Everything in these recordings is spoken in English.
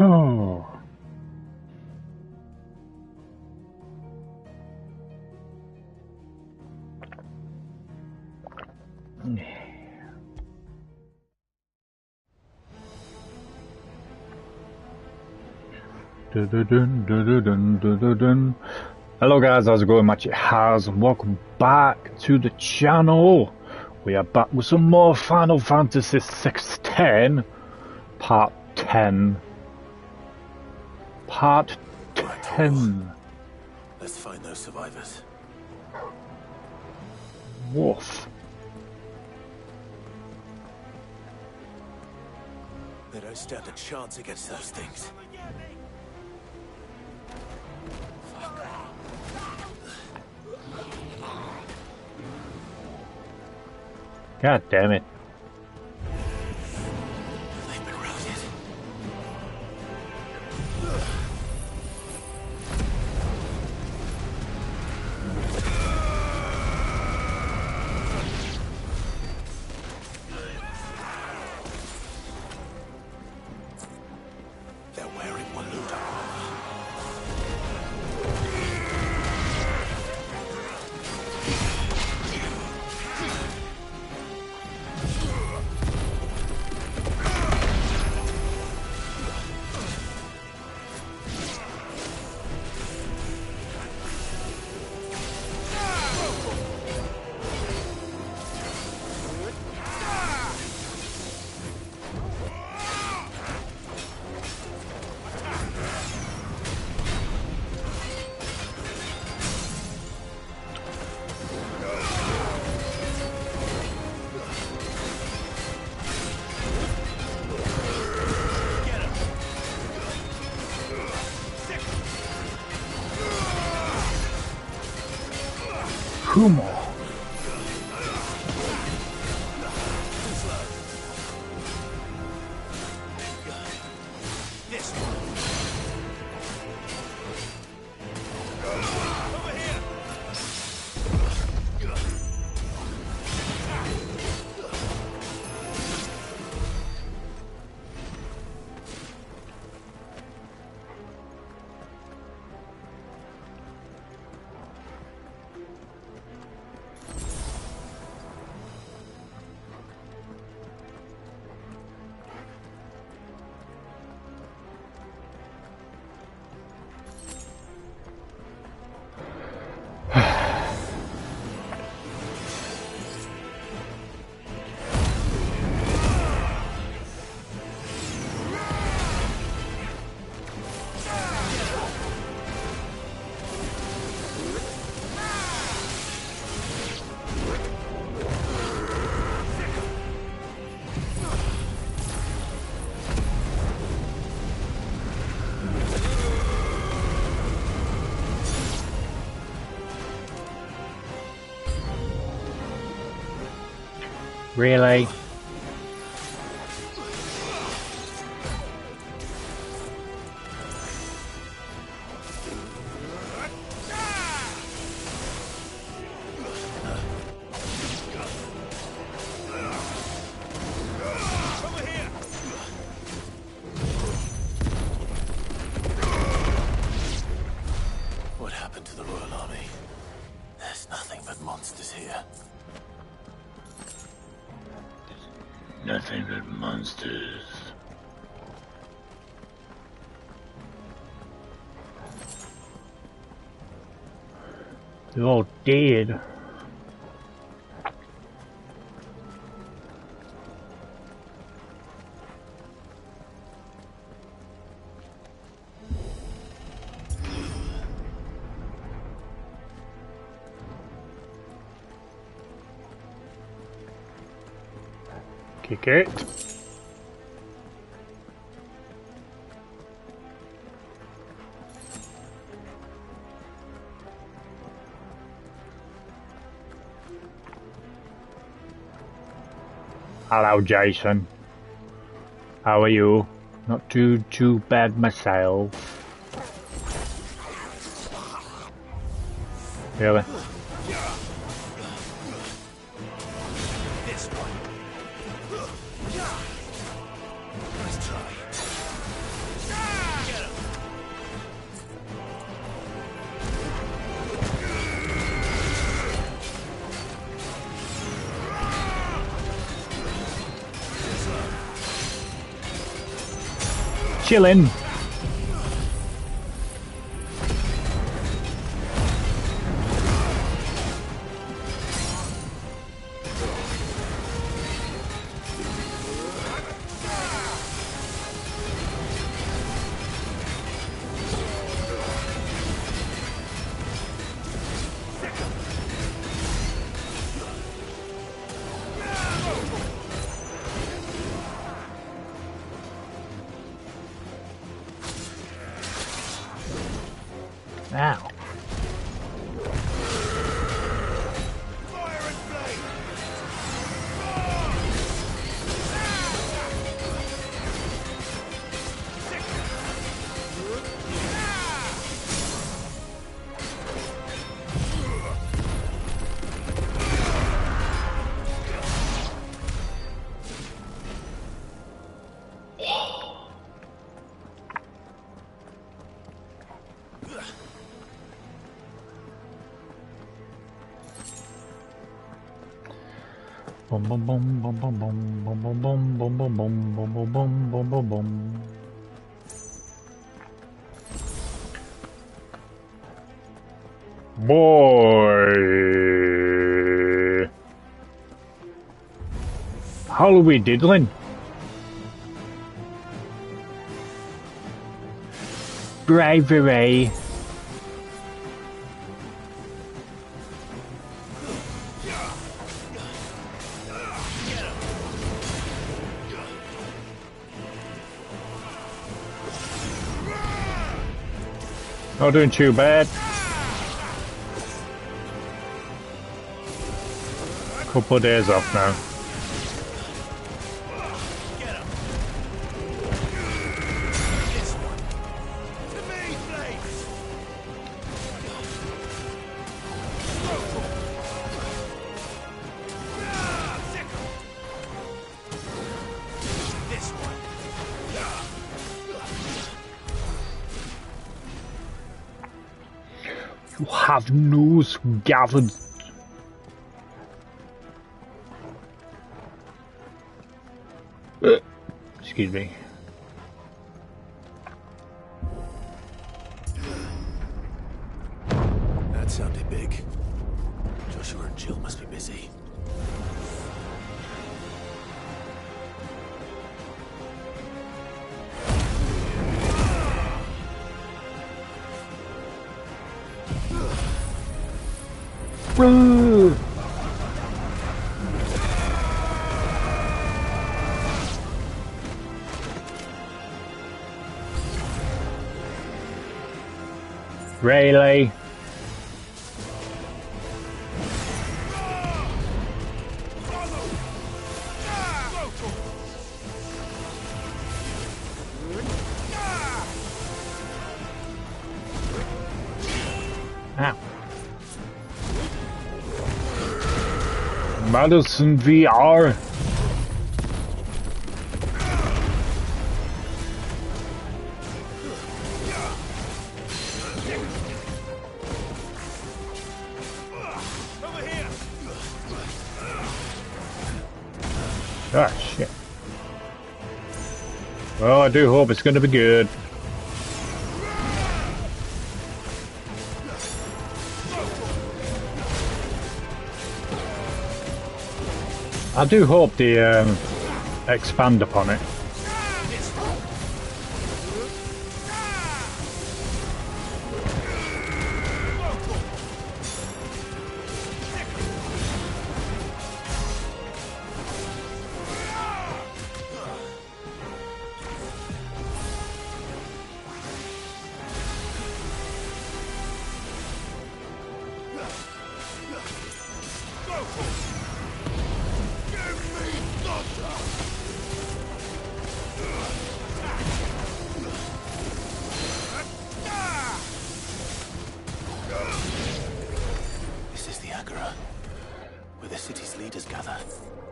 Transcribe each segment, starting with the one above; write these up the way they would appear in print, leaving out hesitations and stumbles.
Oh. Hello guys, how's it going? HatCHeTHaZ and welcome back to the channel. We are back with some more Final Fantasy XVI Part 10. Part 10. Let's find those survivors. Woof. They don't stand a chance against those things. God damn it. They've been routed. They're wearing Waluda armor. Kumo. Really? What happened to the Royal Army? There's nothing but monsters here. Nothing but monsters. They're all dead. Kick it. Hello, Jason. How are you? Not too bad myself. Really? Nice try. chilling. Ow. Boom boom boom boom boom boom boom boom boom boom boom boom boom boom boom boom boom. Boy, how are we diddling? Bravery. Not doing too bad. Couple of days off now. You have news gathered. Excuse me. That sounded big. Joshua and Jill must be busy. Woo! Really? Ow. Madison VR. Ah, shit. Well, I do hope it's going to be good. I do hope they expand upon it. Where the city's leaders gather.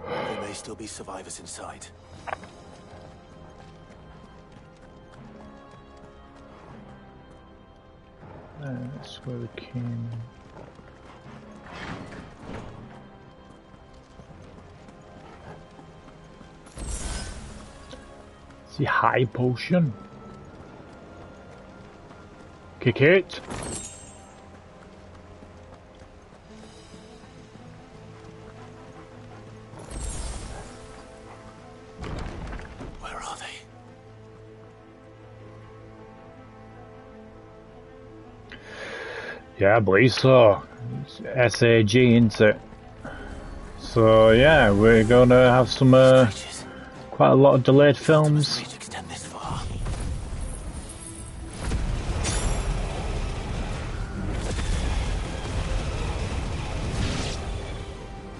There may still be survivors inside. That's where we came. It's the high potion. Kick it. Where are they? Yeah, I believe so. It's SAG, isn't it? So yeah, we're gonna have some quite a lot of delayed films. Reach extend this far.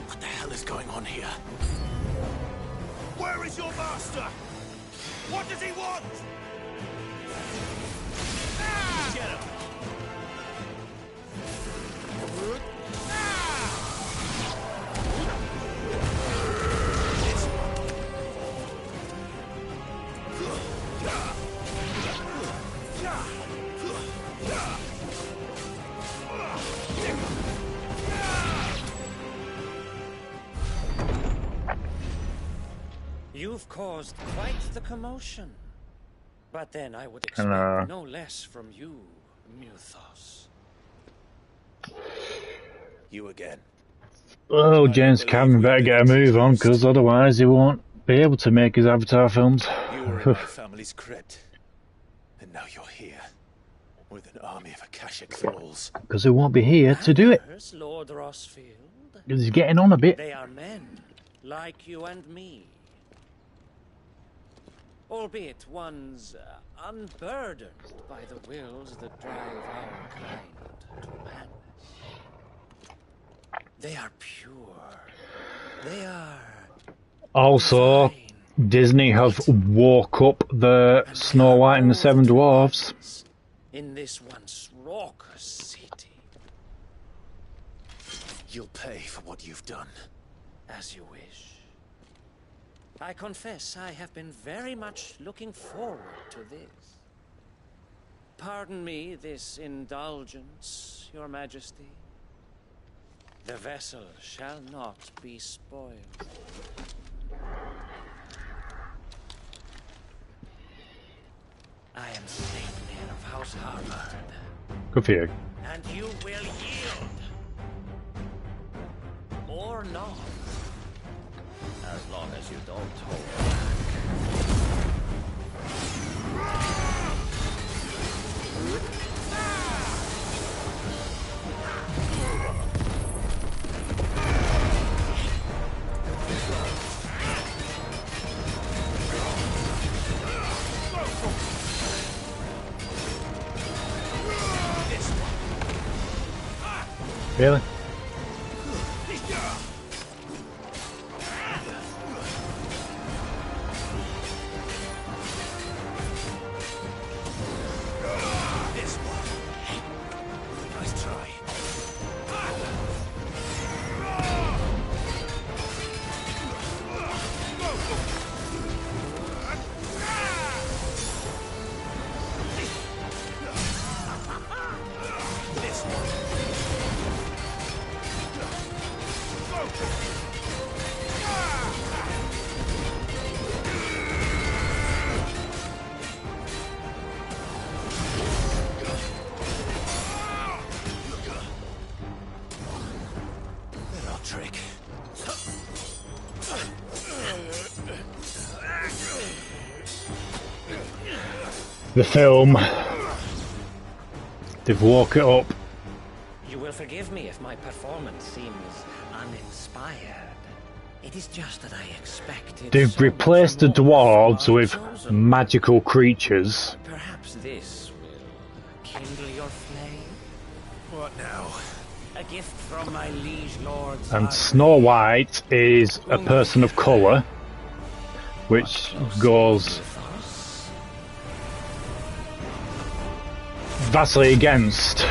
What the hell is going on here? Where is your master? What does he want? Get him. You've caused quite the commotion. But then I would expect no less from you, Muthos. You again. Oh, James Cameron better get a move on, because otherwise he won't be able to make his Avatar films. You were in my family's crypt. And now you're here. With an army of Akashic thralls. Because he won't be here to do it. There's Lord Rossfield. He's getting on a bit. They are men, like you and me. Albeit one's unburdened by the wills that drive our kind to madness. They are pure. They are... Also, Disney have woke up the Snow White and the Seven Dwarfs. In this once raucous city. You'll pay for what you've done. As you wish. I confess I have been very much looking forward to this. Pardon me this indulgence, Your Majesty. The vessel shall not be spoiled. I am Saintman of House Harvard. Good for you. And you will yield. Or not. As long as you don't hold back. Really? The film. They've woke it up. You will forgive me if my performance seems uninspired. It is just that I expected. They've replaced the dwarves with magical creatures. Perhaps this will kindle your flame. What now? A gift from my liege lords. And Snow White is a person of colour, which goes vastly against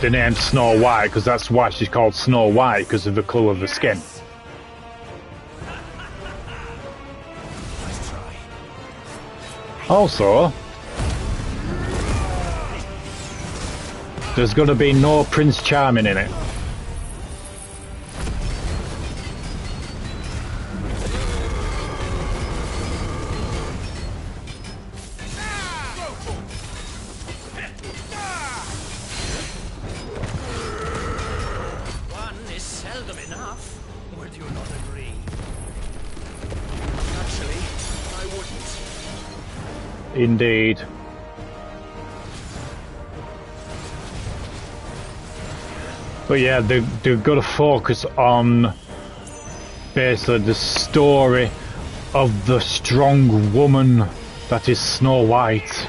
the name Snow White, because that's why she's called Snow White, because of the colour of the skin. Also, there's going to be no Prince Charming in it. Indeed. But yeah, they've got to focus on basically the story of the strong woman that is Snow White.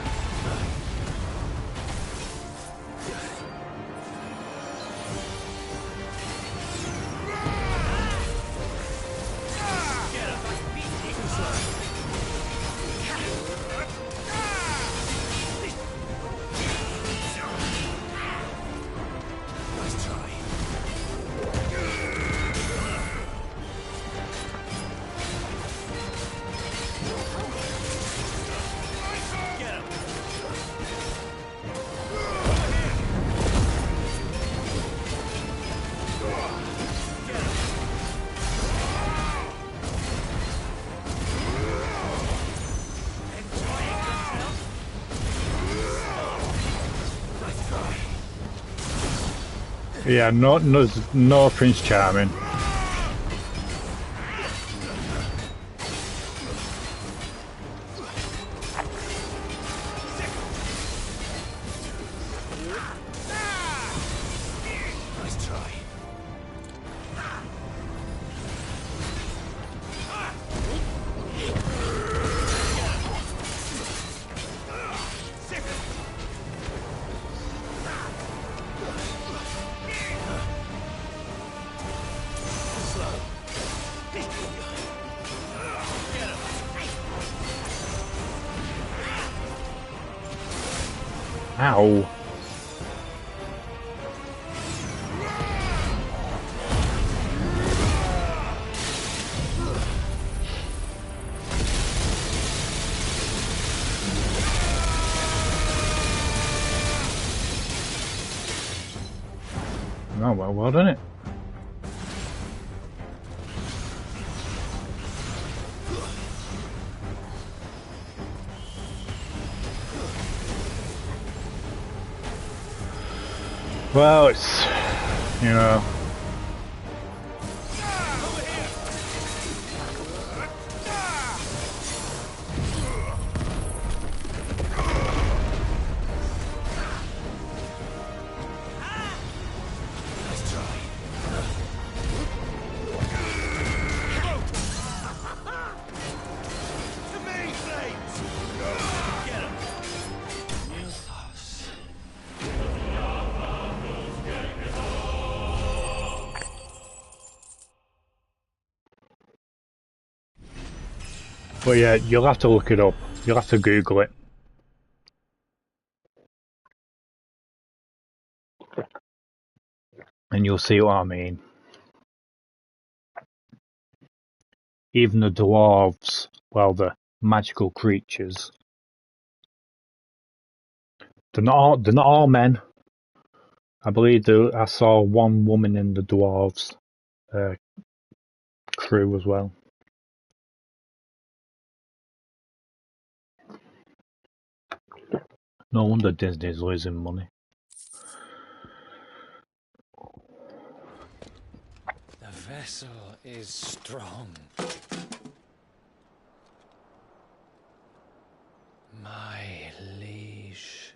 Yeah, no Prince Charming. Ow. Oh, well done it. Well, it's, you know. But yeah, you'll have to look it up. You'll have to Google it. And you'll see what I mean. Even the dwarves, well, the magical creatures, they're not all men. I believe I saw one woman in the dwarves crew as well. No wonder Disney's losing money. The vessel is strong. My liege.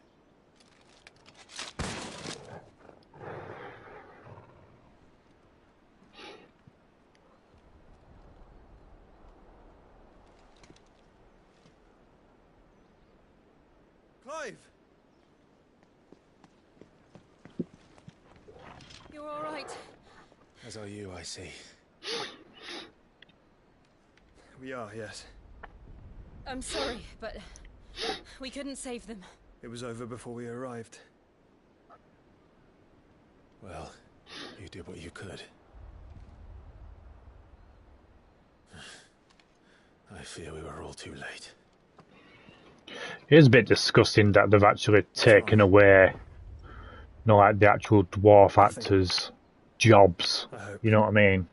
Clive! You're all right. As are you, I see. We are, yes. I'm sorry, but we couldn't save them. It was over before we arrived. Well, you did what you could. I fear we were all too late. It is a bit disgusting that they've actually taken away, like the actual dwarf actors' jobs. You know what I mean?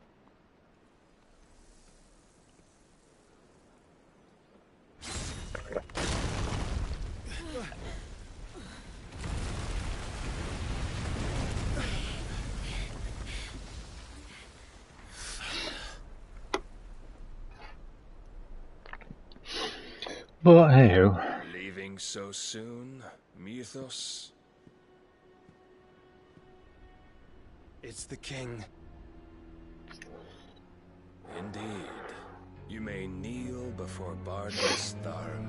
But hey-ho. Leaving so soon, Mythos? It's the king. Indeed. You may kneel before Bardas Tharm,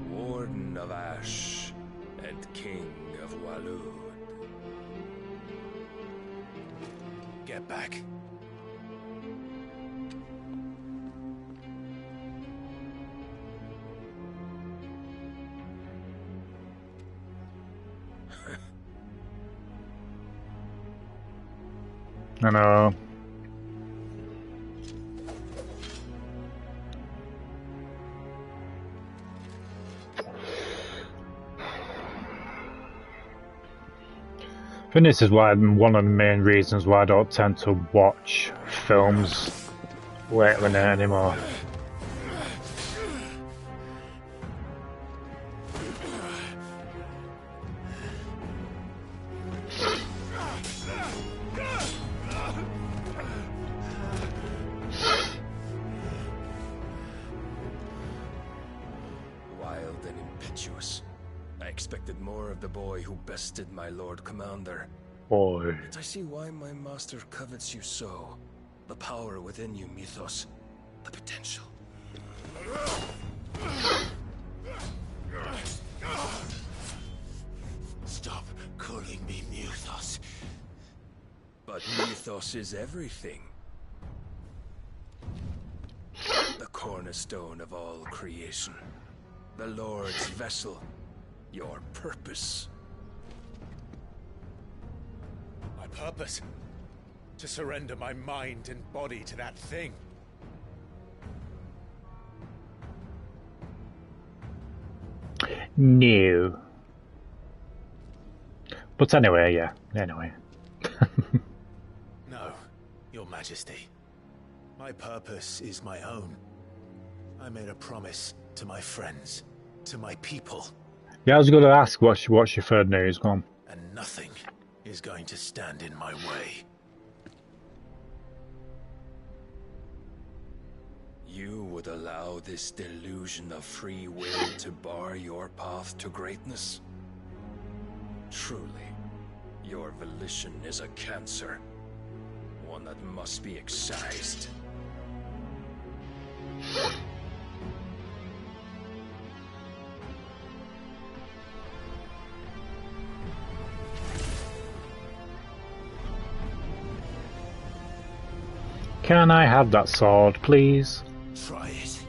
Warden of Ash and King of Walud. Get back. I know. I think this is why one of the main reasons why I don't tend to watch films lately anymore. Wild and impetuous. I expected more of the boy who bested my Lord Commander. Boy. Yet I see why my master covets you so. The power within you, Mythos. The potential. Stop calling me Mythos. But Mythos is everything. The cornerstone of all creation. The Lord's vessel. Your purpose. My purpose? To surrender my mind and body to that thing. No. But anyway, yeah. Anyway. No, Your Majesty. My purpose is my own. I made a promise to my friends, to my people. Yeah, I was going to ask what's your third news, go on. And nothing is going to stand in my way. You would allow this delusion of free will to bar your path to greatness? Truly, your volition is a cancer. One that must be excised. Can I have that sword, please? Try it.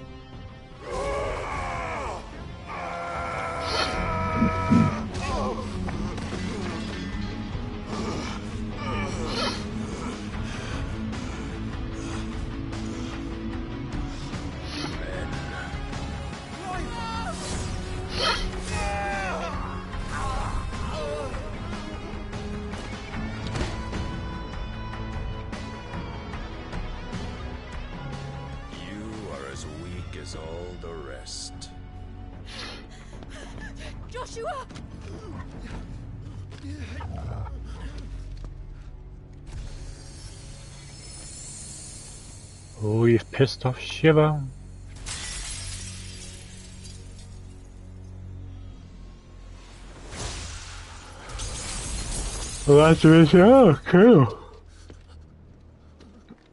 Oh, you've pissed off Shiva. Well, that's really cool.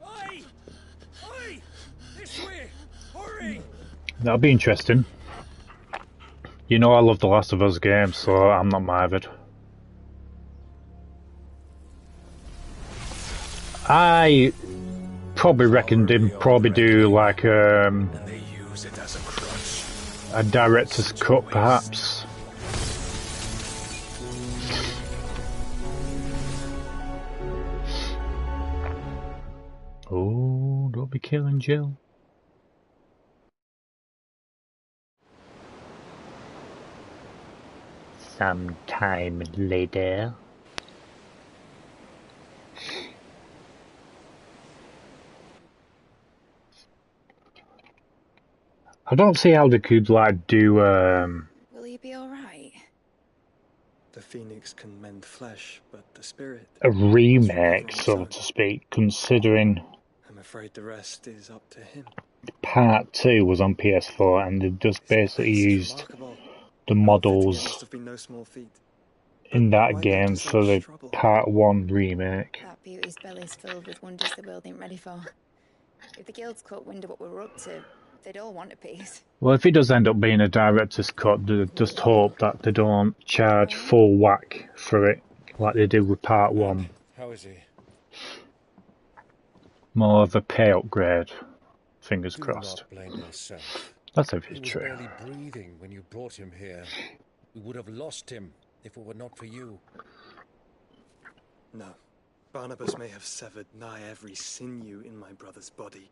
Oi! Oi! This way! Hurry! That'll be interesting. You know I love the Last of Us games, so I'm not married. I probably reckon they'd probably do like And they use it as a crutch. a director's cut, perhaps. Oh, don't be killing Jill. Sometime later. I don't see how they could like do Will he be alright? The phoenix can mend flesh, but the spirit... a remake, so to speak, considering I'm afraid the rest is up to him. Part 2 was on PS4 and they just basically used Remarkable. the Our fitting it models must have been no small feat. in that Why go game to so for much the trouble? Part 1 remake. That beauty's belly's filled with wonders the world ain't ready for. If the guilds caught wind of what we were up to, they'd all want a piece. Well, if it does end up being a director's cut, just hope that they don't charge full whack for it like they did with Part 1. How is he? More of a pay upgrade. Fingers Do crossed. not blame yourself. That's if He it's was true. barely breathing when you brought him here. We would have lost him if it were not for you. No. Barnabas may have severed nigh every sinew in my brother's body.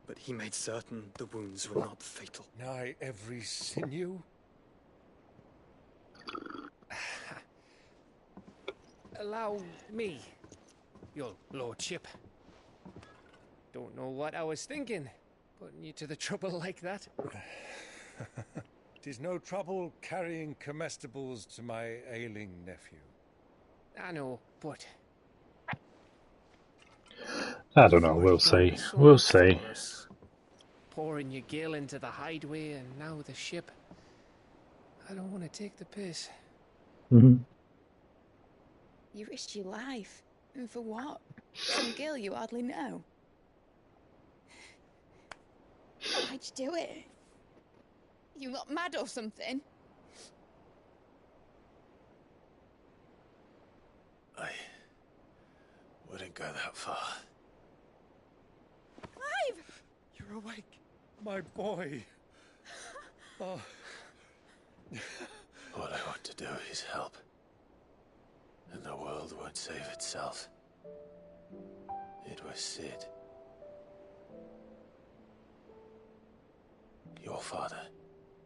But he made certain the wounds were not fatal. Nigh every sinew? Allow me, your lordship. Don't know what I was thinking, putting you to the trouble like that. 'Tis no trouble carrying comestibles to my ailing nephew. I know, but I don't know, we'll see. We'll see. Pouring your gill into the hideaway and now the ship. I don't want to take the piss. Mhm. You risked your life. And for what? Some girl you hardly know. Why'd you do it? You not mad or something? I wouldn't go that far. Clive! You're awake, my boy. Oh. All I want to do is help. And the world won't save itself. It was Sid. Your father,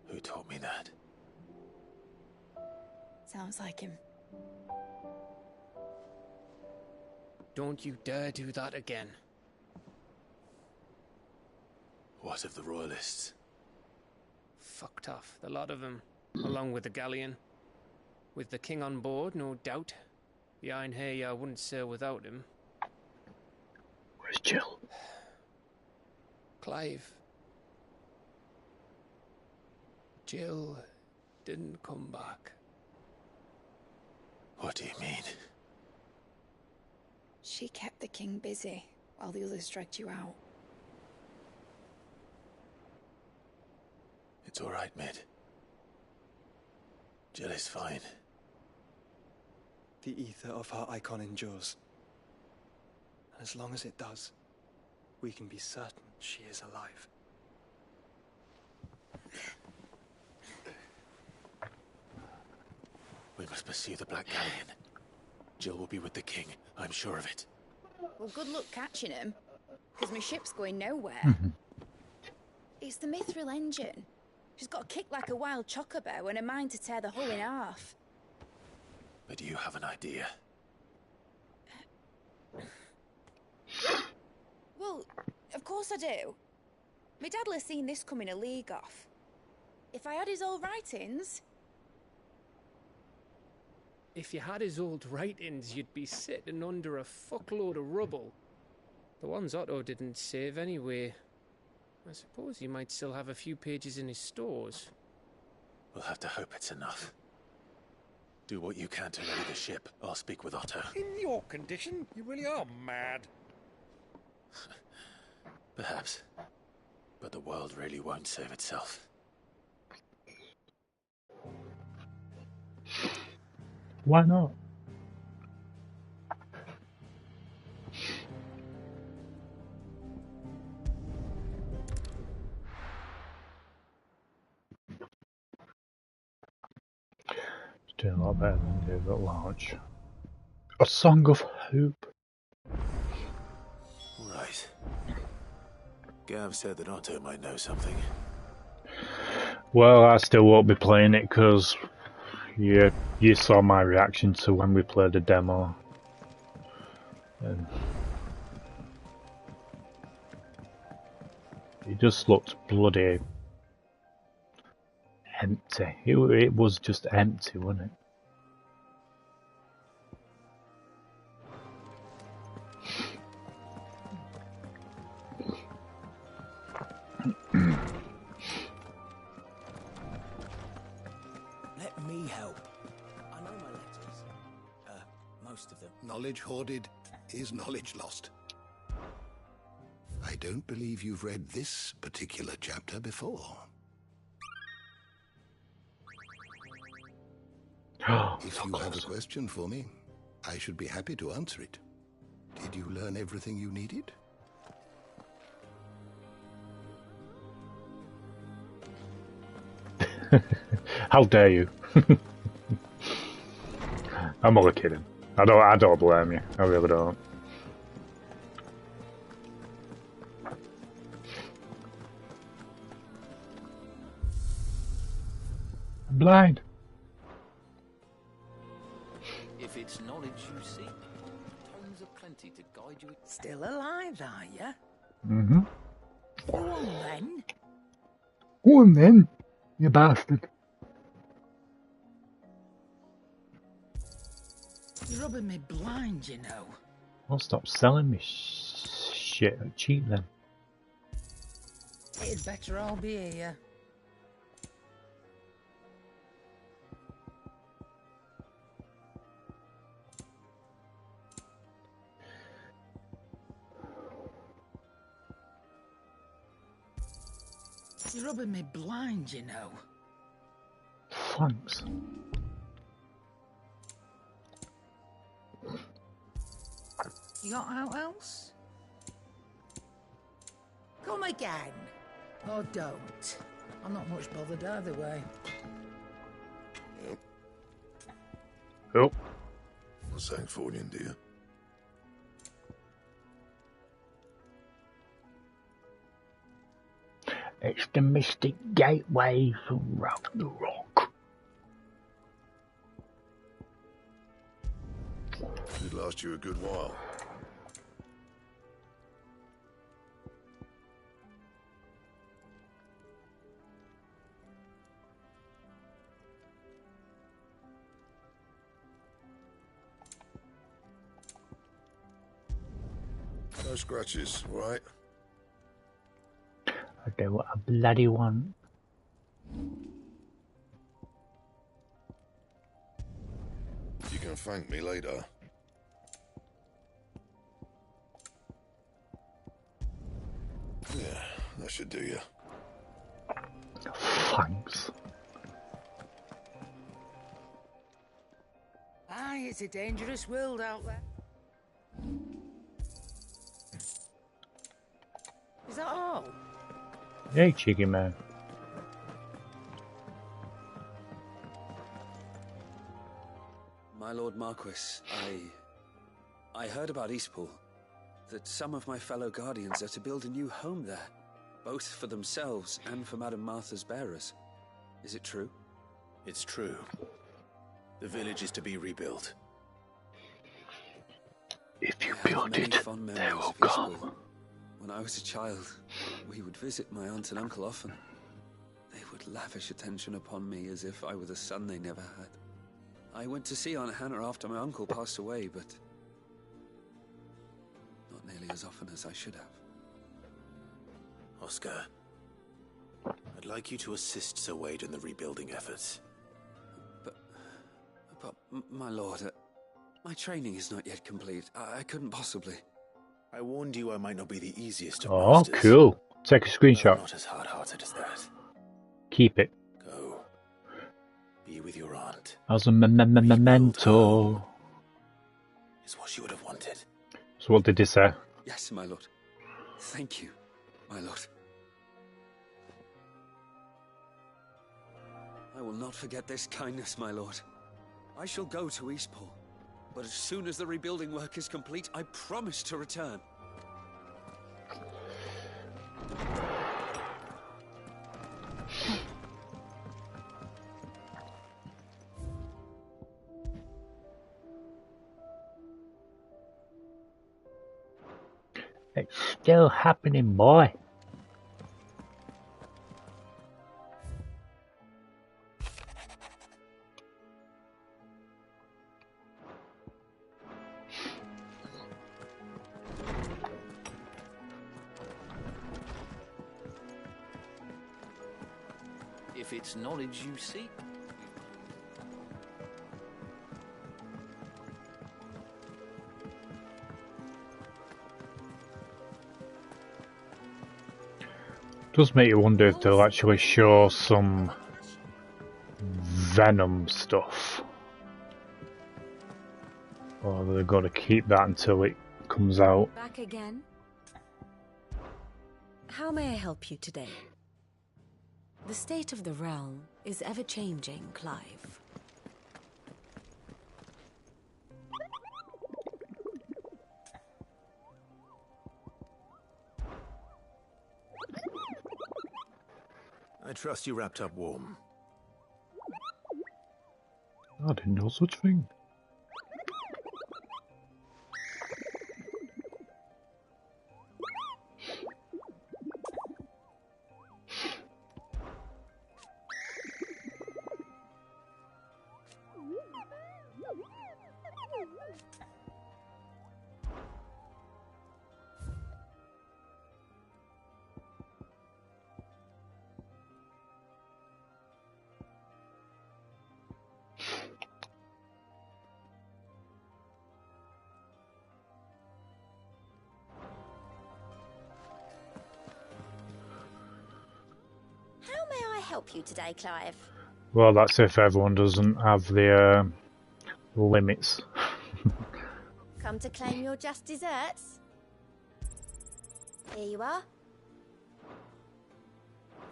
who taught me that. Sounds like him. Don't you dare do that again. What of the royalists? Fucked off, the lot of them, along with the galleon. With the king on board, no doubt. The Iron Hair wouldn't sail without him. Where's Jill? Clive. Jill didn't come back. What do you mean? She kept the king busy while the others dragged you out. It's all right, Mid. Jill is fine. The ether of her icon endures. And as long as it does, we can be certain she is alive. We must pursue the Black Galleon. Jill will be with the king, I'm sure of it. Well, good luck catching him, because my ship's going nowhere. It's the Mithril engine. She's got a kick like a wild chocobo and a mind to tear the hull in half. But do you have an idea? Well, of course I do. My dad'll have seen this coming a league off. If I had his old writings... If you had his old writings, you'd be sitting under a fuckload of rubble. The ones Otto didn't save anyway. I suppose he might still have a few pages in his stores. We'll have to hope it's enough. Do what you can to ready the ship. I'll speak with Otto. In your condition, you really are mad. Perhaps. But the world really won't save itself. Why not? Doing a lot better than Dave at launch. A Song of Hope. Right. Gav said that Otto might know something. Well, I still won't be playing it because you saw my reaction to when we played the demo. And it just looked bloody empty. It was just empty, wasn't it? Knowledge hoarded is knowledge lost. I don't believe you've read this particular chapter before. If you have a question for me, I should be happy to answer it. Did you learn everything you needed? How dare you? I'm only kidding. I don't blame you. I really don't. I'm blind. If it's knowledge you seek, tomes are plenty to guide you. Still alive, are you? Mm-hmm. Go on then. Go on then, you bastard. You're rubbing me blind, you know. I'll stop selling me shit cheap then. It'd better all be here. You're rubbing me blind, you know. Thanks. You got out else? Come again. Or don't. I'm not much bothered either way. Oh. What's that for you, dear? It's the mystic gateway for Ragnarok. Should last you a good while. No scratches, right? I do what I bloody want. You can thank me later. Yeah, that should do you. Thanks. Aye, it's a dangerous world out there. Is that all? Hey, cheeky man. My Lord Marquis, I heard about Eastpool, that some of my fellow guardians are to build a new home there, both for themselves and for Madame Martha's bearers. Is it true? It's true. The village is to be rebuilt. If you build it, they will come. When I was a child, we would visit my aunt and uncle often. They would lavish attention upon me as if I were the son they never had. I went to see Aunt Hannah after my uncle passed away, but not nearly as often as I should have. Oscar, I'd like you to assist Sir Wade in the rebuilding efforts. But my lord, my training is not yet complete. I couldn't possibly. I warned you I might not be the easiest of Oh, masters. cool. Take a screenshot. I'm not as hard-hearted as that. Keep it. Go. Be with your aunt. As a memento. Is what she would have wanted. So what did he say? Yes, my lord. Thank you, my lord. I will not forget this kindness, my lord. I shall go to Eastpool, but as soon as the rebuilding work is complete, I promise to return. It's still happening, boy. If it's knowledge you seek. Does make you wonder if they'll actually show some Venom stuff. Or they've got to keep that until it comes out. Back again? How may I help you today? The state of the realm is ever-changing, Clive. I trust you wrapped up warm. I didn't know such thing. Help you today, Clive? Well, that's if everyone doesn't have the limits. Come to claim your just desserts? Here you are.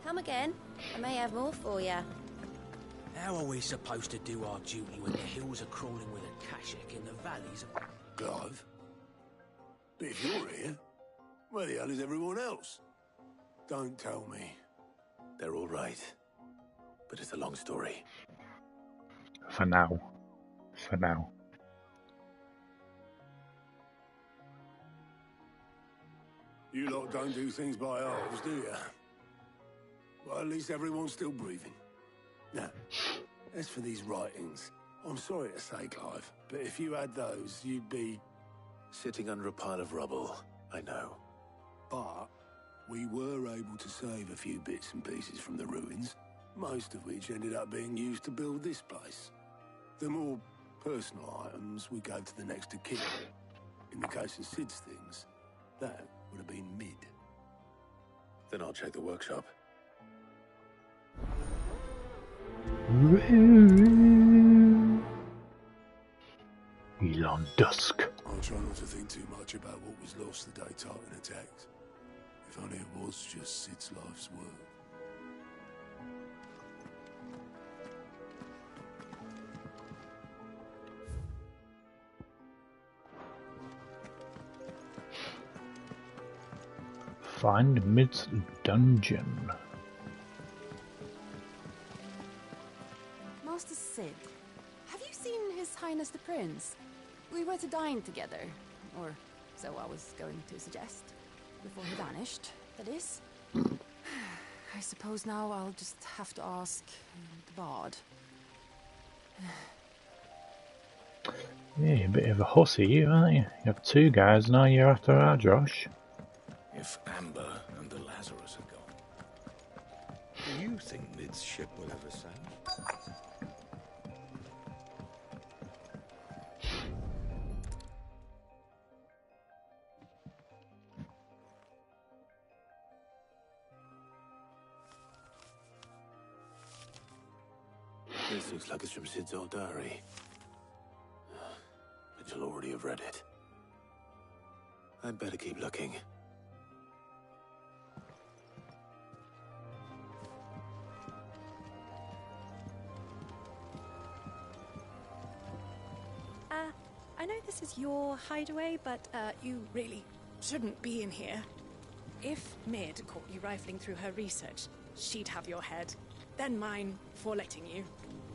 Come again. I may have more for you. How are we supposed to do our duty when the hills are crawling with a Kashik in the valleys of... Clive? But if you're here, where the hell is everyone else? Don't tell me. They're all right. But it's a long story. For now. For now. You lot don't do things by halves, do you? Well, at least everyone's still breathing. Now, as for these writings, I'm sorry to say, Clive, but if you had those, you'd be... Sitting under a pile of rubble, I know. But we were able to save a few bits and pieces from the ruins, most of which ended up being used to build this place. The more personal items we gave to the next of kin. In the case of Sid's things, that would have been mid. Then I'll check the workshop. Elon Dusk. I'll try not to think too much about what was lost the day Titan attacked. If only it was just Sid's life's work. Find Mid's dungeon. Master Sid, have you seen His Highness the Prince? We were to dine together, or so I was going to suggest. Before he vanished, that is. I suppose now I'll just have to ask the Bard. Yeah, you're a bit of a hussy, you, aren't you? You have two guys, now you're after our Josh. If Amber and the Lazarus are gone, do you think Mid's ship will ever sail? This looks like it's from Sid's old diary. But you'll already have read it. I'd better keep looking. I know this is your hideaway, but you really shouldn't be in here. If Mid caught you rifling through her research, she'd have your head, then mine for letting you.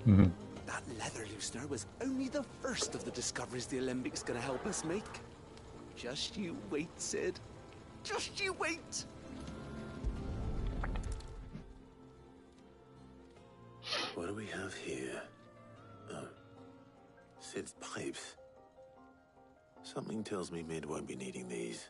Mm-hmm. That leather loosener was only the first of the discoveries the Alembics gonna help us make. Just you wait, Sid. Just you wait! What do we have here? Oh. Sid's pipes. Something tells me Mid won't be needing these.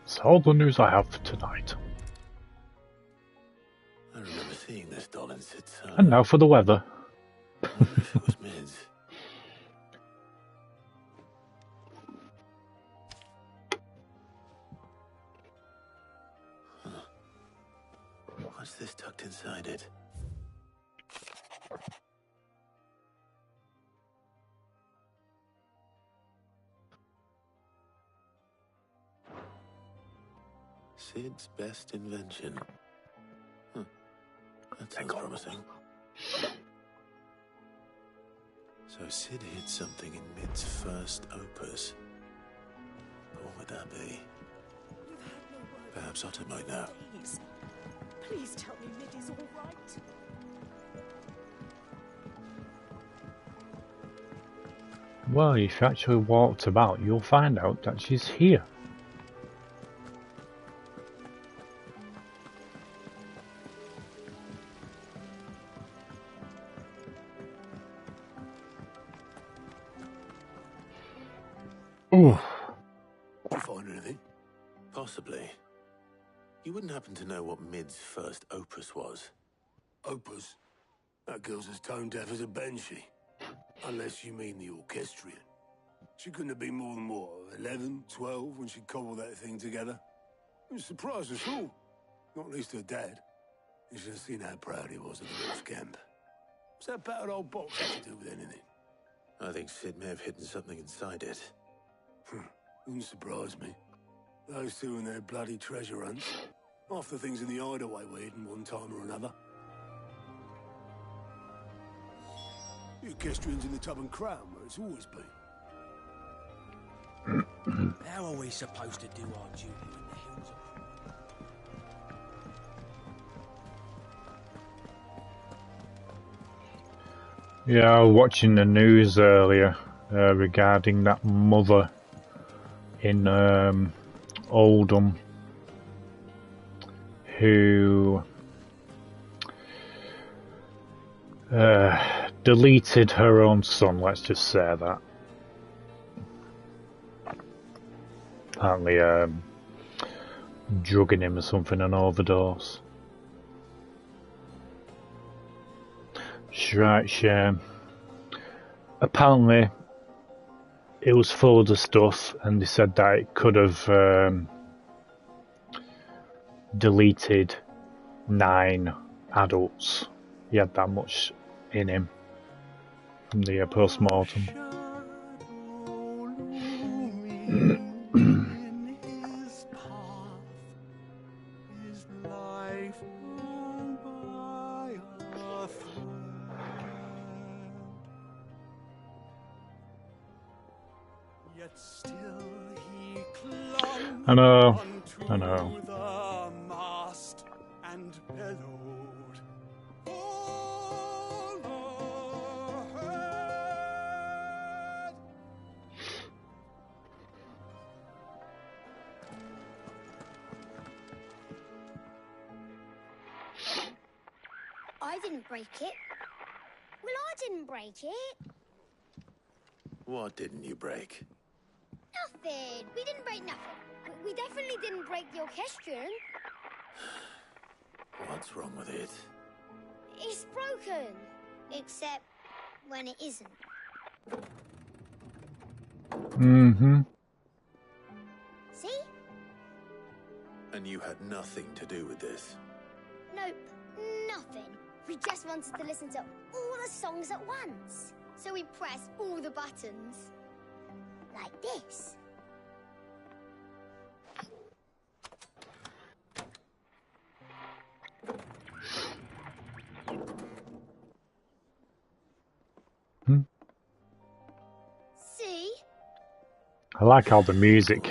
That's all the news I have for tonight. I remember seeing this doll in Sid's home. And now for the weather. I wonder if it was Mid's. Huh. What's this tucked inside it? Sid's best invention. Huh. That sounds promising. So Sid hid something in Mid's first opus. What would that be? Perhaps Otto might know. Please. Please tell me Mid is all right. Well, if you actually walked about, you'll find out that she's here. Ooh. Did you find anything? Possibly. You wouldn't happen to know what Mid's first opus was? Opus? That girl's as tone deaf as a banshee. Unless you mean the orchestrion. She couldn't have been more than, what, 11, 12 when she cobbled that thing together? It surprised us all. Not least her dad. You should have seen how proud he was of the little scamp. What's that battered old box have to do with anything? I think Sid may have hidden something inside it. Wouldn't surprise me. Those two and their bloody treasure hunts. Half the things in the hideaway were hidden one time or another. The orchestrion's in the Tub and Crown, where it's always been. How are we supposed to do our duty when the hills are... Yeah, I was watching the news earlier regarding that mother in Oldham who deleted her own son, let's just say that. Apparently drugging him or something, an overdose. It's right shame. Apparently it was full of the stuff, and they said that it could have deleted 9 adults. He had that much in him from the post-mortem. I know. I didn't break it. Well, I didn't break it. What didn't you break? Nothing. We didn't break nothing. We definitely didn't break the orchestrion. What's wrong with it? It's broken. Except when it isn't. Mm-hmm. See? And you had nothing to do with this? Nope. Nothing. We just wanted to listen to all the songs at once. So we pressed all the buttons. Like this. See? I like how the music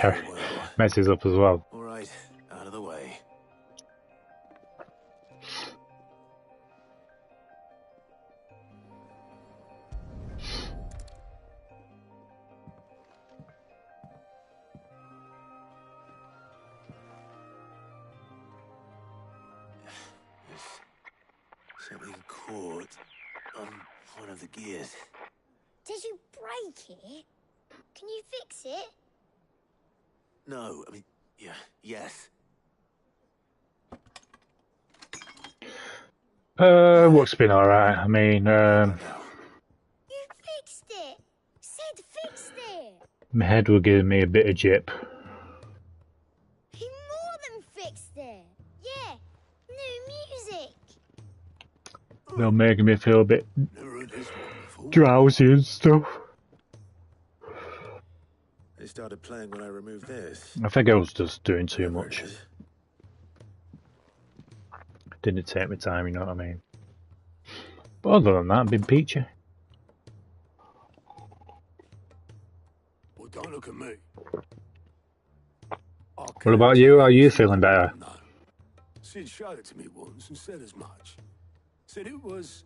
messes up as well. All right, out of the way. Something caught on one of the gears. Did you break it? Can you fix it? No, I mean, yes. Work's been alright. I mean, You fixed it! Sid fixed it! my head was giving me a bit of jip. He more than fixed it! Yeah! New music! They're making me feel a bit drowsy and stuff. They started playing when I removed this. I think I was just doing too much. Didn't take my time, you know what I mean? But other than that, I've been peachy. Well, don't look at me. What about you? Are you feeling better? Sid showed it to me once and said as much. Said it was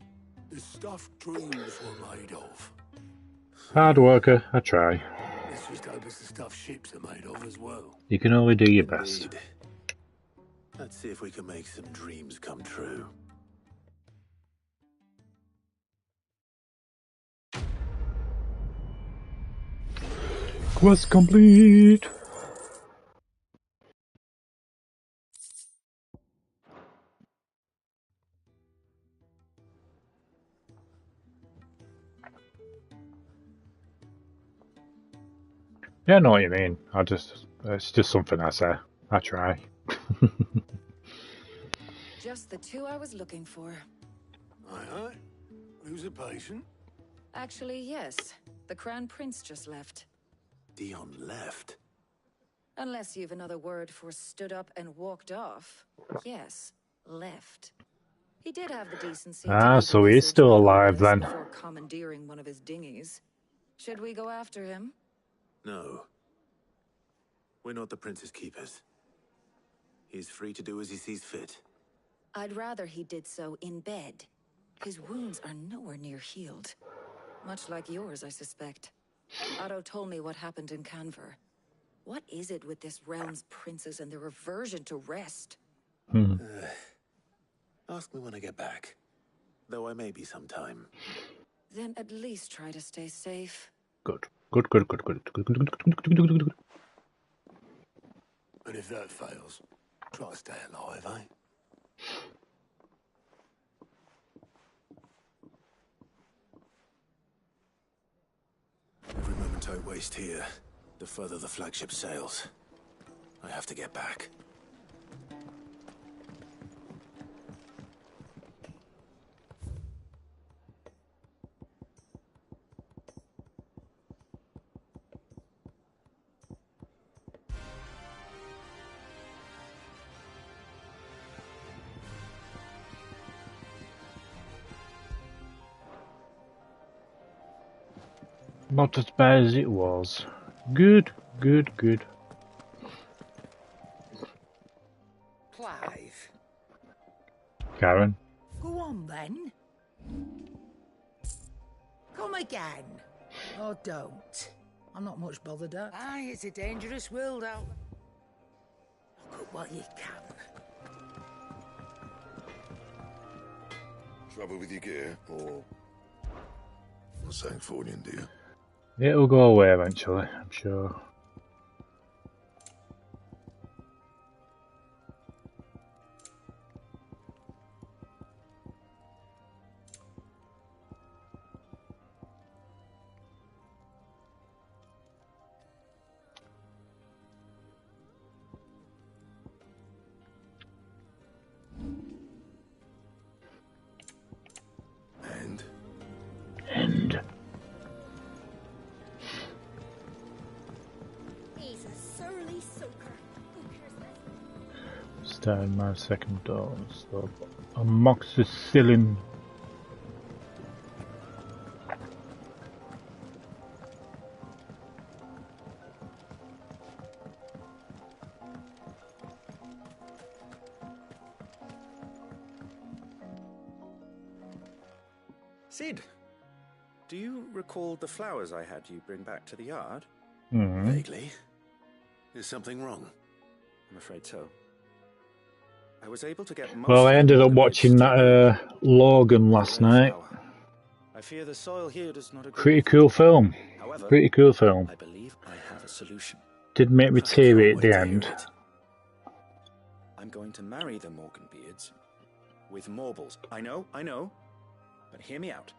the stuff dreams were made of. Hard worker, I try. Let's just hope it's the stuff ships are made of as well. You can only do your best. Let's see if we can make some dreams come true. Quest complete! Yeah, I know what you mean. It's just something I say. I try. Just the two I was looking for. Aye. Who's a patient? Actually, yes. The Crown Prince just left. Dion left? Unless you've another word for stood up and walked off. Yes, left. He did have the decency to So he is still alive then. before commandeering one of his dinghies. Should we go after him? No. We're not the Prince's keepers. He's free to do as he sees fit. I'd rather he did so in bed. His wounds are nowhere near healed. Much like yours, I suspect. Otto told me what happened in Canver. What is it with this realm's princes and their aversion to rest? Ask me when I get back. Though I may be sometime. Then at least try to stay safe. Good. And if that fails, try to stay alive, eh? Every moment I waste here, the further the flagship sails. I have to get back. Not as bad as it was. Good. Clive. Karen? Go on then. Come again. Oh, don't. I'm not much bothered at. Aye, it's a dangerous world out. Look at what you can. Trouble with your gear, or something falling, do you? It'll go away eventually, I'm sure. End. He's a surly soaker. Starting my second dose of amoxicillin. Sid, do you recall the flowers I had you bring back to the yard? Vaguely. Is something wrong? I'm afraid so. I was able to get most Well, I ended up watching that Logan last night. I fear the soil here does not agree. Pretty cool film. However, Pretty cool film. I believe I have a solution. Did make me teary at the end. I'm going to marry the Morganbeards, with Morbles. I know, but hear me out.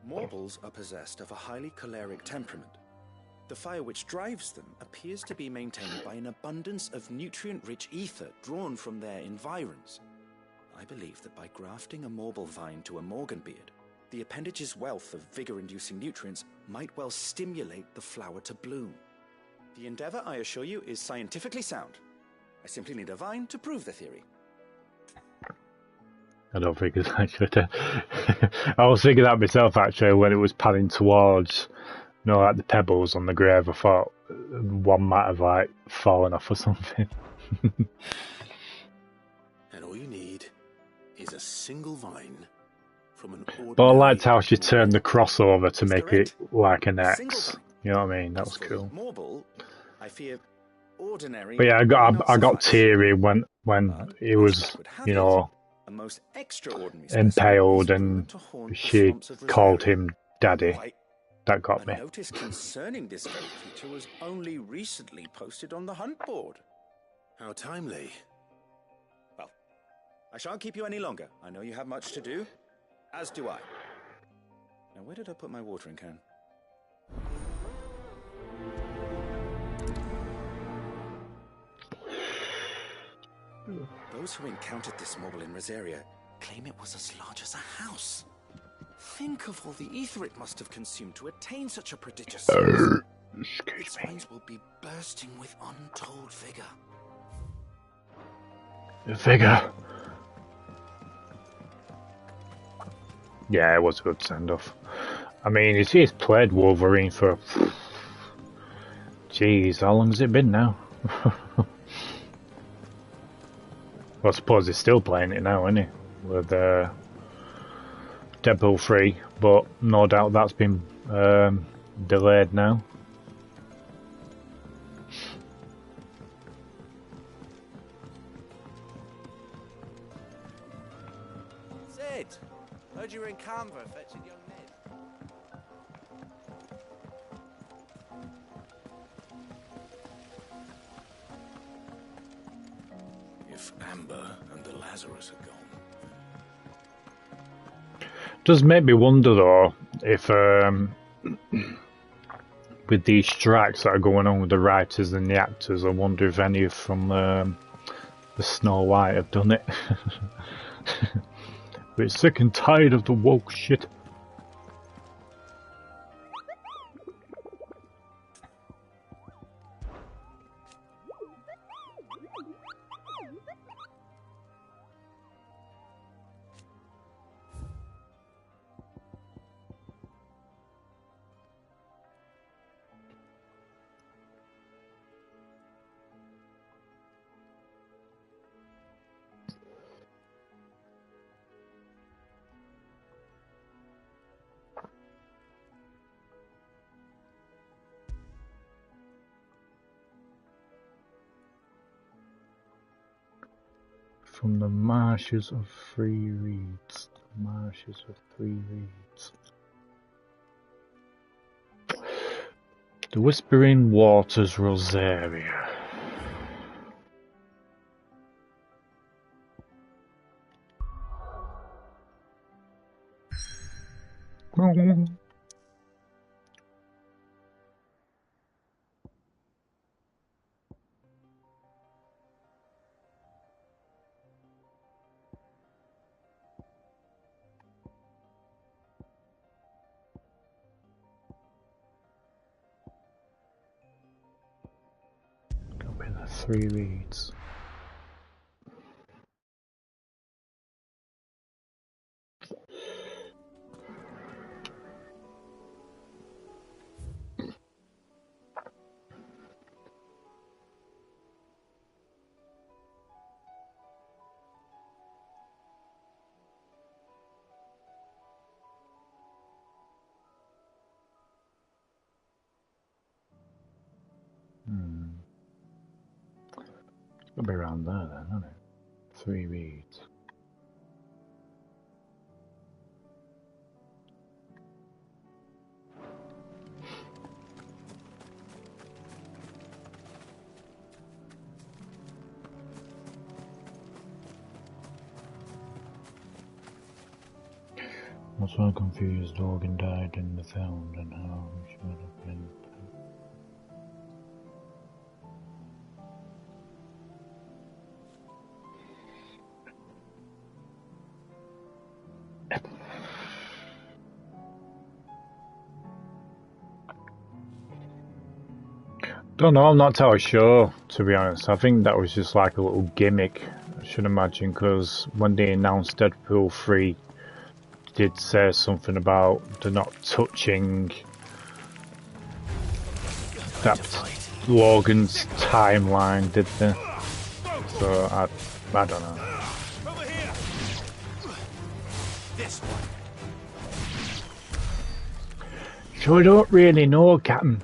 Morbles are possessed of a highly choleric temperament. The fire which drives them appears to be maintained by an abundance of nutrient-rich ether drawn from their environs. I believe that by grafting a Morble vine to a Morganbeard, the appendage's wealth of vigor-inducing nutrients might well stimulate the flower to bloom. The endeavor, I assure you, is scientifically sound. I simply need a vine to prove the theory. I don't think it's actually. I was thinking that myself actually when it was panning towards, like the pebbles on the grave. I thought one might have like fallen off or something. And all you need is a single vine from an ordinary... But I liked how she turned the crossover to make it like an X. You know what I mean? That was cool. Morble, I fear ordinary. But yeah, I got teary when he was, a most extraordinary impaled and she called him Daddy. That got me. A notice concerning this very creature was only recently posted on the hunt board. How timely. Well, I shan't keep you any longer. I know you have much to do, as do I. Now, where did I put my watering can? Those who encountered this Morble in Rosaria claim it was as large as a house. Think of all the ether it must have consumed to attain such a prodigious size. Its veins will be bursting with untold vigor. Vigor. Yeah, it was a good send-off. I mean, he's played Wolverine for... Jeez, how long has it been now? Well, I suppose he's still playing it now, isn't he? With Deadpool 3, but no doubt that's been delayed now. Sid, heard you were in Canberra fetching young Ned. If Amber and the Lazarus are gone. Does make me wonder though if with these strikes that are going on with the writers and the actors, I wonder if any from the Snow White have done it. We're sick and tired of the woke shit. From the marshes of three reeds. The marshes of three reeds. The Whispering Waters, Rosaria. Three reeds. It'll be around there then, isn't it? Three reeds. Was so confused. Logan died in the film, and how he should have been. Don't know, I'm not entirely sure, to be honest. I think that was just like a little gimmick, I should imagine, because when they announced Deadpool 3, did say something about they're not touching that Logan's timeline, did they? So, I don't know. So I don't really know, Captain.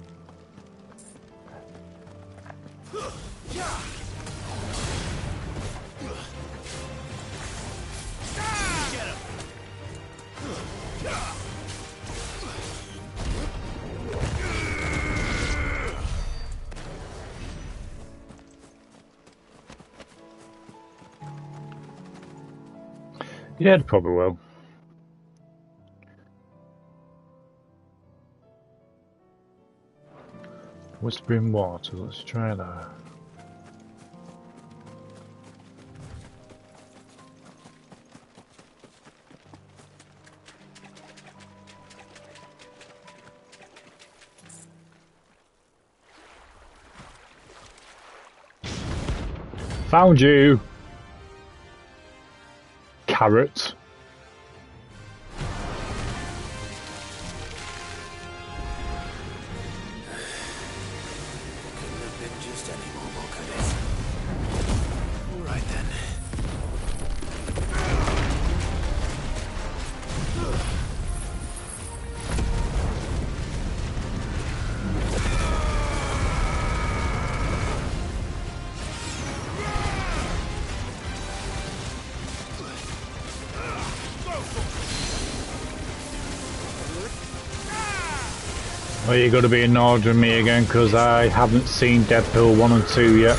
Yeah, it probably will. Whispering water, let's try that. Found you! Carrot. Well, you're going to be annoyed with me again because I haven't seen Deadpool 1 and 2 yet.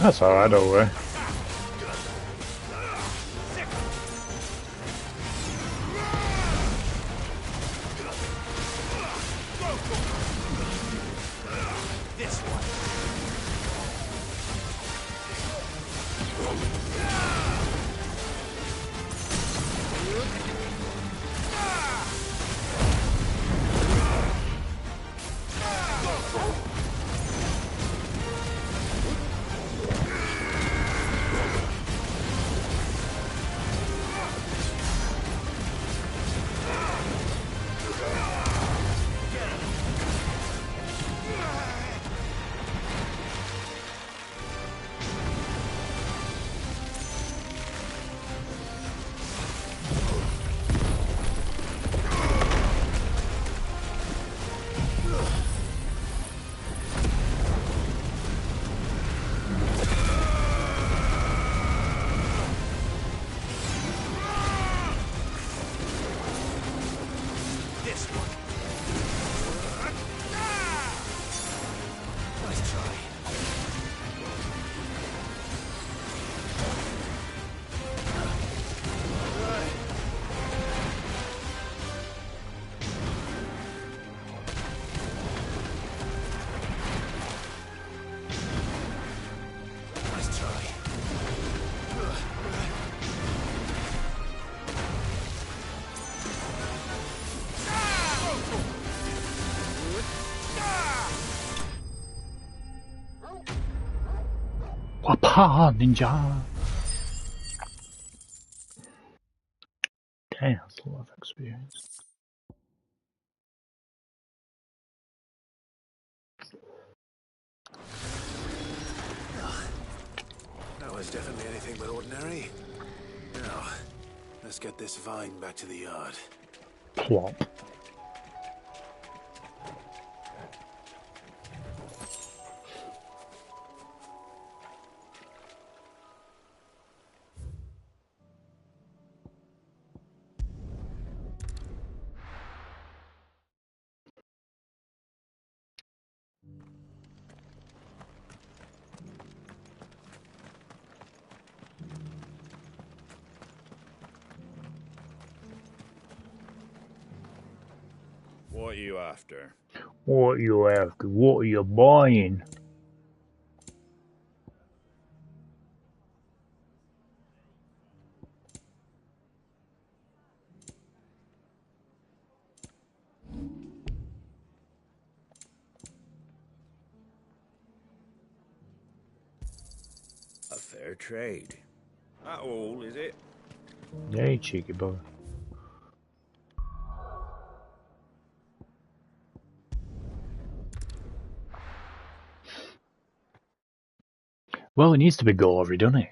That's alright, don't worry. Ha ninja! Damn, that's a lot of experience. That was definitely anything but ordinary. Now, let's get this vine back to the yard. Plop. What are you after? What are you after? What are you buying? A fair trade. That all, is it? Yeah, you cheeky boy. Well, it needs to be gory, doesn't it?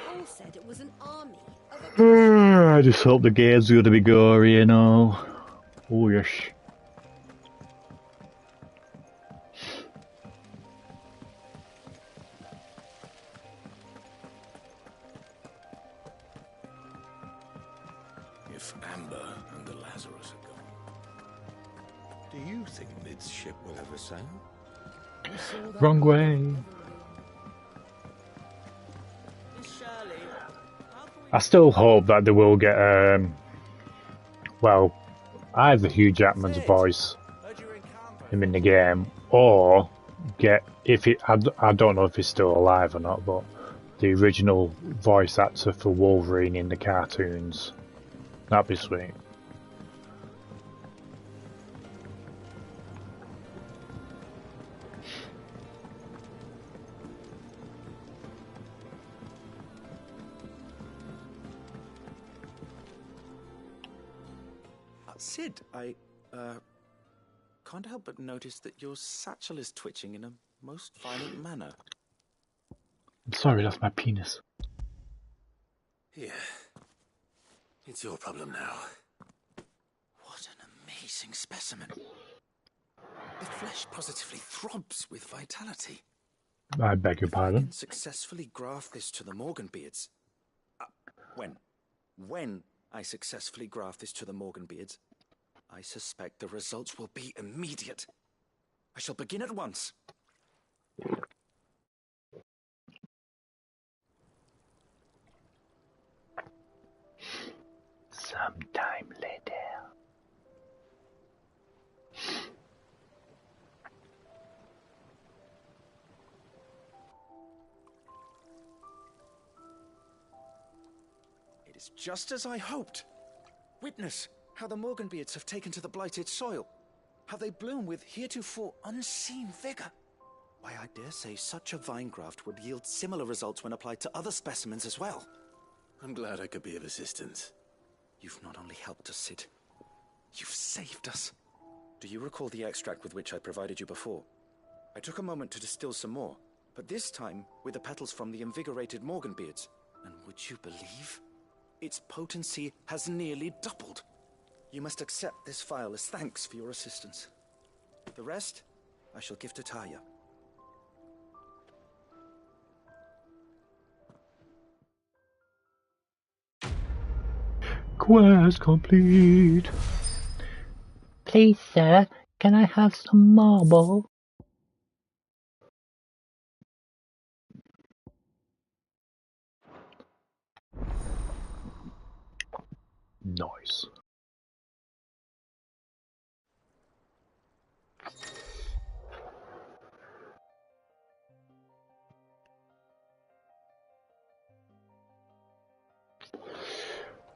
Paul said it was an army of I just hope the game's going to be gory, you know. Oh, yes. If Amber and the Lazarus are gone, do you think Mid's ship will ever sail? Wrong way. I still hope that they will get, well, either Hugh Jackman's voice him in the game, or get, if it, I don't know if he's still alive or not, but the original voice actor for Wolverine in the cartoons. That'd be sweet. Sid, I can't help but notice that your satchel is twitching in a most violent manner. I'm sorry, that's my penis. Here. It's your problem now. What an amazing specimen. The flesh positively throbs with vitality. I beg your If I pardon? can successfully graft this to the Morganbeards. When I successfully graft this to the Morganbeards, I suspect the results will be immediate. I shall begin at once. Sometime later. It is just as I hoped. Witness how the Morganbeards have taken to the blighted soil. How they bloom with heretofore unseen vigor. Why, I dare say such a vine graft would yield similar results when applied to other specimens as well. I'm glad I could be of assistance. You've not only helped us, Sid, you've saved us. Do you recall the extract with which I provided you before? I took a moment to distill some more, but this time with the petals from the invigorated Morganbeards. And would you believe? Its potency has nearly doubled. You must accept this vial as thanks for your assistance. The rest, I shall give to Taya. Quest complete. Please, sir, can I have some marble? Nice.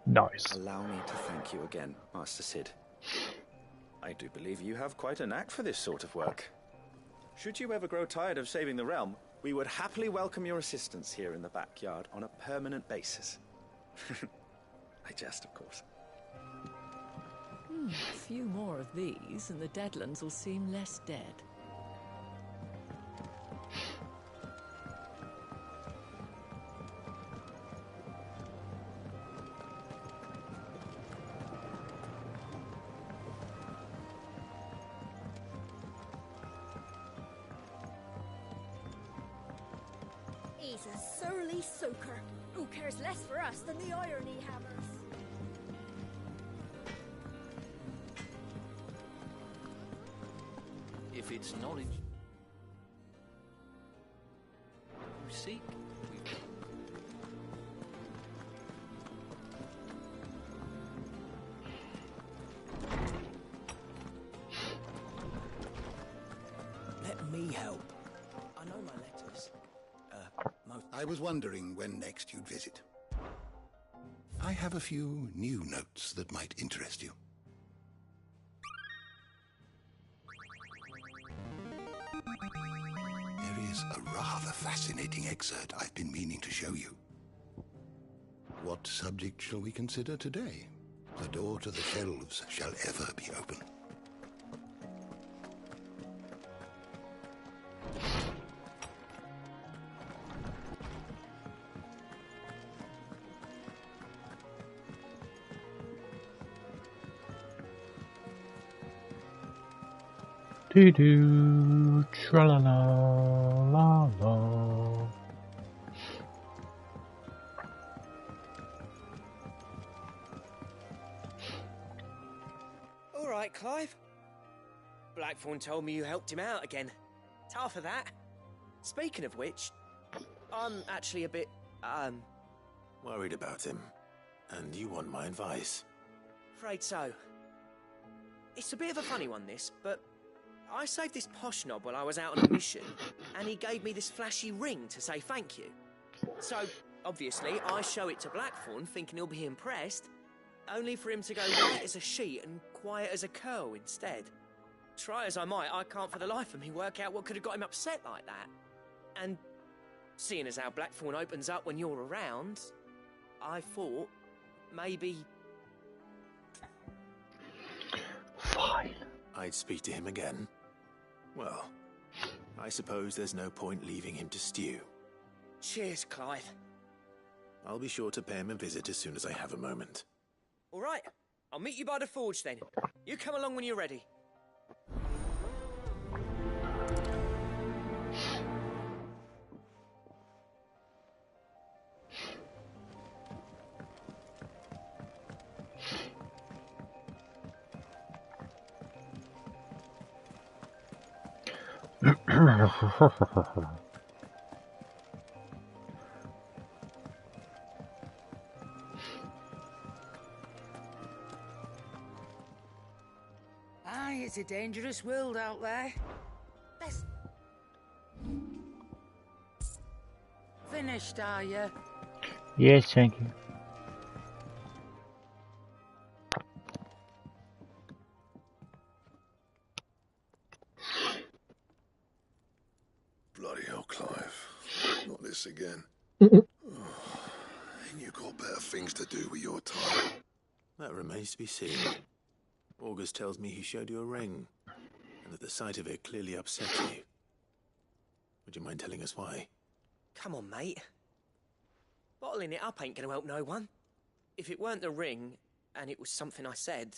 Nice. Allow me to thank you again, Master Cid. I do believe you have quite a knack for this sort of work. Should you ever grow tired of saving the realm, we would happily welcome your assistance here in the backyard on a permanent basis. I jest, of course. A few more of these, and the Deadlands will seem less dead. He's a surly soaker who cares less for us than the iron he hammers. If it's knowledge you seek, Let me help. I know my letters. I was wondering when next you'd visit. I have a few new notes that might interest you. There is a rather fascinating excerpt I've been meaning to show you. What subject shall we consider today? The door to the shelves shall ever be open. Doo-doo, tra-la-la-la-la. All right, Clive. Blackthorn told me you helped him out again. Tough for that. Speaking of which, I'm actually a bit, Worried about him. And you want my advice? afraid so. It's a bit of a funny one, this, but I saved this posh knob while I was out on a mission, and he gave me this flashy ring to say thank you. So, obviously, I show it to Blackthorn, thinking he'll be impressed, only for him to go white as a sheet and quiet as a curl instead. Try as I might, I can't for the life of me work out what could have got him upset like that. And seeing as how Blackthorn opens up when you're around, I thought maybe... Fine. I'd speak to him again. Well, I suppose there's no point leaving him to stew. Cheers, Clive. I'll be sure to pay him a visit as soon as I have a moment. All right, I'll meet you by the forge then. You come along when you're ready. Aye, it's a dangerous world out there. Best... Finished, are you? Yes, thank you. Bloody hell, Clive. Not this again. Ain't you got better things to do with your time? That remains to be seen. August tells me he showed you a ring, and that the sight of it clearly upset you. Would you mind telling us why? Come on, mate. Bottling it up ain't gonna help no one. If it weren't the ring, and it was something I said,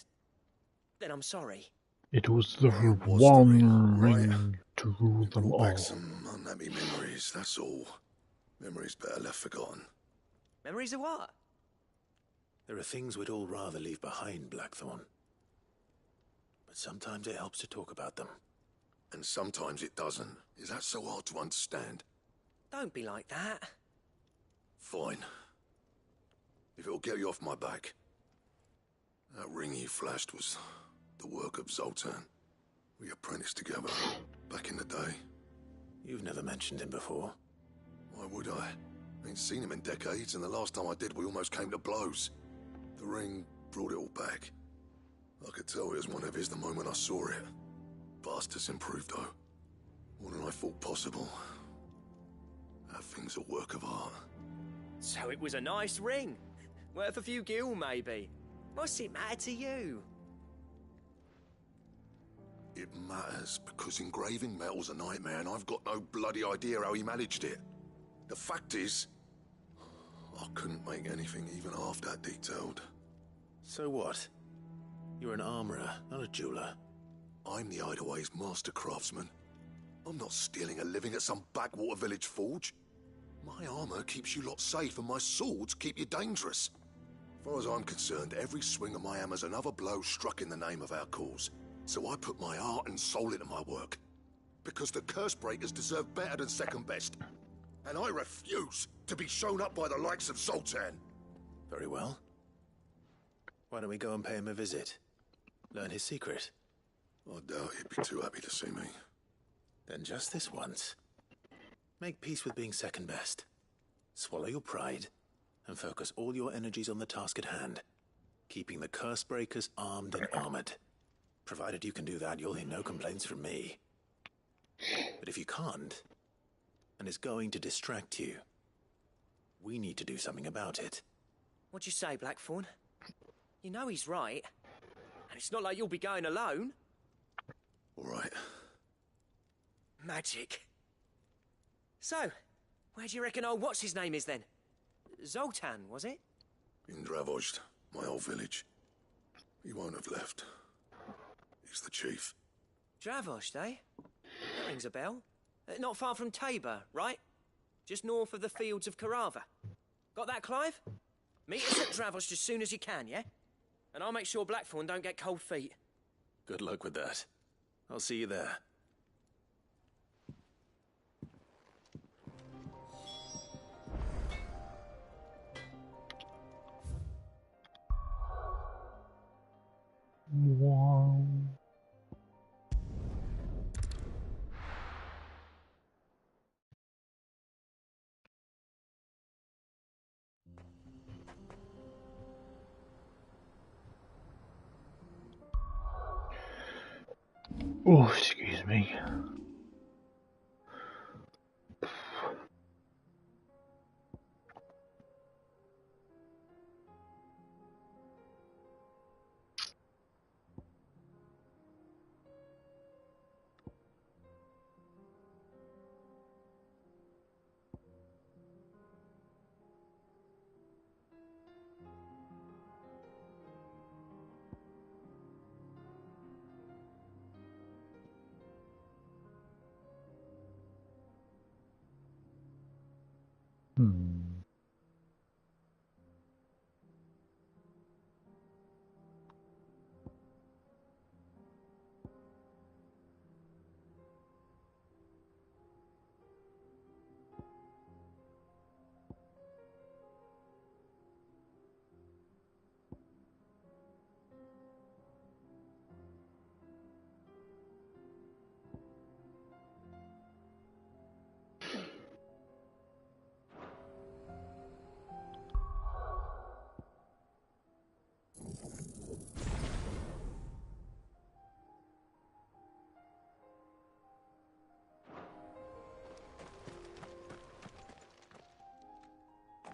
then I'm sorry. It was the one ring to rule them all. Back some unhappy memories, that's all. Memories better left forgotten. Memories of what? There are things we'd all rather leave behind, Blackthorn. But sometimes it helps to talk about them. And sometimes it doesn't. Is that so hard to understand? Don't be like that. Fine. If it'll get you off my back. That ring you flashed was the work of Zoltan. We apprenticed together back in the day. You've never mentioned him before. Why would I? Ain't seen him in decades, and the last time I did, we almost came to blows. The ring brought it all back. I could tell it was one of his the moment I saw it. Bastard's improved, though. More than I thought possible. That thing's a work of art. So it was a nice ring. Worth a few gil, maybe. What's it matter to you? It matters because engraving metal's a nightmare and I've got no bloody idea how he managed it. The fact is, I couldn't make anything even half that detailed. So what? You're an armorer, not a jeweler. I'm the Hideaway's master craftsman. I'm not stealing a living at some backwater village forge. My armor keeps you lot safe and my swords keep you dangerous. As far as I'm concerned, every swing of my hammer's another blow struck in the name of our cause. So I put my heart and soul into my work. Because the curse breakers deserve better than second best. And I refuse to be shown up by the likes of Zoltan. Very well. Why don't we go and pay him a visit? Learn his secret. I doubt he'd be too happy to see me. Then just this once. Make peace with being second best. Swallow your pride and focus all your energies on the task at hand. Keeping the curse breakers armed and armored. Provided you can do that, you'll hear no complaints from me. But if you can't, and it's going to distract you, we need to do something about it. What'd you say, Blackthorn? You know he's right. And it's not like you'll be going alone. All right. Magic. So, where do you reckon old what's-his-name is then? Zoltan, was it? In Dravozd, my old village. He won't have left. He's the chief. Dravozd, eh? That rings a bell. Not far from Tabor, right? Just north of the fields of Carava. Got that, Clive? Meet us at Dravozd as soon as you can, yeah? And I'll make sure Blackthorn don't get cold feet. Good luck with that. I'll see you there. Wow. Oh, excuse me.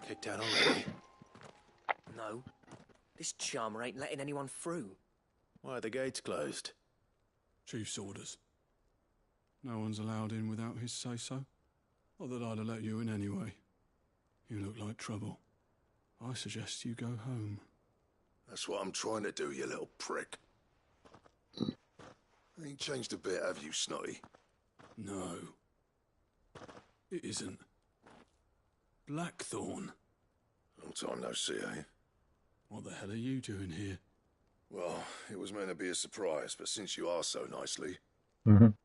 Kicked out already? No. This charmer ain't letting anyone through. Why are the gates closed? Chief's orders. No one's allowed in without his say-so. Not that I'd have let you in anyway. You look like trouble. I suggest you go home. That's what I'm trying to do, you little prick. Ain't changed a bit, have you, Snotty? No. It isn't. Blackthorn. Long time no see, eh? What the hell are you doing here? Well, it was meant to be a surprise, but since you asked so nicely, I'm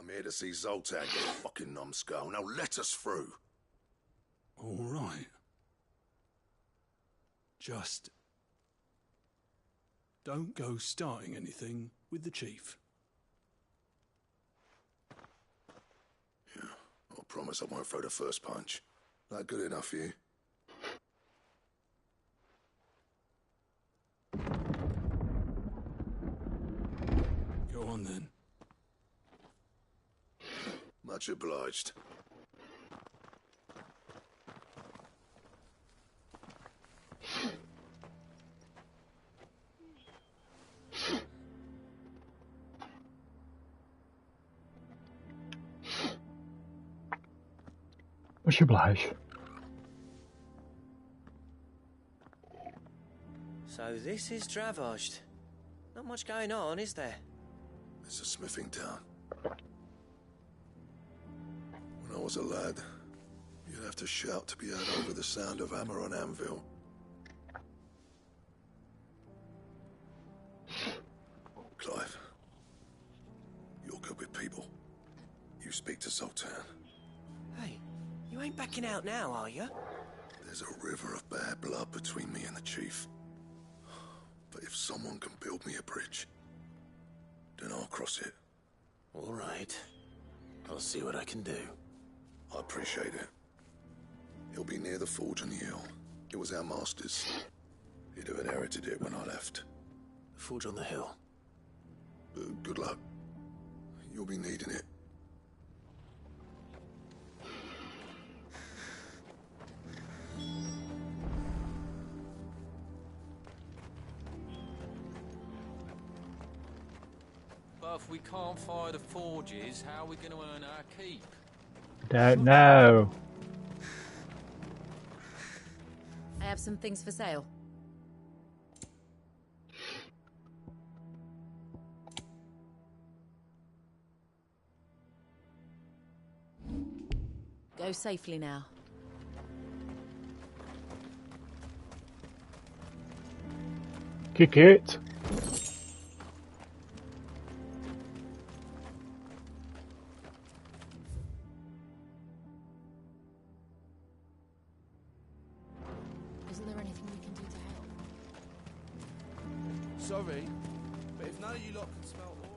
here to see Zoltan, you fucking numbskull. Now let us through. All right. Just don't go starting anything with the chief. Yeah, I promise I won't throw the first punch. That good enough for you? on then. Much obliged. Much obliged. So this is Dravosht. Not much going on, is there? It's a smithing town. When I was a lad, you'd have to shout to be heard over the sound of hammer on anvil. Clive, you're good with people. You speak to Sultan. Hey, you ain't backing out now, are you? There's a river of bad blood between me and the chief. But if someone can build me a bridge, then I'll cross it. All right. I'll see what I can do. I appreciate it. He'll be near the forge on the hill. It was our master's. He'd have inherited it when I left. The forge on the hill. Good luck. You'll be needing it. But if we can't fire the forges, how are we going to earn our keep? Don't know. I have some things for sale. Go safely now. Kick it. Isn't there anything we can do to help? Sorry, but if none of you lot can smell ore...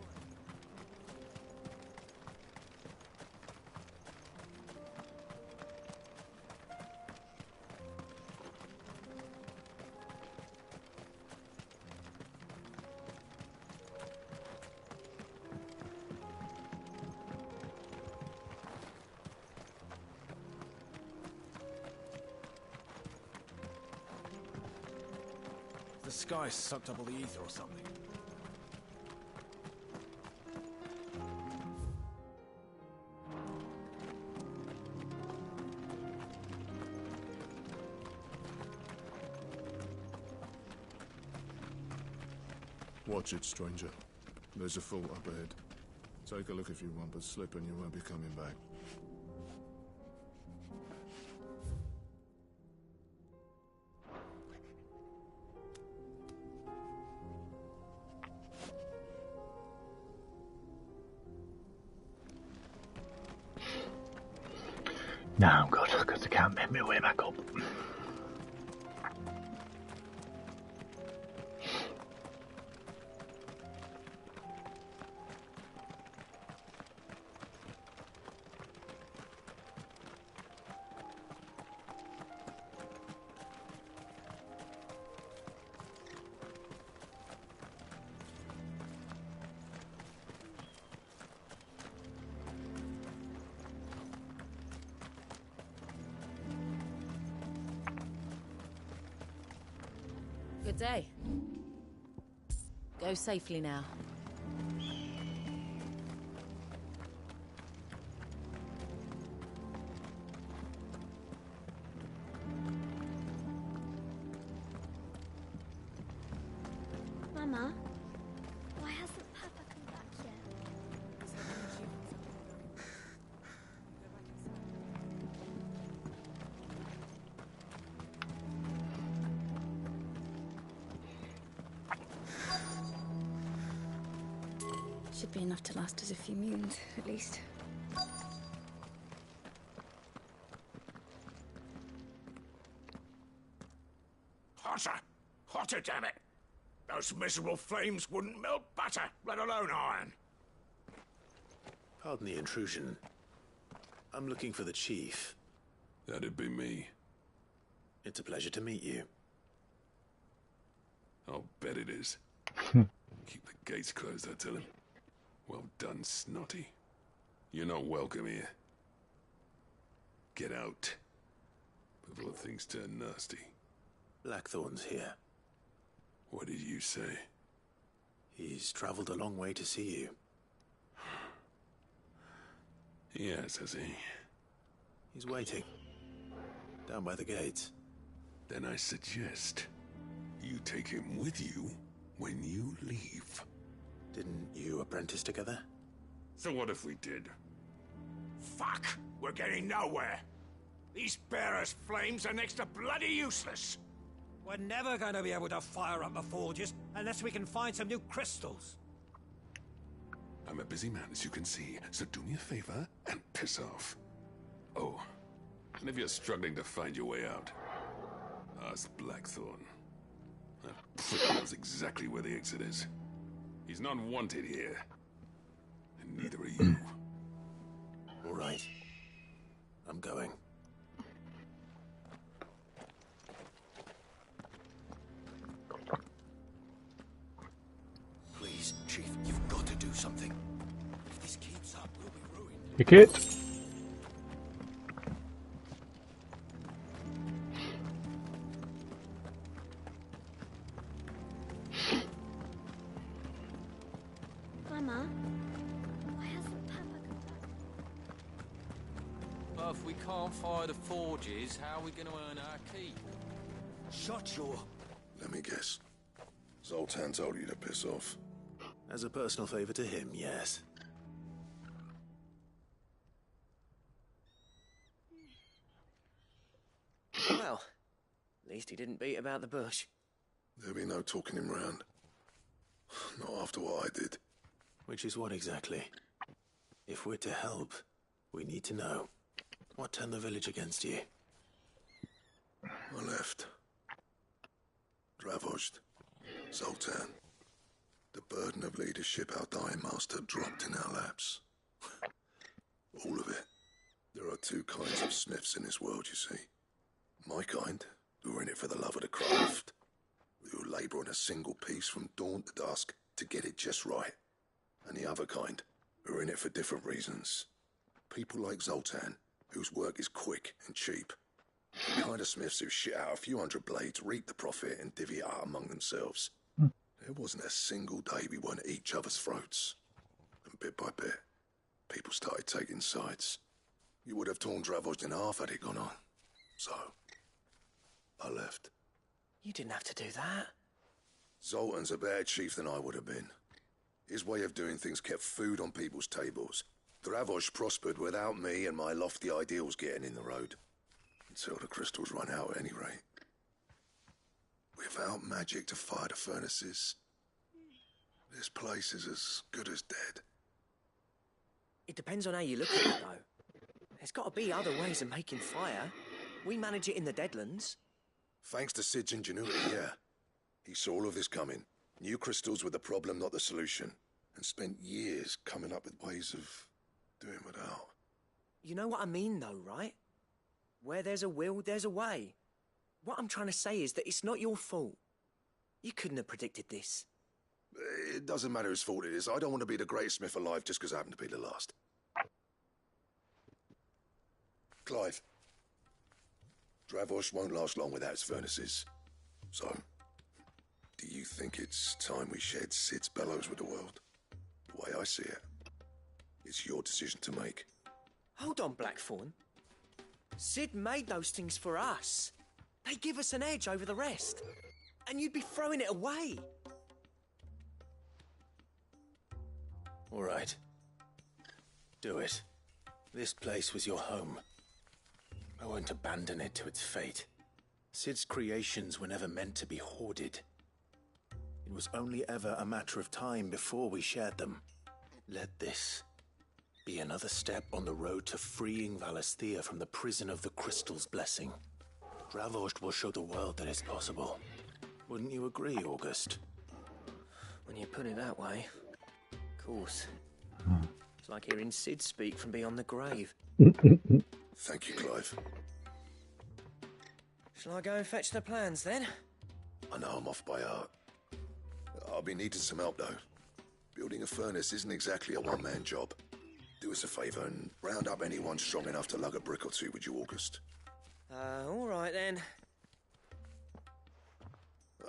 The sky sucked up all the ether or something. Watch it, stranger. There's a fort up ahead. Take a look if you want, but slip and you won't be coming back. Now I'm good, because I can't make my way back up. Good day. Go safely now. Mama, why hasn't Papa come back yet? Should be enough to last us a few moons, at least. Hotter! Hotter, damn it! Those miserable flames wouldn't melt butter, let alone iron. Pardon the intrusion. I'm looking for the chief. That'd be me. It's a pleasure to meet you. I'll bet it is. Keep the gates closed, I tell him. Well done, Snotty. You're not welcome here. Get out before things turn nasty. Blackthorn's here. What did you say? He's traveled a long way to see you. Yes, has he? He's waiting. Down by the gates. Then I suggest you take him with you when you leave. Didn't you apprentice together? So what if we did? Fuck! We're getting nowhere! These bearers' flames are next to bloody useless! We're never going to be able to fire up the forges unless we can find some new crystals. I'm a busy man, as you can see, so do me a favor and piss off. Oh, and if you're struggling to find your way out, ask Blackthorn. That prick knows exactly where the exit is. He's not wanted here. And neither are you. All right. I'm going. Please, Chief, you've got to do something. If this keeps up, we'll be ruined. Pick it. Mama, why hasn't Papa come back? But if we can't fire the forges, how are we going to earn our keep? Shut your... Let me guess. Zoltan told you to piss off. As a personal favor to him, yes. Well, at least he didn't beat about the bush. There'll be no talking him round. Not after what I did. Which is what exactly? If we're to help, we need to know. What turned the village against you? I left. Dravozd. Zoltan. The burden of leadership our dying master dropped in our laps. All of it. There are two kinds of smiths in this world, you see. My kind, who are in it for the love of the craft, who labour on a single piece from dawn to dusk to get it just right. And the other kind, who are in it for different reasons. People like Zoltan, whose work is quick and cheap. The kind of smiths who shit out a few hundred blades, reap the profit, and divvy it out among themselves. There wasn't a single day we weren't at each other's throats. And bit by bit, people started taking sides. You would have torn Dravozd in half had it gone on. So, I left. You didn't have to do that. Zoltan's a better chief than I would have been. His way of doing things kept food on people's tables. Dravozd prospered without me and my lofty ideals getting in the road. Until the crystals run out at any rate. Without magic to fire the furnaces, this place is as good as dead. It depends on how you look at it, though. There's got to be other ways of making fire. We manage it in the Deadlands. Thanks to Sid's ingenuity, yeah. He saw all of this coming. New crystals were the problem, not the solution. And spent years coming up with ways of doing without. You know what I mean, though, right? Where there's a will, there's a way. What I'm trying to say is that it's not your fault. You couldn't have predicted this. It doesn't matter whose fault it is. I don't want to be the greatest smith alive just because I happen to be the last. Clive. Dravozd won't last long without its furnaces. So, do you think it's time we shared Sid's bellows with the world? The way I see it, it's your decision to make. Hold on, Blackthorn. Sid made those things for us. They give us an edge over the rest. And you'd be throwing it away. All right. Do it. This place was your home. I won't abandon it to its fate. Sid's creations were never meant to be hoarded. It was only ever a matter of time before we shared them. Let this be another step on the road to freeing Valisthea from the prison of the Crystal's blessing. Dravozd will show the world that it's possible. Wouldn't you agree, August? When you put it that way, of course. It's like hearing Sid speak from beyond the grave. Thank you, Clive. Shall I go and fetch the plans, then? I know I'm off by heart. I'll be needing some help, though. Building a furnace isn't exactly a one-man job. Do us a favour and round up anyone strong enough to lug a brick or two with you, August. All right then.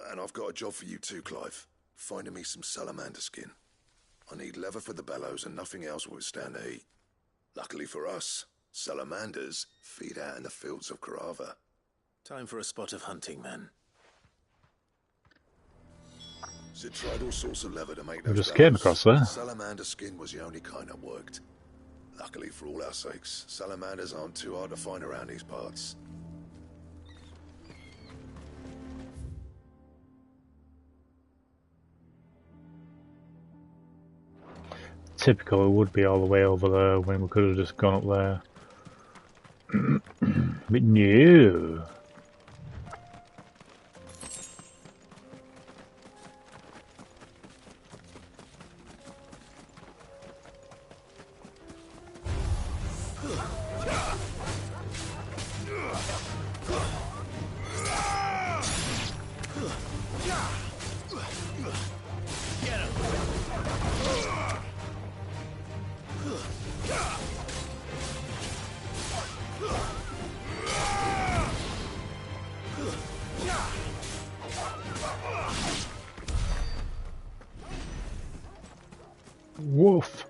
And I've got a job for you too, Clive. Finding me some salamander skin. I need leather for the bellows and nothing else will withstand the heat. Luckily for us, salamanders feed out in the fields of Carava. Time for a spot of hunting, men. Sid tried all sorts of leather to make We those just came bellows. across there. Salamander skin was the only kind that worked. Luckily for all our sakes, salamanders aren't too hard to find around these parts. Typical, it would be all the way over there when we could have just gone up there. But no. Woof.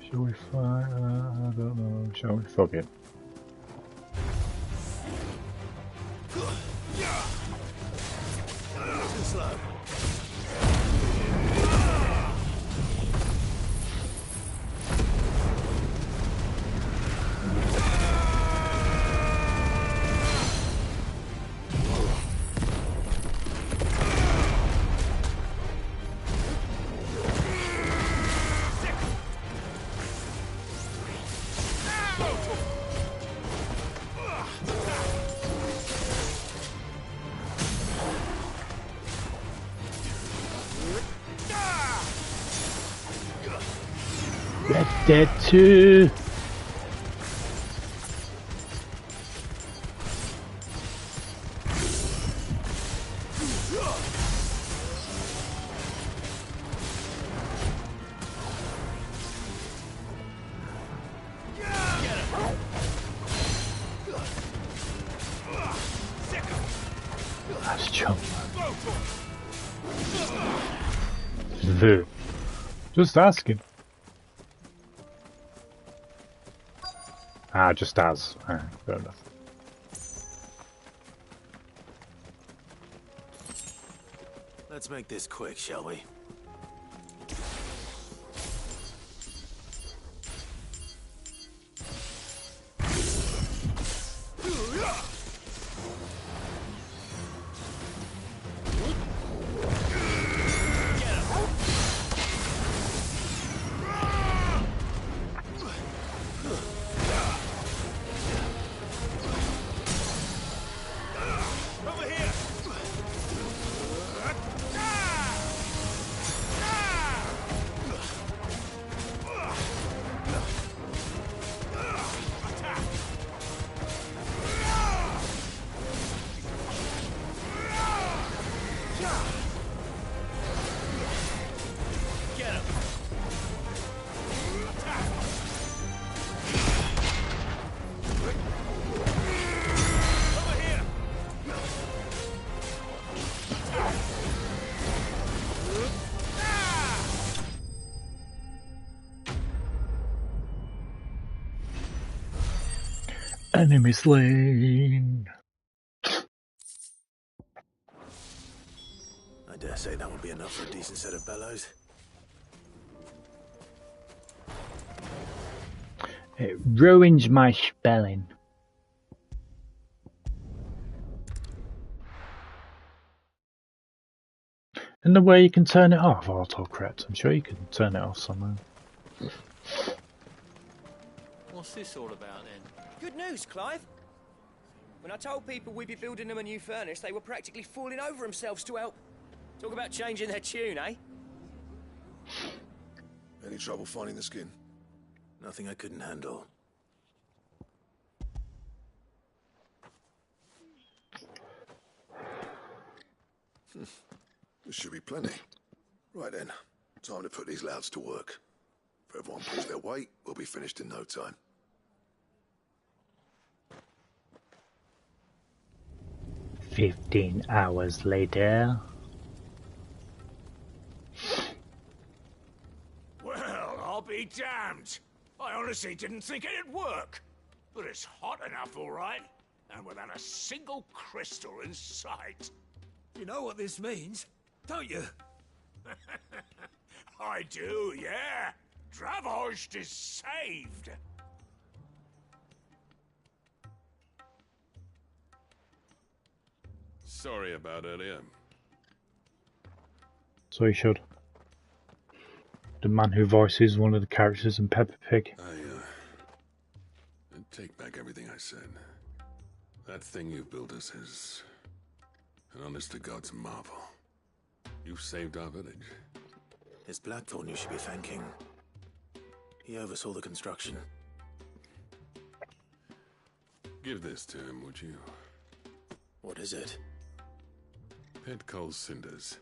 Shall we fly? I don't know. Shall we? Fuck it. Too slow. That's dead too. Nice jump. Just asking. Ah, just as. Fair enough. Let's make this quick, shall we? Enemy slain. I dare say that would be enough for a decent set of bellows. It ruins my spelling. In the way you can turn it off, autocorrect. I'm sure you can turn it off somewhere. What's this all about then? Good news, Clive. When I told people we'd be building them a new furnace, they were practically falling over themselves to help. Talk about changing their tune, eh? Any trouble finding the skin? Nothing I couldn't handle. There should be plenty. Right then, time to put these louds to work. If everyone pulls their weight, we'll be finished in no time. $15 later. Well, I'll be damned. I honestly didn't think it'd work. But it's hot enough, all right. And without a single crystal in sight. You know what this means, don't you? I do, yeah. Dravost is saved. Sorry about earlier. So you should. The man who voices one of the characters in Peppa Pig. I take back everything I said. That thing you've built us is an honest-to-God's marvel. You've saved our village. It's Blackthorn you should be thanking. He oversaw the construction. Give this to him, would you? What is it? Pet Cole's cinders.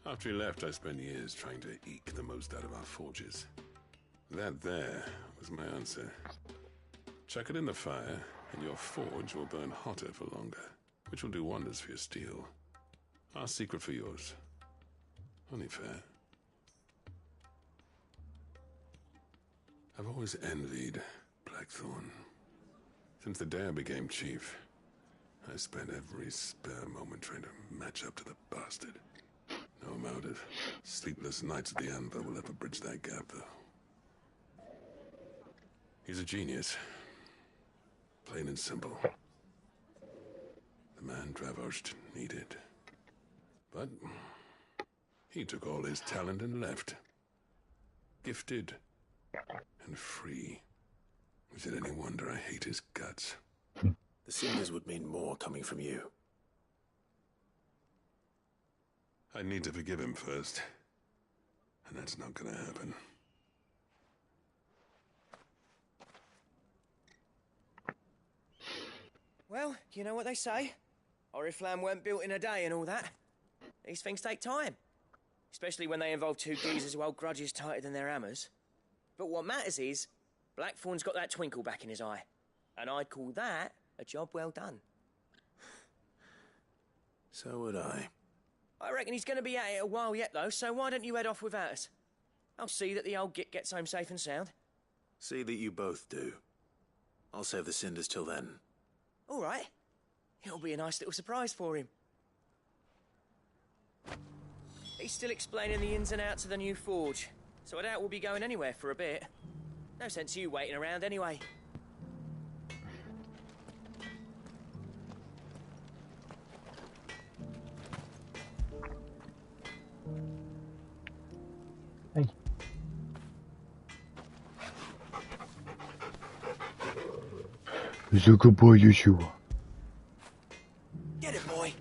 After he left, I spent years trying to eke the most out of our forges. That there was my answer. Chuck it in the fire, and your forge will burn hotter for longer, which will do wonders for your steel. Our secret for yours. Only fair. I've always envied Blackthorn. Since the day I became chief, I spent every spare moment trying to match up to the bastard. No amount of sleepless nights at the Anvil will ever bridge that gap, though. He's a genius. Plain and simple. The man Dravost needed. But he took all his talent and left. Gifted and free. Is it any wonder I hate his guts? The cinders would mean more coming from you. I need to forgive him first. And that's not gonna happen. Well, you know what they say. Oriflamme weren't built in a day and all that. These things take time. Especially when they involve two geezers who hold grudges tighter than their hammers. But what matters is, Blackthorn's got that twinkle back in his eye. And I'd call that a job well done. So would I. I reckon he's going to be at it a while yet, though, so why don't you head off without us? I'll see that the old git gets home safe and sound. See that you both do. I'll save the cinders till then. All right. It'll be a nice little surprise for him. He's still explaining the ins and outs of the new forge, so I doubt we'll be going anywhere for a bit. No sense you waiting around anyway. Hey. Zuko boy Yeshua. Get it, boy.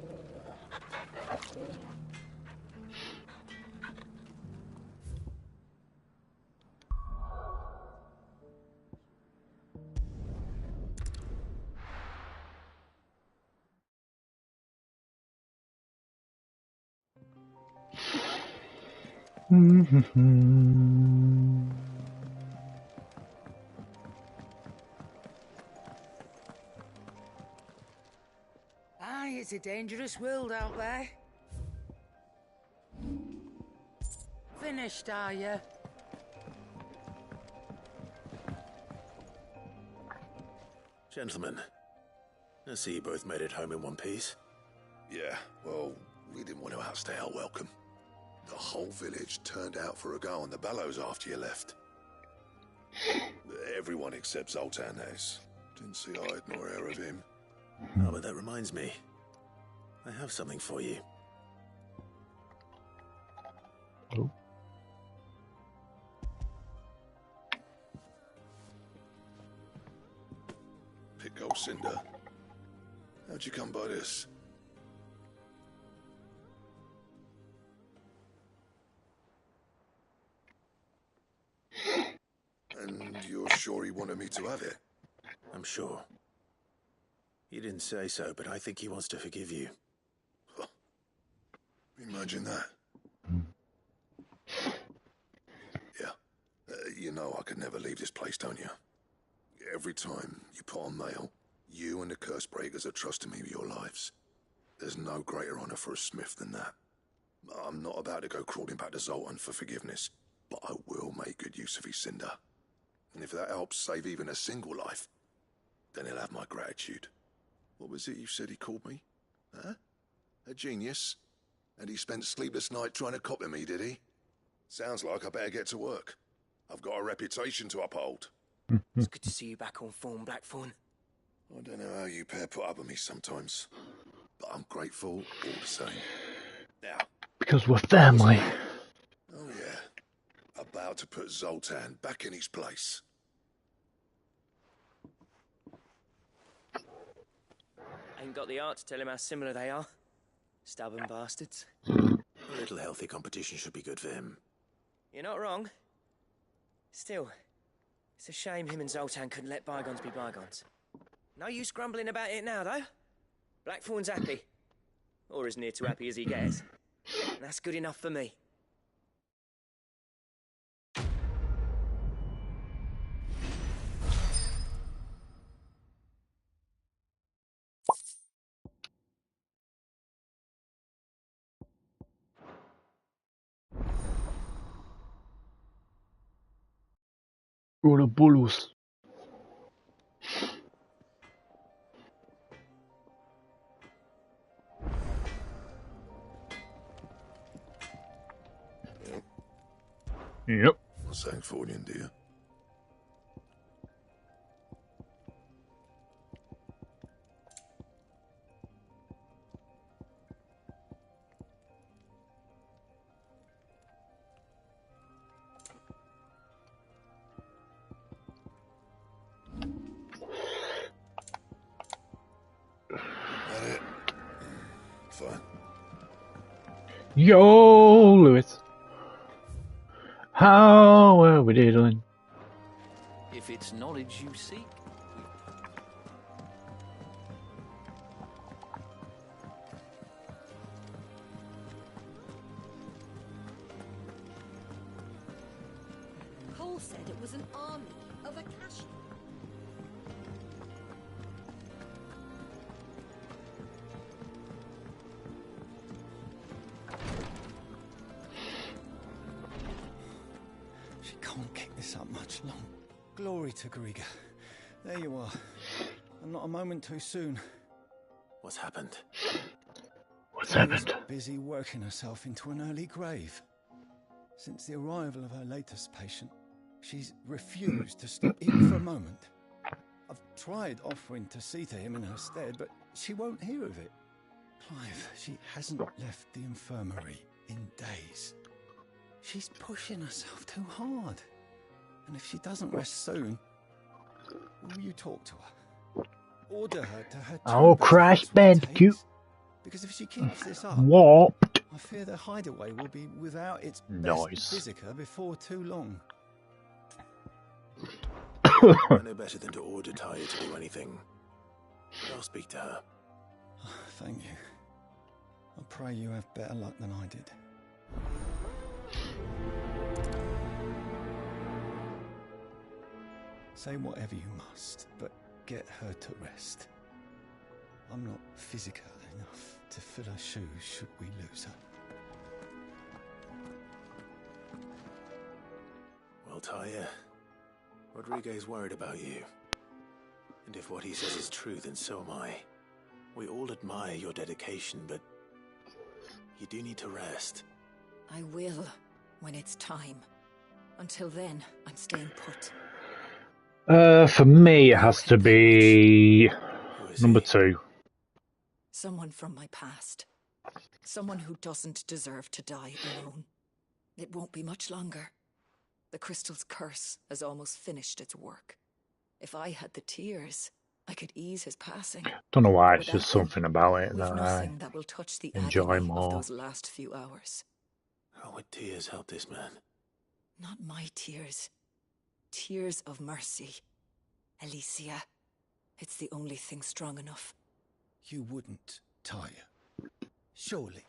Aye, it's a dangerous world out there. Finished, are you? Gentlemen, I see you both made it home in one piece. Yeah, well, we didn't want to outstay our welcome. The whole village turned out for a go on the bellows after you left. Everyone except Zoltan has. Didn't see hide nor hair of him. Oh, but that reminds me. I have something for you. Oh. Pico Cinder. How'd you come by this? And you're sure he wanted me to have it? I'm sure. He didn't say so, but I think he wants to forgive you. Huh. Imagine that. Yeah. You know I could never leave this place, don't you? Every time you put on mail, you and the curse breakers are trusting me with your lives. There's no greater honor for a smith than that. I'm not about to go crawling back to Zoltan for forgiveness, but I will make good use of his cinder. And if that helps save even a single life, then he'll have my gratitude. What was it you said he called me? Huh? A genius? And he spent sleepless night trying to copy me, did he? Sounds like I better get to work. I've got a reputation to uphold. It's good to see you back on form, Blackthorn. I don't know how you pair put up with me sometimes, but I'm grateful all the same. Now, because we're family. Oh yeah, about to put Zoltan back in his place. Ain't got the art to tell him how similar they are. Stubborn bastards. A little healthy competition should be good for him. You're not wrong. Still, it's a shame him and Zoltan couldn't let bygones be bygones. No use grumbling about it now, though. Blackthorn's happy. Or as near to happy as he gets. And that's good enough for me. Go to Bulus. Yep. What's that for you, dear? That it? Fine. Yo, Lewis. How are we doing? If it's knowledge you seek. Cole said it was an army of Akashi. She can't keep this up much longer. Glory to Griga. There you are. And not a moment too soon. What's happened? What's happened? She's busy working herself into an early grave. Since the arrival of her latest patient, she's refused to stop even for a moment. I've tried offering to see to him in her stead, but she won't hear of it. Clive, she hasn't left the infirmary in days. She's pushing herself too hard. And if she doesn't rest soon, will you talk to her? Order her to her Oh, Crash Bandicoot. Because if she keeps this up, Warped. I fear the hideaway will be without its best Nice. visitor before too long. I know better than to order Taya to do anything. I'll speak to her. Thank you. I pray you have better luck than I did. Say whatever you must, but get her to rest. I'm not physical enough to fill her shoes should we lose her. Well, Taya, Rodriguez worried about you. And if what he says is true, then so am I. We all admire your dedication, but you do need to rest. I will, when it's time. Until then, I'm staying put. For me, it has to be number 2. Someone from my past. Someone who doesn't deserve to die alone. It won't be much longer. The crystal's curse has almost finished its work. If I had the tears, I could ease his passing. Don't know why, But it's just without them, something about it we've that nothing I that will touch the enjoy agony more. of those last few hours. How would tears help this man? Not my tears. Tears of mercy. Alicia, it's the only thing strong enough. You wouldn't, Tyre. Surely.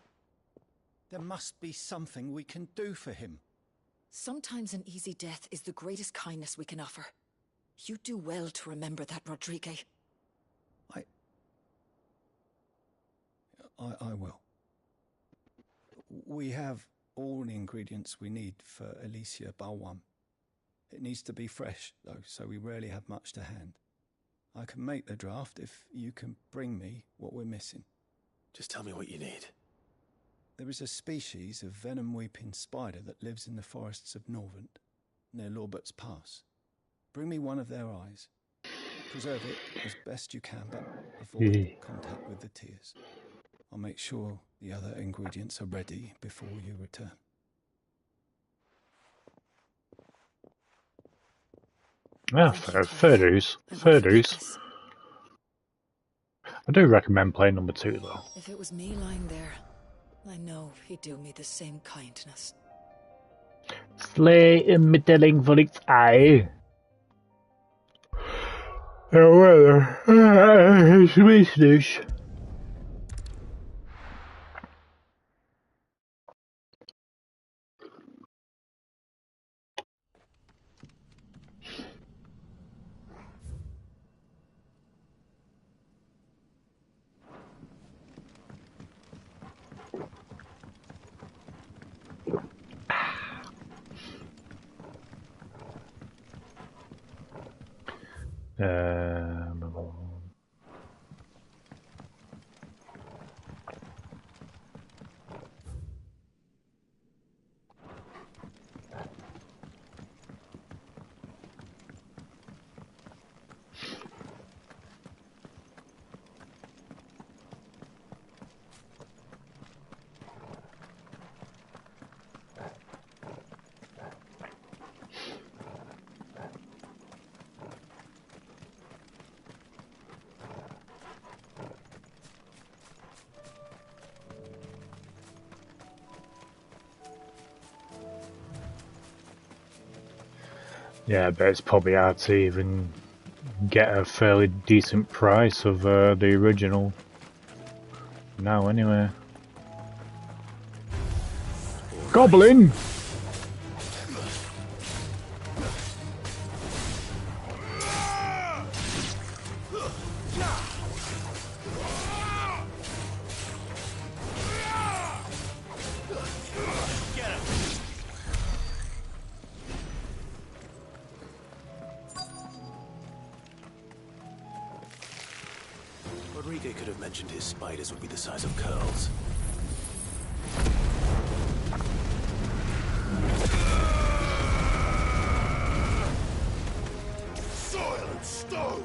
There must be something we can do for him. Sometimes an easy death is the greatest kindness we can offer. You do well to remember that, Rodrigue. I will. We have all the ingredients we need for Alicia Balwam. It needs to be fresh, though, so we rarely have much to hand. I can make the draft if you can bring me what we're missing. Just tell me what you need. There is a species of venom-weeping spider that lives in the forests of Norvent, near Lorbert's Pass. Bring me one of their eyes. Preserve it as best you can, but avoid contact with the tears. I'll make sure the other ingredients are ready before you return. Yeah, fair dues. Fair dues. I do recommend playing number 2, though. If it was me lying there, I know he'd do me the same kindness. Slay mitteling voor its eye. Jawel, is dus. Yeah, but it's probably hard to even get a fairly decent price of the original now, anyway. Goblin! Rodrigue could have mentioned his spiders would be the size of curls. Soil and stone!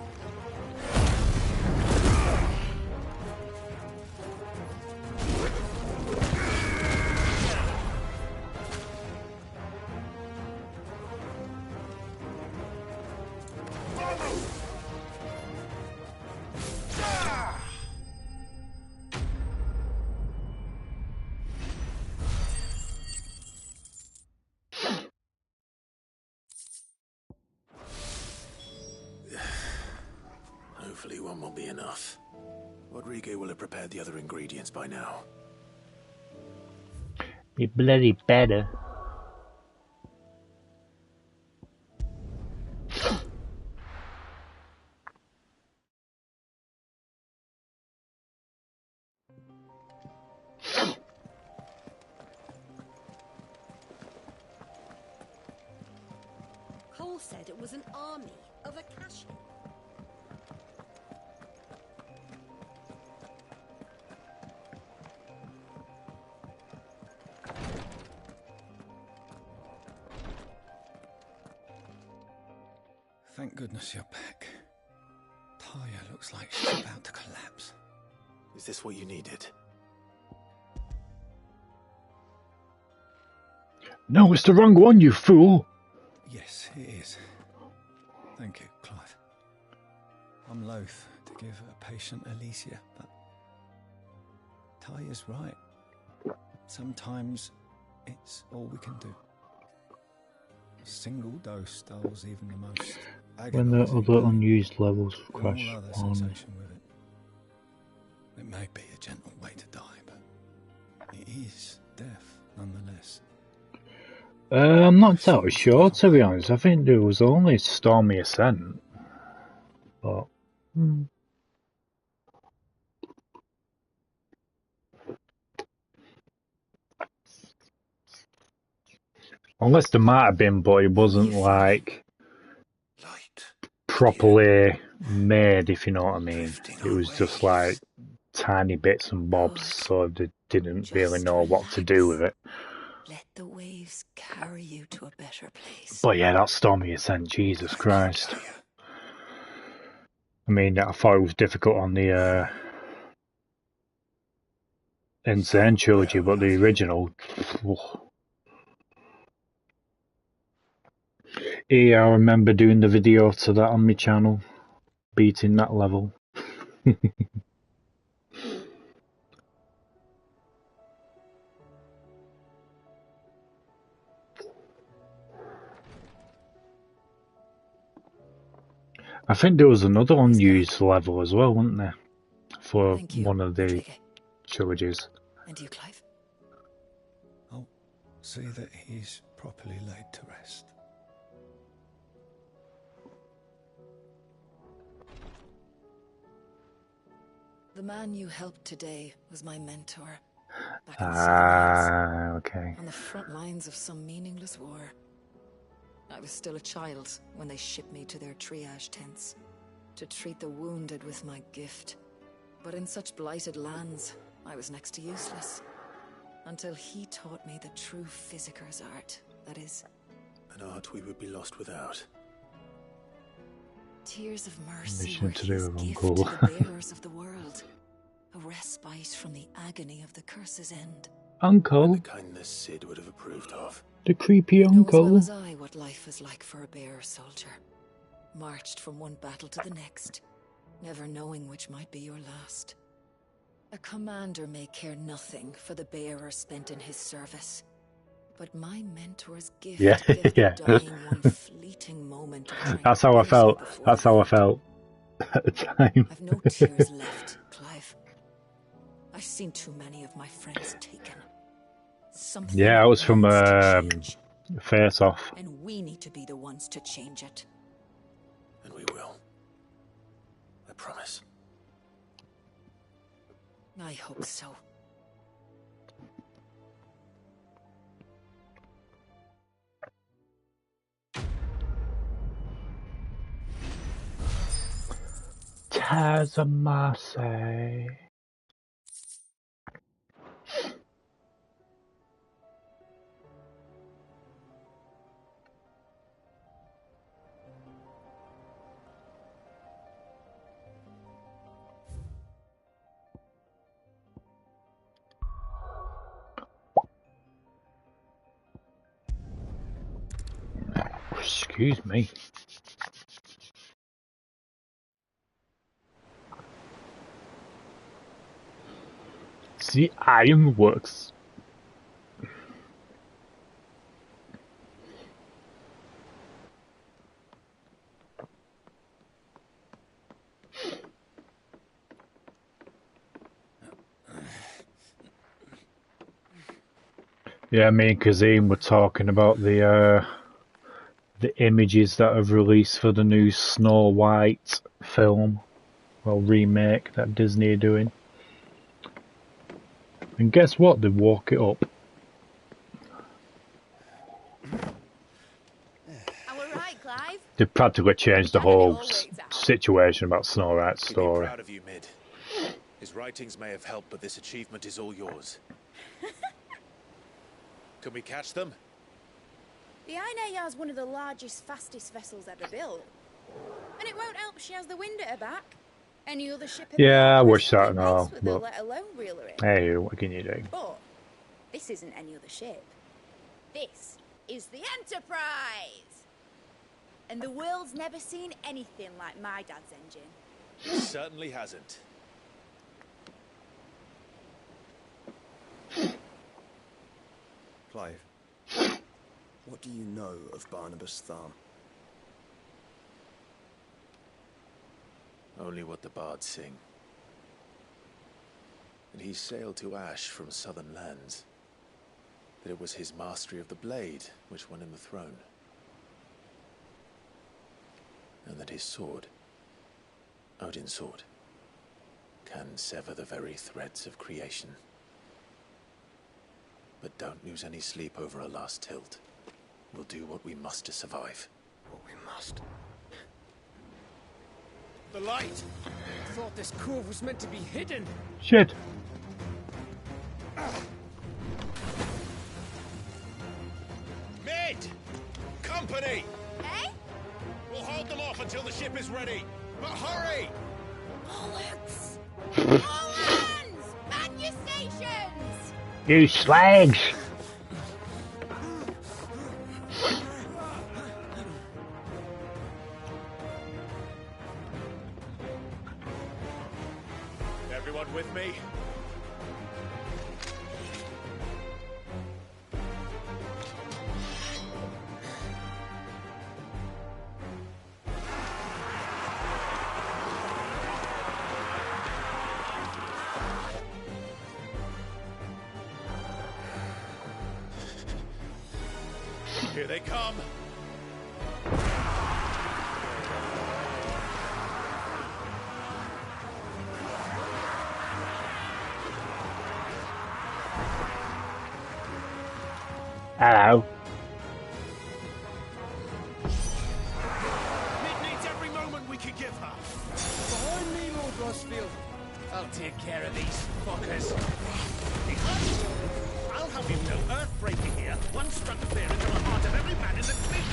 Hopefully one will be enough. Rodrigue will have prepared the other ingredients by now. Be bloody better. Cole said it was an army of Akashi. Thank goodness you're back. Taya looks like she's about to collapse. Is this what you needed? No, it's the wrong one, you fool! Yes, it is. Thank you, Clive. I'm loath to give a patient Alicia, but Taya's right. Sometimes it's all we can do. A single dose dulls even the most When the agonizing other pain, unused levels and crash all other on. sensation with it. It may be a gentle way to die, but it is death nonetheless. I'm not entirely sure, to be honest. I think there was only Stormy Ascent. But... Unless there might have been, but it wasn't like properly made, if you know what I mean. It was just like tiny bits and bobs, so they didn't really know what to do with it. Let the waves carry you to a better place. But yeah, that Stormy Ascent, Jesus Christ. I mean, I thought it was difficult on the Insane trilogy, but the original... Yeah, I remember doing the video to that on my channel, beating that level. I think there was another unused level as well, wasn't there? For one of the trilogies. And you, Clive? I'll see that he's properly laid to rest. The man you helped today was my mentor. Back in the Okay. on the front lines of some meaningless war. I was still a child when they shipped me to their triage tents to treat the wounded with my gift. But in such blighted lands, I was next to useless. Until he taught me the true physicker's art, that is. An art we would be lost without. Tears of mercy Mission were to do his with gift Uncle. to the bearers of the world. A respite from the agony of the curse's end. Uncle. The kindness Sid would have approved of. The creepy You know as well uncle. as I what life is like for a bearer soldier. Marched from one battle to the next, never knowing which might be your last. A commander may care nothing for the bearer spent in his service. But my mentor's gift Yeah, gave the yeah. dying one fleeting moment of That's how I tranquility felt. before That's how I felt at the time. I've no tears left, Clive. I've seen too many of my friends taken. Something Yeah, I was from needs to change, Face Off. and we need to be the ones to change it. And we will. I promise. I hope so. Tazamase. Excuse me. The ironworks. Yeah, me and Kazim were talking about the images that have released for the new Snow White film, well, remake that Disney are doing. And guess what? They woke it up. Right, Clive? They practically changed the whole situation about Snow White's Be story. proud of you, Mid. His writings may have helped, but this achievement is all yours. Can we catch them? The Ainaya is one of the largest, fastest vessels ever built. And it won't help she has the wind at her back. Any other ship Yeah, I about wish that wouldn't and all, pace with her, but let alone reel her in. hey, what can you do? But this isn't any other ship. This is the Enterprise! And the world's never seen anything like my dad's engine. It certainly hasn't. Clive, what do you know of Barnabas Thumb? Only what the bards sing. That he sailed to Ash from southern lands. That it was his mastery of the blade which won him the throne. And that his sword, Odin's sword, can sever the very threads of creation. But don't lose any sleep over a last tilt. We'll do what we must to survive. What we must. The light! I thought this cove was meant to be hidden. Shit. Mid! Company! Eh? We'll hold them off until the ship is ready. But hurry! Bollocks! All hands! Man your stations! You slags! Everyone with me? Here they come. Hello. Mid needs every moment we can give her. Behind me, Lord Rosfield. I'll take care of these fuckers. I'll have you know, earthbreaking here. One struck fear into the heart of every man in the fleet.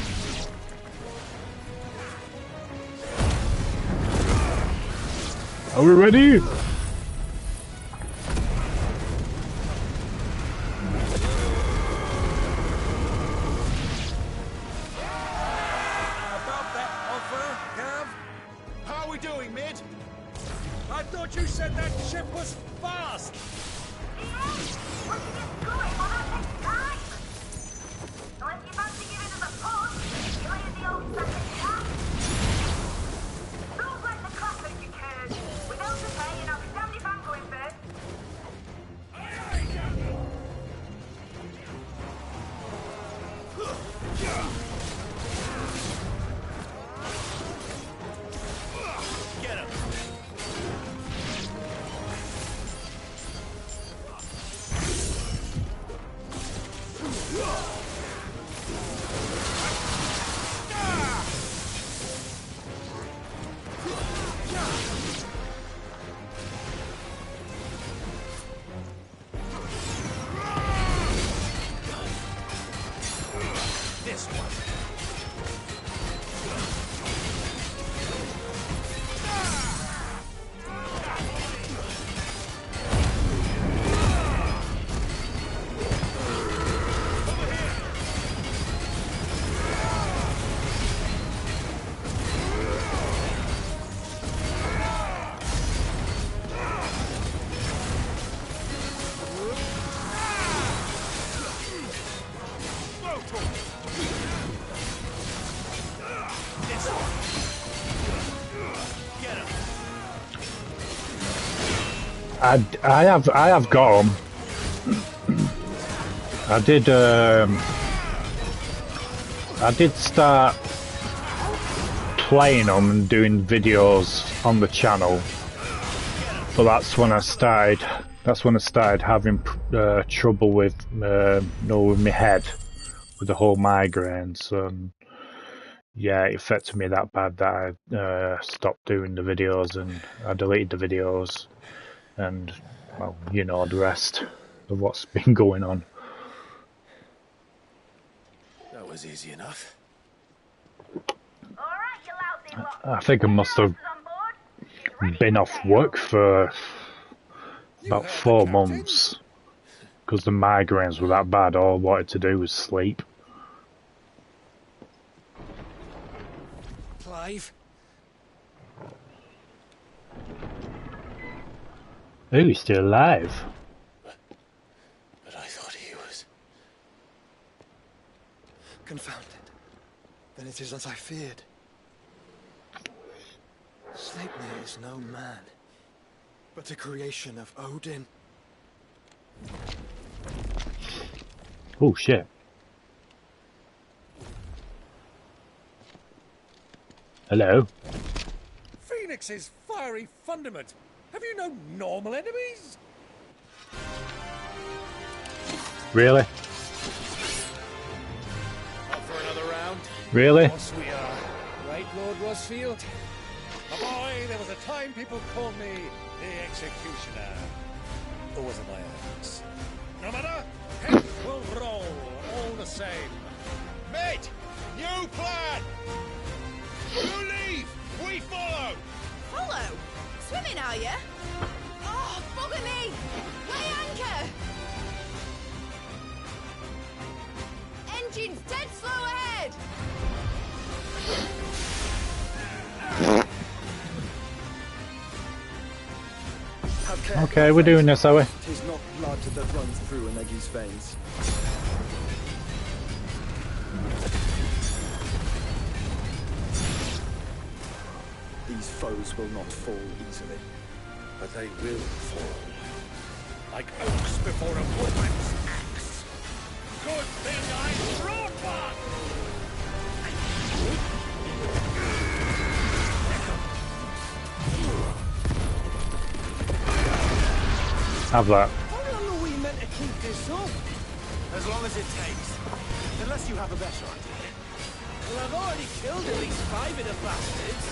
Are we ready? How are we doing, Mid? I thought you said that ship was fast! Get him! This one. I have got them. I did start playing them and doing videos on the channel, but that's when I started having trouble with with my head, with the whole migraines, and yeah, it affected me that bad that I stopped doing the videos, and I deleted the videos, and well, you know the rest of what's been going on. That was easy enough. Alright, you lousy I think I must have been off work for about 4 months because the migraines were that bad. All I wanted to do was sleep. Clive? Oh, he's still alive. But I thought he was... Confounded. Then it is as I feared. Sleipnir is no man, but a creation of Odin. Oh, shit. Hello? Phoenix's fiery fundament. Have you no normal enemies? Really? Up for another round? Really? Of course we are. Right, Lord Rosfield? A boy, there was a time people called me the Executioner. Or was it my axe? No matter, head will roll, all the same. Mate, new plan! You leave, we follow! Follow? Swimming, are you? Oh, bugger me! Weigh anchor! Engine's dead slow ahead! Okay, we're doing this, are we? Tis not blood that runs through an Eggie's veins. These foes will not fall easily. But they will fall. Like oaks before a woodman's axe. Good thing I brought one! Have that. How long are we meant to keep this up? As long as it takes. Unless you have a better idea. Well, I've already killed at least 5 of the bastards.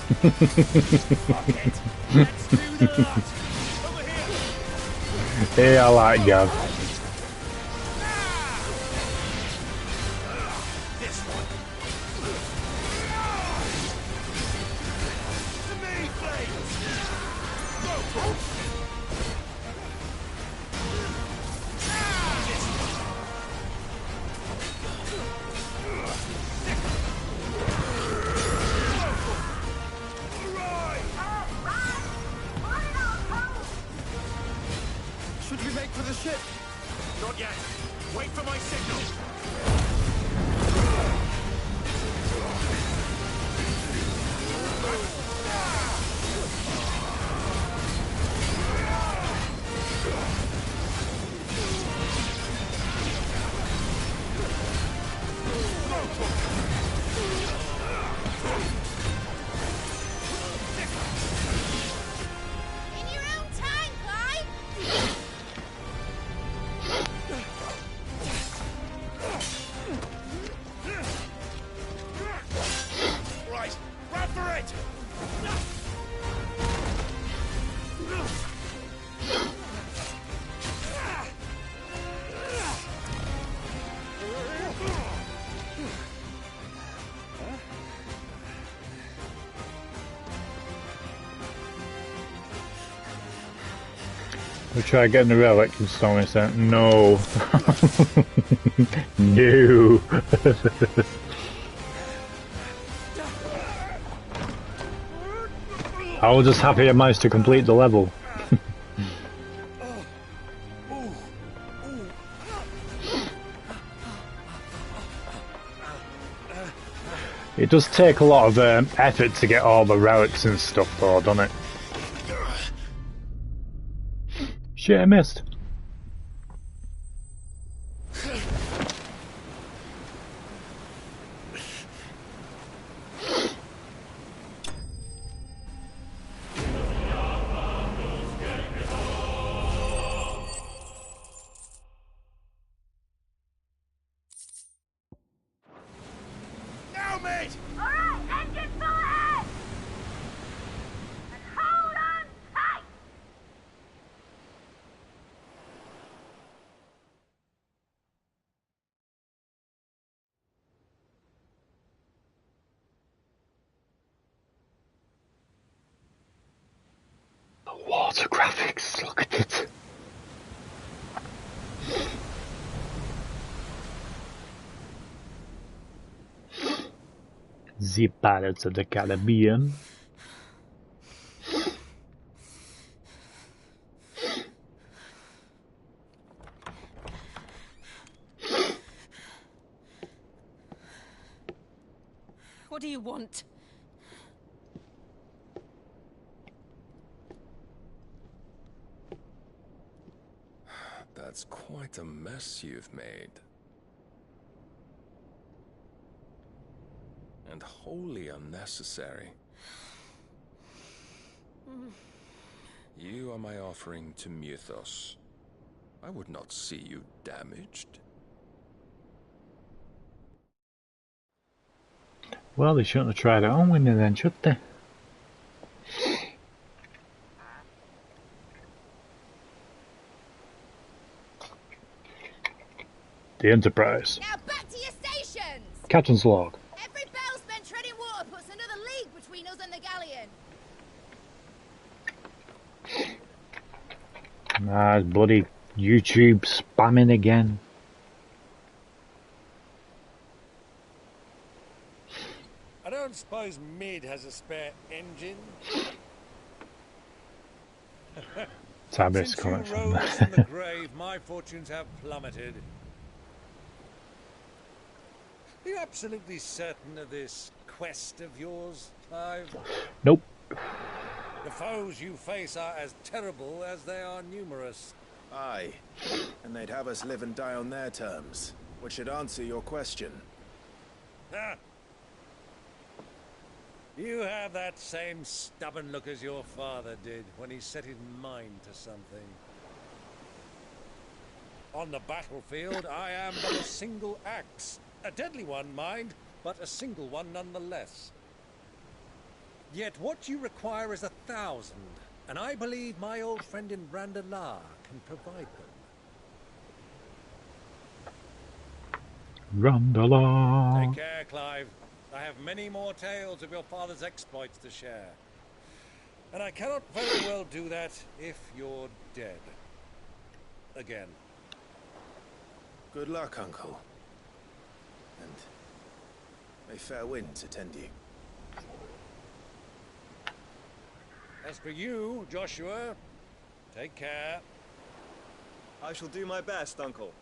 Fuck it. Let's do the lot. Over here. Yeah, I like Gav. This one. To me, flames! Go! Should we make for the ship? Not yet. Wait for my signal. In your own time, Clive! Right, run for it! We try getting the relic and Stormy said, no. No. I was just happy I managed to complete the level. It does take a lot of effort to get all the relics and stuff though, doesn't it? Shit, I missed. Now, mate! Alright, engine full ahead! And hold on tight! Water graphics, look at it. The Pirates of the Caribbean. What do you want? That's quite a mess you've made. And wholly unnecessary. You are my offering to Mythos. I would not see you damaged. Well, they shouldn't have tried it on winning then, should they? The Enterprise. Now back to your stations! Captain's log. Every bell spent treading water puts another league between us and the galleon. Ah, bloody YouTube spamming again. I don't suppose Mid has a spare engine? Tuberous Since you Sclerosis rose from the grave, my fortunes have plummeted. Are you absolutely certain of this quest of yours, Clive? Nope. The foes you face are as terrible as they are numerous. Aye, and they'd have us live and die on their terms, which should answer your question. Ah. You have that same stubborn look as your father did when he set his mind to something. On the battlefield, I am but a single axe. A deadly one, mind, but a single one nonetheless. Yet what you require is 1,000, and I believe my old friend in Randalar can provide them. Randalar. Take care, Clive. I have many more tales of your father's exploits to share. And I cannot very well do that if you're dead. Again. Good luck, Uncle. And may fair winds attend you. As for you, Joshua, take care. I shall do my best, Uncle.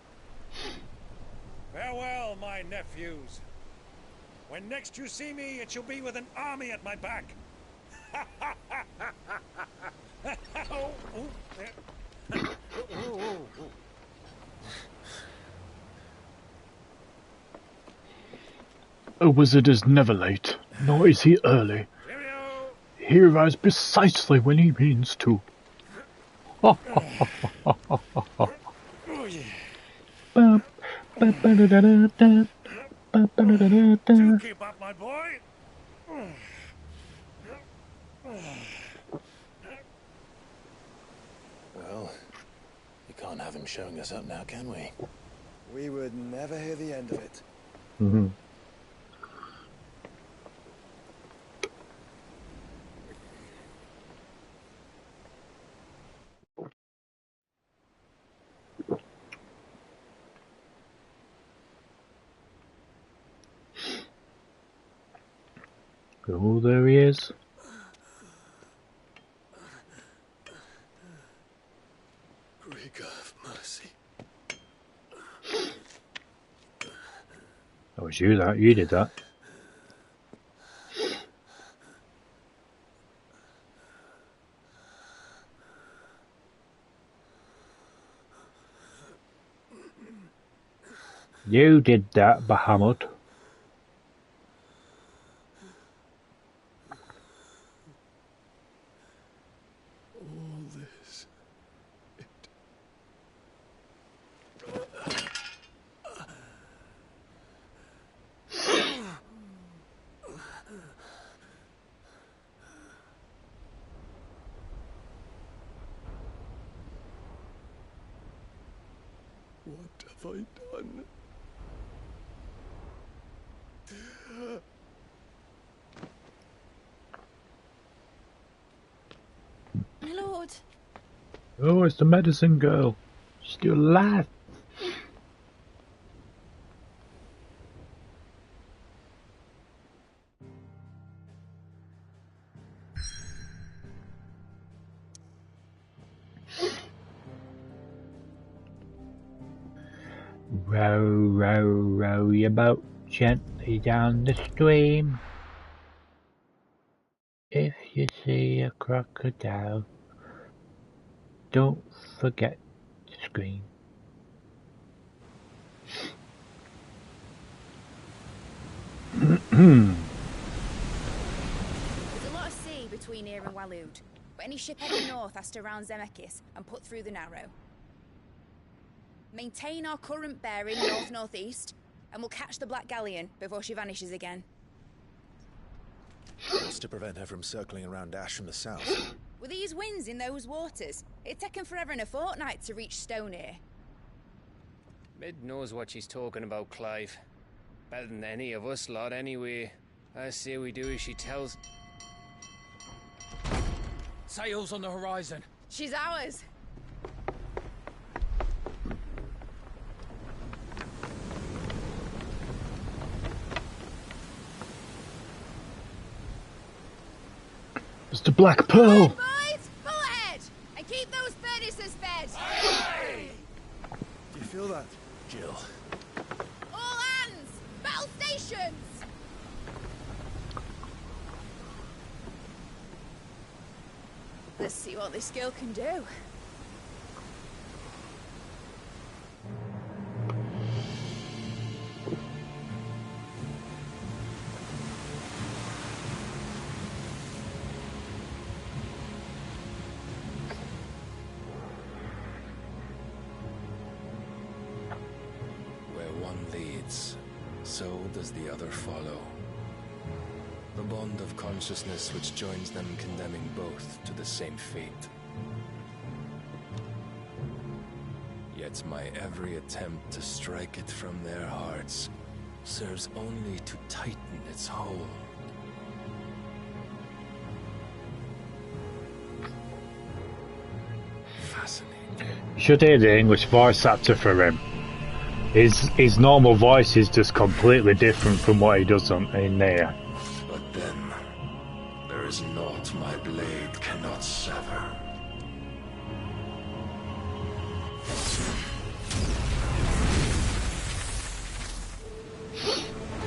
Farewell, my nephews. When next you see me, it shall be with an army at my back. A wizard is never late, nor is he early. He arrives precisely when he means to. Do keep up, my boy. Well, we can't have him showing us up now, can we? We would never hear the end of it. Mm-hmm. Oh, there he is. Grieger, have mercy. That was you, that. You did that. You did that, Bahamut. All this, what have I done? My lord, good. Oh, it's the medicine girl. She's still alive. Row, row, row your boat gently down the stream. If you see a crocodile, don't forget to scream. There's a lot of sea between here and Waloed, but any ship heading north has to round Zemeckis and put through the Narrow. Maintain our current bearing north-northeast, and we'll catch the Black Galleon before she vanishes again. What's to prevent her from circling around Ash from the south? With these winds in those waters, it'd taken forever and a fortnight to reach Stonehere. Mid knows what she's talking about, Clive. Better than any of us lot, anyway. I say we do as she tells. Sails on the horizon. She's ours. It's the Black Pearl. Boys, pull ahead and keep those furnaces fed. Do you feel that? Jill. All hands, battle stations. Let's see what this girl can do. So does the other follow. The bond of consciousness which joins them condemning both to the same fate. Yet my every attempt to strike it from their hearts serves only to tighten its hold. Fascinating. You should hear the English voice actor for him. His normal voice is just completely different from what he does in there. But then, there is naught my blade cannot sever.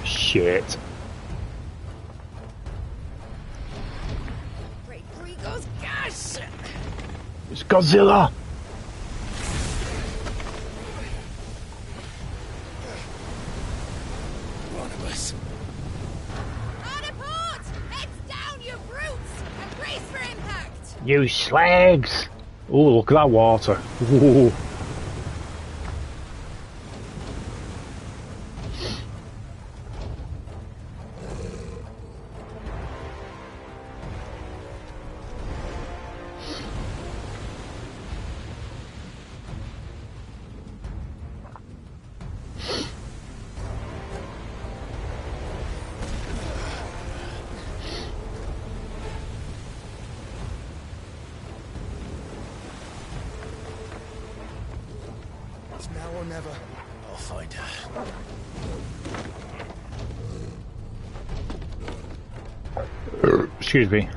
Shit. Great Grigor's gas! It's Godzilla! You slags! Oh, look at that water. Ooh. Excuse me.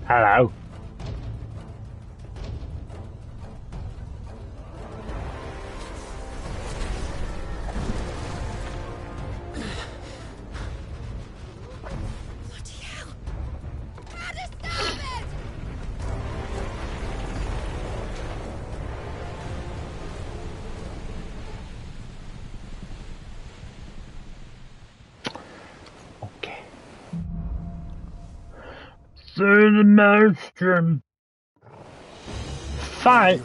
Hello. Through the maelstrom. Fight!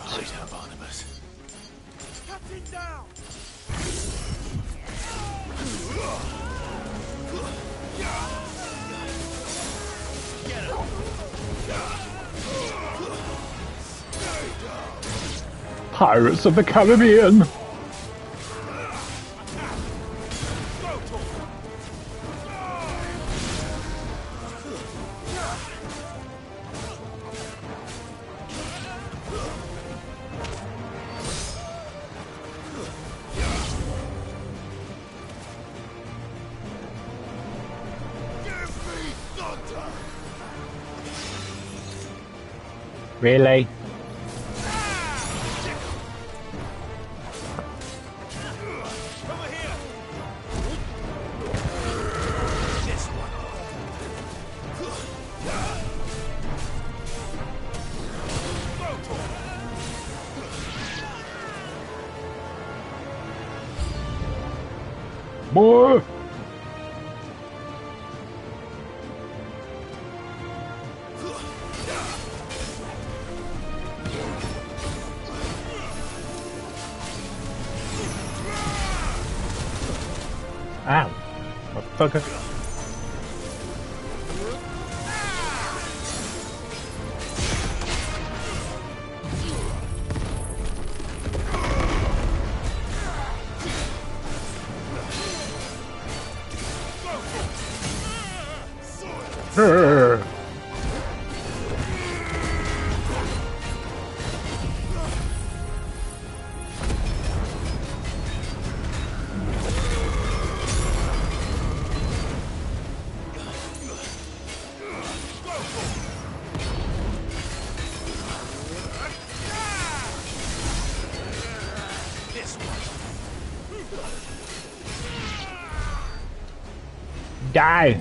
Pirates of the Caribbean! Really? More! Ow. Motherfucker. Die!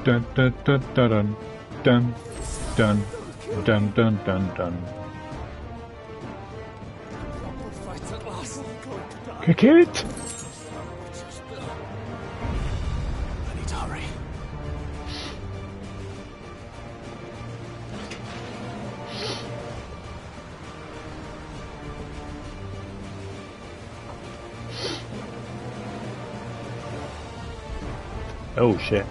Dun dun dun dun dun dun dun dun dun dun. Kick it! I need to hurry. Oh shit.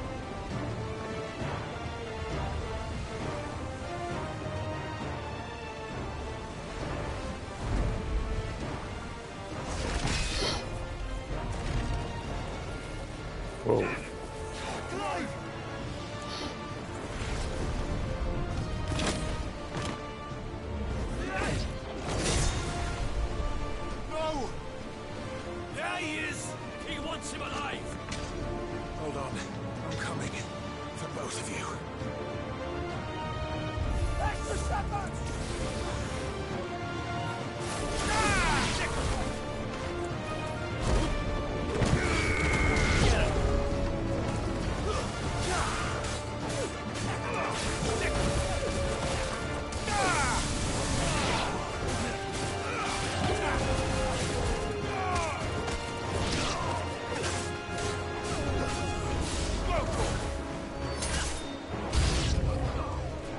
Whoa. No! There he is! He wants him alive! Hold on. I'm coming. For both of you. That's the shepherd!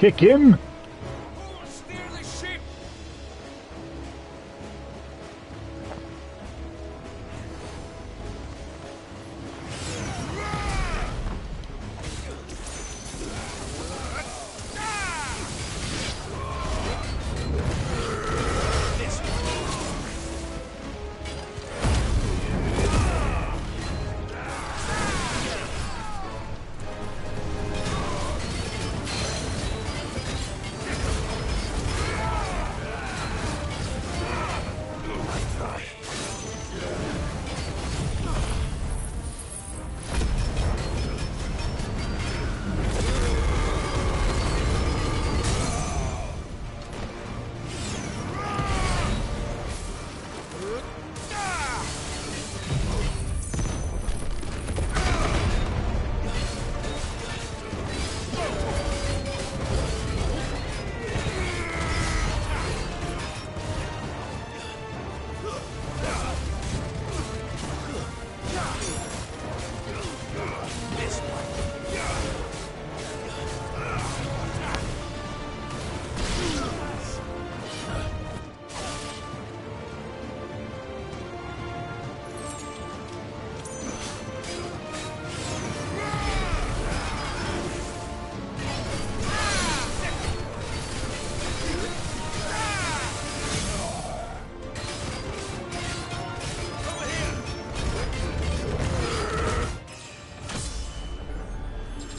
Kick him! Steer the ship!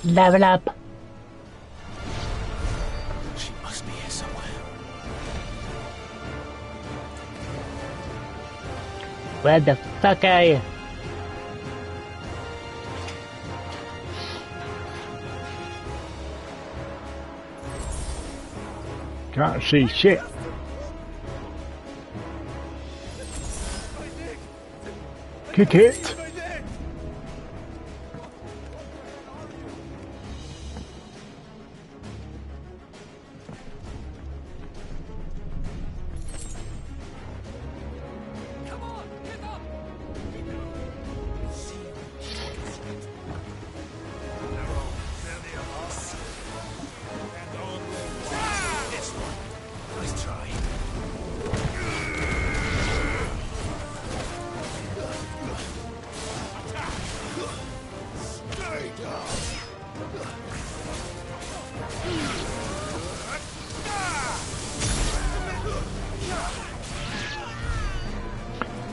Level up. She must be Where the fuck are you? Can't see shit. Kick it.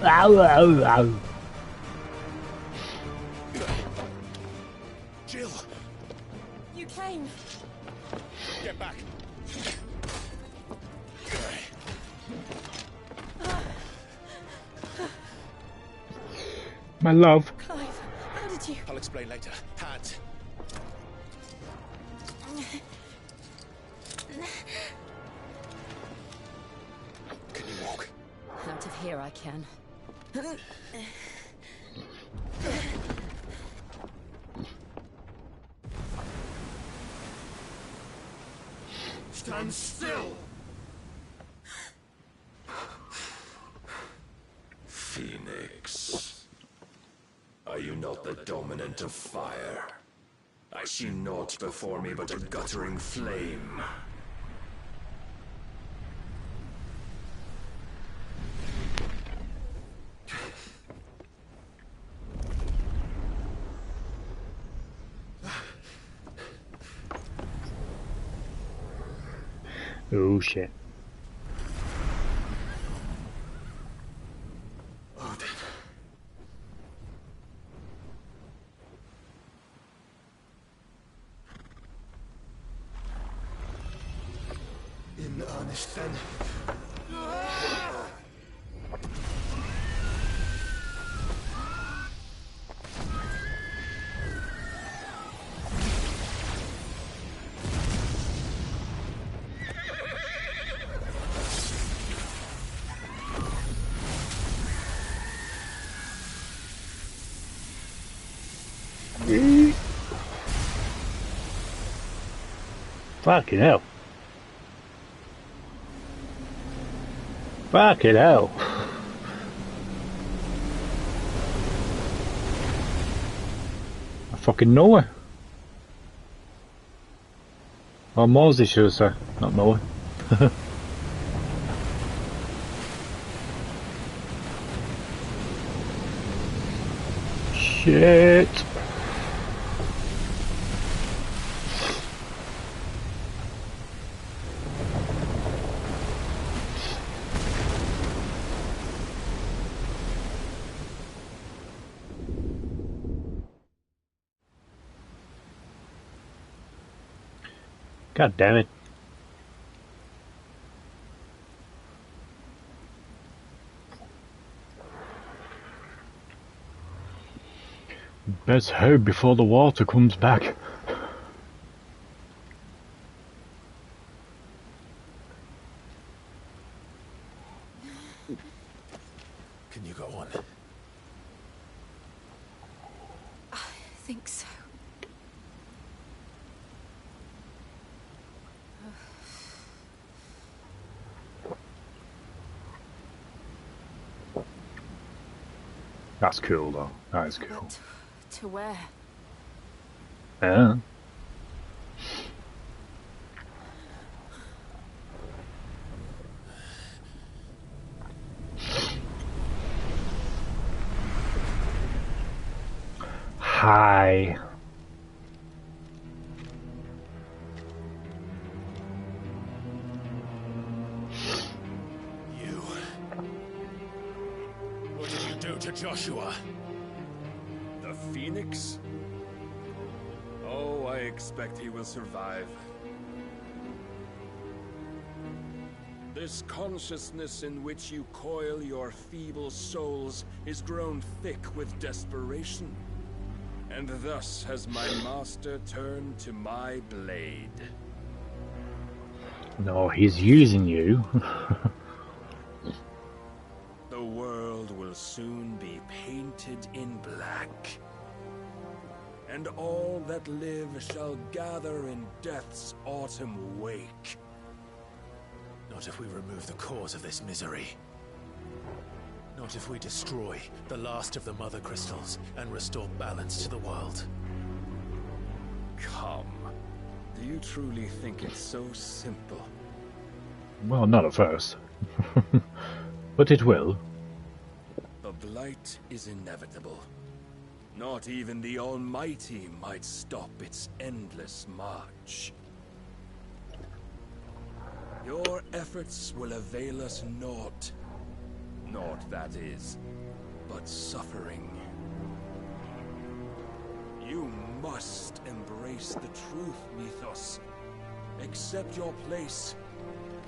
Ow, ow, ow. Jill! You came. Get back! My love. Clive, how did you... I'll explain later. Hands. Can you walk? Out of here I can. Stand still! Phoenix. Are you not the dominant of fire? I see naught before me but a guttering flame. Oh shit. In earnest then. Fucking hell. Fucking hell. I fucking know her. Or Mosey should have said, not Noah. Shit. God damn it. Best hope before the water comes back. Can you go on? I think so. That's cool though. That is cool. But to where? Yeah. Hi. You. What did you do to Joshua? The Phoenix? Oh, I expect he will survive. This consciousness in which you coil your feeble souls is grown thick with desperation. And thus has my master turned to my blade. No, he's using you. The world will soon be painted in black. And all that live shall gather in death's autumn wake. Not if we remove the cause of this misery. Not if we destroy the last of the Mother Crystals and restore balance to the world. Come. Do you truly think it's so simple? Well, not at first. But it will. The blight is inevitable. Not even the Almighty might stop its endless march. Your efforts will avail us naught. Naught, that is, but suffering. You must embrace the truth, Mythos. Accept your place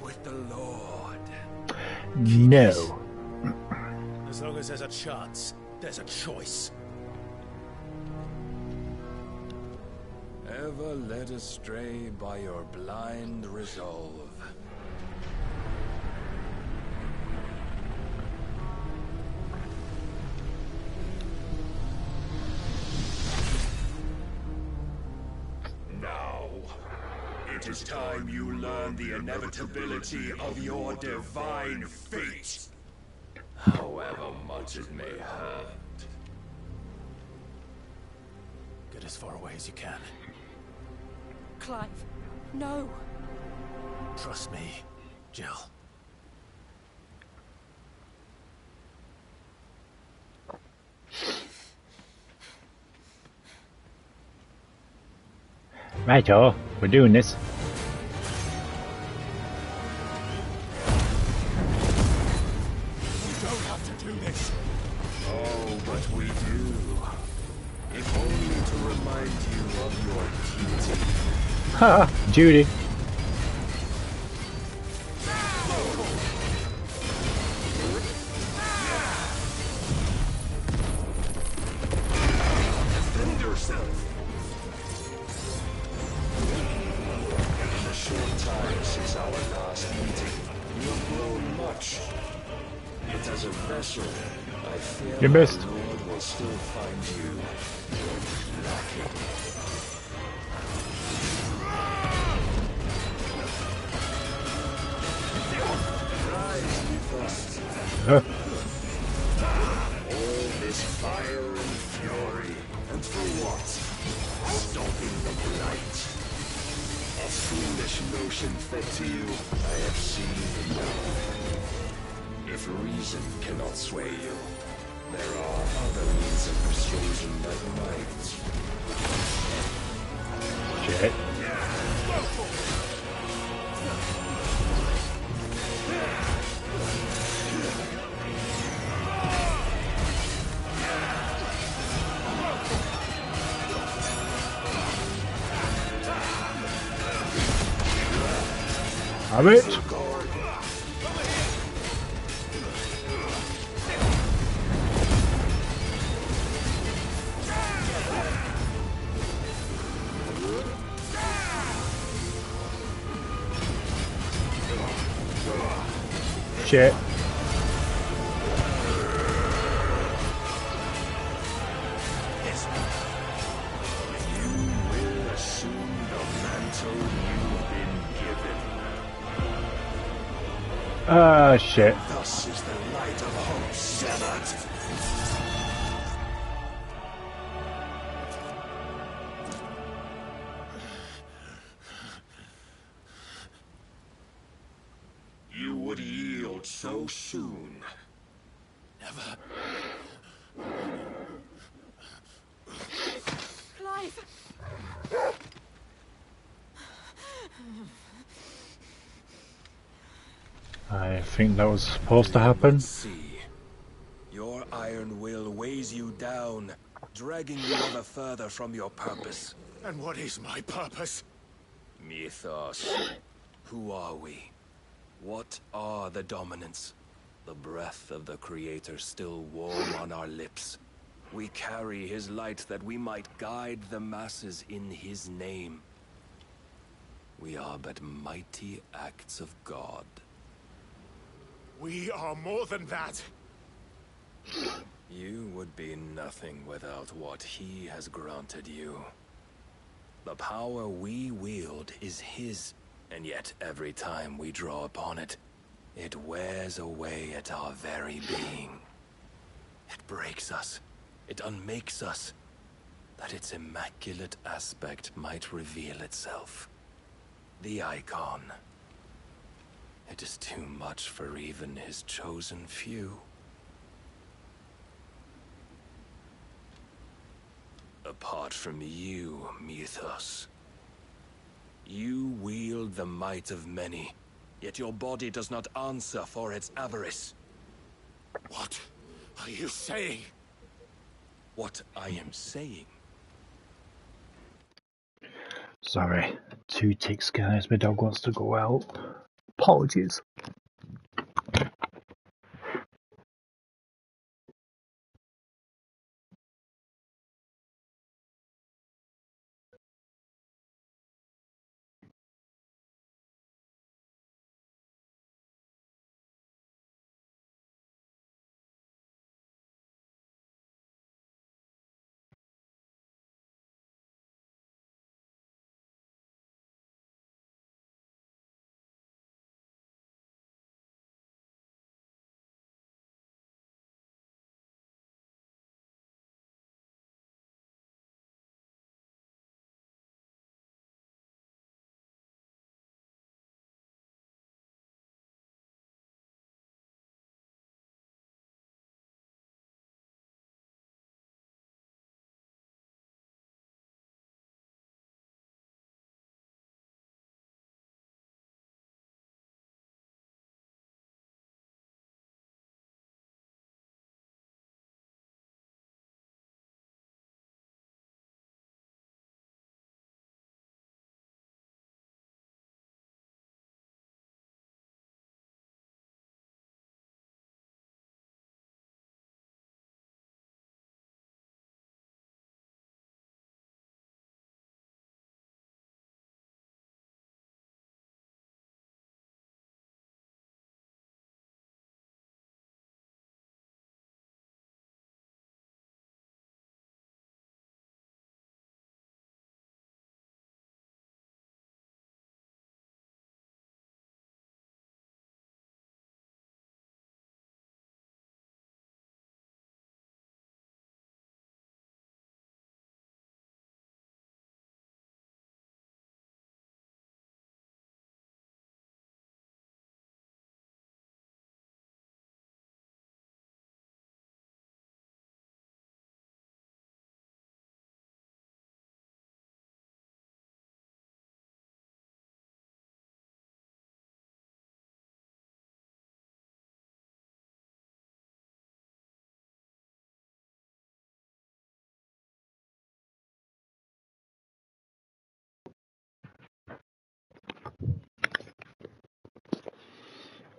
with the Lord. No. As long as there's a chance, there's a choice. Ever led astray by your blind resolve. Now, it is time you learn the inevitability of your divine fate, however much it may hurt. Get as far away as you can. Clive, no. Trust me, Jill. Righto, we're doing this. You don't have to do this. Oh, but we do. If only to remind you of your duty. Ha! Judy. Defend yourself. In the short time since our last meeting, you have grown much. Yet as a vessel, I fear You missed. the Lord will still find you lacking. Rise, Mythos. All this fire and fury, and for what? Stopping the blight. A foolish notion fed to you, I have seen enough. If reason cannot sway you, there are other means of persuasion that might. Shit. Have it. Shit. You will assume the mantle you've been given. Ah, shit. Thus is the light of hope severed. You would yield so soon. Never. Clive! I think that was supposed to happen. See, your iron will weighs you down, dragging you ever further from your purpose. And what is my purpose? Mythos, who are we? What are the dominants? The breath of the Creator still warm on our lips. We carry his light that we might guide the masses in his name. We are but mighty acts of God. We are more than that. You would be nothing without what he has granted you. The power we wield is his, and yet every time we draw upon it, it wears away at our very being. It breaks us. It unmakes us, that its immaculate aspect might reveal itself. The icon. It is too much for even his chosen few. Apart from you, Mythos. You wield the might of many, yet your body does not answer for its avarice. What are you saying? What I am saying? Sorry, 2 ticks, guys. My dog wants to go out. Apologies.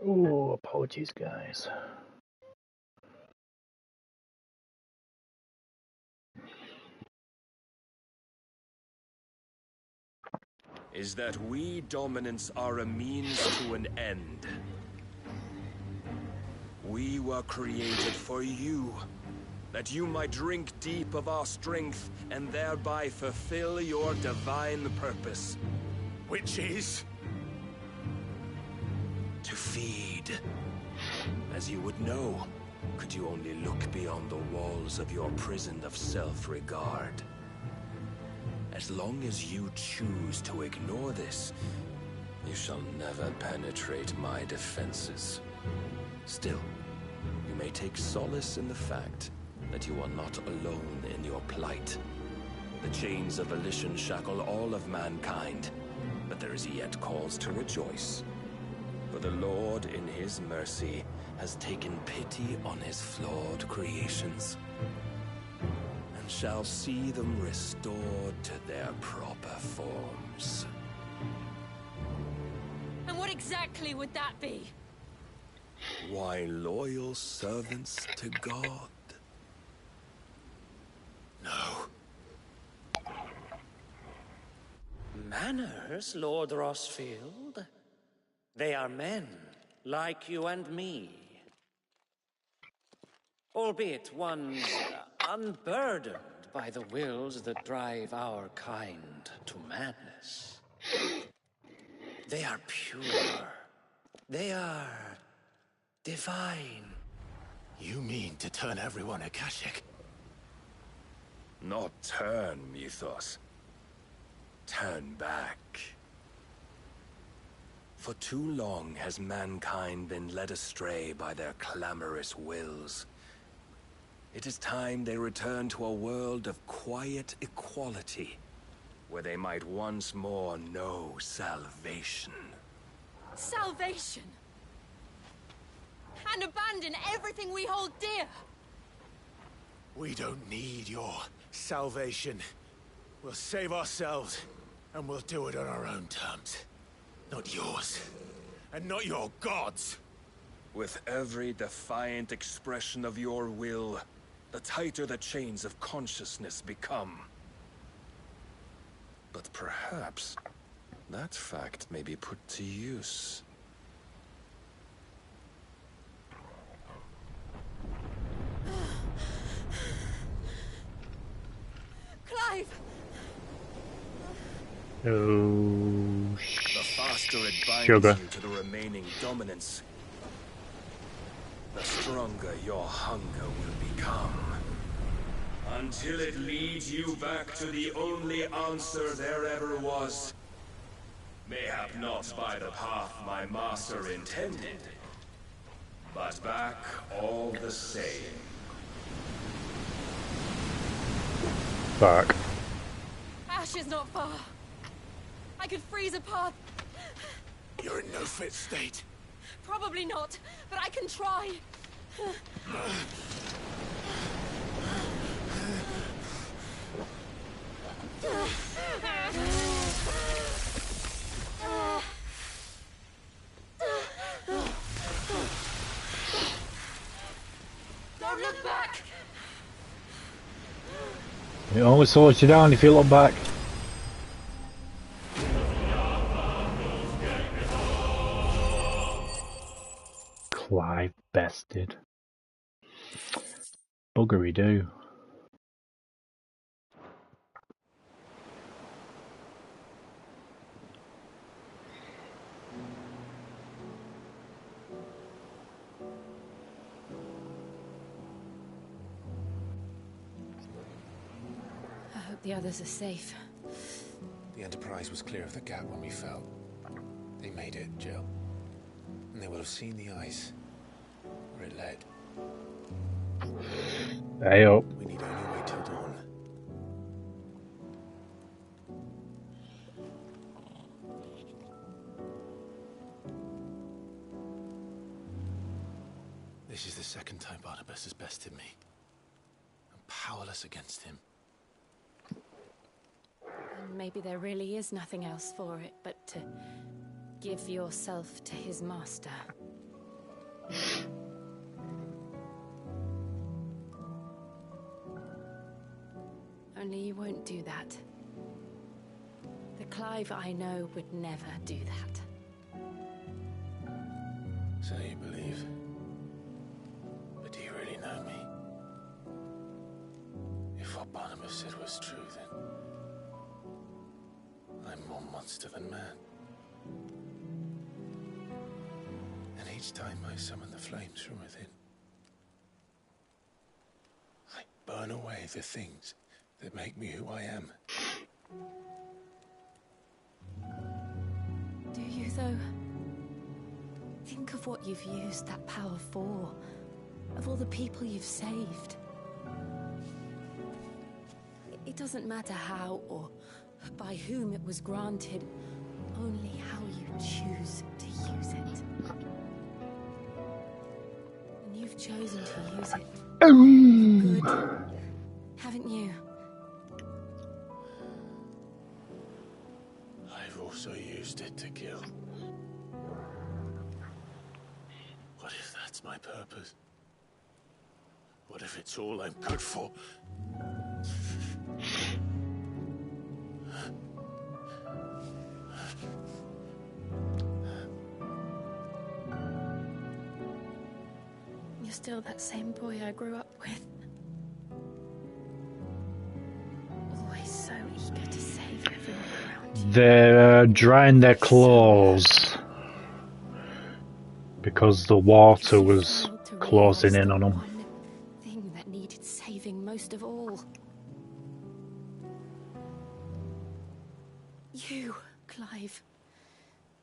Oh, apologies, guys. Is that we dominants are a means to an end. We were created for you, that you might drink deep of our strength and thereby fulfill your divine purpose. Which is? To feed. As you would know, could you only look beyond the walls of your prison of self-regard. As long as you choose to ignore this, you shall never penetrate my defenses. Still, you may take solace in the fact that you are not alone in your plight. The chains of volition shackle all of mankind, but there is yet cause to rejoice. For the Lord, in his mercy, has taken pity on his flawed creations, and shall see them restored to their proper forms. And what exactly would that be? Why, loyal servants to God. No. Manners, Lord Rossfield? They are men, like you and me. Albeit ones unburdened by the wills that drive our kind to madness. They are pure. They are divine. You mean to turn everyone Akashic? Not turn, Mythos. Turn back. For too long has mankind been led astray by their clamorous wills. It is time they return to a world of quiet equality, where they might once more know salvation. Salvation? And abandon everything we hold dear? We don't need your salvation. We'll save ourselves, and we'll do it on our own terms. Not yours, and not your gods. With every defiant expression of your will, the tighter the chains of consciousness become. But perhaps that fact may be put to use. Clive! Oh, The faster it binds sugar. you to the remaining dominance, the stronger your hunger will become. Until it leads you back to the only answer there ever was. Mayhap not by the path my master intended, but back all the same. Fuck. Ash is not far. I could freeze a path. You're in no fit state. Probably not, but I can try. Don't look back. It always slows you down if you look back. Clive bested. Buggery do. I hope the others are safe. The Enterprise was clear of the gap when we fell. They made it, Jill. And they will have seen the ice where it led. Hey up. We need only wait till dawn. This is the second time Barnabas has bested me. I'm powerless against him. And maybe there really is nothing else for it but to give yourself to his master. Only you won't do that. The Clive I know would never do that. So you believe. But do you really know me? If what Barnabas said was true, then I'm more monster than man. And each time I summon the flames from within, I burn away the things that make me who I am. Do you, though? Think of what you've used that power for. Of all the people you've saved. It doesn't matter how or by whom it was granted, only how you choose to use it. And you've chosen to use it for good, haven't you? I've also used it to kill. this my purpose? What if it's all I'm good for? You're still that same boy I grew up with. Always so eager to save everyone around you. They're drying their clothes because the water was closing in on them. One thing that needed saving most of all. You, Clive.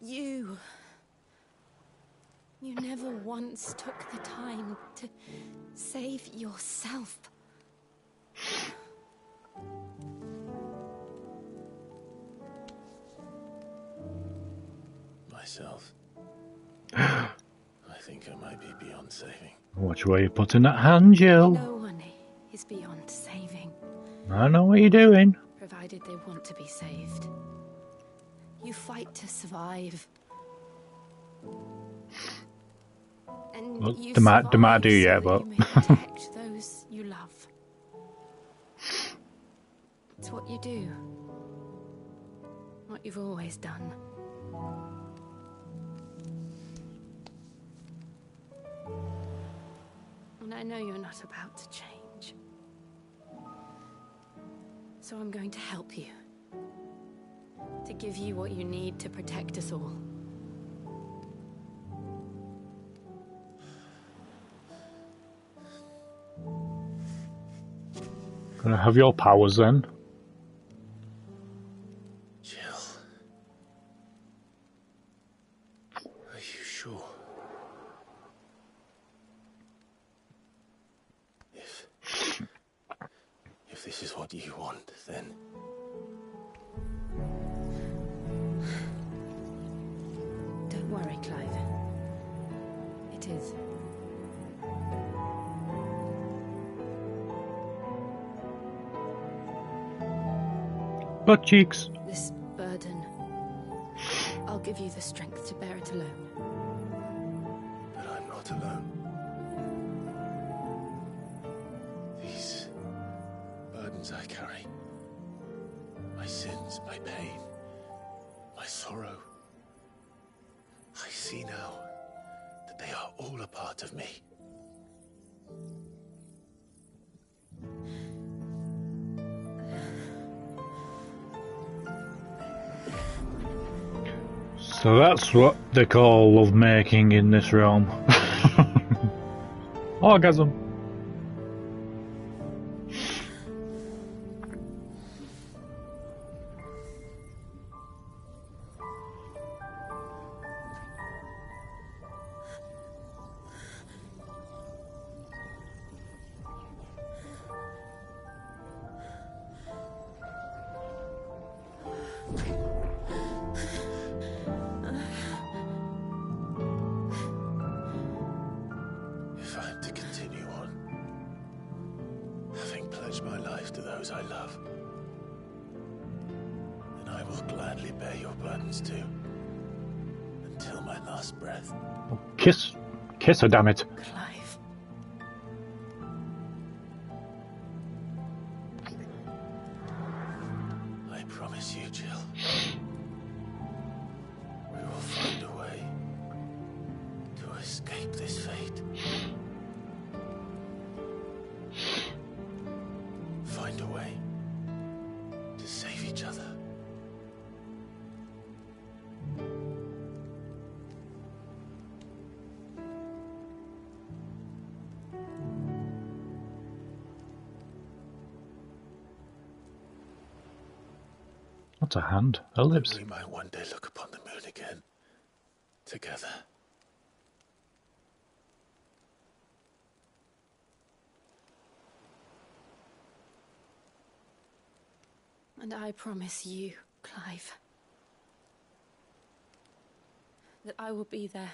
You. You never once took the time to save yourself. Myself. I think I might be beyond saving. Watch where you're putting that hand, Jill. No one is beyond saving. I know what you're doing. Provided they want to be saved. You fight to survive. And Well, you they might survive do, yeah, so but you may protect those you love. It's what you do. What you've always done. And I know you're not about to change. So I'm going to help you. To give you what you need to protect us all. Gonna have your powers then. Jill. Are you sure? If this is what you want, then... Don't worry, Clive. It is. Butt cheeks. This burden, I'll give you the strength to bear it alone. But I'm not alone. These burdens I carry, my sins, my pain, my sorrow, I see now that they are all a part of me. So that's what they call lovemaking in this realm. Orgasm. If I'm to continue on, having pledged my life to those I love, then I will gladly bear your burdens too, until my last breath. Kiss her, damn it. Clive. I promise you, Jill, we will find a way to escape this fate. Find a way to save each other. What's a hand? Her lips. We might one day look upon the moon again, together. And I promise you, Clive, that I will be there,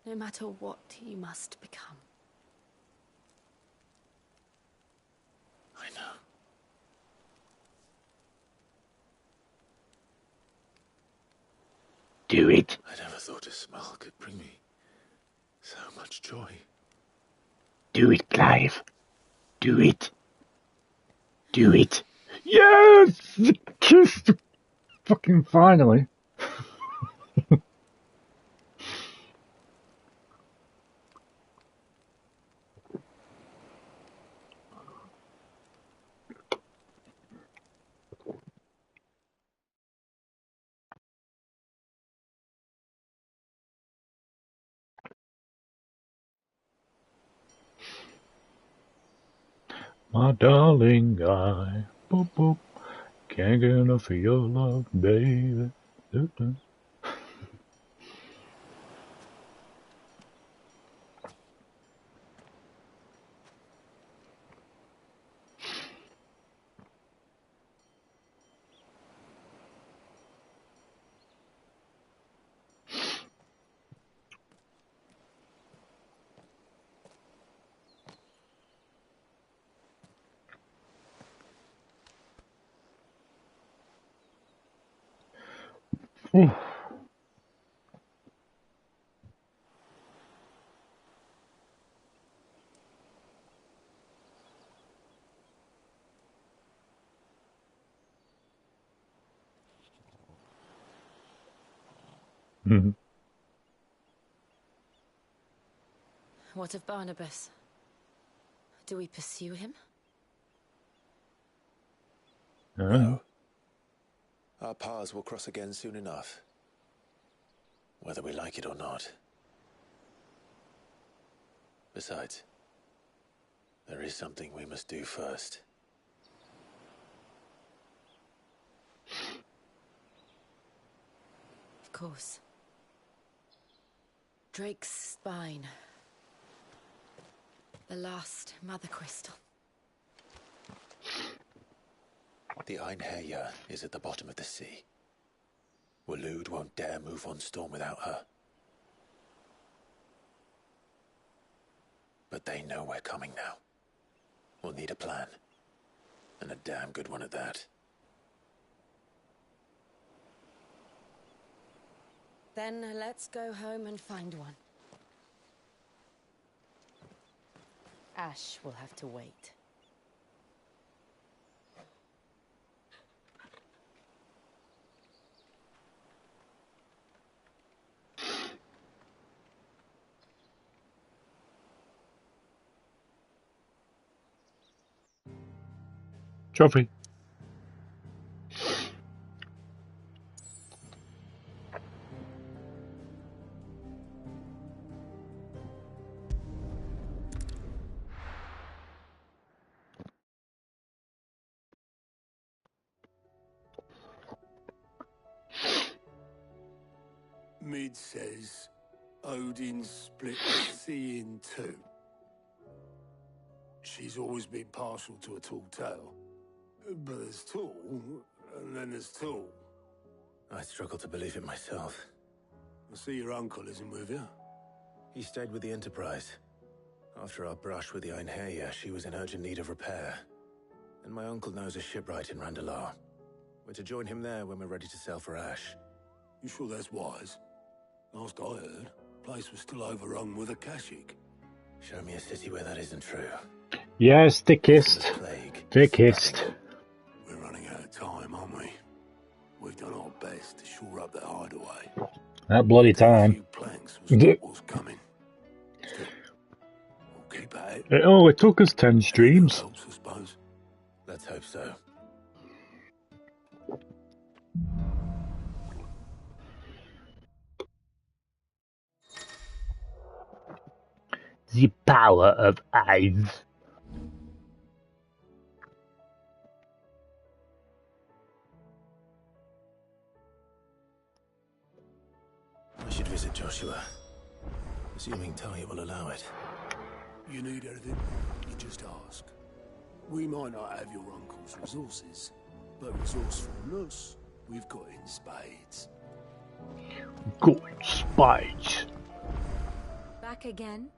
no matter what you must become. I know. Do it. I never thought a smile could bring me So much joy. Do it, Clive. Do it. Do it. Yes! The kiss! Fucking finally. My darling guy. Boop, boop. Can't get enough of your love, baby. Doop, doop. Ooh. Mhm. What of Barnabas? Do we pursue him? No. Our paths will cross again soon enough. Whether we like it or not. Besides, there is something we must do first. Of course. Drake's spine. The last mother crystal. The Einherjar is at the bottom of the sea. Waloed won't dare move on Storm without her. But they know we're coming now. We'll need a plan. And a damn good one at that. Then let's go home and find one. Ash will have to wait. Trophy. Mid says Odin split the sea in two. She's always been partial to a tall tale. But there's tall, and then there's tall. I struggle to believe it myself. I see your uncle isn't with you. He stayed with the Enterprise. After our brush with the Einherjar, she was in urgent need of repair. And my uncle knows a shipwright in Randalar. We're to join him there when we're ready to sail for Ash. You sure that's wise? Last I heard, the place was still overrun with Akashic. Show me a city where that isn't true. Yes, thickest. Thickest. We're running out of time, aren't we? We've done our best to shore up the hideaway. That bloody time. Planks was what was coming. Still, we'll keep at it. It only took us 10 streams. Helps, I suppose. Let's hope so. The power of eyes. I should visit Joshua. Assuming Talia will allow it. You need anything, you just ask. We might not have your uncle's resources, but resourcefulness, we've got in spades. Good spades. Back again?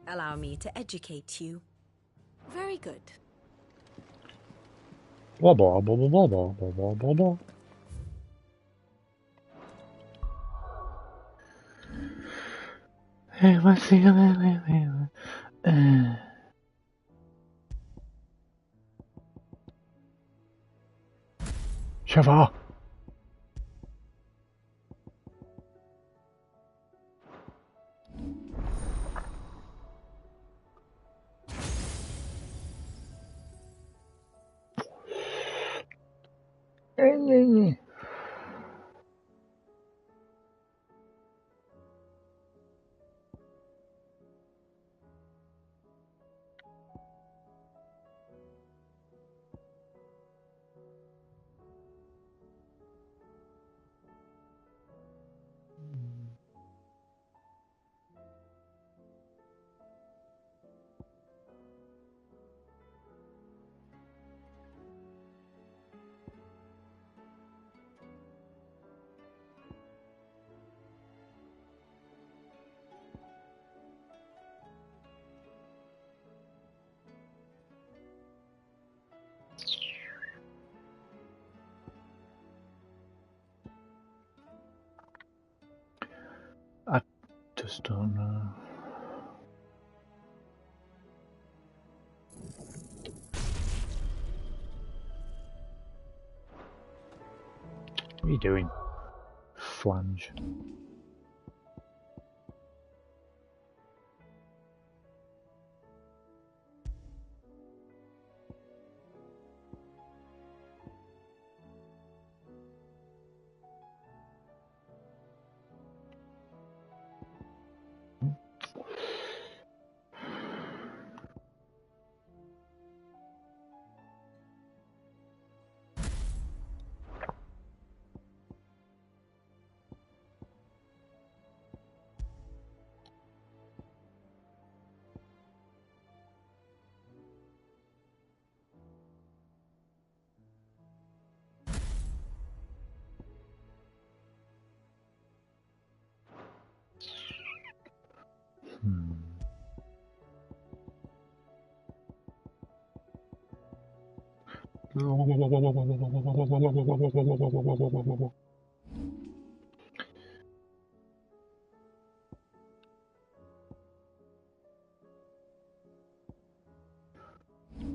Allow me to educate you. Very good. Blah blah blah blah blah blah blah blah blah. Shiver. I just don't know. What are you doing? Flange.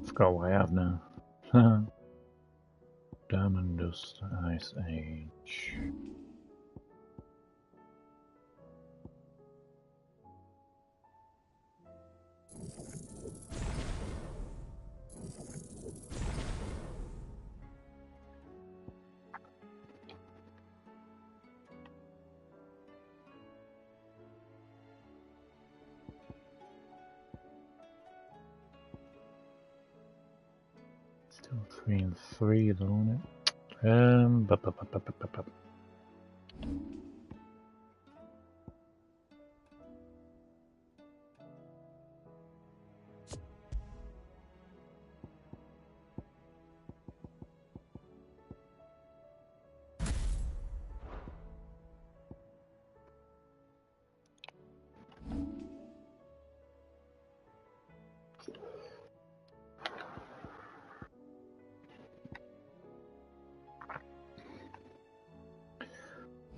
Forgot what I have now. Diamond Dust Ice Age. Still 3 and 3 though, isn't it?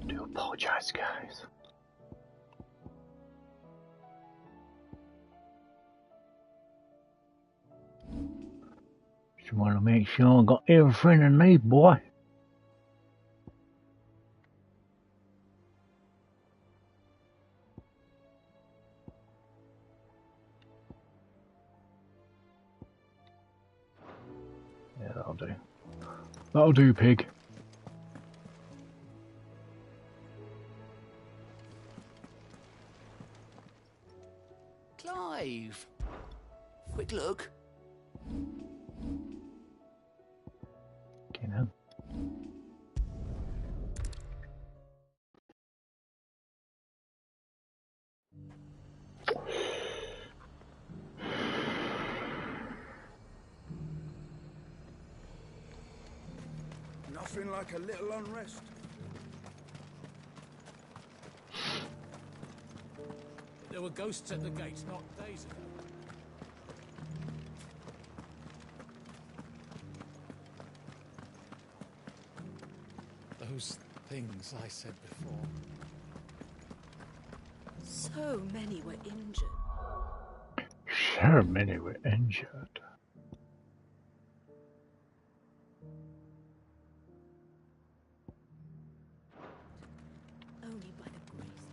I do apologize, guys. Just want to make sure I got everything I need, boy. Yeah, that'll do. That'll do, pig. Clive! Quick look. Okay, now. Nothing like a little unrest. There were ghosts at the gates not days ago. Those things I said before. So many were injured. So many were injured. Only by the grace.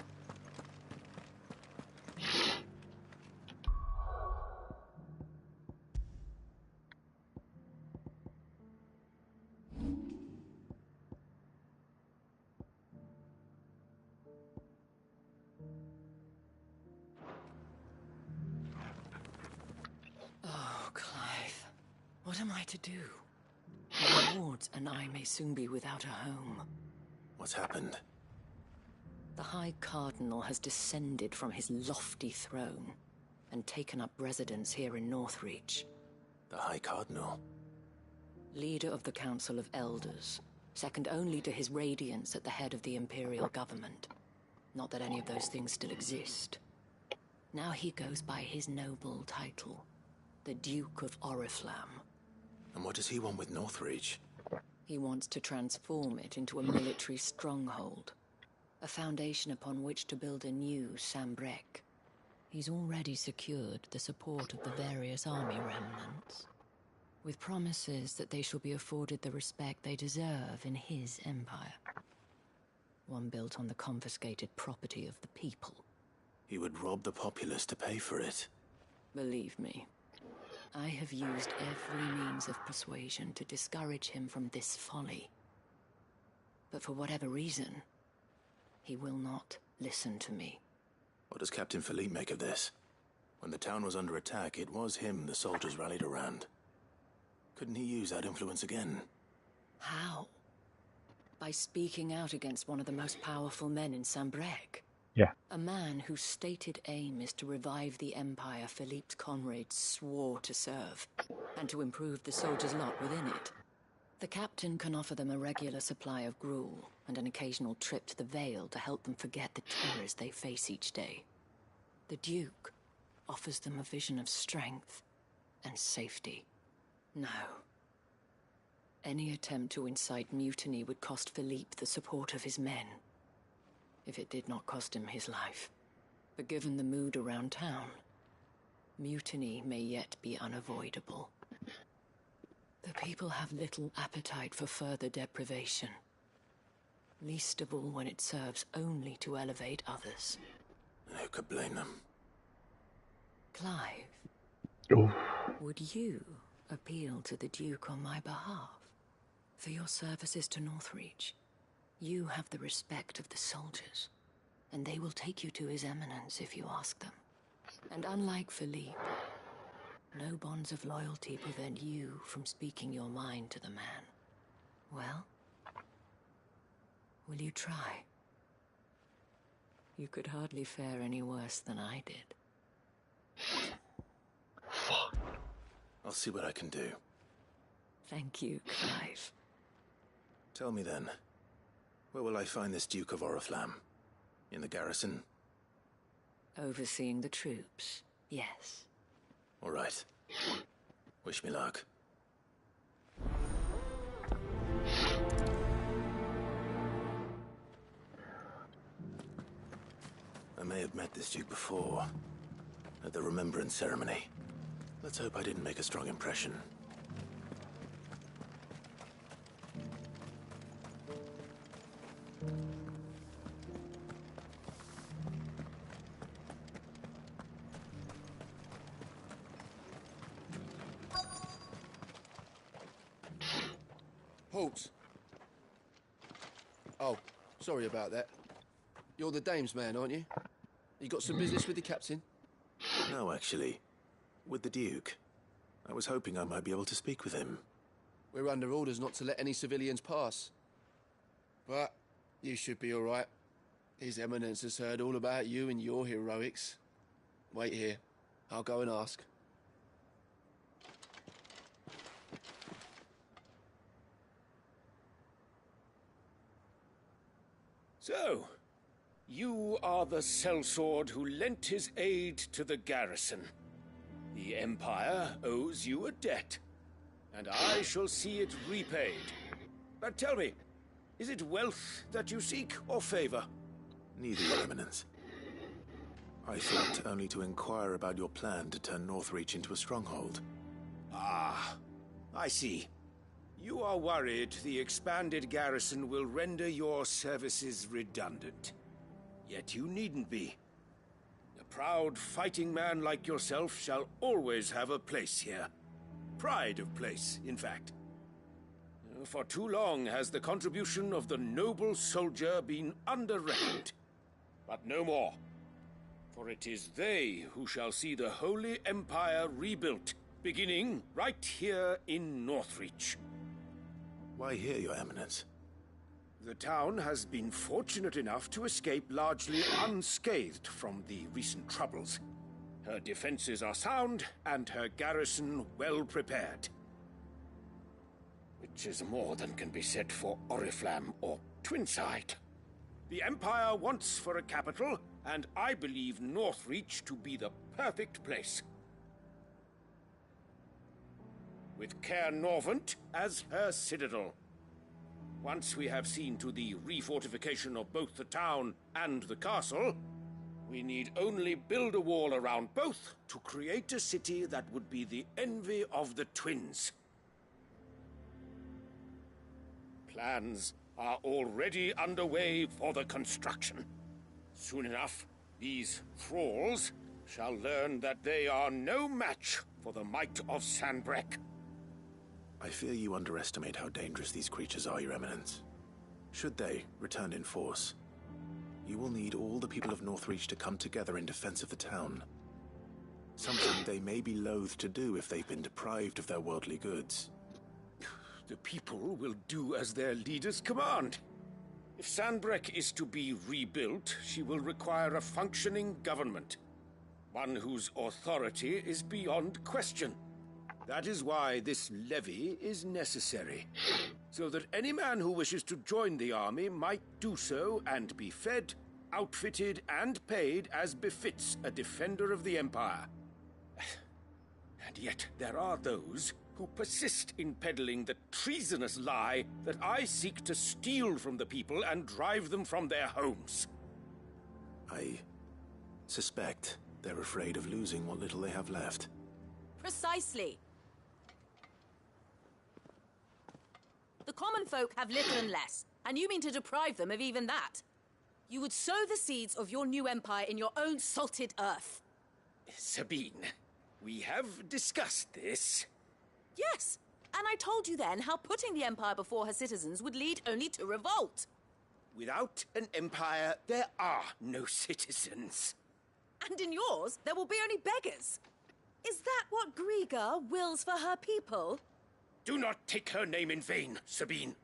Oh, Clive. What am I to do? My wards and I may soon be without a home. What's happened? The High Cardinal has descended from his lofty throne and taken up residence here in Northreach. The High Cardinal? Leader of the Council of Elders, second only to his Radiance at the head of the Imperial government. Not that any of those things still exist. Now he goes by his noble title, the Duke of Oriflamme. And what does he want with Northreach? He wants to transform it into a military stronghold, a foundation upon which to build a new Sambrec. He's already secured the support of the various army remnants, with promises that they shall be afforded the respect they deserve in his empire. One built on the confiscated property of the people. He would rob the populace to pay for it. Believe me, I have used every means of persuasion to discourage him from this folly. But for whatever reason, he will not listen to me. What does Captain Philippe make of this? When the town was under attack, it was him the soldiers rallied around. Couldn't he use that influence again? How? By speaking out against one of the most powerful men in Sambrec. Yeah. A man whose stated aim is to revive the empire Philippe's comrades swore to serve, and to improve the soldiers' lot within it. The captain can offer them a regular supply of gruel, and an occasional trip to the Vale to help them forget the terrors they face each day. The Duke offers them a vision of strength and safety. No. Any attempt to incite mutiny would cost Philippe the support of his men, if it did not cost him his life. But given the mood around town, mutiny may yet be unavoidable. The people have little appetite for further deprivation, least of all when it serves only to elevate others. And who could blame them? Clive, Oh. would you appeal to the Duke on my behalf? For your services to Northreach, you have the respect of the soldiers, and they will take you to His Eminence if you ask them. And unlike Philippe, no bonds of loyalty prevent you from speaking your mind to the man. Well, will you try? You could hardly fare any worse than I did. I'll see what I can do. Thank you, Clive. Tell me then, where will I find this Duke of Oriflamme? In the garrison? Overseeing the troops, yes. All right. Wish me luck. I may have met this Duke before, at the Remembrance Ceremony. Let's hope I didn't make a strong impression. Halt! Oh, sorry about that. You're the dame's man, aren't you? You got some business with the captain? No, actually. With the Duke. I was hoping I might be able to speak with him. We're under orders not to let any civilians pass. But you should be all right. His Eminence has heard all about you and your heroics. Wait here. I'll go and ask. So, you are the sellsword who lent his aid to the garrison. The Empire owes you a debt, and I shall see it repaid. But tell me, is it wealth that you seek, or favor? Neither, Your Eminence. I thought only to inquire about your plan to turn Northreach into a stronghold. Ah, I see. You are worried the expanded garrison will render your services redundant. Yet you needn't be. A proud fighting man like yourself shall always have a place here. Pride of place, in fact. For too long has the contribution of the noble soldier been under-reckoned. But no more. For it is they who shall see the Holy Empire rebuilt, beginning right here in Northreach. Why here, Your Eminence? The town has been fortunate enough to escape largely unscathed from the recent troubles. Her defenses are sound, and her garrison well prepared. Which is more than can be said for Oriflamme or Twinside. The Empire wants for a capital, and I believe Northreach to be the perfect place. With Caer Norvent as her citadel. Once we have seen to the refortification of both the town and the castle, we need only build a wall around both to create a city that would be the envy of the twins. Plans are already underway for the construction. Soon enough, these thralls shall learn that they are no match for the might of Sanbreque. I fear you underestimate how dangerous these creatures are, Your Eminence. Should they return in force, you will need all the people of Northreach to come together in defense of the town. Something they may be loath to do if they've been deprived of their worldly goods. The people will do as their leaders command. If Sanbreque is to be rebuilt, she will require a functioning government. One whose authority is beyond question. That is why this levy is necessary. So that any man who wishes to join the army might do so and be fed, outfitted, and paid as befits a defender of the Empire. And yet there are those who persist in peddling the treasonous lie that I seek to steal from the people and drive them from their homes. I suspect they're afraid of losing what little they have left. Precisely. The common folk have little and less, and you mean to deprive them of even that. You would sow the seeds of your new empire in your own salted earth. Sabine, we have discussed this. Yes, and I told you then how putting the empire before her citizens would lead only to revolt. Without an empire, there are no citizens. And in yours, there will be only beggars. Is that what Griga wills for her people? Do not take her name in vain, Sabine.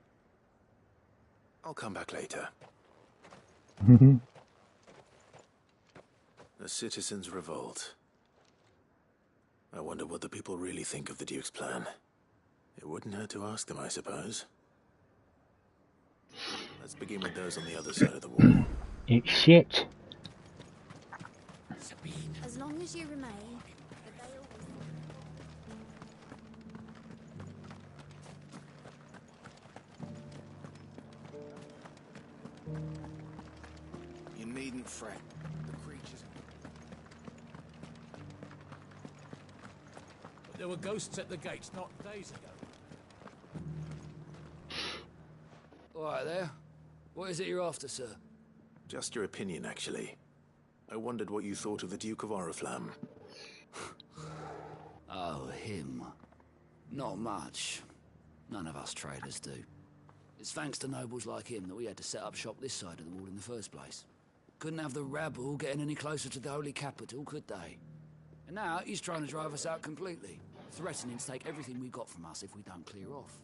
I'll come back later. The citizens revolt. I wonder what the people really think of the Duke's plan. It wouldn't hurt to ask them, I suppose. Let's begin with those on the other side of the wall. It's shit. Sabine. As long as you remain. You needn't fret. The creatures. But there were ghosts at the gates not days ago. All right there. What is it you're after, sir? Just your opinion, actually. I wondered what you thought of the Duke of Oriflamme. Oh, him. Not much. None of us traders do. It's thanks to nobles like him that we had to set up shop this side of the wall in the first place. Couldn't have the rabble getting any closer to the holy capital, could they? And now he's trying to drive us out completely, threatening to take everything we got from us if we don't clear off.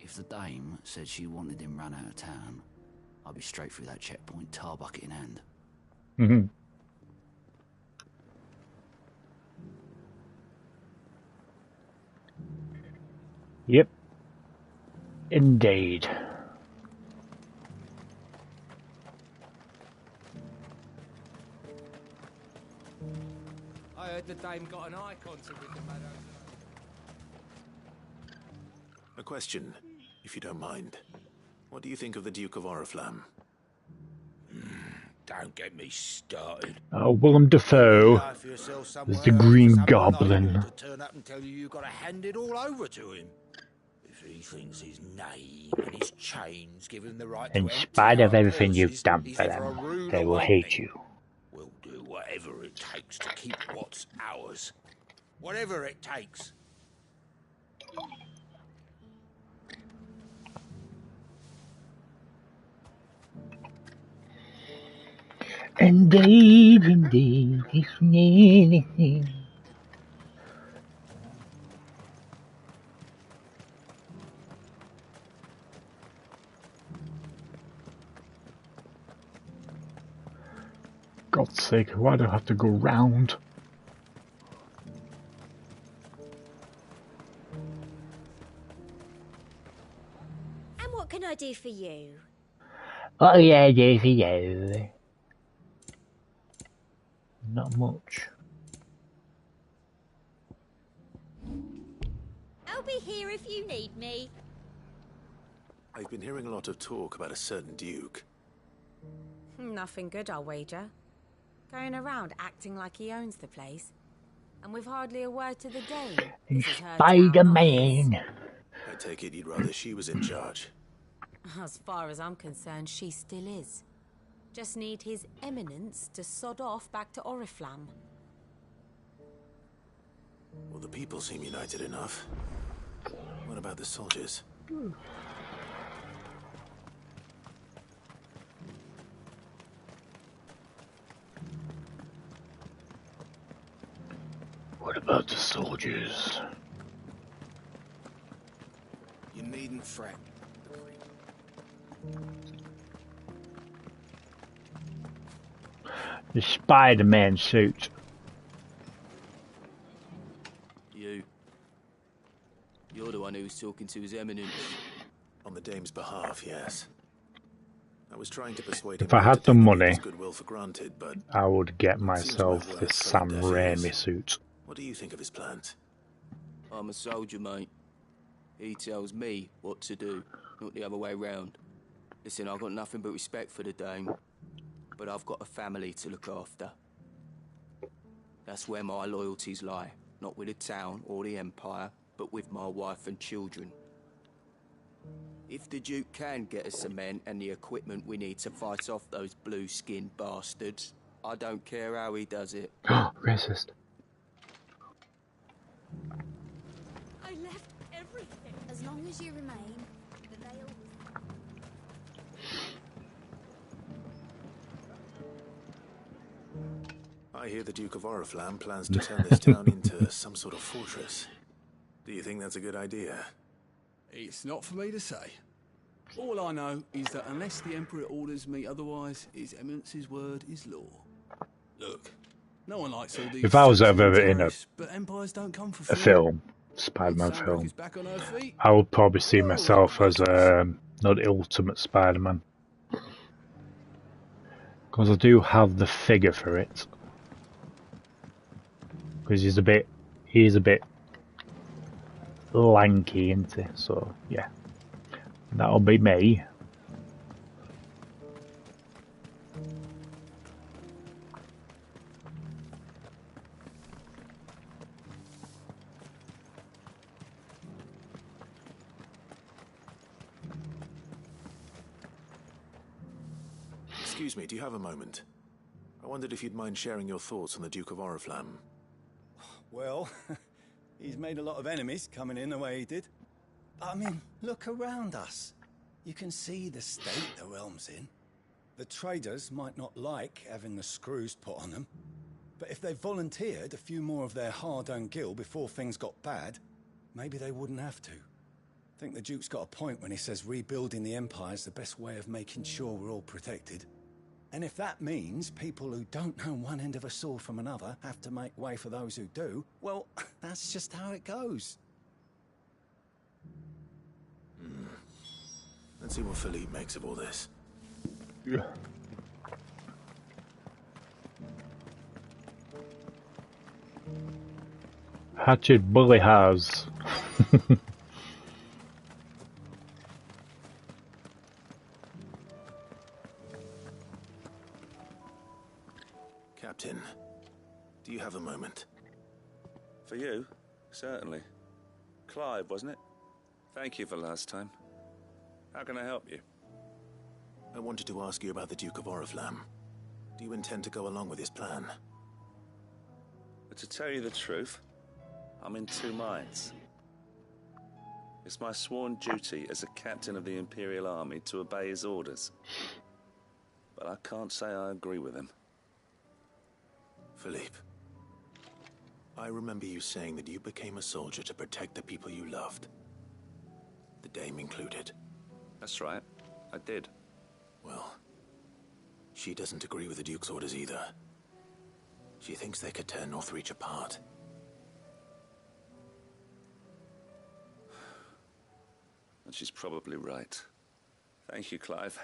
If the dame said she wanted him run out of town, I'd be straight through that checkpoint, tar bucket in hand. Yep. Indeed. I heard the dame got an icon to with the meadows. A question, if you don't mind. What do you think of the Duke of Oriflamme? Don't get me started. Willem Dafoe is the Green Goblin. To turn up and tell you got to hand it all over to him. If he thinks his name and his chains give him the right In to spite of empty our everything you've purses, done he's for either a them, rude they or will like hate me. you. We'll do whatever it takes to keep what's ours. Whatever it takes. Indeed, it's me. God's sake, why do I have to go round? And what can I do for you? What can I do for you? Not much. I'll be here if you need me. I've been hearing a lot of talk about a certain duke. Nothing good, I'll wager. Going around acting like he owns the place. And with hardly a word to the Dane. This is her town, not Spider-Man. I take it you'd rather she was in charge. his. As far as I'm concerned, she still is. Just need his eminence to sod off back to Oriflamme. Well, the people seem united enough. What about the soldiers? What about the soldiers? You needn't fret. The Spider-Man suit. You're the one who was talking to his eminence. On the dame's behalf, yes. I was trying to persuade him. If I had the money, goodwill for granted, but I would get myself this Sam Raimi suit. What do you think of his plans? I'm a soldier, mate. He tells me what to do, not the other way round. Listen, I've got nothing but respect for the Dane, but I've got a family to look after. That's where my loyalties lie, not with the town or the Empire, but with my wife and children. If the Duke can get us the men and the equipment we need to fight off those blue-skinned bastards, I don't care how he does it. Racist. I left everything. As long as you remain, the veil. I hear the Duke of Oriflamme plans to turn this town into some sort of fortress. Do you think that's a good idea? It's not for me to say. All I know is that unless the Emperor orders me otherwise, His Eminence's word is law. Look, no one likes all these... If I was ever in but empires don't come for a free. film, Spider-Man film, I would probably see myself as not the ultimate Spider-Man. Because I do have the figure for it. Because he's a bit lanky, isn't he? So yeah, that'll be me. Excuse me, do you have a moment? I wondered if you'd mind sharing your thoughts on the Duke of Oriflamme. Well, he's made a lot of enemies coming in the way he did. I mean, look around us. You can see the state the realm's in. The traders might not like having the screws put on them, but if they volunteered a few more of their hard-earned gil before things got bad, maybe they wouldn't have to. I think the Duke's got a point when he says rebuilding the Empire is the best way of making sure we're all protected. And if that means people who don't know one end of a sword from another have to make way for those who do, well, that's just how it goes. Let's see what Philippe makes of all this. Yeah. HatCHeTHaZ. Captain, do you have a moment? For you? Certainly. Clive, wasn't it? Thank you for last time. How can I help you? I wanted to ask you about the Duke of Oriflamme. Do you intend to go along with his plan? But to tell you the truth, I'm in two minds. It's my sworn duty as a captain of the Imperial Army to obey his orders. But I can't say I agree with him. Philippe, I remember you saying that you became a soldier to protect the people you loved. The Dame included. That's right, I did. Well, she doesn't agree with the Duke's orders either. She thinks they could tear Northreach apart. And she's probably right. Thank you, Clive.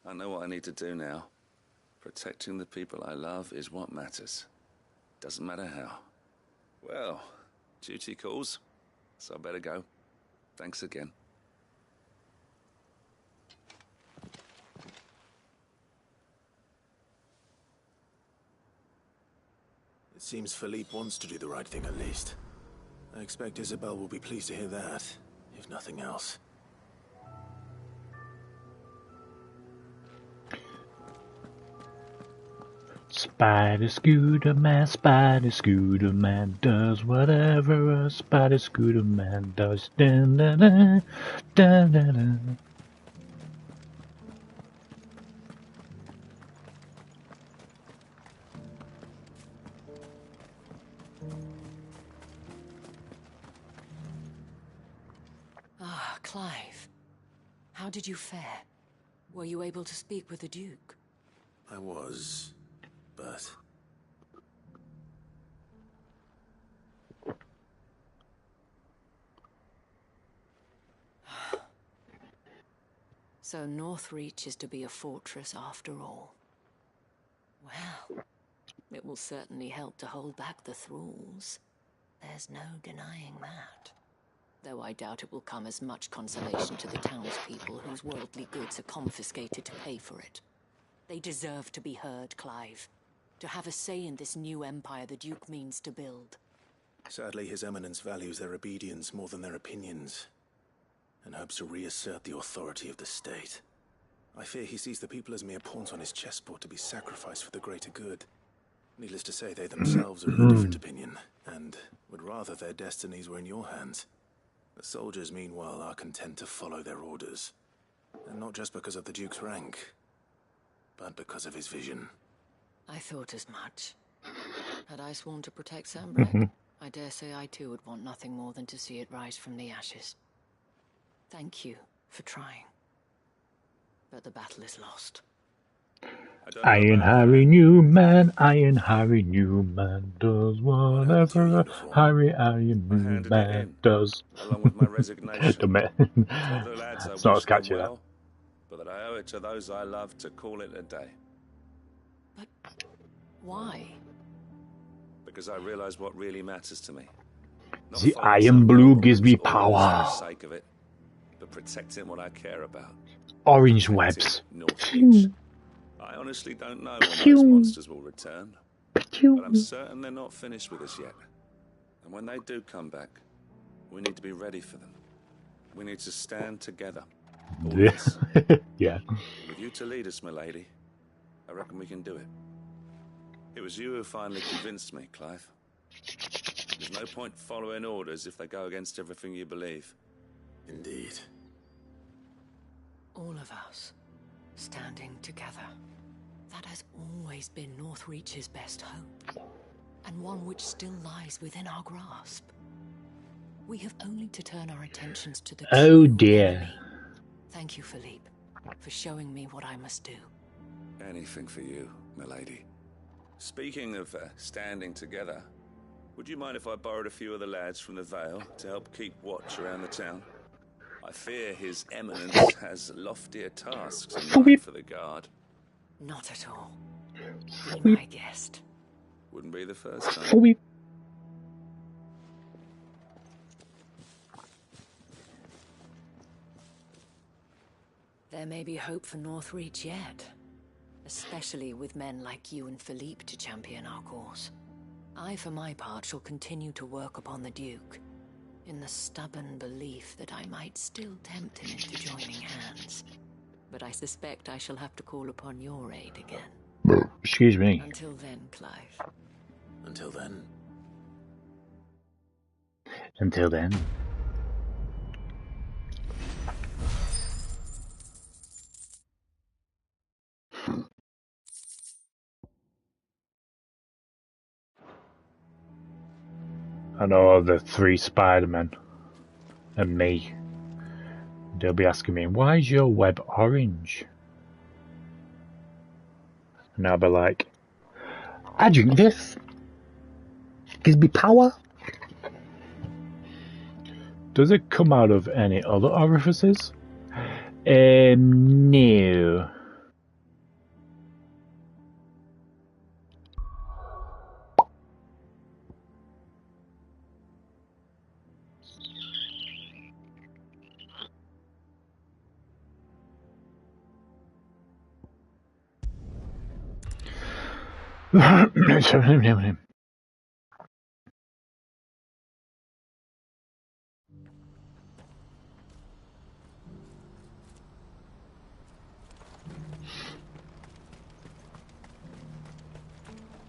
I know what I need to do now. Protecting the people I love is what matters. Doesn't matter how. Well, duty calls, so I better go. Thanks again. It seems Philippe wants to do the right thing at least. I expect Isabel will be pleased to hear that, if nothing else. Spider Scooter Man does whatever a Spider Scooter Man does. Dun, dun, dun, dun, dun, dun. Ah, Clive. How did you fare? Were you able to speak with the Duke? I was, but... So Northreach is to be a fortress after all. Well, it will certainly help to hold back the thralls. There's no denying that. Though I doubt it will come as much consolation to the townspeople whose worldly goods are confiscated to pay for it. They deserve to be heard, Clive. To have a say in this new empire the Duke means to build. Sadly, His Eminence values their obedience more than their opinions, and hopes to reassert the authority of the state. I fear he sees the people as mere pawns on his chessboard to be sacrificed for the greater good. Needless to say, they themselves are of a different opinion, and would rather their destinies were in your hands. The soldiers, meanwhile, are content to follow their orders. And not just because of the Duke's rank, but because of his vision. I thought as much. Had I sworn to protect Sambrek, I dare say I too would want nothing more than to see it rise from the ashes. Thank you for trying. But the battle is lost. Iron Harry Newman does whatever Iron Newman does. Along with my resignation. Told the lads I it's not wish as catchy, them well, but that I owe it to those I love to call it a day. But why? Because I realize what really matters to me. Not The following Iron some Blue rebel gives me whose orders power. For the sake of it, but protecting what I care about. Orange webs. Northreach. I honestly don't know when those monsters will return, but I'm certain they're not finished with us yet. And when they do come back, we need to be ready for them. We need to stand together. All of us. Yeah. With you to lead us, milady, I reckon we can do it. It was you who finally convinced me, Clive. There's no point following orders if they go against everything you believe. Indeed. All of us, standing together. That has always been Northreach's best hope, and one which still lies within our grasp. We have only to turn our attentions to the Oh true dear. enemy. Thank you, Philippe, for showing me what I must do. Anything for you, milady. Speaking of standing together, would you mind if I borrowed a few of the lads from the Vale to help keep watch around the town? I fear His Eminence has loftier tasks in mind for the guard. Not at all. Be my guest. Wouldn't be the first time. There may be hope for Northreach yet. especially with men like you and Philippe to champion our cause. I, for my part, shall continue to work upon the Duke, in the stubborn belief that I might still tempt him into joining hands. But I suspect I shall have to call upon your aid again. Excuse me. Until then, Clive. Until then. Until then. I know the 3 Spider-Men and me. They'll be asking me, why is your web orange? And I'll be like, I drink this. Gives me power. Does it come out of any other orifices? No.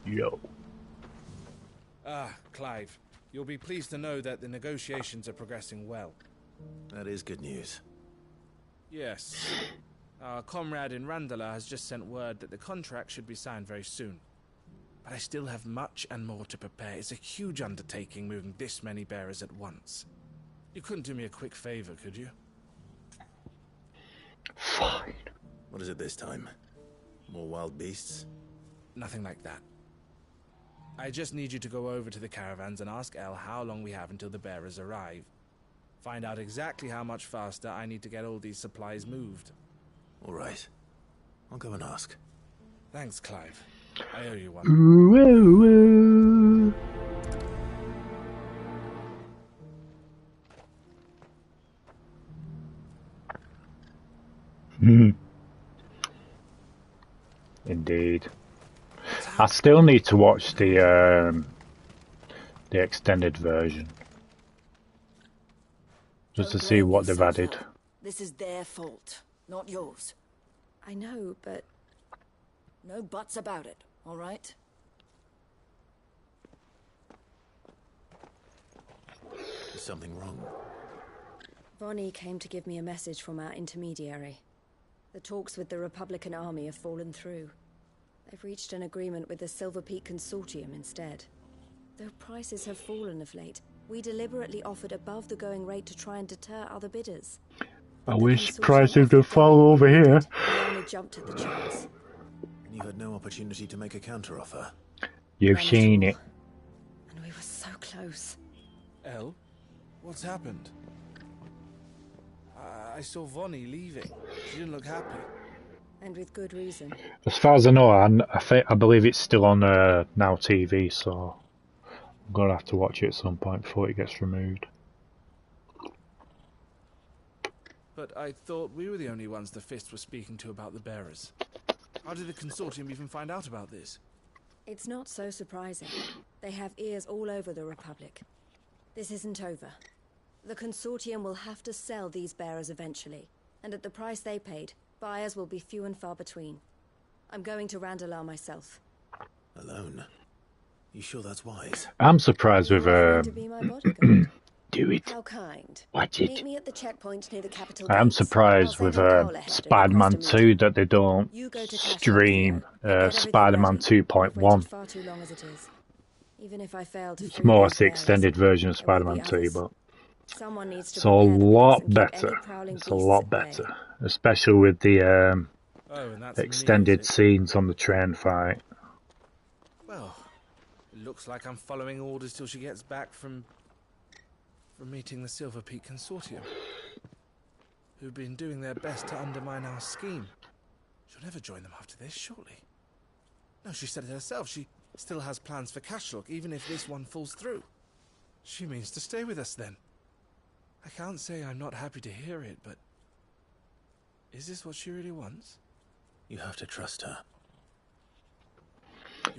Yo. Ah, Clive. You'll be pleased to know that the negotiations are progressing well. That is good news. Yes. Our comrade in Randala has just sent word that the contract should be signed very soon. But I still have much and more to prepare. It's a huge undertaking moving this many bearers at once. You couldn't do me a quick favor, could you? Fine. What is it this time? More wild beasts? Nothing like that. I just need you to go over to the caravans and ask El how long we have until the bearers arrive. Find out exactly how much faster I need to get all these supplies moved. All right. I'll go and ask. Thanks, Clive. I owe you one. Indeed. I still need to watch the extended version. Just to see what they've added. This is their fault, not yours. I know, but... No buts about it, all right? Is something wrong? Vonnie came to give me a message from our intermediary. The talks with the Republican army have fallen through. They've reached an agreement with the Silver Peak Consortium instead. Though prices have fallen of late, we deliberately offered above the going rate to try and deter other bidders. I wish prices would fall over here. We only jumped at the chance. And you had no opportunity to make a counteroffer. You've seen it. And we were so close. El, what's happened? I saw Vonnie leaving. She didn't look happy. And with good reason. As far as I know, I believe it's still on Now TV, so I'm gonna have to watch it at some point before it gets removed. But I thought we were the only ones the Fist were speaking to about the bearers. How did the Consortium even find out about this? It's not so surprising. They have ears all over the Republic. This isn't over. The Consortium will have to sell these bearers eventually, and at the price they paid, buyers will be few and far between. I'm going to Randalar myself. Alone? You sure that's wise? I'm surprised with To be my bodyguard. Do it. How kind. Watch it. Meet me at the checkpoint near the capital I'm gates. surprised with Spider-Man 2 that they don't stream Spider-Man 2.1. Far too long as it is. Even if I fail to It's more like the extended version of Spider-Man 2, but someone needs to it's a lot better. It's a lot better, especially with the extended scenes on the train fight. Well, it looks like I'm following orders till she gets back from meeting the Silver Peak Consortium, who've been doing their best to undermine our scheme. She'll never join them after this, surely. No, she said it herself. She still has plans for Cashlock, even if this one falls through. She means to stay with us, then. I can't say I'm not happy to hear it, but... is this what she really wants? You have to trust her.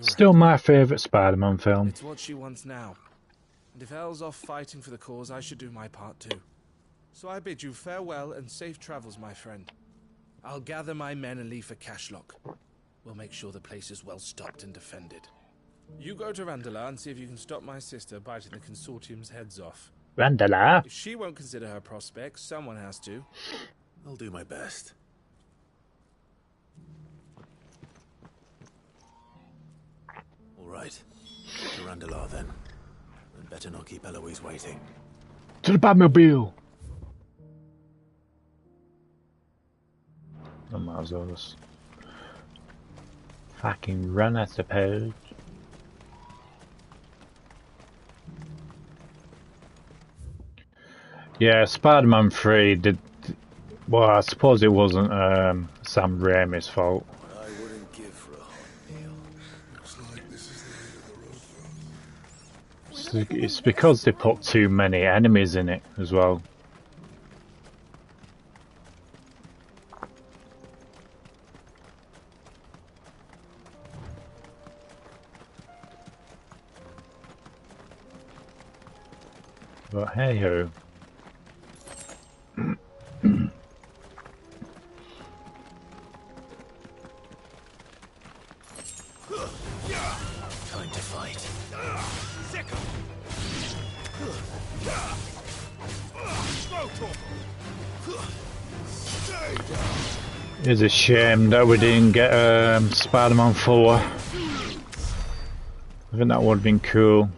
Still my favourite Spider-Man film. It's what she wants now. And if Elle's off fighting for the cause, I should do my part too. So I bid you farewell and safe travels, my friend. I'll gather my men and leave for Cashlock. We'll make sure the place is well stocked and defended. You go to Randala and see if you can stop my sister biting the Consortium's heads off. Randala? If she won't consider her prospects, someone has to. I'll do my best. All right. To Randala then. And better not keep Eloise waiting. To the Batmobile! I might as well just fucking run, I suppose. Yeah, Spider-Man 3 did. Well, I suppose it wasn't Sam Raimi's fault. I wouldn't give for a hot meal. Looks like this is the end of the road. It's because they put too many enemies in it as well. But hey ho. Time to fight. It's a shame that we didn't get Spider-Man 4. I think that would have been cool.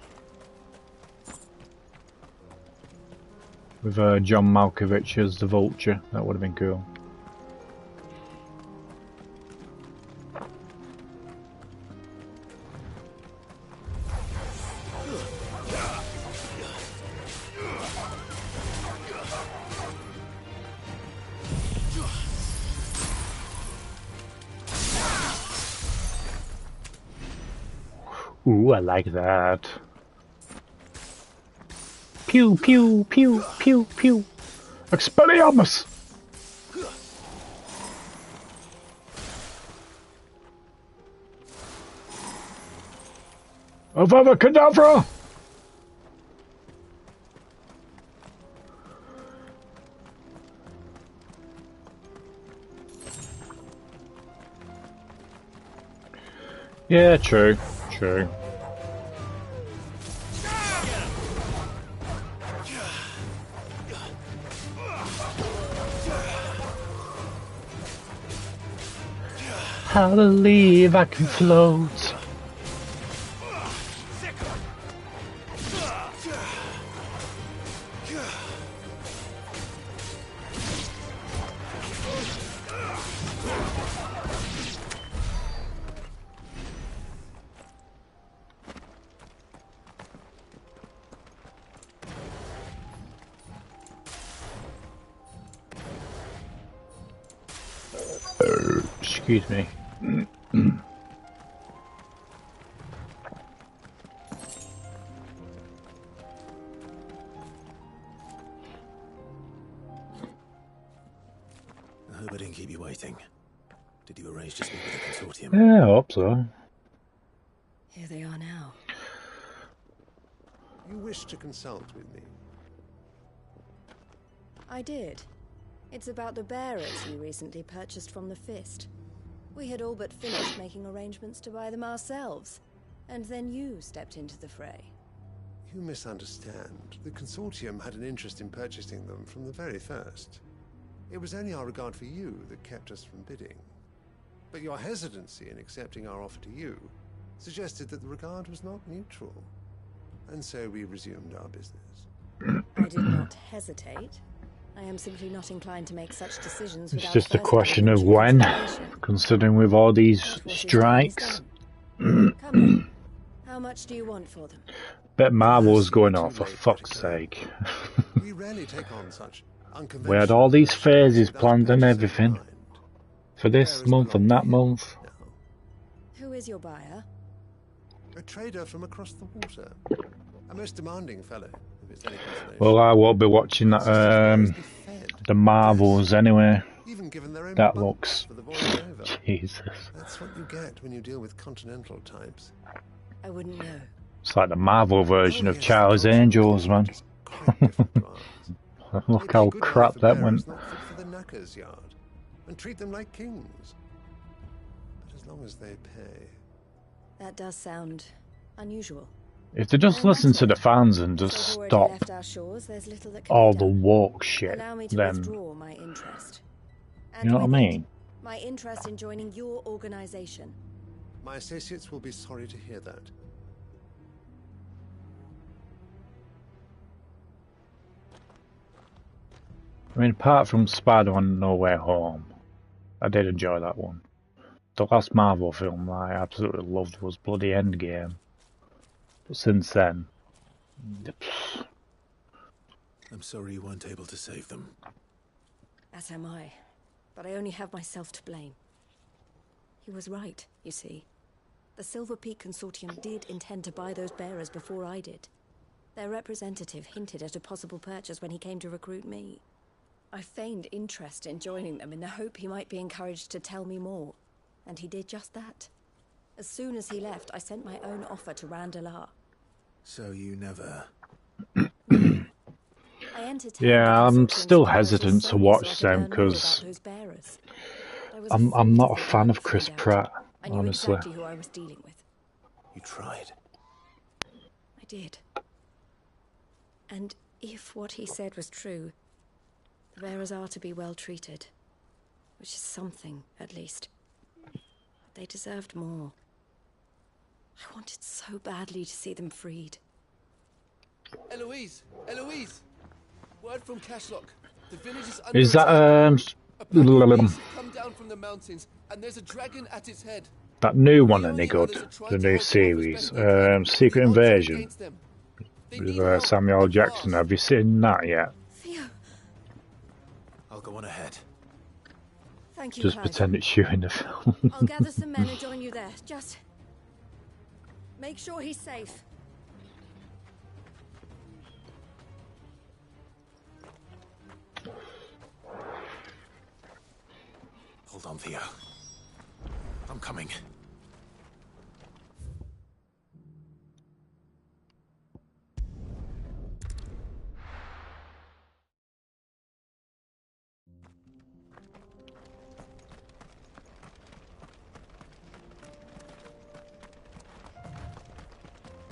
With John Malkovich as the Vulture, that would have been cool. Ooh, I like that. Pew, pew, pew, pew, pew. Expelliarmus! Avada Kedavra! Yeah, true, true. I believe I can float. Excuse me. I hope I didn't keep you waiting. Did you arrange to speak with the Consortium? Yeah, I hope so. Here they are now. You wish to consult with me? I did. It's about the bearers you recently purchased from the Fist. We had all but finished making arrangements to buy them ourselves, and then you stepped into the fray. You misunderstand. The Consortium had an interest in purchasing them from the very first. It was only our regard for you that kept us from bidding. But your hesitancy in accepting our offer to you suggested that the regard was not mutual. And so we resumed our business. I did not hesitate. I am simply not inclined to make such decisions It's without just a first question of taking into when, consideration. considering with all these strikes. Come on. How much do you want for them? Bet Marvel's going on, for fuck's sake. We rarely take on such unconventional... We had all these phases planned and everything. For this month and that month. Who is your buyer? A trader from across the water. A most demanding fellow, if it's any consolation. Well, I won't be watching that, the Marvels anyway. Even given their own That budget looks for the voyage over. Jesus. That's what you get when you deal with continental types. I wouldn't know. It's like the Marvel version of Charlie's Angels, man. Look how crap that went. Not fit for the knackers yard, and treat them like kings. But as long as they pay. That does sound unusual. If they just listen to the fans and just stop left our shores, there's little that can all be the done. woke shit, Allow me to then withdraw my interest. you know what I mean? My interest in joining your organization. My associates will be sorry to hear that. I mean, apart from Spider-Man No Way Home, I did enjoy that one. The last Marvel film I absolutely loved was bloody Endgame. But since then... I'm sorry you weren't able to save them. As am I. But I only have myself to blame. He was right, you see. The Silver Peak Consortium did intend to buy those bearers before I did. Their representative hinted at a possible purchase when he came to recruit me. I feigned interest in joining them in the hope he might be encouraged to tell me more. And he did just that. As soon as he left, I sent my own offer to Randalar. So you never... Yeah, I'm still hesitant to watch them because I'm not a fan of Chris Pratt, honestly. Exactly who I was dealing with. You tried. I did. And if what he said was true, the bearers are to be well treated. Which is something, at least. They deserved more. I wanted so badly to see them freed. Eloise! Eloise! Word from Cashlock. The village is under Is that come down from the mountains, and there's a dragon at its head. that new one any good? The new series, Secret Invasion with Samuel Jackson. Have you seen that yet? I'll go on ahead. Thank you, Just Clive. pretend it's you in the film. I'll gather some men and join you there. Just make sure he's safe. Hold on, Theo. I'm coming.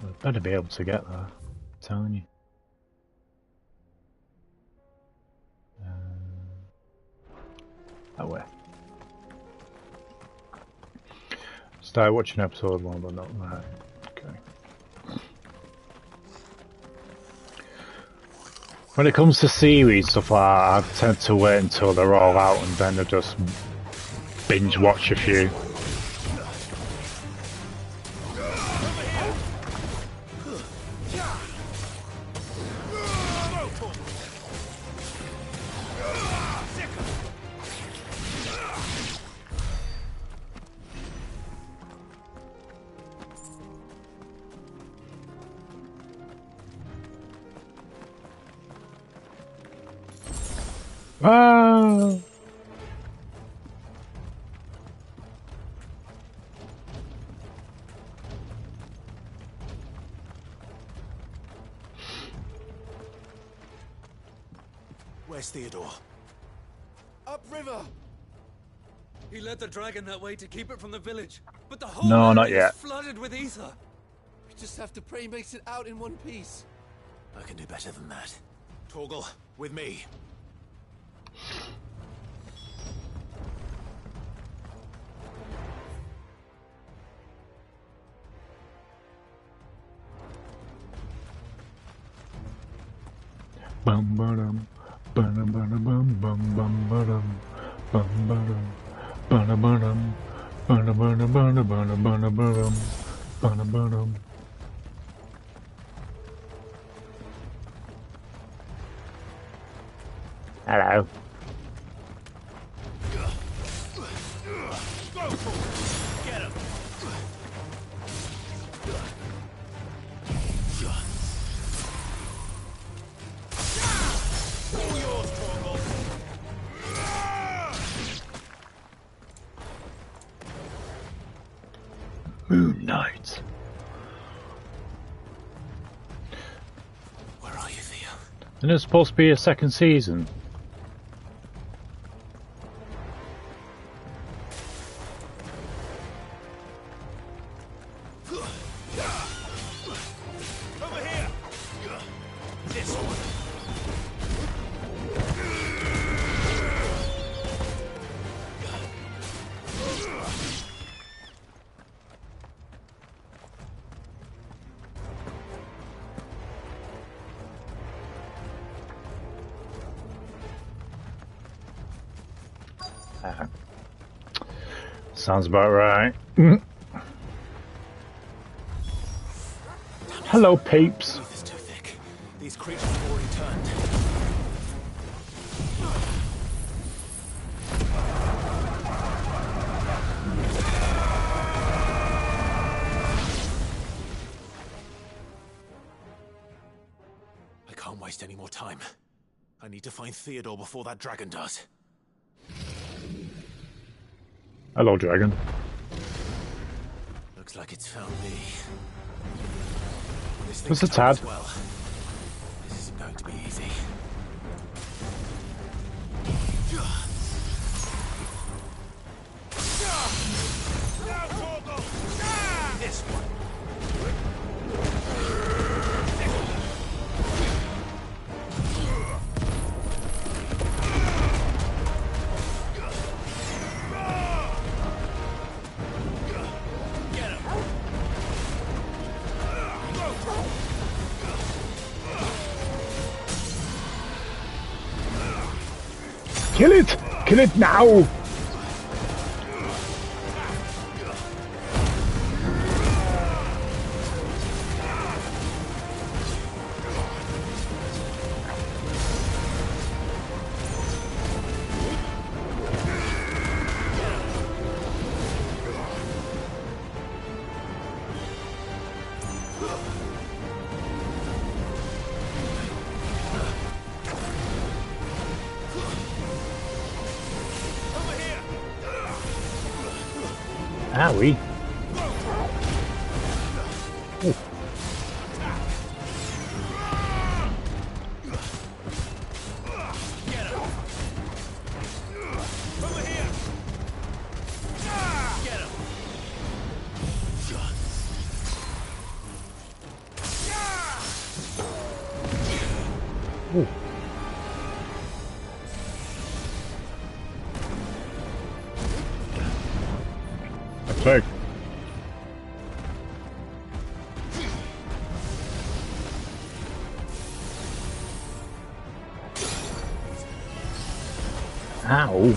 I'd better be able to get there, I'm telling you. That way. Started watching episode 1, but not right. Okay. When it comes to series stuff like that, I tend to wait until they're all out and then I just binge watch a few. Ah! Where's Theodore? Upriver! He led the dragon that way to keep it from the village, but the whole No, area not yet. is flooded with ether. We just have to pray he makes it out in one piece. I can do better than that. Torgal, with me. Bum ba-dum, ba-dum ba-dum bum bum ba-dum, bum ba-dum, ba-dum ba-dum, ba-dum ba-dum ba-dum ba-dum ba-dum, ba-dum ba-dum. Hello. Get him! Moon Knight. Where are you, Theo? And it's supposed to be a second season. Over here! This one. Sounds about right. Hello, peeps. Leaf is too thick. These creatures have already turned. I can't waste any more time. I need to find Theodore before that dragon does. Hello, dragon. Looks like it's found me. This What's thing's a tad? as well. This isn't going to be easy. This one. Kill it! Kill it now! Owie. Ooh. Ooh. Attack. Ow.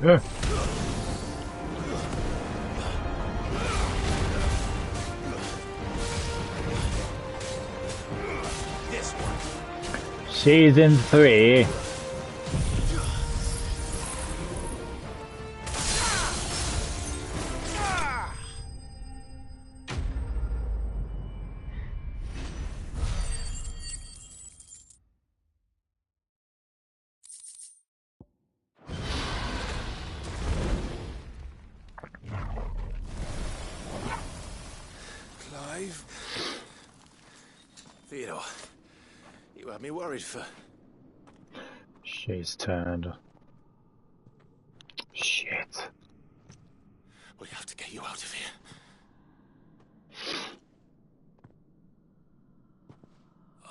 Yeah. Season 3. Clive? Theodore, you had me worried for... She's turned. Shit. We have to get you out of here.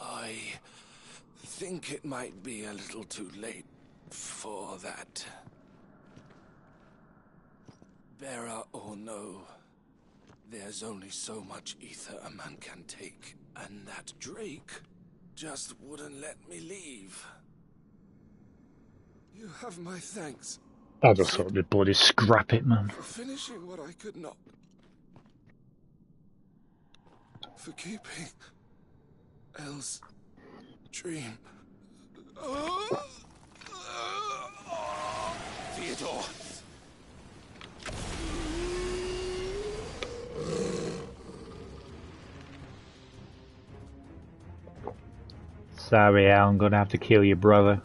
I think it might be a little too late for that. Bearer or no, there's only so much ether a man can take, and that Drake just wouldn't let me leave. You have my thanks. I just thought they'd bloody scrap it, man. For finishing what I could not. For keeping Elle's dream. Theodore! Sorry, Al, I'm gonna have to kill your brother.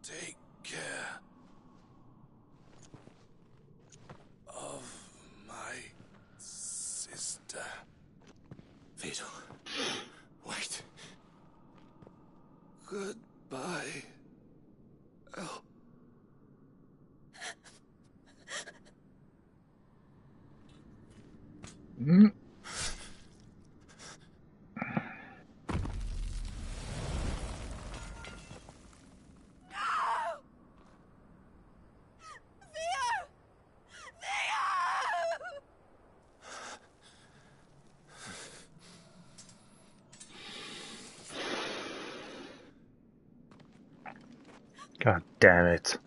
Take care of my sister. Theodore, wait. Goodbye, Elle. God damn it.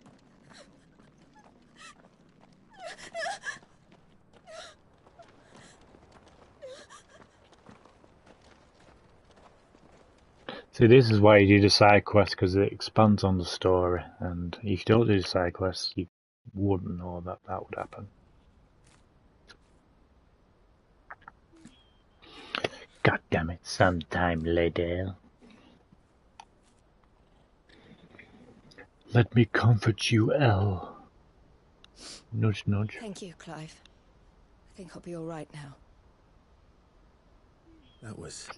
See, this is why you do the side quest, because it expands on the story, and if you don't do the side quests, you wouldn't know that that would happen. God damn it, sometime later. Let me comfort you, Elle. Nudge, nudge. Thank you, Clive. I think I'll be all right now. That was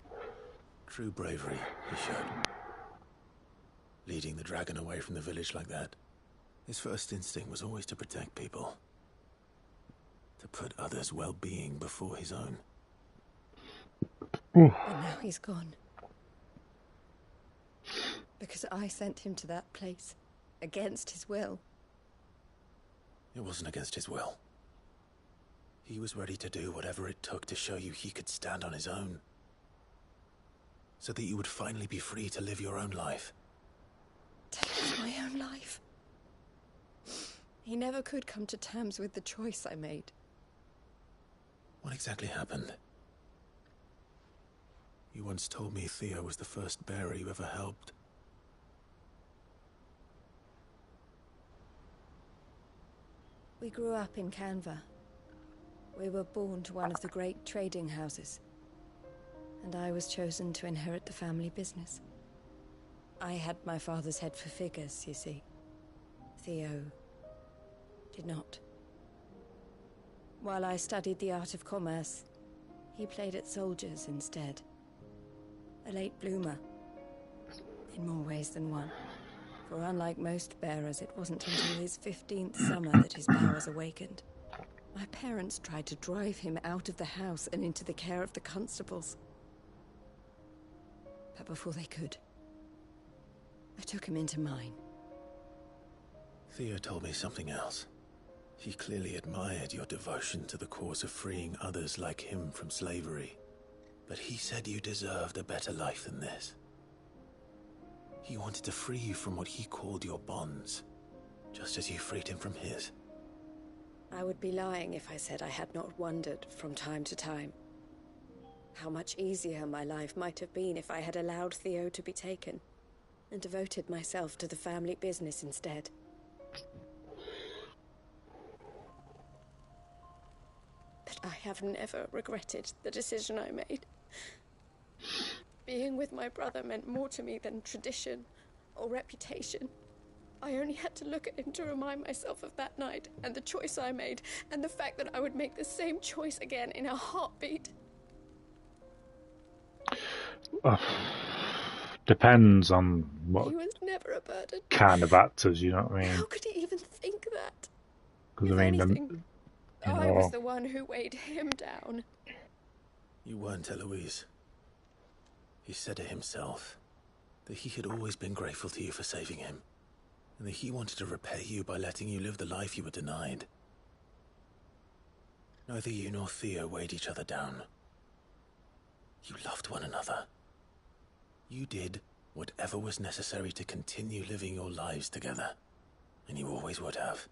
true bravery he showed. Leading the dragon away from the village like that. His first instinct was always to protect people. To put others' well-being before his own. And now he's gone. Because I sent him to that place. Against his will. It wasn't against his will. He was ready to do whatever it took to show you he could stand on his own. So that you would finally be free to live your own life. To live my own life? He never could come to terms with the choice I made. What exactly happened? You once told me Theo was the first bearer you ever helped. We grew up in Canva. We were born to one of the great trading houses. And I was chosen to inherit the family business. I had my father's head for figures, you see. Theo did not. While I studied the art of commerce, he played at soldiers instead. A late bloomer, in more ways than one. For unlike most bearers, it wasn't until his 15th summer that his powers awakened. My parents tried to drive him out of the house and into the care of the constables. But before they could, I took him into mine. Theo told me something else. He clearly admired your devotion to the cause of freeing others like him from slavery. But he said you deserved a better life than this. He wanted to free you from what he called your bonds, just as you freed him from his. I would be lying if I said I had not wondered from time to time how much easier my life might have been if I had allowed Theo to be taken and devoted myself to the family business instead. But I have never regretted the decision I made. Being with my brother meant more to me than tradition or reputation. I only had to look at him to remind myself of that night and the choice I made and the fact that I would make the same choice again in a heartbeat. Depends on what He was never a burden. kind of actors, you know what I mean? How could he even think that? Because If I mean, anything, you I was know, the one who weighed him down. You weren't, Eloise. He said it himself, that he had always been grateful to you for saving him, and that he wanted to repay you by letting you live the life you were denied. Neither you nor Theo weighed each other down. You loved one another. You did whatever was necessary to continue living your lives together, and you always would have.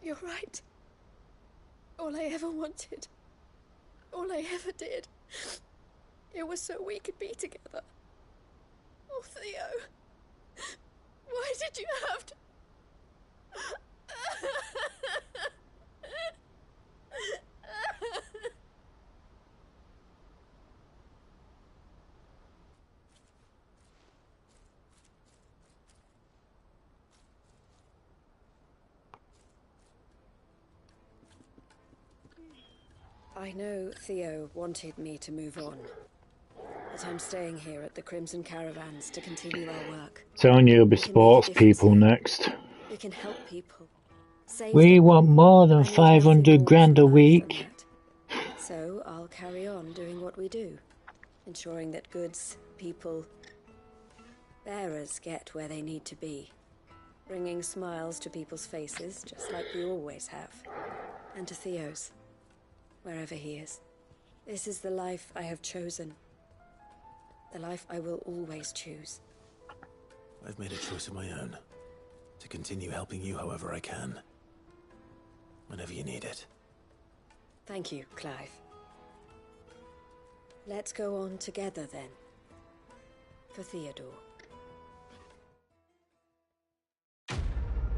You're right. All I ever wanted, all I ever did, it was so we could be together. Oh, Theo, why did you have to... I know Theo wanted me to move on, but I'm staying here at the Crimson Caravans to continue our work. telling you, it'll be We can make a sports difference people here. next. We can help people. Save We them. want more than I need nothing 500 more grand from a life week. than that. So I'll carry on doing what we do, ensuring that goods, people, bearers get where they need to be, bringing smiles to people's faces, just like we always have, and to Theo's, wherever he is. This is the life I have chosen, the life I will always choose. I've made a choice of my own, to continue helping you however I can, whenever you need it. Thank you, Clive. Let's go on together then, for Theodore.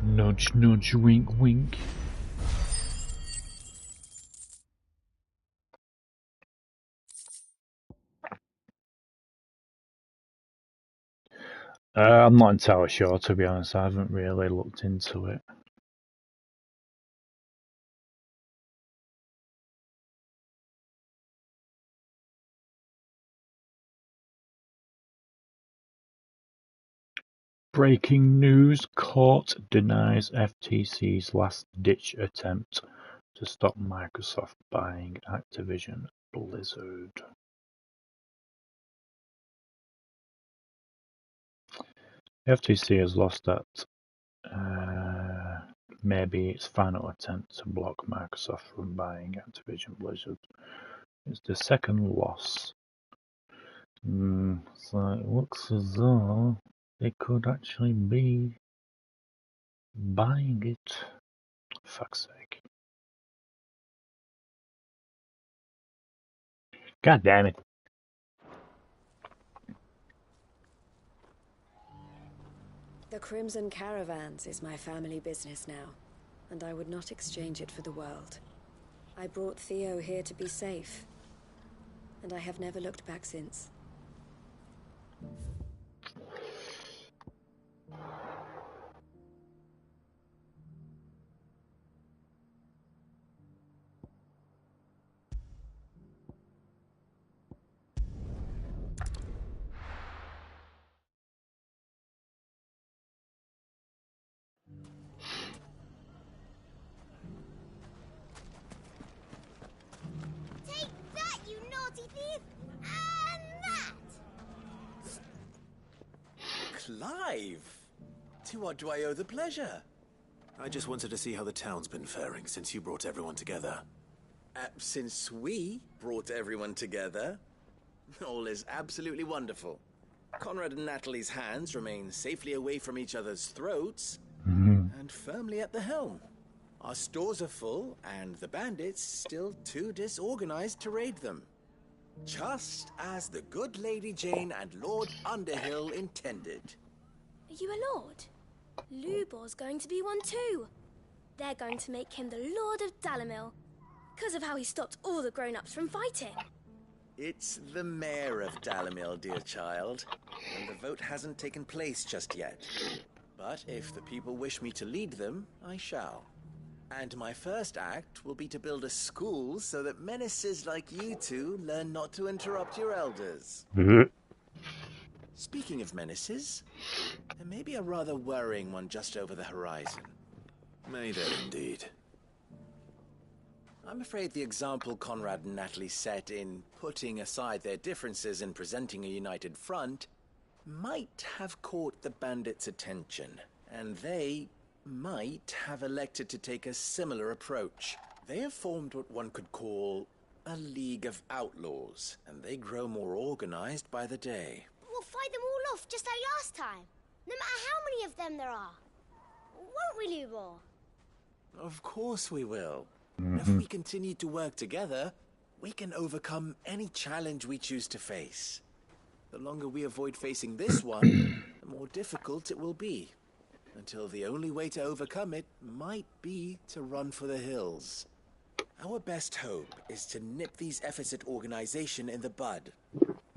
Nudge, nudge, wink, wink. I'm not entirely sure, to be honest. I haven't really looked into it. Breaking news: Court denies FTC's last-ditch attempt to stop Microsoft buying Activision Blizzard. The FTC has lost that maybe its final attempt to block Microsoft from buying Activision Blizzard. It's the second loss. So it looks as though they could actually be buying it. Fuck's sake. God damn it. The Crimson Caravans is my family business now, and I would not exchange it for the world. I brought Theo here to be safe, and I have never looked back since. Take that, you naughty thief! And that! Clive! To what do I owe the pleasure? I just wanted to see how the town's been faring since you brought everyone together. Since we brought everyone together, All is absolutely wonderful. Conrad and Natalie's hands remain safely away from each other's throats and firmly at the helm. Our stores are full, and the bandits still too disorganized to raid them. Just as the good Lady Jane and Lord Underhill intended. Are you a lord? Lubor's going to be one too. They're going to make him the Lord of Dalimil, because of how he stopped all the grown-ups from fighting. It's the mayor of Dalimil, dear child, and the vote hasn't taken place just yet. But if the people wish me to lead them, I shall. And my first act will be to build a school so that menaces like you two learn not to interrupt your elders. Speaking of menaces, there may be a rather worrying one just over the horizon. May there indeed. I'm afraid the example Conrad and Natalie set in putting aside their differences and presenting a united front might have caught the bandits' attention, and they might have elected to take a similar approach. They have formed what one could call a League of Outlaws, and they grow more organized by the day. We'll fight them all off just like last time, no matter how many of them there are. Won't we, Lubor? Of course we will. If we continue to work together, we can overcome any challenge we choose to face. The longer we avoid facing this one, the more difficult it will be. Until the only way to overcome it might be to run for the hills. Our best hope is to nip these efforts at organization in the bud.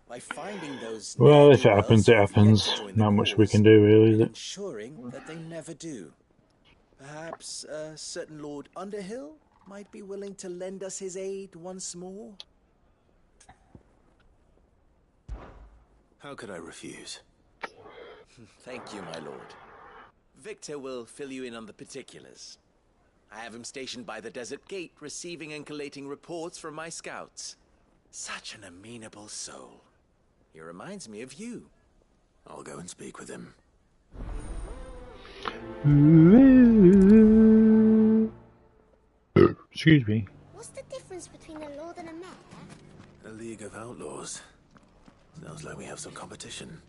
By finding those... Well, if it happens, it happens. Not much we can do, really, is it? Ensuring that they never do. Perhaps a certain Lord Underhill might be willing to lend us his aid once more? How could I refuse? Thank you, my lord. Victor will fill you in on the particulars. I have him stationed by the desert gate, receiving and collating reports from my scouts. Such an amenable soul. He reminds me of you. I'll go and speak with him. Excuse me. What's the difference between a lord and a mayor? A League of Outlaws. Sounds like we have some competition.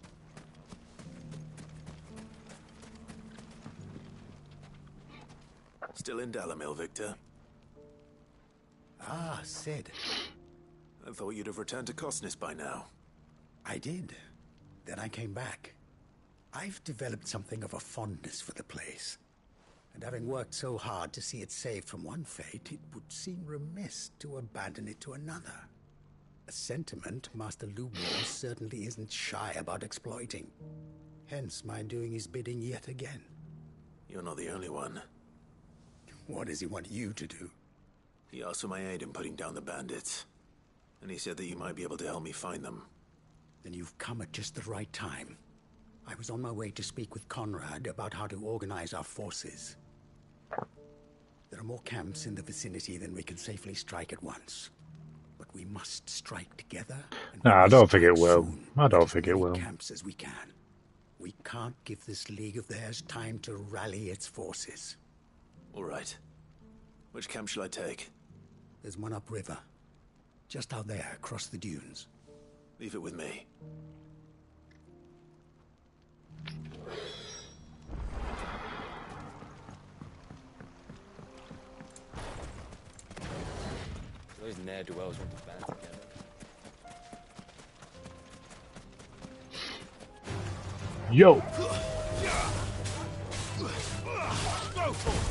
Still in Dalimil, Victor? Ah, Sid. I thought you'd have returned to Cosnis by now. I did. Then I came back. I've developed something of a fondness for the place. And having worked so hard to see it saved from one fate, it would seem remiss to abandon it to another. A sentiment Master Lubor certainly isn't shy about exploiting. Hence my doing his bidding yet again. You're not the only one. What does he want you to do? He asked for my aid in putting down the bandits. And he said that you might be able to help me find them. Then you've come at just the right time. I was on my way to speak with Conrad about how to organize our forces. There are more camps in the vicinity than we can safely strike at once. But we must strike together. No, I don't think it will. I don't think it will. Camps as we can. We can't give this league of theirs time to rally its forces. All right. Which camp shall I take? There's one upriver. Just out there, across the dunes. Leave it with me. Those ne'er-do-wells want to band together. Yo! Go for it!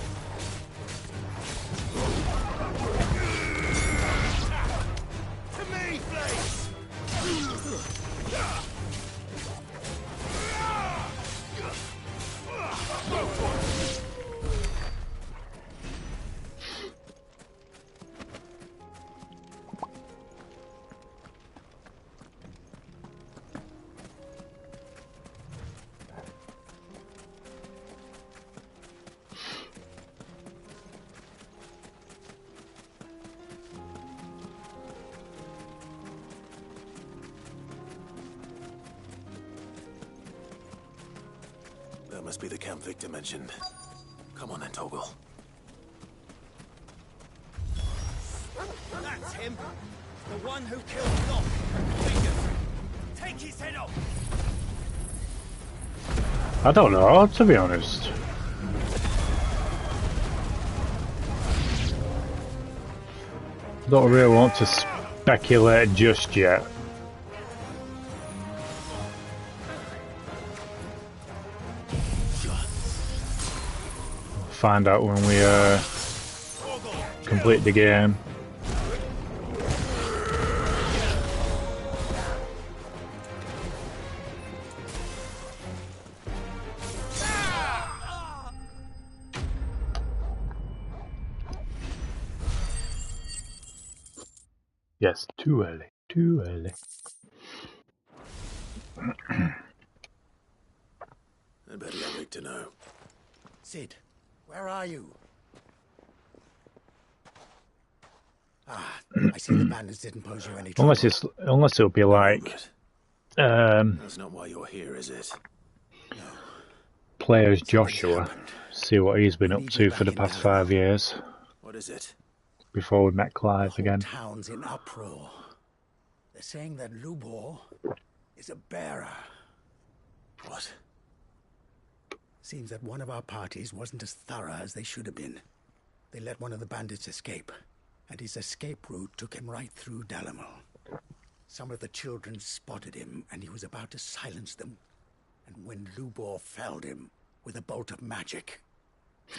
To me, Blaze! Go for it! That must be the camp Victor mentioned. Come on then, Toggle. That's him! The one who killed Locke and Wigan. Take his head off! I don't know, to be honest. Don't really want to speculate just yet. Find out when we complete the game. Yes, too early, too early. I bet you'd like to know. Sid, where are you? Ah, I see the bandits didn't pose you any trouble. Unless it'll be like That's not why you're here, is it? No. play as Joshua, see what he's been up to for the past 5 years. What is it? Before we met Clive The again. whole town's in uproar. They're saying that Lubor is a bearer. What? Seems that one of our parties wasn't as thorough as they should have been. They let one of the bandits escape, and his escape route took him right through Dalimil. Some of the children spotted him, and he was about to silence them. And when Lubor felled him with a bolt of magic,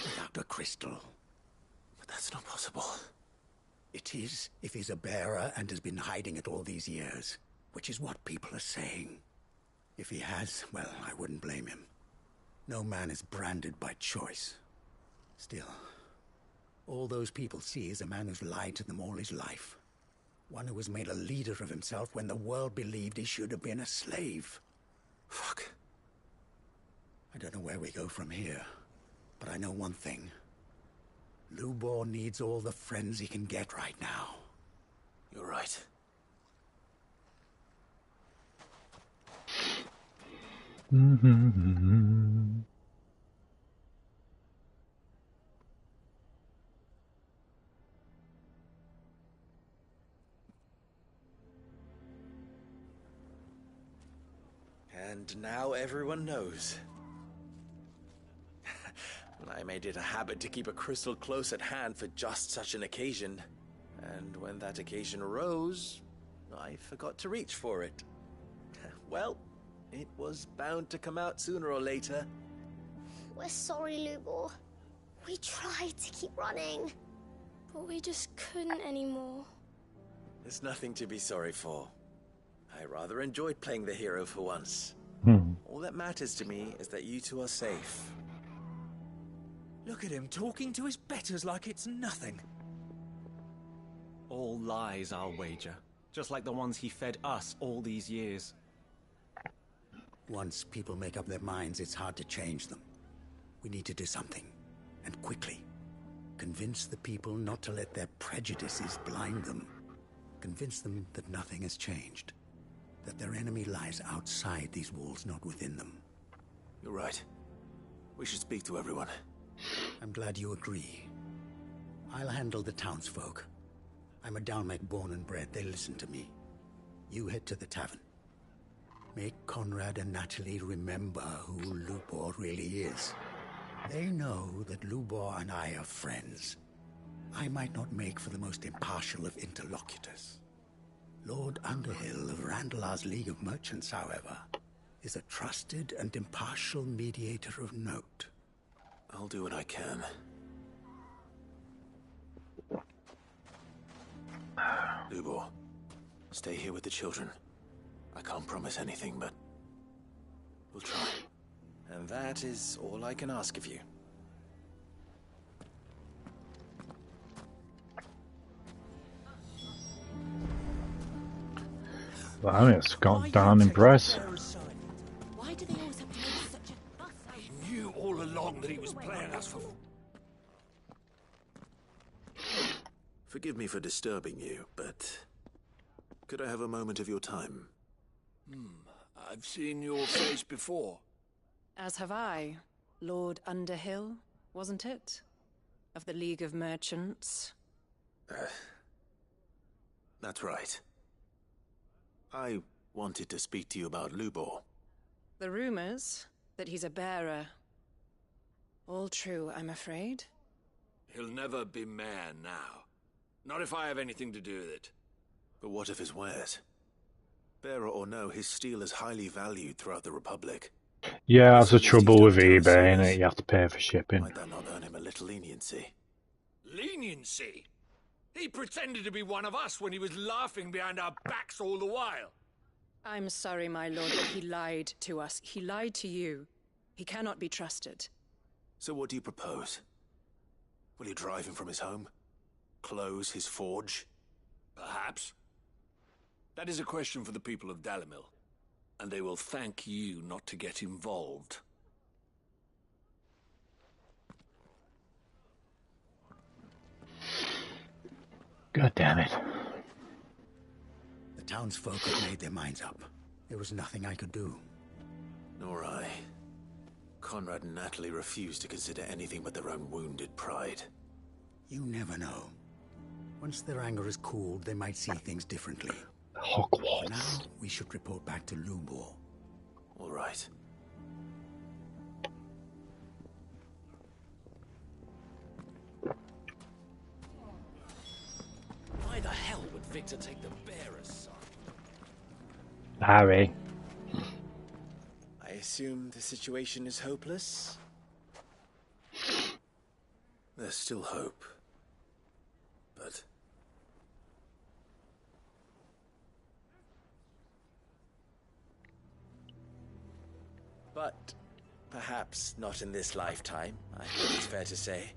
without a crystal. But that's not possible. It is, if he's a bearer and has been hiding it all these years, which is what people are saying. If he has, well, I wouldn't blame him. No man is branded by choice. Still, all those people see is a man who's lied to them all his life. One who has made a leader of himself when the world believed he should have been a slave. Fuck. I don't know where we go from here, but I know one thing. Lubor needs all the friends he can get right now. You're right. And now everyone knows. I made it a habit to keep a crystal close at hand for just such an occasion. And when that occasion arose, I forgot to reach for it. Well, it was bound to come out sooner or later. We're sorry, Lubor. We tried to keep running, but we just couldn't anymore. There's nothing to be sorry for. I rather enjoyed playing the hero for once. All that matters to me is that you two are safe. Look at him talking to his betters like it's nothing. All lies, I'll wager. Just like the ones he fed us all these years. Once people make up their minds, it's hard to change them. We need to do something, and quickly. Convince the people not to let their prejudices blind them. Convince them that nothing has changed. That their enemy lies outside these walls, not within them. You're right. We should speak to everyone. I'm glad you agree. I'll handle the townsfolk. I'm a Dalmec born and bred. They listen to me. You head to the tavern. Make Conrad and Natalie remember who Lubor really is. They know that Lubor and I are friends. I might not make for the most impartial of interlocutors. Lord Underhill of Randalar's League of Merchants, however, is a trusted and impartial mediator of note. I'll do what I can. Lubor, stay here with the children. I can't promise anything, but we'll try. And that is all I can ask of you. Well, I mean, it's gone down in price. Why do they always have to make such a fuss? I knew all along that he was playing us for... Forgive me for disturbing you, but could I have a moment of your time? I've seen your face before. As have I. Lord Underhill, wasn't it? Of the League of Merchants. That's right. I wanted to speak to you about Lubor. The rumors that he's a bearer. All true, I'm afraid. He'll never be mayor now. Not if I have anything to do with it. But what of his wares? Bearer or no, his steel is highly valued throughout the Republic. Yeah, that's the trouble with eBay, innit? You have to pay for shipping. Might that not earn him a little leniency? Leniency? He pretended to be one of us when he was laughing behind our backs all the while. I'm sorry, my lord, but he lied to us. He lied to you. He cannot be trusted. So what do you propose? Will you drive him from his home? Close his forge? Perhaps. That is a question for the people of Dalimil. And they will thank you not to get involved. God damn it. The townsfolk had made their minds up. There was nothing I could do. Nor I. Conrad and Natalie refused to consider anything but their own wounded pride. You never know. Once their anger is cooled, they might see things differently. Hogwarts. For now, we should report back to Lubor. All right. Why the hell would Victor take the bearer's side? Harry. I assume the situation is hopeless? There's still hope. But... But perhaps not in this lifetime, I think it's fair to say.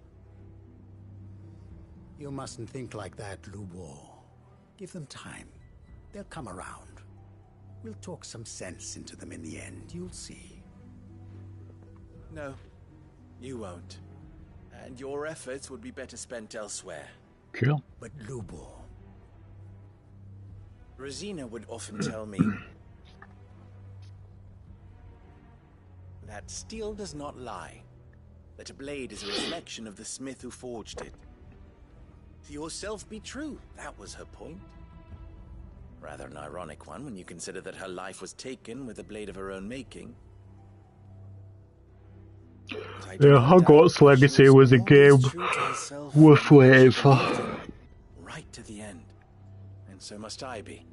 You mustn't think like that, Lubor. Give them time. They'll come around. We'll talk some sense into them in the end, you'll see. No, you won't. And your efforts would be better spent elsewhere. Cool. But Lubor... Rosina would often tell me that steel does not lie, that a blade is a reflection of the smith who forged it. To yourself be true, that was her point. Rather an ironic one when you consider that her life was taken with a blade of her own making. Yeah, Hogwarts Legacy was a game worth waiting for. Right to the end. And so must I be.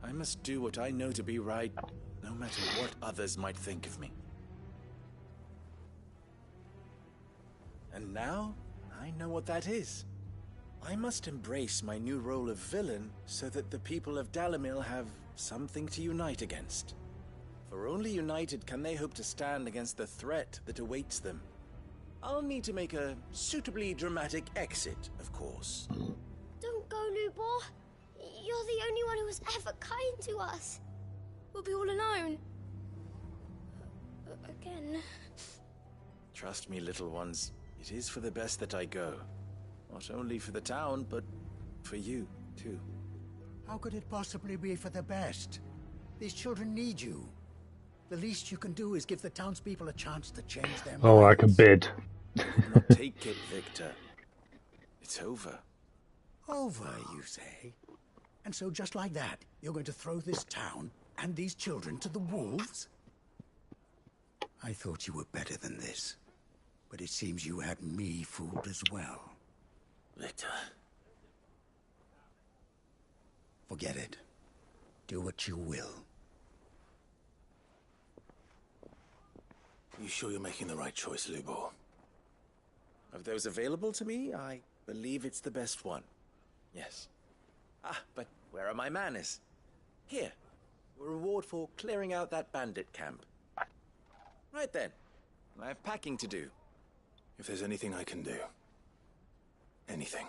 I must do what I know to be right, no matter what others might think of me. And now, I know what that is. I must embrace my new role of villain so that the people of Dalimil have something to unite against. For only united can they hope to stand against the threat that awaits them. I'll need to make a suitably dramatic exit, of course. Don't go, Lubor. You're the only one who was ever kind to us. We'll be all alone. Again. Trust me, little ones. It is for the best that I go. Not only for the town, but for you, too. How could it possibly be for the best? These children need you. The least you can do is give the townspeople a chance to change their minds. Oh, like a bid. Not take it, Victor. It's over. Over, you say? And so just like that, you're going to throw this town and these children to the wolves? I thought you were better than this. But it seems you had me fooled as well. Victor. Forget it. Do what you will. You sure you're making the right choice, Lubor? Of those available to me, I believe it's the best one. Yes. Ah, but where are my manners? Here. Your reward for clearing out that bandit camp. Right then. I have packing to do. If there's anything I can do. Anything.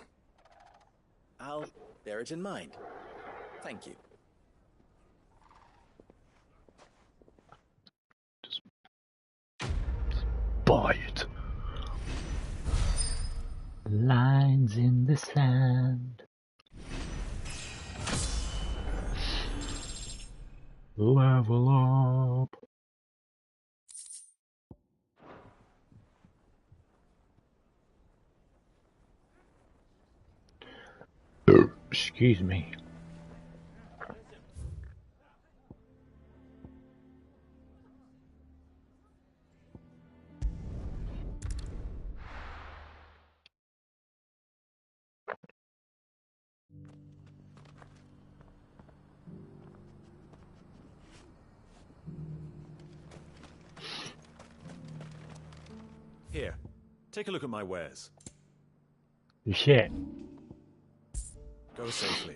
I'll bear it in mind. Thank you. Buy it. Lines in the sand. Level up. Excuse me. Take a look at my wares. Shit. Go safely.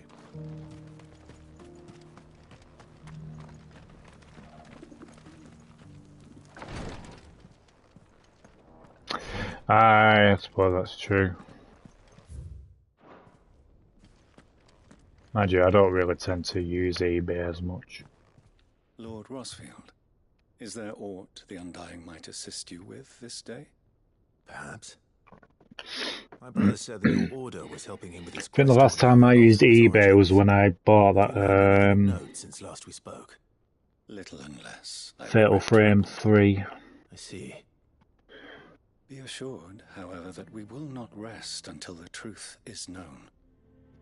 I suppose that's true. Mind you, I don't really tend to use eBay as much. Lord Rosfield, is there aught the Undying might assist you with this day? Perhaps. My brother said that your order was helping him with his I think the quest last to time I recover used his eBay origins. was when I bought that Notes since last we spoke. Little and less. Fatal Frame 3. I see. Be assured, however, that we will not rest until the truth is known.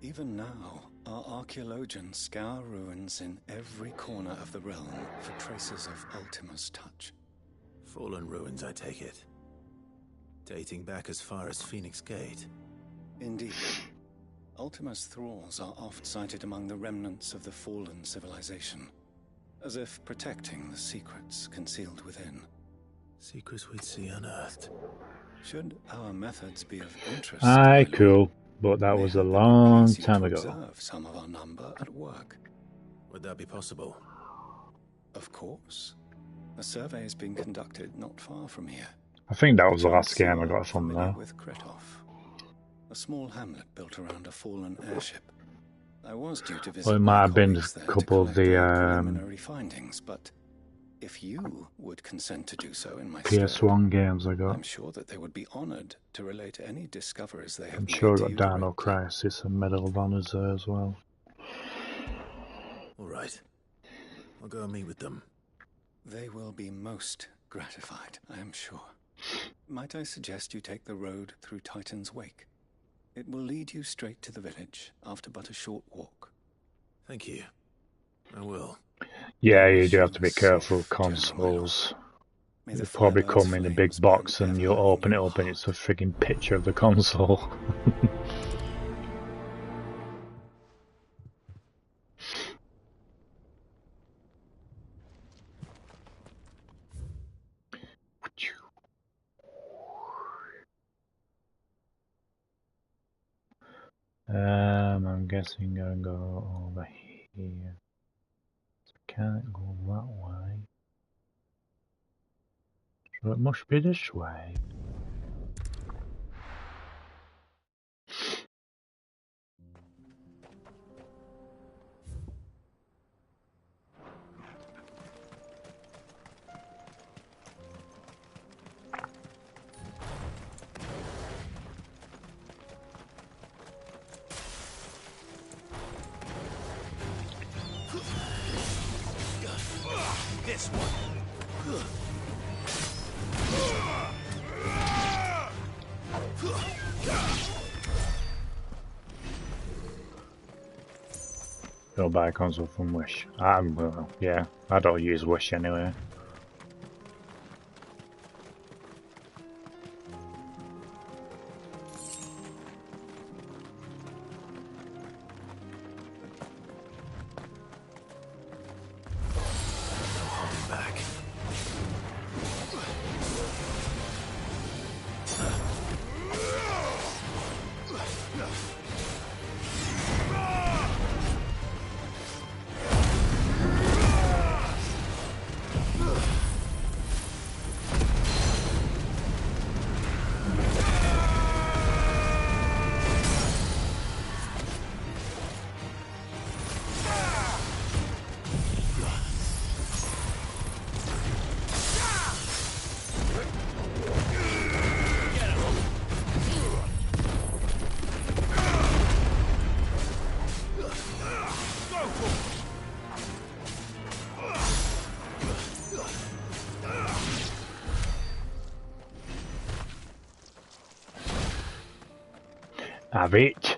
Even now, our archaeologians scour ruins in every corner of the realm for traces of Ultima's touch. Fallen ruins, I take it. Dating back as far as Phoenix Gate. Indeed. Ultima's thralls are oft sighted among the remnants of the fallen civilization, as if protecting the secrets concealed within. Secrets we'd see unearthed. Should our methods be of interest, Aye, cool. But that was a long time ago. observe some of our number at work. Would that be possible? Of course. A survey is being conducted not far from here. I think that was the last game I got from there. With Kretov, a small hamlet built around a fallen airship. I was due to visit. Well, it might have been a couple of the preliminary findings, but if you would consent to do so in my PS1 games I got. I'm sure that they would be honoured to relate any discoveries they have I'm made sure I to got you. Dino Crisis and Medal of Honors there as well. All right. I'll go and meet with them. They will be most gratified, I am sure. Might I suggest you take the road through Titan's Wake? It will lead you straight to the village after but a short walk. Thank you. I will. Yeah, you do have to be careful with consoles. They probably come in a big box and you'll open it up and it's a frigging picture of the console. I'm guessing I'll go over here. So I can't go that way. So it must be this way. This one. Go buy a console from Wish. Yeah, I don't use Wish anyway. Have it.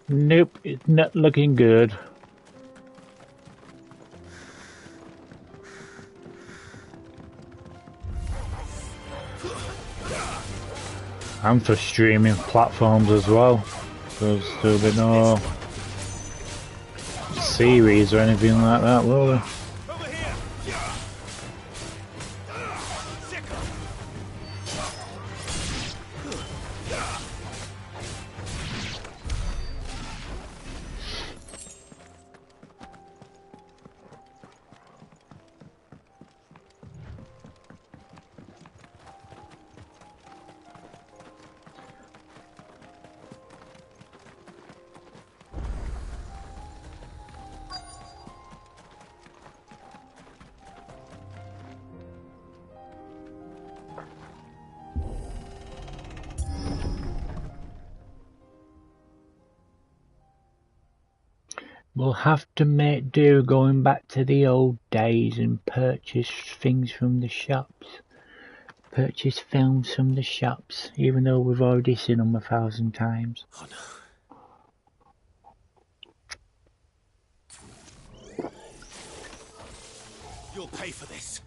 Nope, it's not looking good. And for streaming platforms as well. Because there'll be no series or anything like that, will there? We'll have to make do going back to the old days and purchase things from the shops. Purchase films from the shops, even though we've already seen them 1,000 times. Oh no. You'll pay for this.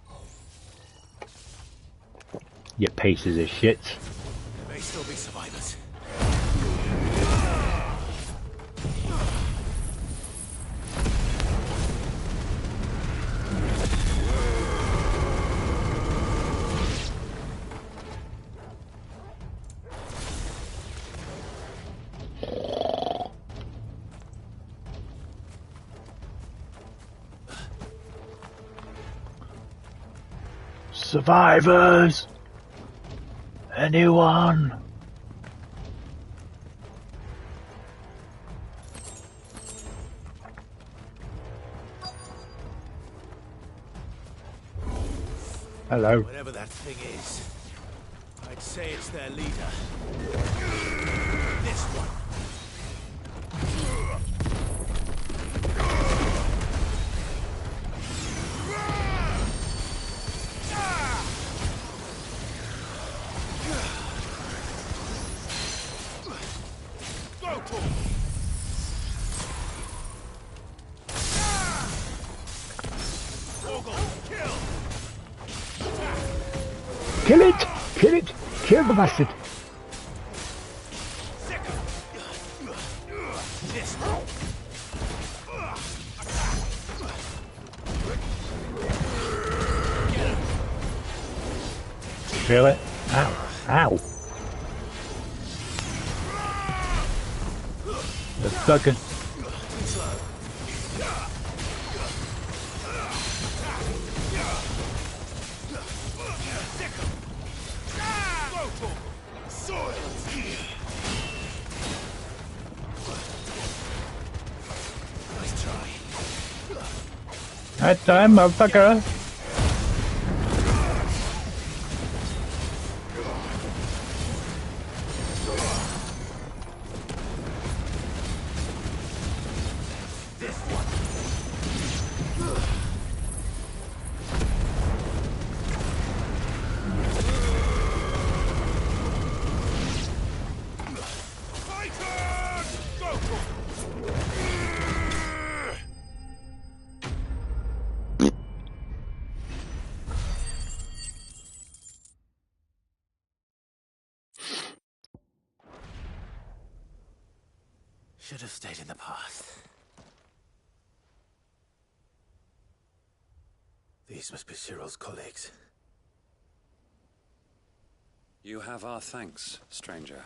You pieces of shit. There may still be survivors. Survivors! Anyone? Hello. Whatever that thing is, I'd say it's their leader. This one. Kill it! Kill it! Kill the bastard! Feel it? Ow! Ow! The fucker. That time, motherfucker! Should have stayed in the past. These must be Cyril's colleagues. You have our thanks, stranger.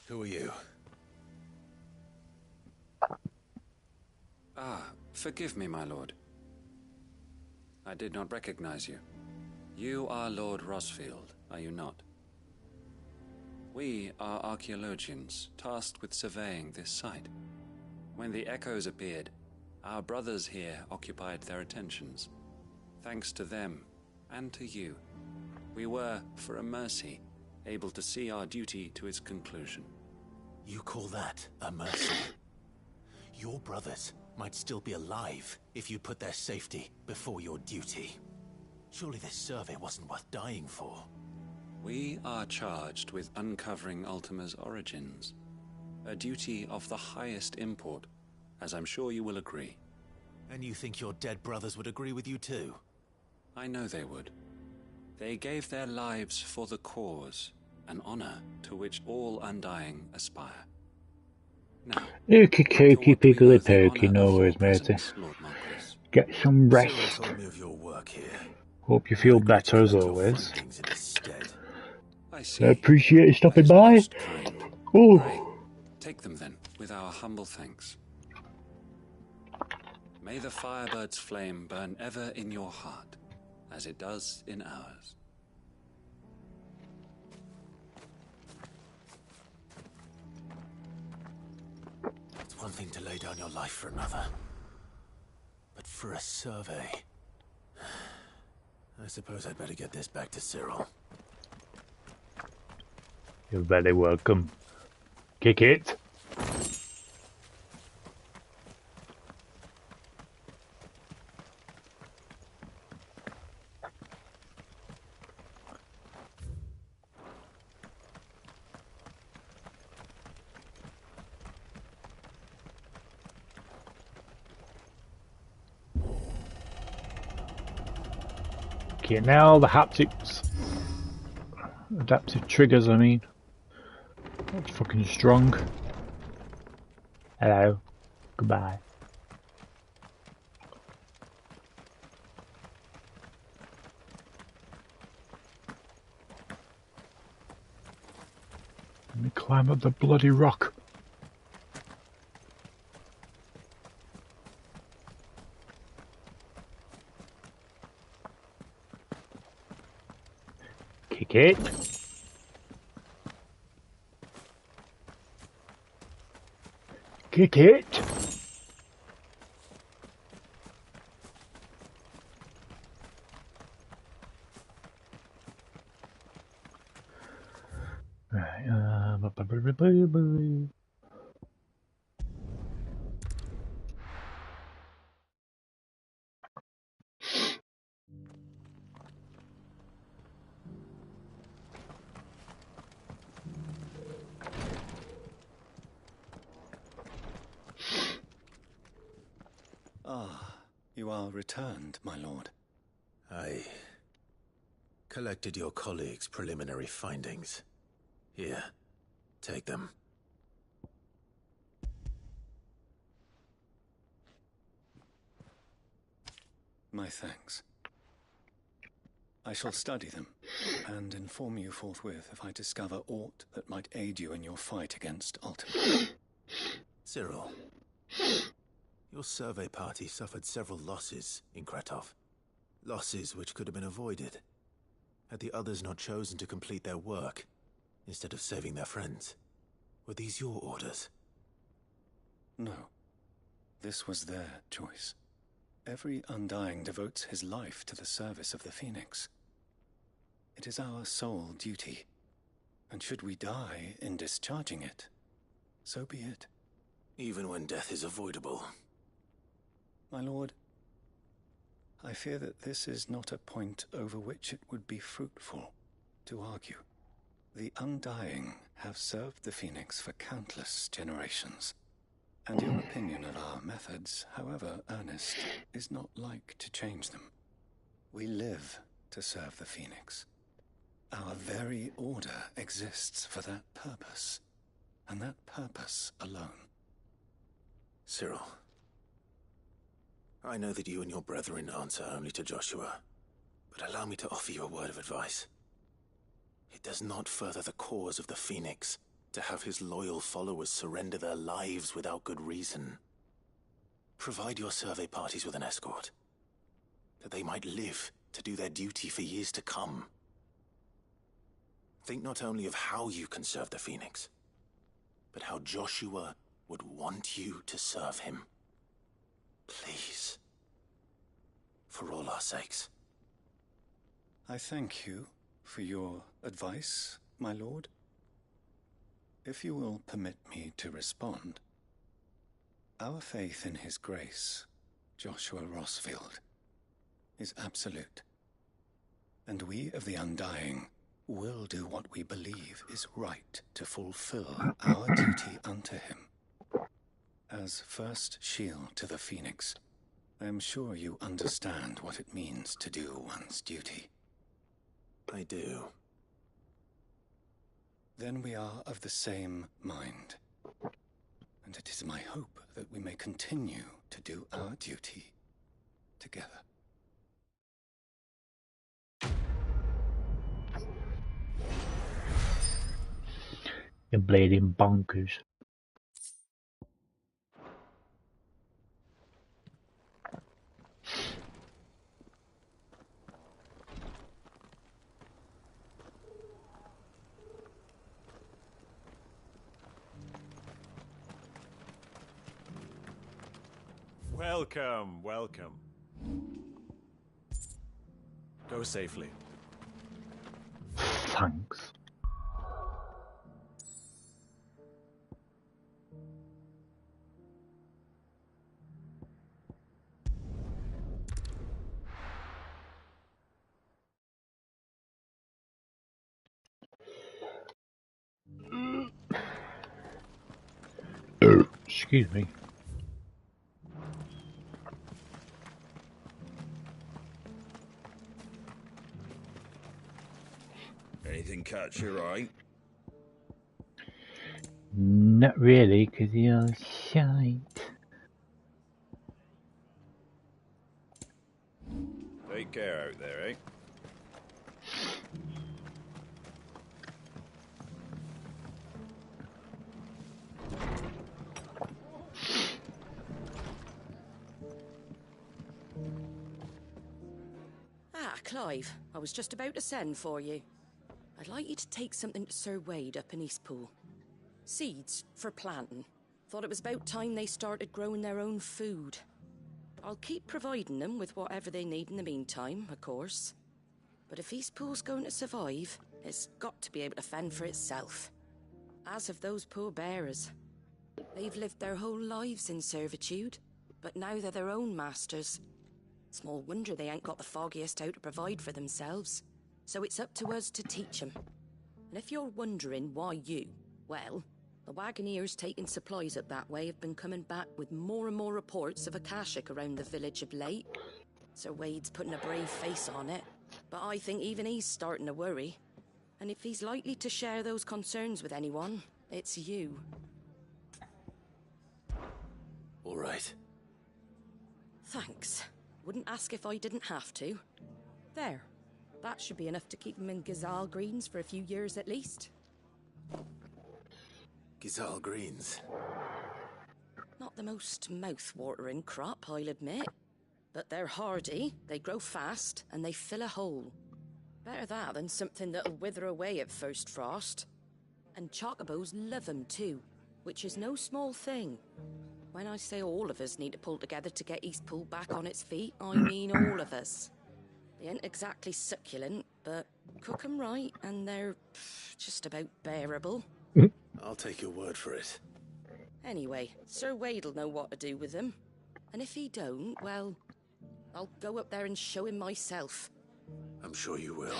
Who are you? Ah, forgive me, my lord. I did not recognize you. You are Lord Rosfield, are you not? We are archaeologians, tasked with surveying this site. When the echoes appeared, our brothers here occupied their attentions. Thanks to them, and to you, we were, for a mercy, able to see our duty to its conclusion. You call that a mercy? Your brothers might still be alive if you put their safety before your duty. Surely this survey wasn't worth dying for. We are charged with uncovering Ultima's origins. A duty of the highest import, as I'm sure you will agree. And you think your dead brothers would agree with you too? I know they would. They gave their lives for the cause, an honor to which all Undying aspire. Now, Ookie kookie piggly pokey, no worries, matey. Get some rest. Cyril told me of your work here. Hope you feel better as always. Things in his stead. I see. I appreciate you stopping by. Oh. Pray, take them then, with our humble thanks. May the Firebird's flame burn ever in your heart, as it does in ours. It's one thing to lay down your life for another. But for a survey... I suppose I'd better get this back to Cyril. You're very welcome. Kick it. Okay, now the haptics. Adaptive triggers, I mean. That's fucking strong. Hello. Goodbye. Let me climb up the bloody rock. Kick it. Kick it. Right, Ah, you are returned, my lord. I collected your colleagues' preliminary findings. Here, take them. My thanks. I shall study them, and inform you forthwith if I discover aught that might aid you in your fight against Ultima. Cyril, your survey party suffered several losses in Kretov. Losses which could have been avoided, had the others not chosen to complete their work, instead of saving their friends. Were these your orders? No. This was their choice. Every Undying devotes his life to the service of the Phoenix. It is our sole duty, and should we die in discharging it, so be it. Even when death is avoidable. My lord, I fear that this is not a point over which it would be fruitful to argue. The Undying have served the Phoenix for countless generations. And your opinion of our methods, however earnest, is not like to change them. We live to serve the Phoenix. Our very order exists for that purpose, and that purpose alone. Cyril, I know that you and your brethren answer only to Joshua, but allow me to offer you a word of advice. It does not further the cause of the Phoenix to have his loyal followers surrender their lives without good reason. Provide your survey parties with an escort, that they might live to do their duty for years to come. Think not only of how you can serve the Phoenix, but how Joshua would want you to serve him. Please. For all our sakes. I thank you for your advice, my lord. If you will permit me to respond, our faith in his grace, Joshua Rossfield, is absolute. And we of the Undying will do what we believe is right to fulfill our duty unto him. As first shield to the Phoenix, I am sure you understand what it means to do one's duty. I do. Then we are of the same mind. And it is my hope that we may continue to do our duty together. You're bleeding bonkers. Welcome, welcome. Go safely. Thanks. Excuse me. Anything catch your eye? Not really, because you're shite. Take care out there, eh? Ah, Clive, I was just about to send for you. I'd like you to take something to Sir Wade up in Eastpool. Seeds for planting. Thought it was about time they started growing their own food. I'll keep providing them with whatever they need in the meantime, of course. But if Eastpool's going to survive, it's got to be able to fend for itself. As have those poor bearers. They've lived their whole lives in servitude, but now they're their own masters. Small wonder they ain't got the foggiest how to provide for themselves. So it's up to us to teach them. And if you're wondering why you, well, the Wagoneers taking supplies up that way have been coming back with more and more reports of Akashic around the village of late. Sir Wade's putting a brave face on it, but I think even he's starting to worry. And if he's likely to share those concerns with anyone, it's you. All right. Thanks. Wouldn't ask if I didn't have to. There. That should be enough to keep them in Gazal Greens for a few years at least. Gazal Greens. Not the most mouth-watering crop, I'll admit. But they're hardy, they grow fast, and they fill a hole. Better that than something that'll wither away at first frost. And chocobos love them too, which is no small thing. When I say all of us need to pull together to get Eastpool back on its feet, I mean all of us. They ain't exactly succulent, but cook 'em right, and they're just about bearable. I'll take your word for it. Anyway, Sir Wade'll know what to do with them. And if he don't, well, I'll go up there and show him myself. I'm sure you will.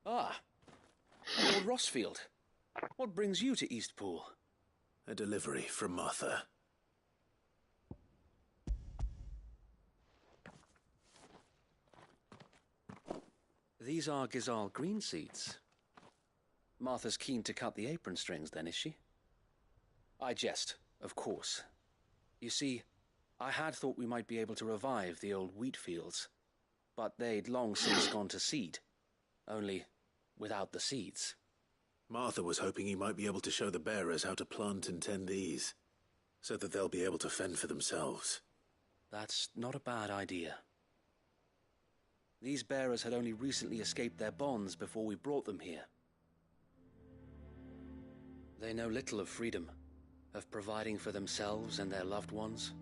Ah, Lord Rossfield. What brings you to Eastpool? A delivery from Martha. These are Gazal green seeds. Martha's keen to cut the apron strings, then, is she? I jest, of course. You see, I had thought we might be able to revive the old wheat fields, but they'd long since gone to seed, only without the seeds. Martha was hoping he might be able to show the bearers how to plant and tend these, so that they'll be able to fend for themselves. That's not a bad idea. These bearers had only recently escaped their bonds before we brought them here. They know little of freedom, of providing for themselves and their loved ones.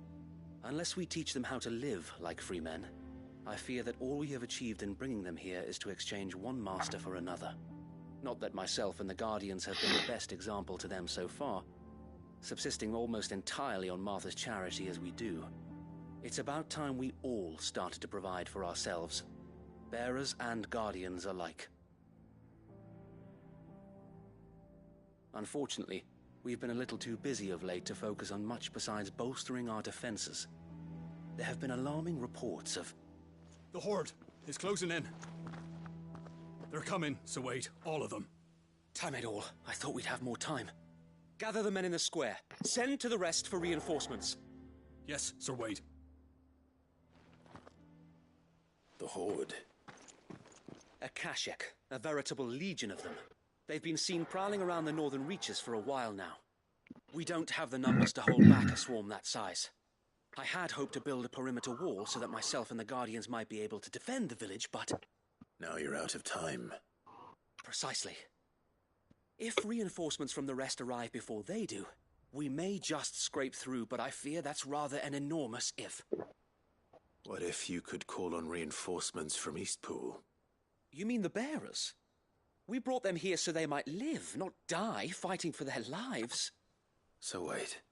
Unless we teach them how to live like free men, I fear that all we have achieved in bringing them here is to exchange one master for another. Not that myself and the Guardians have been the best example to them so far, subsisting almost entirely on Martha's charity as we do. It's about time we all started to provide for ourselves, bearers and Guardians alike. Unfortunately, we've been a little too busy of late to focus on much besides bolstering our defenses. There have been alarming reports of... The Horde is closing in. They're coming, so wait, all of them. Damn it all, I thought we'd have more time. Gather the men in the square. Send to the rest for reinforcements. Yes, Sir Wade. The Horde. A Kashek, a veritable legion of them. They've been seen prowling around the northern reaches for a while now. We don't have the numbers to hold back a swarm that size. I had hoped to build a perimeter wall so that myself and the Guardians might be able to defend the village, but... Now you're out of time. Precisely. If reinforcements from the rest arrive before they do, we may just scrape through, but I fear that's rather an enormous if. What if you could call on reinforcements from Eastpool? You mean the bearers? We brought them here so they might live, not die fighting for their lives. So wait.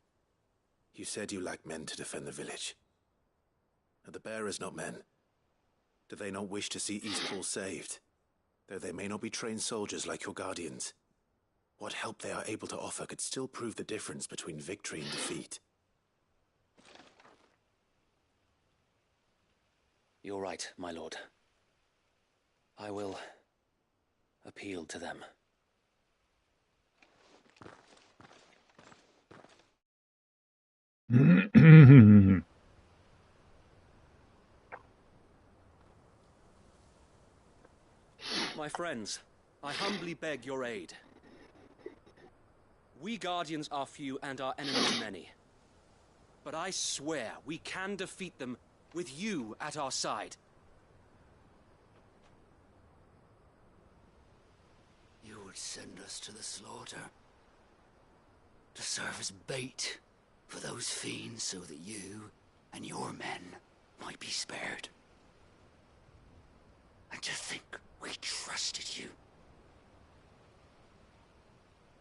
You said you lack men to defend the village. Are the bearers not men? Do they not wish to see Eastpool saved? Though they may not be trained soldiers like your Guardians. What help they are able to offer could still prove the difference between victory and defeat. You're right, my lord. I will appeal to them. My friends, I humbly beg your aid. We Guardians are few and our enemies many. But I swear we can defeat them with you at our side. You would send us to the slaughter, to serve as bait for those fiends so that you and your men might be spared. And to think we trusted you.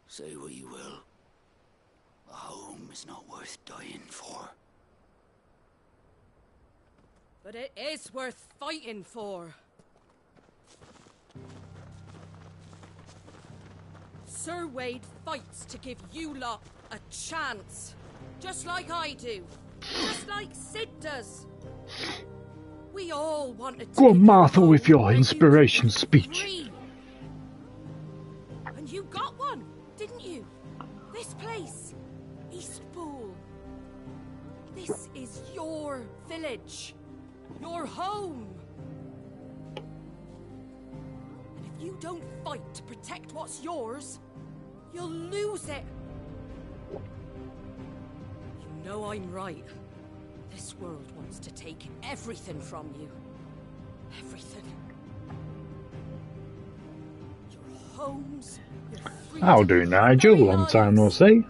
Say what you will, a home is not worth dying for. But it is worth fighting for. Sir Wade fights to give you lot a chance. Just like I do. Just like Sid does. We all wanted to... Go on, Martha, with your inspiration speech. Free. And you got one, didn't you? This place, Eastpool. This is your village. Your home. And if you don't fight to protect what's yours, you'll lose it. You know I'm right. This world wants to take everything from you. Everything. Your homes, your freedom. How do, Nigel? Long time no see.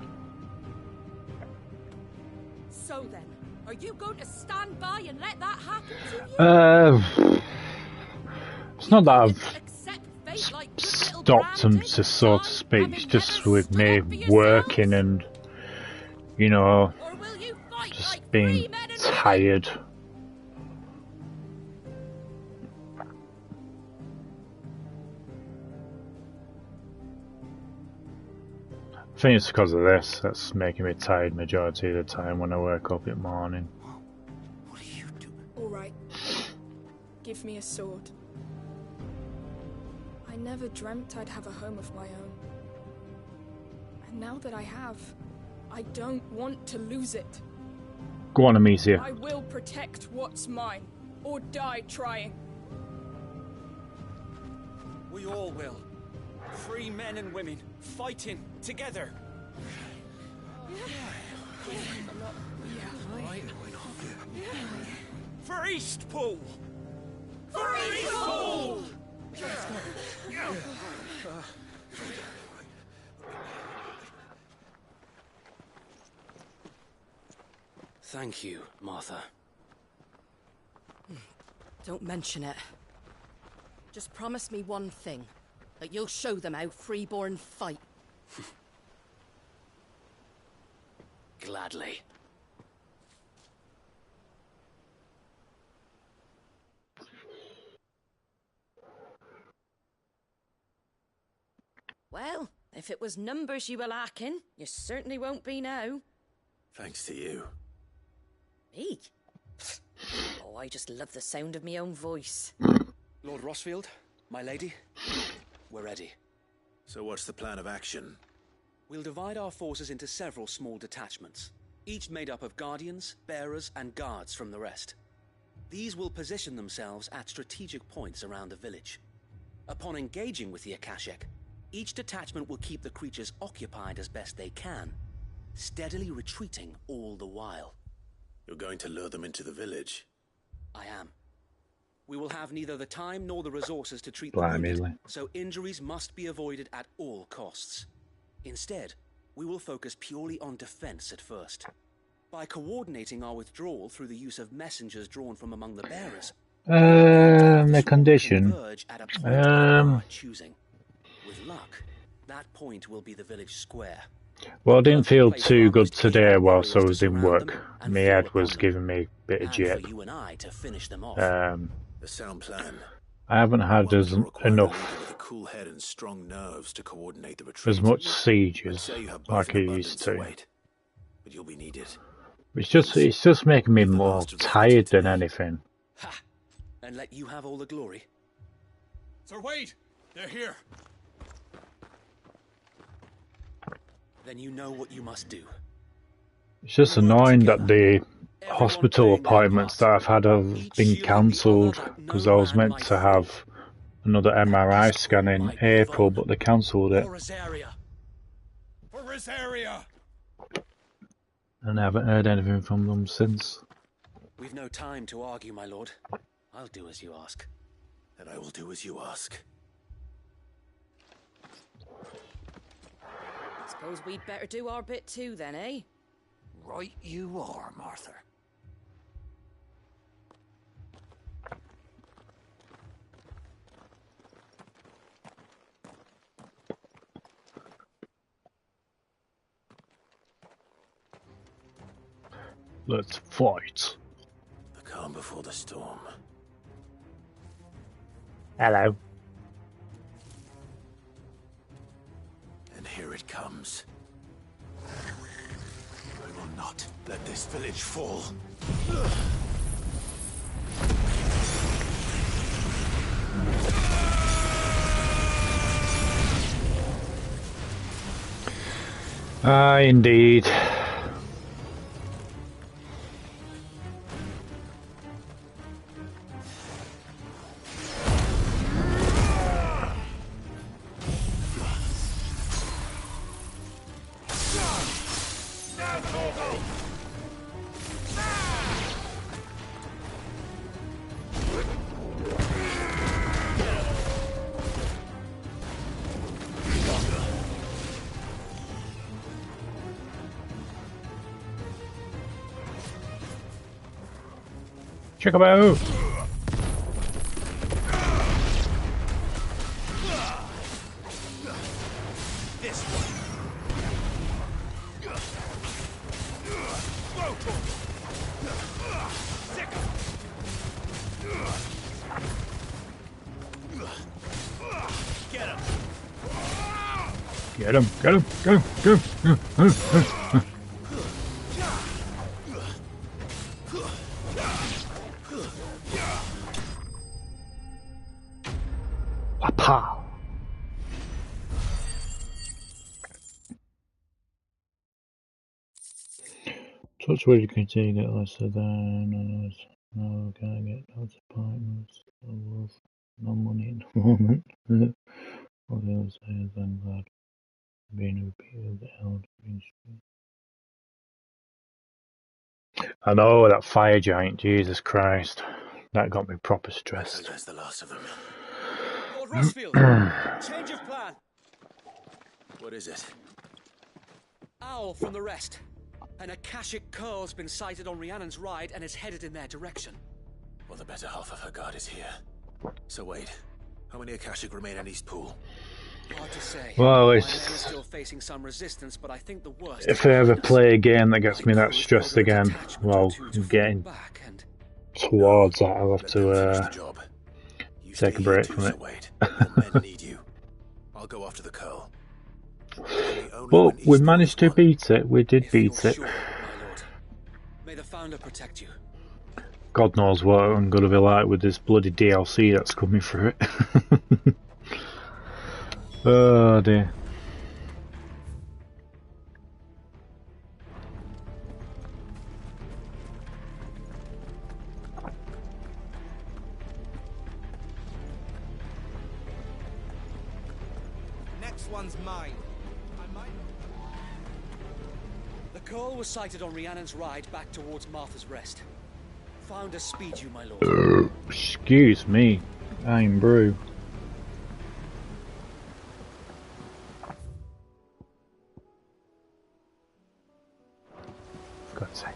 So then, are you going to stand by and let that happen to you? It's not that I've stopped them, so to speak. It's just with me working and, you know, just being tired. I think it's because of this that's making me tired majority of the time when I wake up in the morning. Alright. Give me a sword. I never dreamt I'd have a home of my own. And now that I have, I don't want to lose it. Go on, Amicia. I will protect what's mine, or die trying. We all will. Free men and women, fighting together. For Eastpool! For Eastpool! Thank you, Martha. Don't mention it. Just promise me one thing. That you'll show them how freeborn fight. Gladly. Well, if it was numbers you were lacking, you certainly won't be now. Thanks to you. Me? Oh, I just love the sound of my own voice. Lord Rosfield, my lady, we're ready. So what's the plan of action? We'll divide our forces into several small detachments, each made up of guardians, bearers, and guards from the rest. These will position themselves at strategic points around the village. Upon engaging with the Akashic, each detachment will keep the creatures occupied as best they can, steadily retreating all the while. You're going to lure them into the village? I am. We will have neither the time nor the resources to treat the Blimey. wounded, so injuries must be avoided at all costs. Instead, we will focus purely on defense at first. By coordinating our withdrawal through the use of messengers drawn from among the bearers, the condition. at a point of our choosing. With luck, that point will be the village square. Well, I didn't feel too good today whilst I was in work. My head was giving me a bit of jip. A sound plan. I haven't had enough, With a cool head and strong nerves to coordinate the retreat. as much sieges Say you have both like I in used abundance to. weight, but you'll be needed. It's just making me more tired than anything. Ha! And let you have all the glory. Sir Wade, they're here. Then you know what you must do. It's just annoying that the hospital appointments that I've had have been cancelled because I was meant to have another MRI scan in April, but they cancelled it. For Rosaria! And I haven't heard anything from them since. We've no time to argue, my lord. I'll do as you ask. And I will do as you ask. Suppose we'd better do our bit too then, eh? Right you are, Martha. Let's fight. The calm before the storm. Hello. And here it comes. I will not let this village fall. Indeed. Check them out. This one. Get him, get him, get him, get him. Wapa. Touch where you can take it lesser than no, can I get those appointments? No money at the moment. All the other side, I'm glad being repeated the held I know, that fire giant, Jesus Christ. That got me proper stressed. There's the last of them. Lord Rosfield, change of plan. What is it? Owl from the rest. An Akashic curl's been sighted on Rhiannon's ride and is headed in their direction. Well, the better half of her guard is here. So wait, how many Akashic remain in East Pool? Hard to say. Well, My men are it's... still facing some resistance, but I think the worst. If I ever play a game that gets me that stressed again, well, getting towards that, I'll have to take a break from it. Men need you. I'll go after the curl. But we managed to beat it. We did beat it. May the Founder protect you. God knows what I'm going to be like with this bloody DLC that's coming through it. Oh dear. Next one's mine. The curl was sighted on Rhiannon's ride back towards Martha's Rest. Founder speed you, my lord. Excuse me, I'm Brew. For God's sake.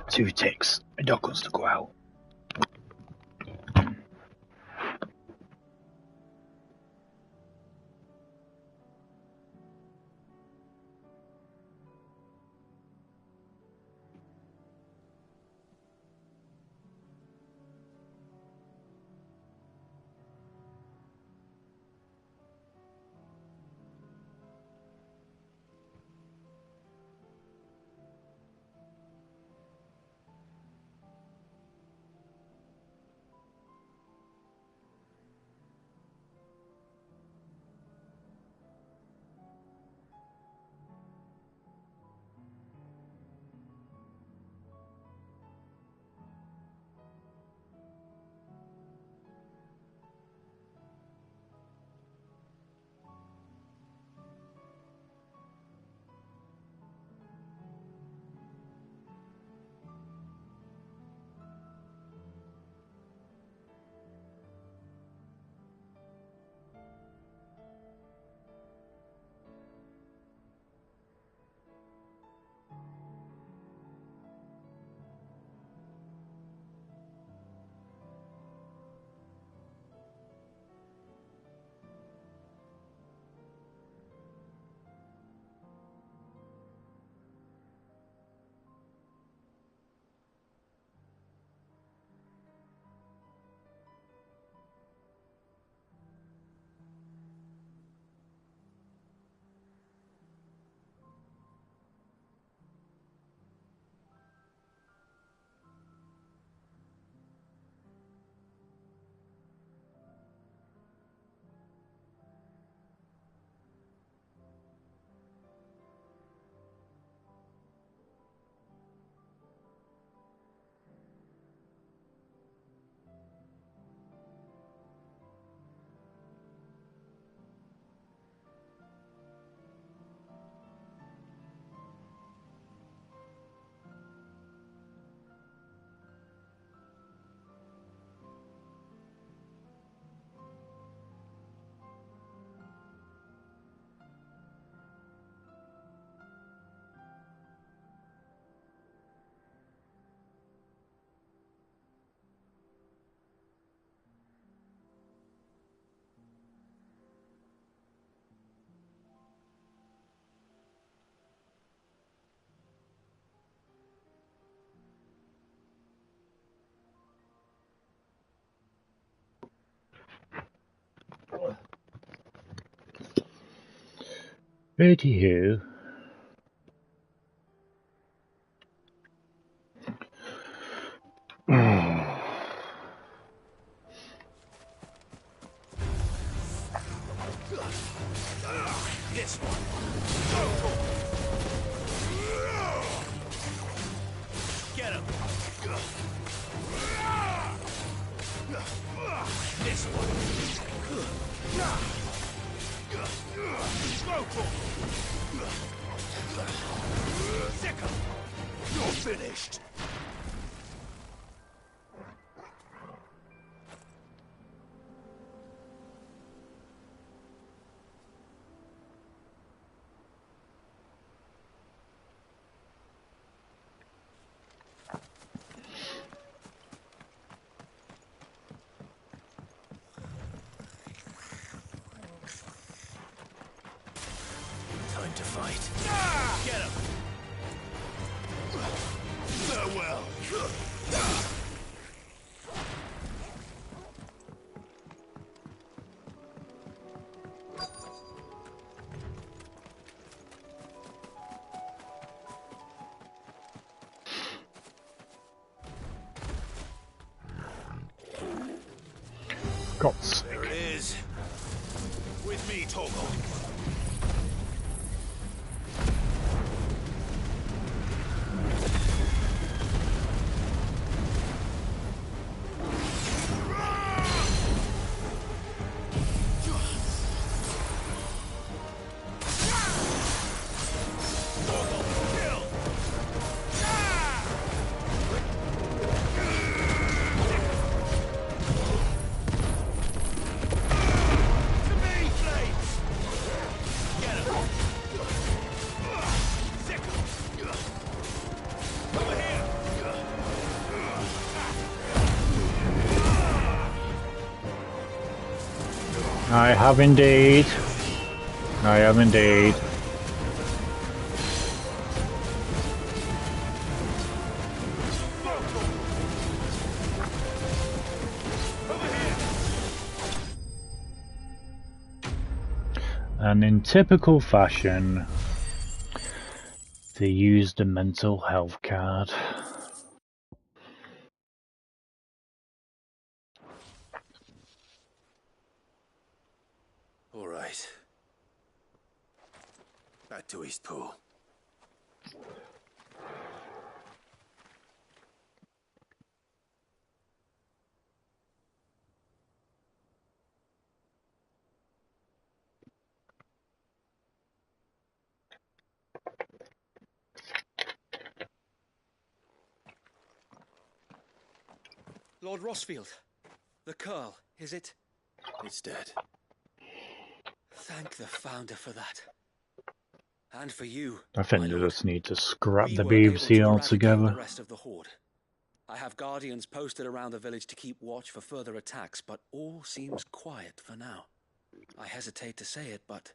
Two ticks. My dog wants to go out. Radio. This one. Get him. finished. Time to fight. Get him! Farewell! God's sake. There it is. With me, Torgal. I have indeed. I have indeed. And in typical fashion, they used a mental health card. All right. Back to Eastpool. Lord Rosfield, the Curl, is it? It's dead. Thank the Founder for that. And for you, I think my they lord. just need to scrap We the were able BBC to eradicate altogether. the rest of the Horde. I have guardians posted around the village to keep watch for further attacks, but all seems quiet for now. I hesitate to say it, but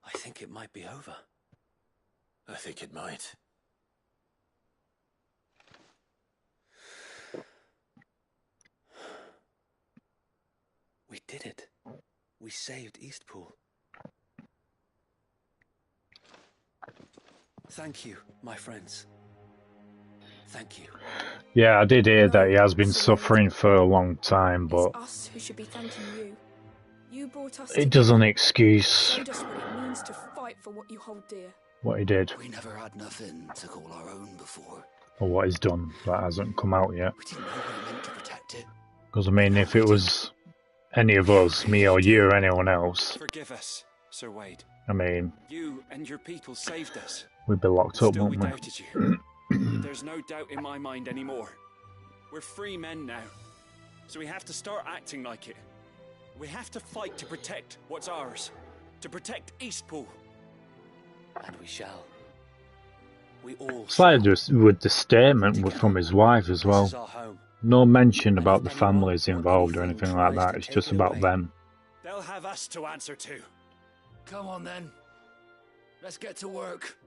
I think it might be over. I think it might. We did it. We saved Eastpool. Thank you, my friends. Thank you. Yeah, I did hear that he has been suffering for a long time, but It's us who should be thanking you. You brought us it together, doesn't excuse showed us what it means to fight for what you hold dear. what he did, We never had nothing to call our own before. or what he's done. That hasn't come out yet. We didn't know we were meant to protect it. Because, I mean, if it was any of us, me or you or anyone else, Forgive us, Sir Wade. I mean, You and your people saved us. we'd be locked up, Still, we wouldn't we? doubted you. But there's no doubt in my mind anymore. We're free men now. So we have to start acting like it. We have to fight to protect what's ours. To protect Eastpool. And we shall. We all Slightly just with the statement from his wife as well. This is our home. No mention about the families involved or anything like that. It's just about them. They'll have us to answer to. Come on then. Let's get to work.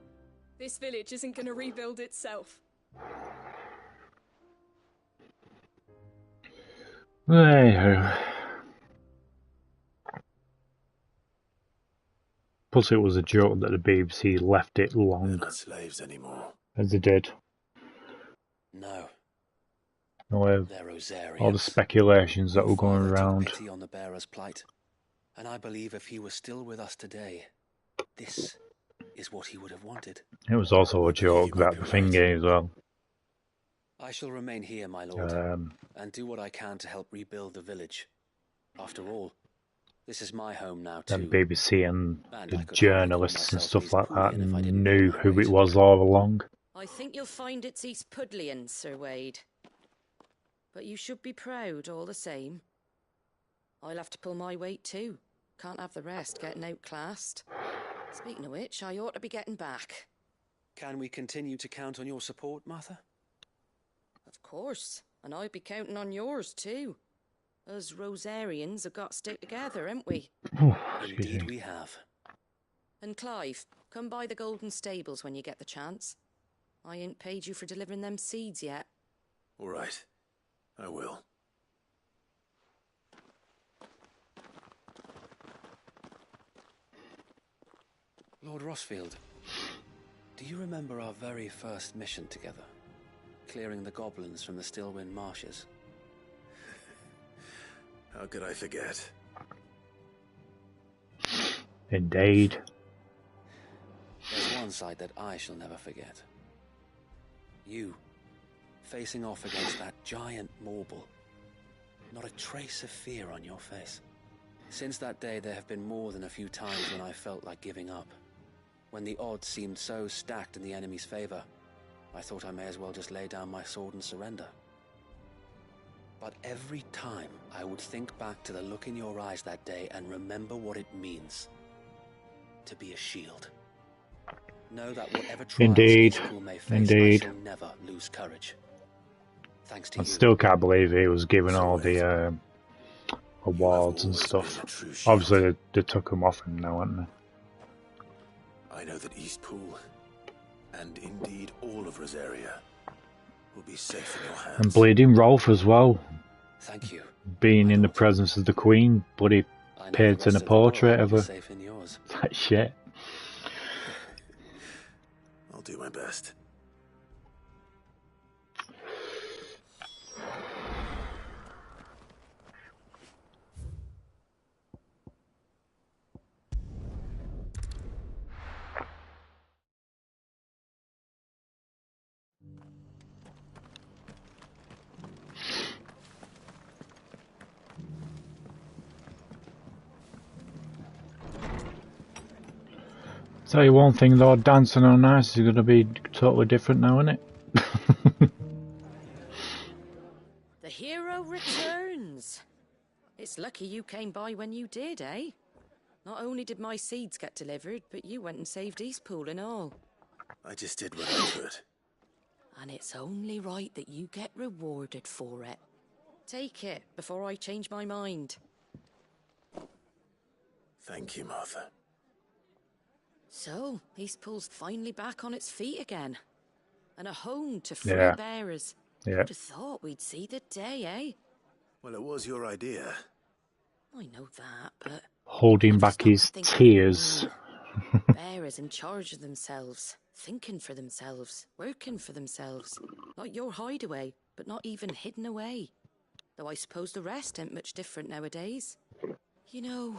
This village isn't going to rebuild itself. Hey-ho. Plus, it was a joke that the BBC left it long, They're not slaves anymore. as they did. No. With They're Rosarians. all the speculations that were going Father took around. pity on the bearer's plight, and I believe if he was still with us today, this is what he would have wanted. It was also a joke that the thingy as well. I shall remain here, my lord, and do what I can to help rebuild the village. After all, this is my home now too. The BBC and And the I could journalists and myself stuff like that Eastpoolian if I didn't knew who it was all along. I think you'll find it's East Pudlian, Sir Wade. But you should be proud all the same. I'll have to pull my weight too. Can't have the rest getting outclassed. Speaking of which, I ought to be getting back. Can we continue to count on your support, Martha? Of course, and I'll be counting on yours too. Us Rosarians have got to stick together, haven't we? Indeed we have. And Clive, come by the Golden Stables when you get the chance. I ain't paid you for delivering them seeds yet. All right, I will. Lord Rossfield, do you remember our very first mission together? Clearing the goblins from the Stillwind Marshes? How could I forget? Indeed. There's one sight that I shall never forget. You, facing off against that giant Morble. Not a trace of fear on your face. Since that day, there have been more than a few times when I felt like giving up. When the odds seemed so stacked in the enemy's favor, I thought I may as well just lay down my sword and surrender. But every time I would think back to the look in your eyes that day and remember what it means to be a shield. Know that whatever trials each school may face, I shall never lose courage. Thanks to you. I still can't believe he was given all the awards and stuff. Obviously, they took him off him now, haven't they? I know that Eastpool, and indeed all of Rosaria, will be safe in your hands. And Bleeding Rolf as well. Thank you. Being in the presence of the Queen, bloody painting a portrait of her. Safe in yours. That shit. I'll do my best. Tell you one thing though, dancing on ice is going to be totally different now, isn't it? The hero returns. It's lucky you came by when you did, eh? Not only did my seeds get delivered, but you went and saved Eastpool and all. I just did what I could. And it's only right that you get rewarded for it. Take it before I change my mind. Thank you, Martha. So, Eastpool's finally back on its feet again. And a home to free bearers. Yeah. Who'd have thought we'd see the day, eh? Well, it was your idea. I know that, but... Holding back his tears. Bearers in charge of themselves, thinking for themselves, working for themselves. Like your hideaway, but not even hidden away. Though I suppose the rest ain't much different nowadays. You know...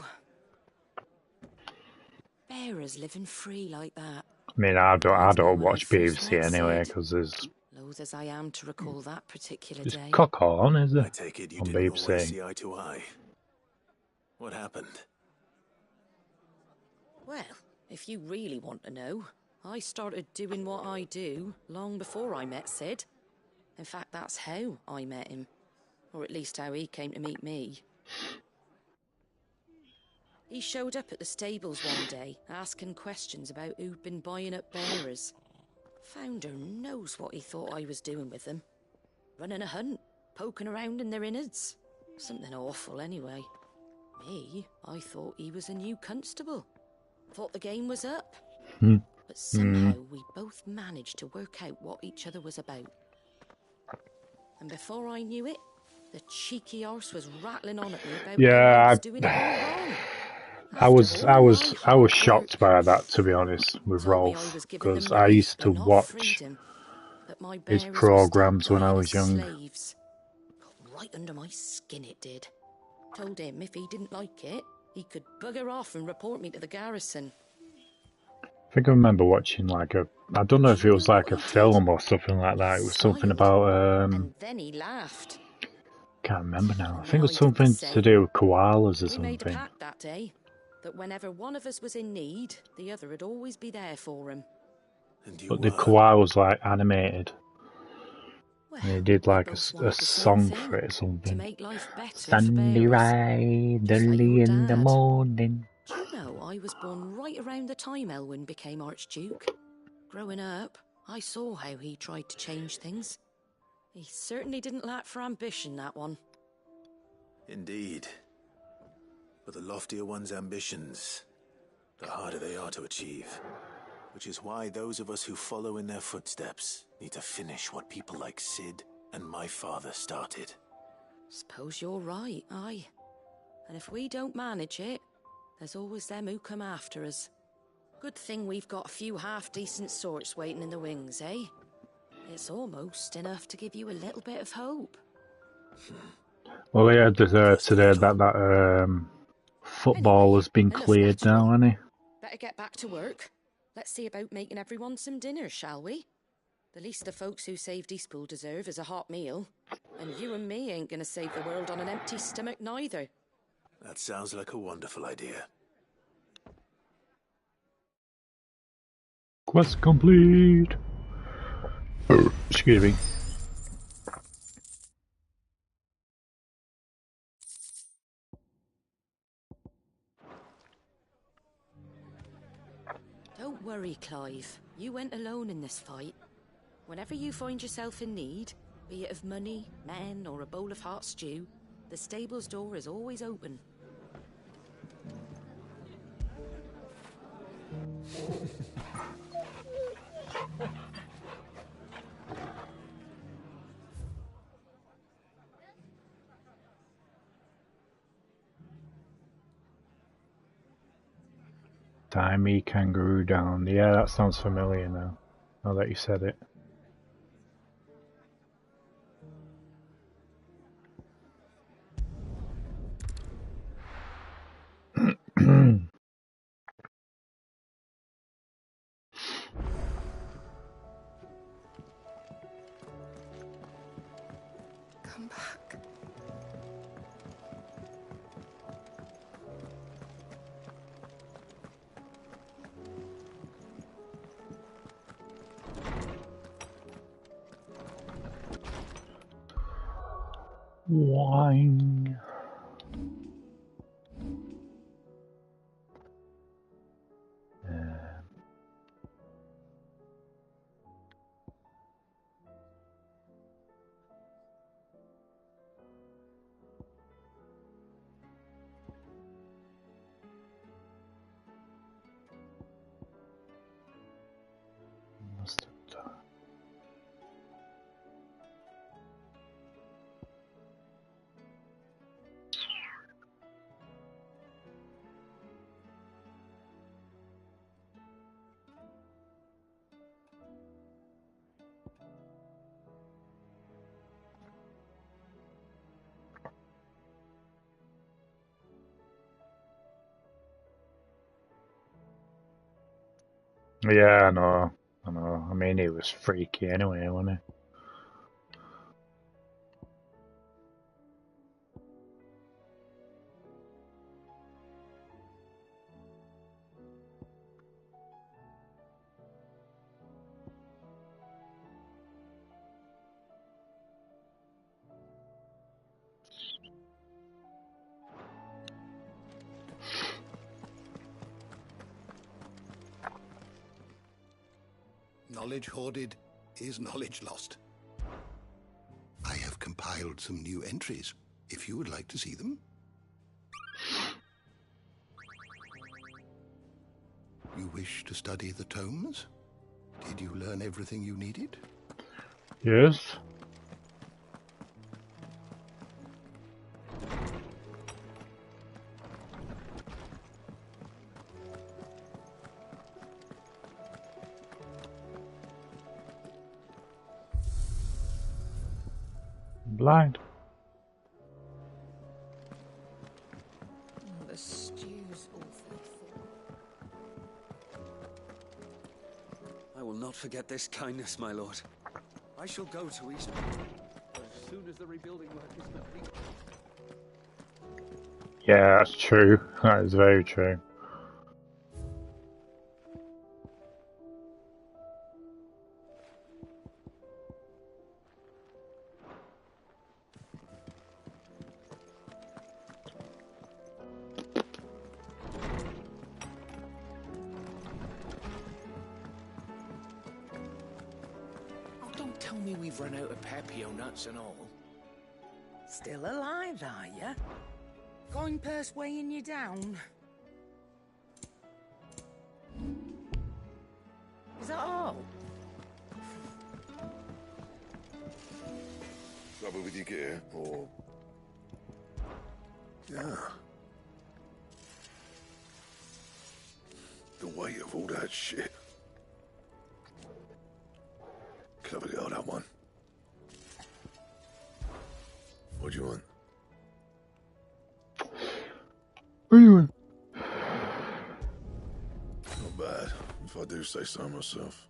bearers living free like that. I mean, I don't watch BBC anyway, because there's... Loath as I am to recall that particular There's day. cock on, is there? I take it you on didn't BBC. always see eye to eye. What happened? Well, if you really want to know, I started doing what I do long before I met Sid. In fact, that's how I met him. Or at least how he came to meet me. He showed up at the stables one day, asking questions about who'd been buying up bearers. Founder knows what he thought I was doing with them. Running a hunt, poking around in their innards. Something awful anyway. Me, I thought he was a new constable. Thought the game was up. But somehow we both managed to work out what each other was about. And before I knew it, the cheeky arse was rattling on at me about I was doing it all wrong. I was shocked by that, to be honest, with Rolf, because I used to watch his programs when I was young. Got right under my skin it did. Told him if he didn't like it, he could bugger off and report me to the garrison. I think I remember watching I don't know if it was like a film or something like that. It was something about And then he laughed. Can't remember now. I think it was something to do with koalas or We made a something. pact that day that whenever one of us was in need, the other would always be there for him. but the choir was like animated. And he did like a song for it or something. To make life better Sunny for bearers. ride Just like early your in the dad. morning. Do you know I was born right around the time Elwyn became Archduke? Growing up, I saw how he tried to change things. He certainly didn't lack for ambition, that one. Indeed. But the loftier one's ambitions, the harder they are to achieve. Which is why those of us who follow in their footsteps need to finish what people like Sid and my father started. Suppose you're right, aye. And if we don't manage it, there's always them who come after us. Good thing we've got a few half-decent sorts waiting in the wings, eh? It's almost enough to give you a little bit of hope. Well, he had today that football has been cleared now, hasn't he? Better get back to work. Let's see about making everyone some dinner, shall we? The least the folks who saved Eastpool deserve is a hot meal. And you and me ain't gonna save the world on an empty stomach neither. That sounds like a wonderful idea. Quest complete. Excuse me. Don't worry, Clive. You went alone in this fight. Whenever you find yourself in need, be it of money, men, or a bowl of hot stew, the stable's door is always open. Tie me kangaroo down. Yeah, that sounds familiar now. Now that you said it. Come back. Wine. Yeah, I know. I know. I mean, he was freaky anyway, wasn't he? Knowledge hoarded is knowledge lost. I have compiled some new entries, if you would like to see them. You wish to study the tomes? Did you learn everything you needed? Yes. Blind. Oh, the stew's awfully full. I will not forget this kindness, my lord. I shall go to East, but as soon as the rebuilding work is complete. Yeah, that's true. That is very true. tell me we've run out of Pepio nuts and all? Still alive, are ya? Going purse weighing you down? Is that all? Trouble with your gear, or... Yeah. The weight of all that shit. Clever girl, that one. What do you want? What do you want? Not bad, if I do say so myself.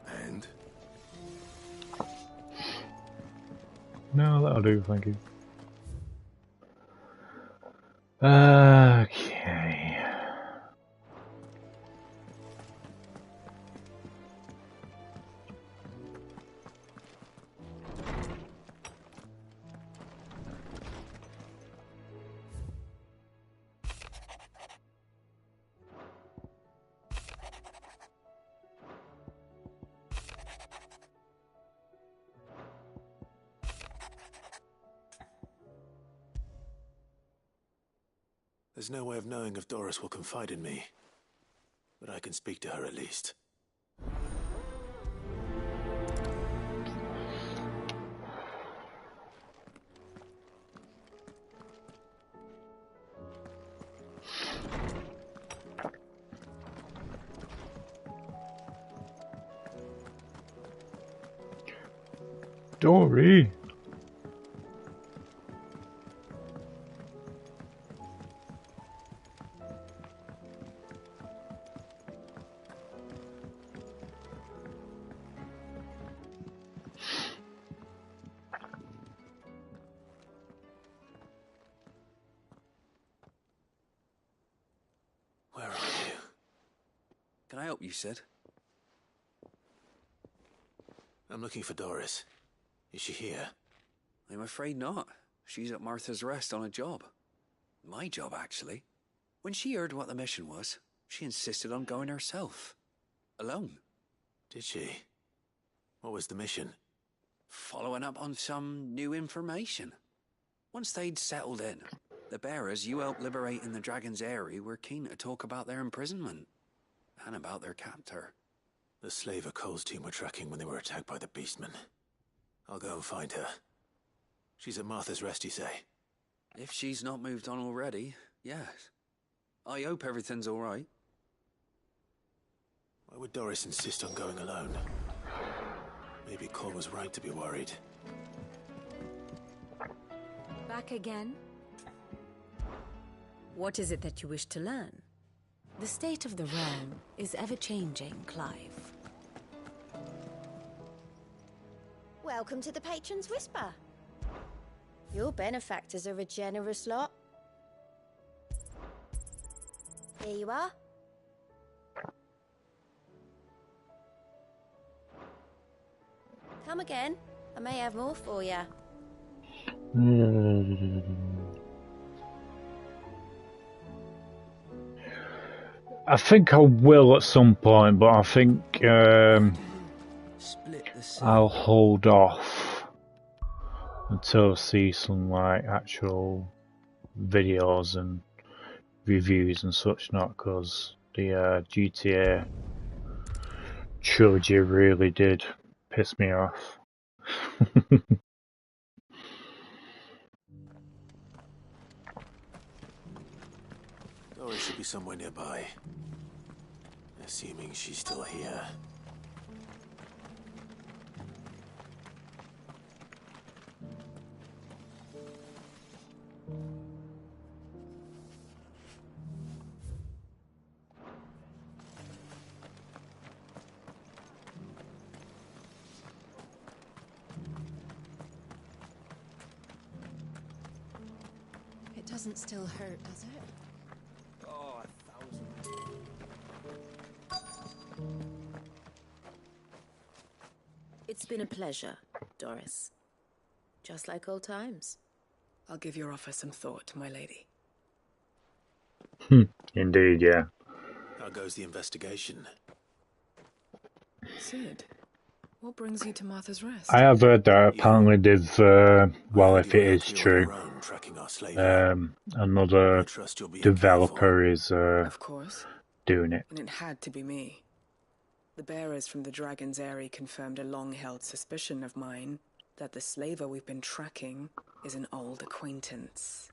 And? No, that'll do, thank you. Okay. There's no way of knowing if Doris will confide in me, but I can speak to her at least. Dory. Where are you? Can I help you, Sid? I'm looking for Doris. Is she here? I'm afraid not. She's at Martha's Rest on a job. My job, actually. When she heard what the mission was, she insisted on going herself. Alone. Did she? What was the mission? Following up on some new information. Once they'd settled in, the bearers you helped liberate in the Dragon's Eyrie were keen to talk about their imprisonment. And about their captor. The slaver Cole's team were tracking when they were attacked by the Beastmen. I'll go and find her. She's at Martha's Rest, you say? If she's not moved on already, yes. I hope everything's all right. Why would Doris insist on going alone? Maybe Cole was right to be worried. Back again? What is it that you wish to learn? The state of the realm is ever-changing, Clive. Welcome to the Patron's Whisper. Your benefactors are a generous lot. Here you are. Come again. I may have more for you. I think I will at some point, but I think I'll hold off until I see some like actual videos and reviews and such, not because the GTA trilogy really did piss me off. Doris should be somewhere nearby. Assuming she's still here. It doesn't still hurt, does it? Oh, 1,000. It's been a pleasure, Doris. Just like old times. I'll give your offer some thought, my lady. Indeed, yeah. How goes the investigation? Sid, what brings you to Martha's Rest? I have heard that apparently they've, well, if it is You're on true, your own, tracking our slaver. another I trust you'll be developer is Of course. doing it. And it had to be me. The bearers from the Dragon's Eyrie confirmed a long-held suspicion of mine that the slaver we've been tracking is an old acquaintance.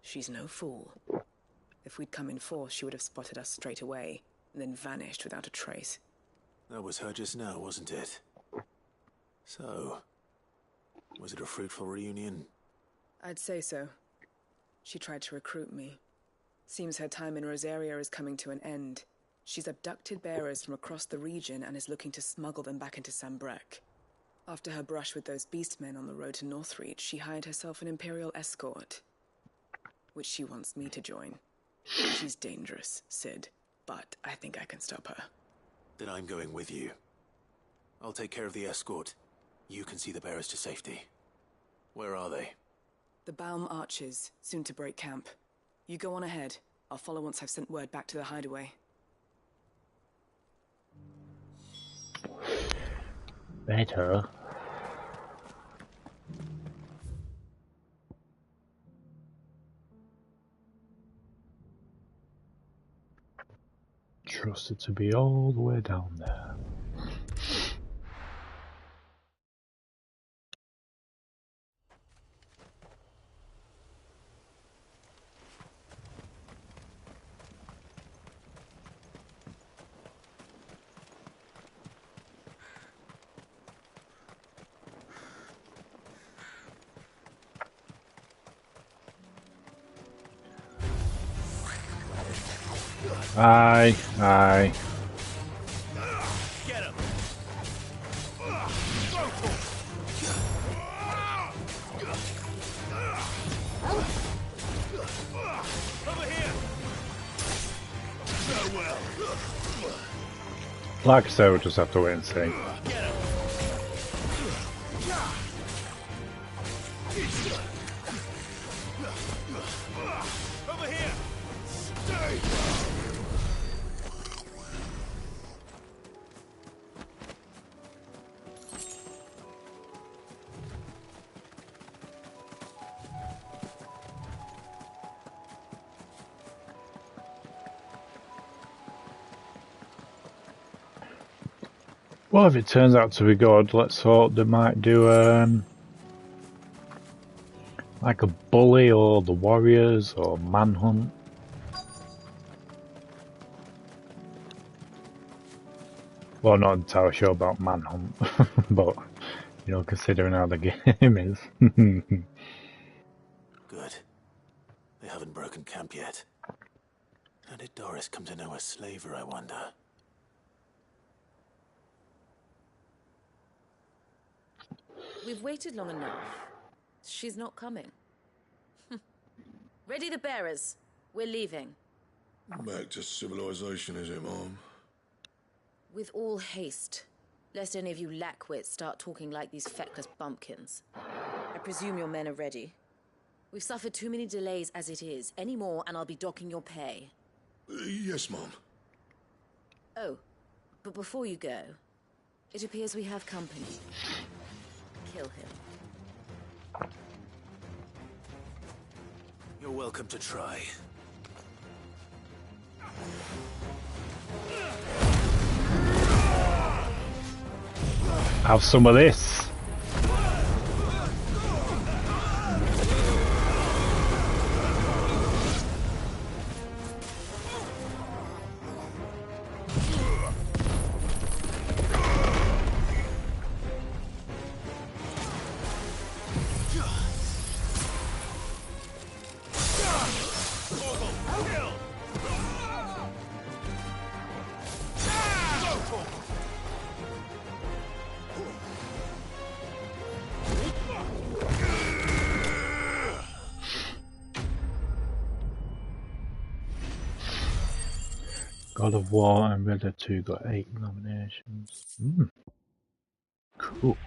She's no fool. If we'd come in force, she would have spotted us straight away, and then vanished without a trace. That was her just now, wasn't it? So, was it a fruitful reunion? I'd say so. She tried to recruit me. Seems her time in Rosaria is coming to an end. She's abducted bearers from across the region and is looking to smuggle them back into Sambrek. After her brush with those beastmen on the road to Northreach, she hired herself an Imperial escort, which she wants me to join. She's dangerous, Sid, but I think I can stop her. Then I'm going with you. I'll take care of the escort. You can see the bearers to safety. Where are they? The Baum Archers, soon to break camp. You go on ahead. I'll follow once I've sent word back to the hideaway. Better. Trusted to be all the way down there. Aye, aye. Get him! Over here! Farewell! Like I said, we'll just have to wait and see. Over here! Stay! Well, if it turns out to be good, let's hope they might do like a bully or the Warriors or Manhunt. Well, not entirely sure about Manhunt, but you know, considering how the game is. Good. They haven't broken camp yet. How did Doris come to know a slaver, I wonder? We've waited long enough. She's not coming. Ready the bearers. We're leaving. Back to civilization, is it, Mom? With all haste. Lest any of you lackwits start talking like these feckless bumpkins. I presume your men are ready. We've suffered too many delays as it is. Any more and I'll be docking your pay. Yes, Mom. Oh, but before you go, it appears we have company. Kill him. You're welcome to try. Have some of this. God of War and Red Dead 2 got 8 nominations. Cool.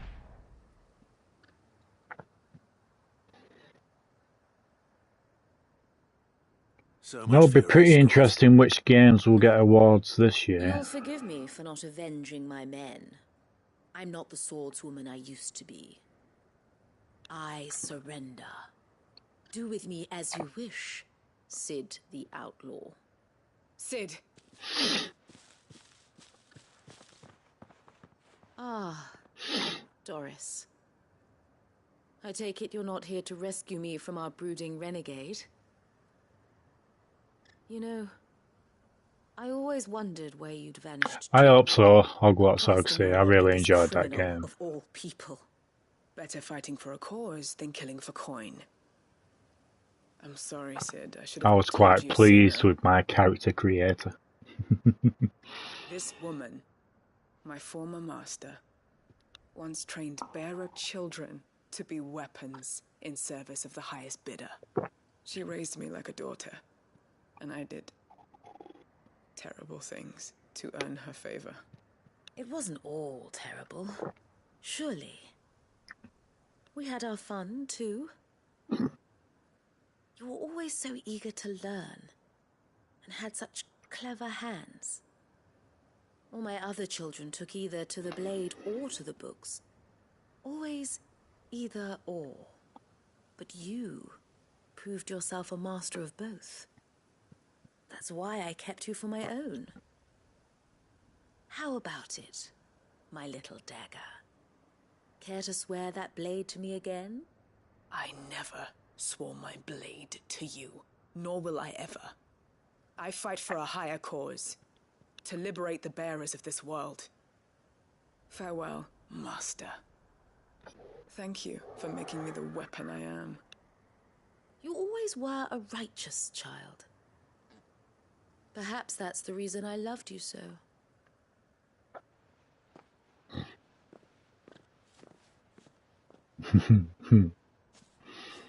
It'll be pretty interesting which games will get awards this year. You'll forgive me for not avenging my men. I'm not the swordswoman I used to be. I surrender. Do with me as you wish, Sid the Outlaw. Sid! Ah, Doris. I take it you're not here to rescue me from our brooding renegade? You know, I always wondered where you'd vanished. I hope so, Hogwarts Legacy. I really enjoyed that game. Of all people. Better fighting for a cause than killing for coin. I'm sorry, Sid. I should have I was quite pleased with my character creator. This woman, my former master, once trained bearer children to be weapons in service of the highest bidder. She raised me like a daughter, and I did terrible things to earn her favor. It wasn't all terrible, surely. We had our fun, too. You were always so eager to learn, and had such clever hands. All my other children took either to the blade or to the books. Always either or. But you proved yourself a master of both. That's why I kept you for my own. How about it, my little dagger? Care to swear that blade to me again? I never swore my blade to you, nor will I ever. I fight for a higher cause, to liberate the bearers of this world. Farewell, Master. Thank you for making me the weapon I am. You always were a righteous child. Perhaps that's the reason I loved you so.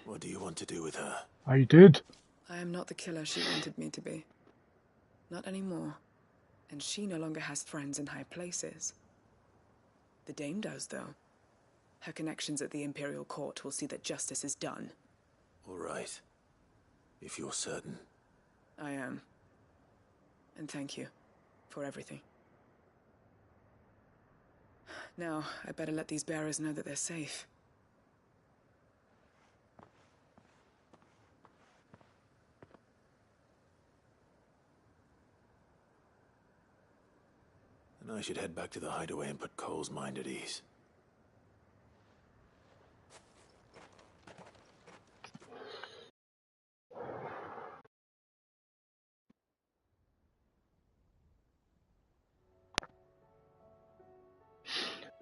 What do you want to do with her? I did. I am not the killer she wanted me to be. Not anymore. And she no longer has friends in high places. The Dame does, though. Her connections at the Imperial Court will see that justice is done. All right. If you're certain. I am. And thank you for everything. Now, I better let these bearers know that they're safe. And I should head back to the hideaway and put Cole's mind at ease.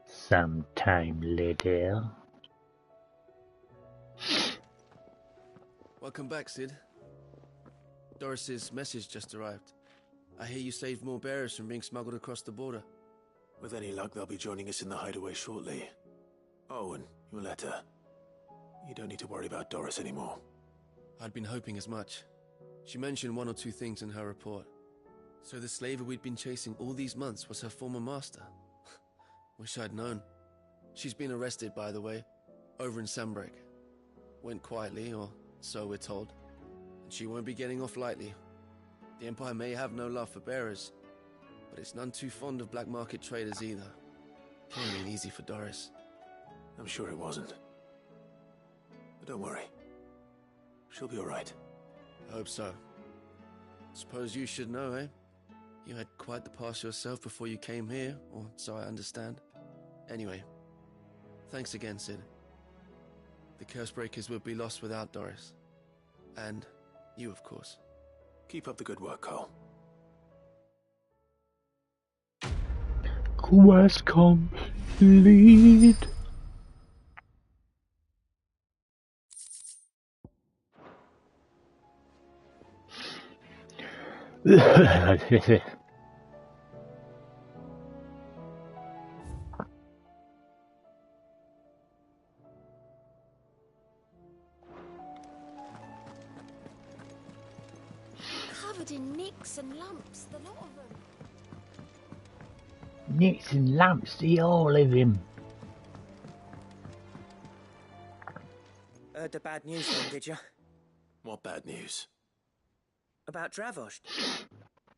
Sometime later. Welcome back, Sid. Doris's message just arrived. I hear you saved more bearers from being smuggled across the border. With any luck, they'll be joining us in the hideaway shortly. Oh, and your letter. You don't need to worry about Doris anymore. I'd been hoping as much. She mentioned one or two things in her report. So the slaver we'd been chasing all these months was her former master. Wish I'd known. She's been arrested, by the way, over in Sunbreak. Went quietly, or so we're told. And she won't be getting off lightly. The Empire may have no love for bearers, but it's none too fond of black market traders either. Can't mean easy for Doris. I'm sure it wasn't. But don't worry. She'll be all right. I hope so. Suppose you should know, eh? You had quite the past yourself before you came here, or so I understand. Anyway, thanks again, Sid. The Cursebreakers would be lost without Doris. And you, of course. Keep up the good work, Cole. Quest complete. Covered in nicks and lumps, the lot of them. Nicks and lumps, the all of him. Heard the bad news then, did you? What bad news? About Dravost.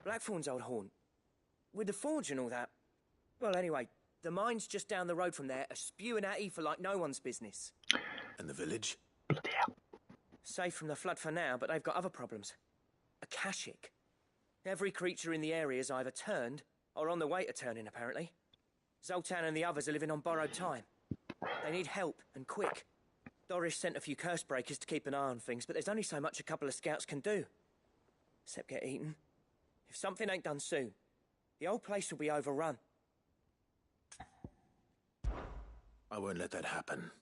Blackthorn's old haunt. With the forge and all that. Well, anyway, the mines just down the road from there are spewing out ether like no one's business. And the village? Safe from the flood for now, but they've got other problems. Akashic. Every creature in the area's either turned or on the way to turning, apparently. Zoltan and the others are living on borrowed time. They need help, and quick. Doris sent a few curse breakers to keep an eye on things, but there's only so much a couple of scouts can do. Except get eaten. If something ain't done soon, the whole place will be overrun. I won't let that happen.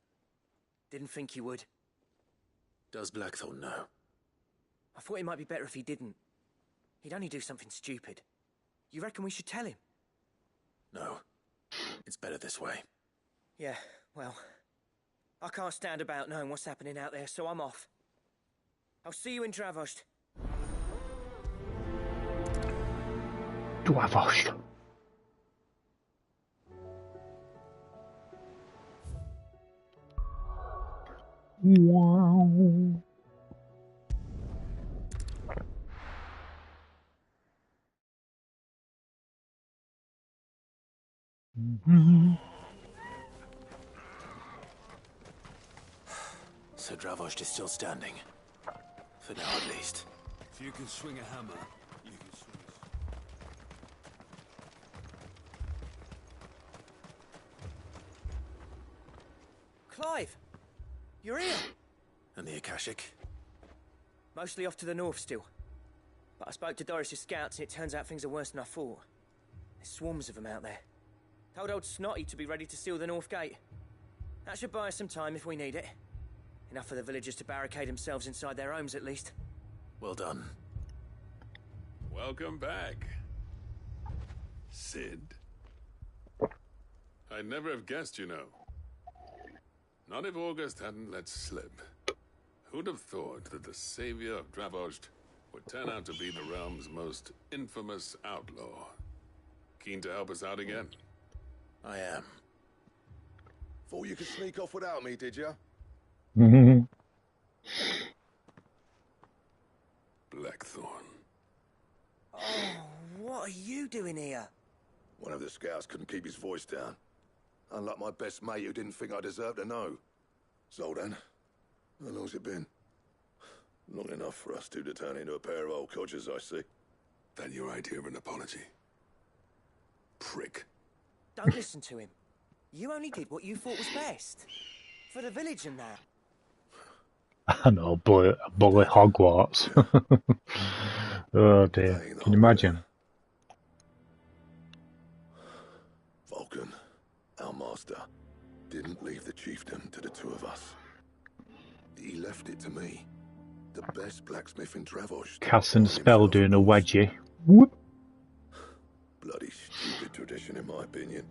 Didn't think you would. Does Blackthorn know? I thought it might be better if he didn't. He'd only do something stupid. You reckon we should tell him? No. It's better this way. Yeah, well, I can't stand about knowing what's happening out there, so I'm off. I'll see you in Dravost. Dravost. Wow. So Dravost is still standing. For now, at least. If you can swing a hammer, you can swing a... Clive! You're here! And the Akashic? Mostly off to the north still. But I spoke to Doris's scouts and it turns out things are worse than I thought. There's swarms of them out there. Told old Snotty to be ready to seal the north gate. That should buy us some time if we need it. Enough for the villagers to barricade themselves inside their homes at least. Well done. Welcome back, Sid. I'd never have guessed, you know. Not if August hadn't let slip. Who'd have thought that the savior of Dravost would turn out to be the realm's most infamous outlaw? Keen to help us out again? I am. Thought you could sneak off without me, did you? Blackthorn. Oh, what are you doing here? One of the scouts couldn't keep his voice down. Unlike my best mate who didn't think I deserved to know. Zoltan, how long's it been? Long enough for us two to turn into a pair of old codgers, I see. That your idea of an apology? Prick. Don't listen to him. You only did what you thought was best. For the village and that. I know, bully Hogwarts. Oh dear, can you imagine? Vulcan, our master, didn't leave the chiefdom to the two of us. He left it to me, the best blacksmith in Dravost. Casting a spell, doing a wedgie. Whoop. Bloody stupid tradition, in my opinion.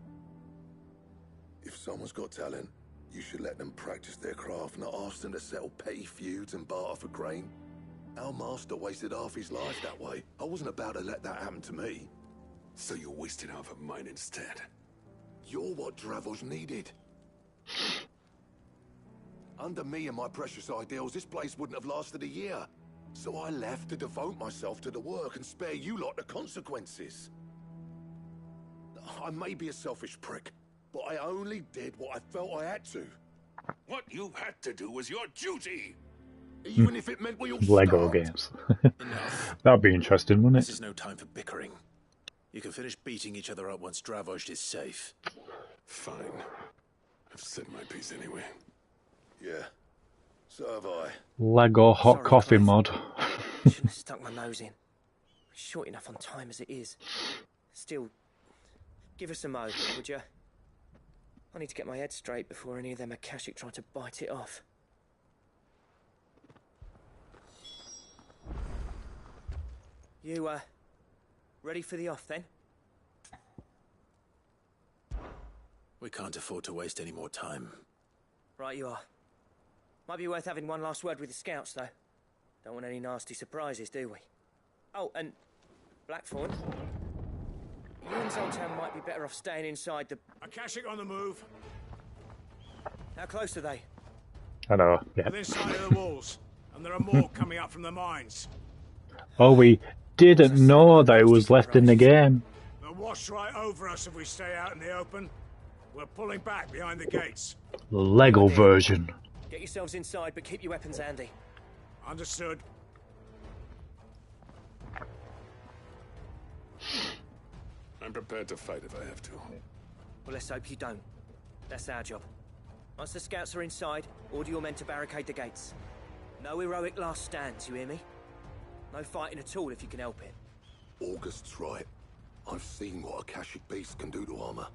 If someone's got talent, you should let them practice their craft, not ask them to settle petty feuds and barter for grain. Our master wasted half his life that way. I wasn't about to let that happen to me. So you wasted half of mine instead. You're what Dravost needed. Under me and my precious ideals, this place wouldn't have lasted a year. So I left to devote myself to the work and spare you lot the consequences. I may be a selfish prick, but I only did what I felt I had to. What you had to do was your duty! Even if it meant we all Lego starved. games. That'd be interesting, wouldn't This it? is no time for bickering. You can finish beating each other up once Dravost is safe. Fine. I've said my piece anyway. Yeah, so have I. Lego hot Sorry, coffee Clive. mod. Shouldn't have stuck my nose in. Short enough on time as it is. Still, give us a mo, would you? I need to get my head straight before any of them Akashic try to bite it off. You, ready for the off then? We can't afford to waste any more time. Right you are. Might be worth having one last word with the scouts, though. Don't want any nasty surprises, do we? Oh, and Blackthorn, you and Zoltan might be better off staying inside the... Akashic on the move. How close are they? I know, yeah. Within sight of the walls. And there are more coming up from the mines. Oh, we didn't know that it was left in the game. They'll wash right over us if we stay out in the open. We're pulling back behind the gates. The Lego version. Get yourselves inside, but keep your weapons handy. Understood. I'm prepared to fight if I have to. Well, let's hope you don't. That's our job. Once the scouts are inside, order your men to barricade the gates. No heroic last stands, you hear me? No fighting at all if you can help it. August's right. I've seen what Akashic beasts can do to armor.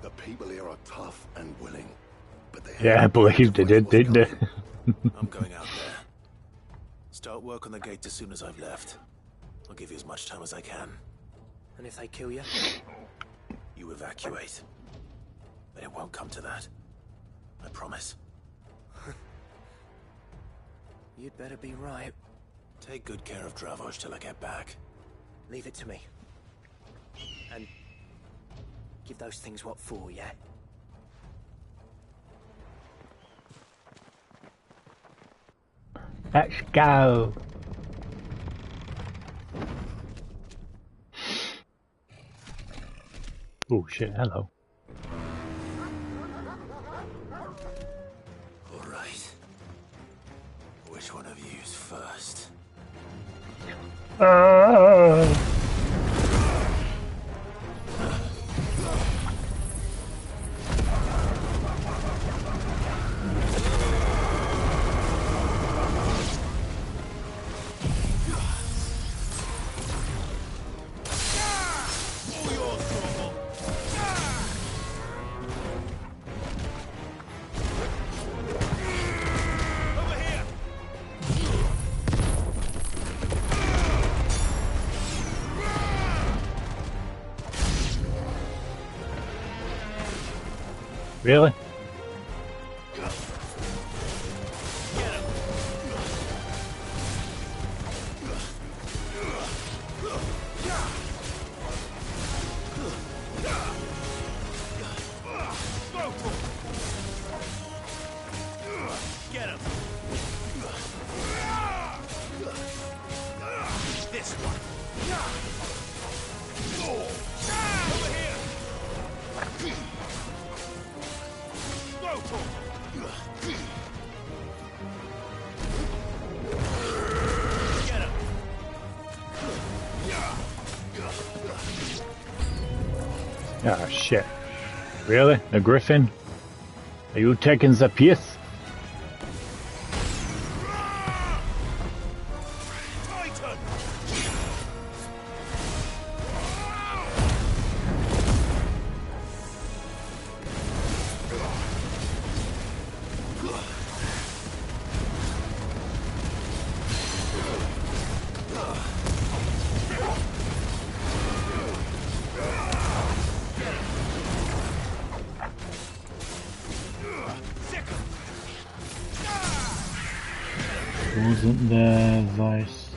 The people here are tough and willing, but they I believe they did, didn't they? I'm going out there. Start work on the gate as soon as I've left. I'll give you as much time as I can. And if they kill you? You evacuate. But it won't come to that. I promise. You'd better be right. Take good care of Dravoj till I get back. Leave it to me. And give those things what for, yeah? Let's go. Oh shit, hello. All right. Which one of you's first? Really? Get him. This one. Over here. Get him. Ah, shit. Really? A griffin? Are you taking the piece? Wasn't there vice?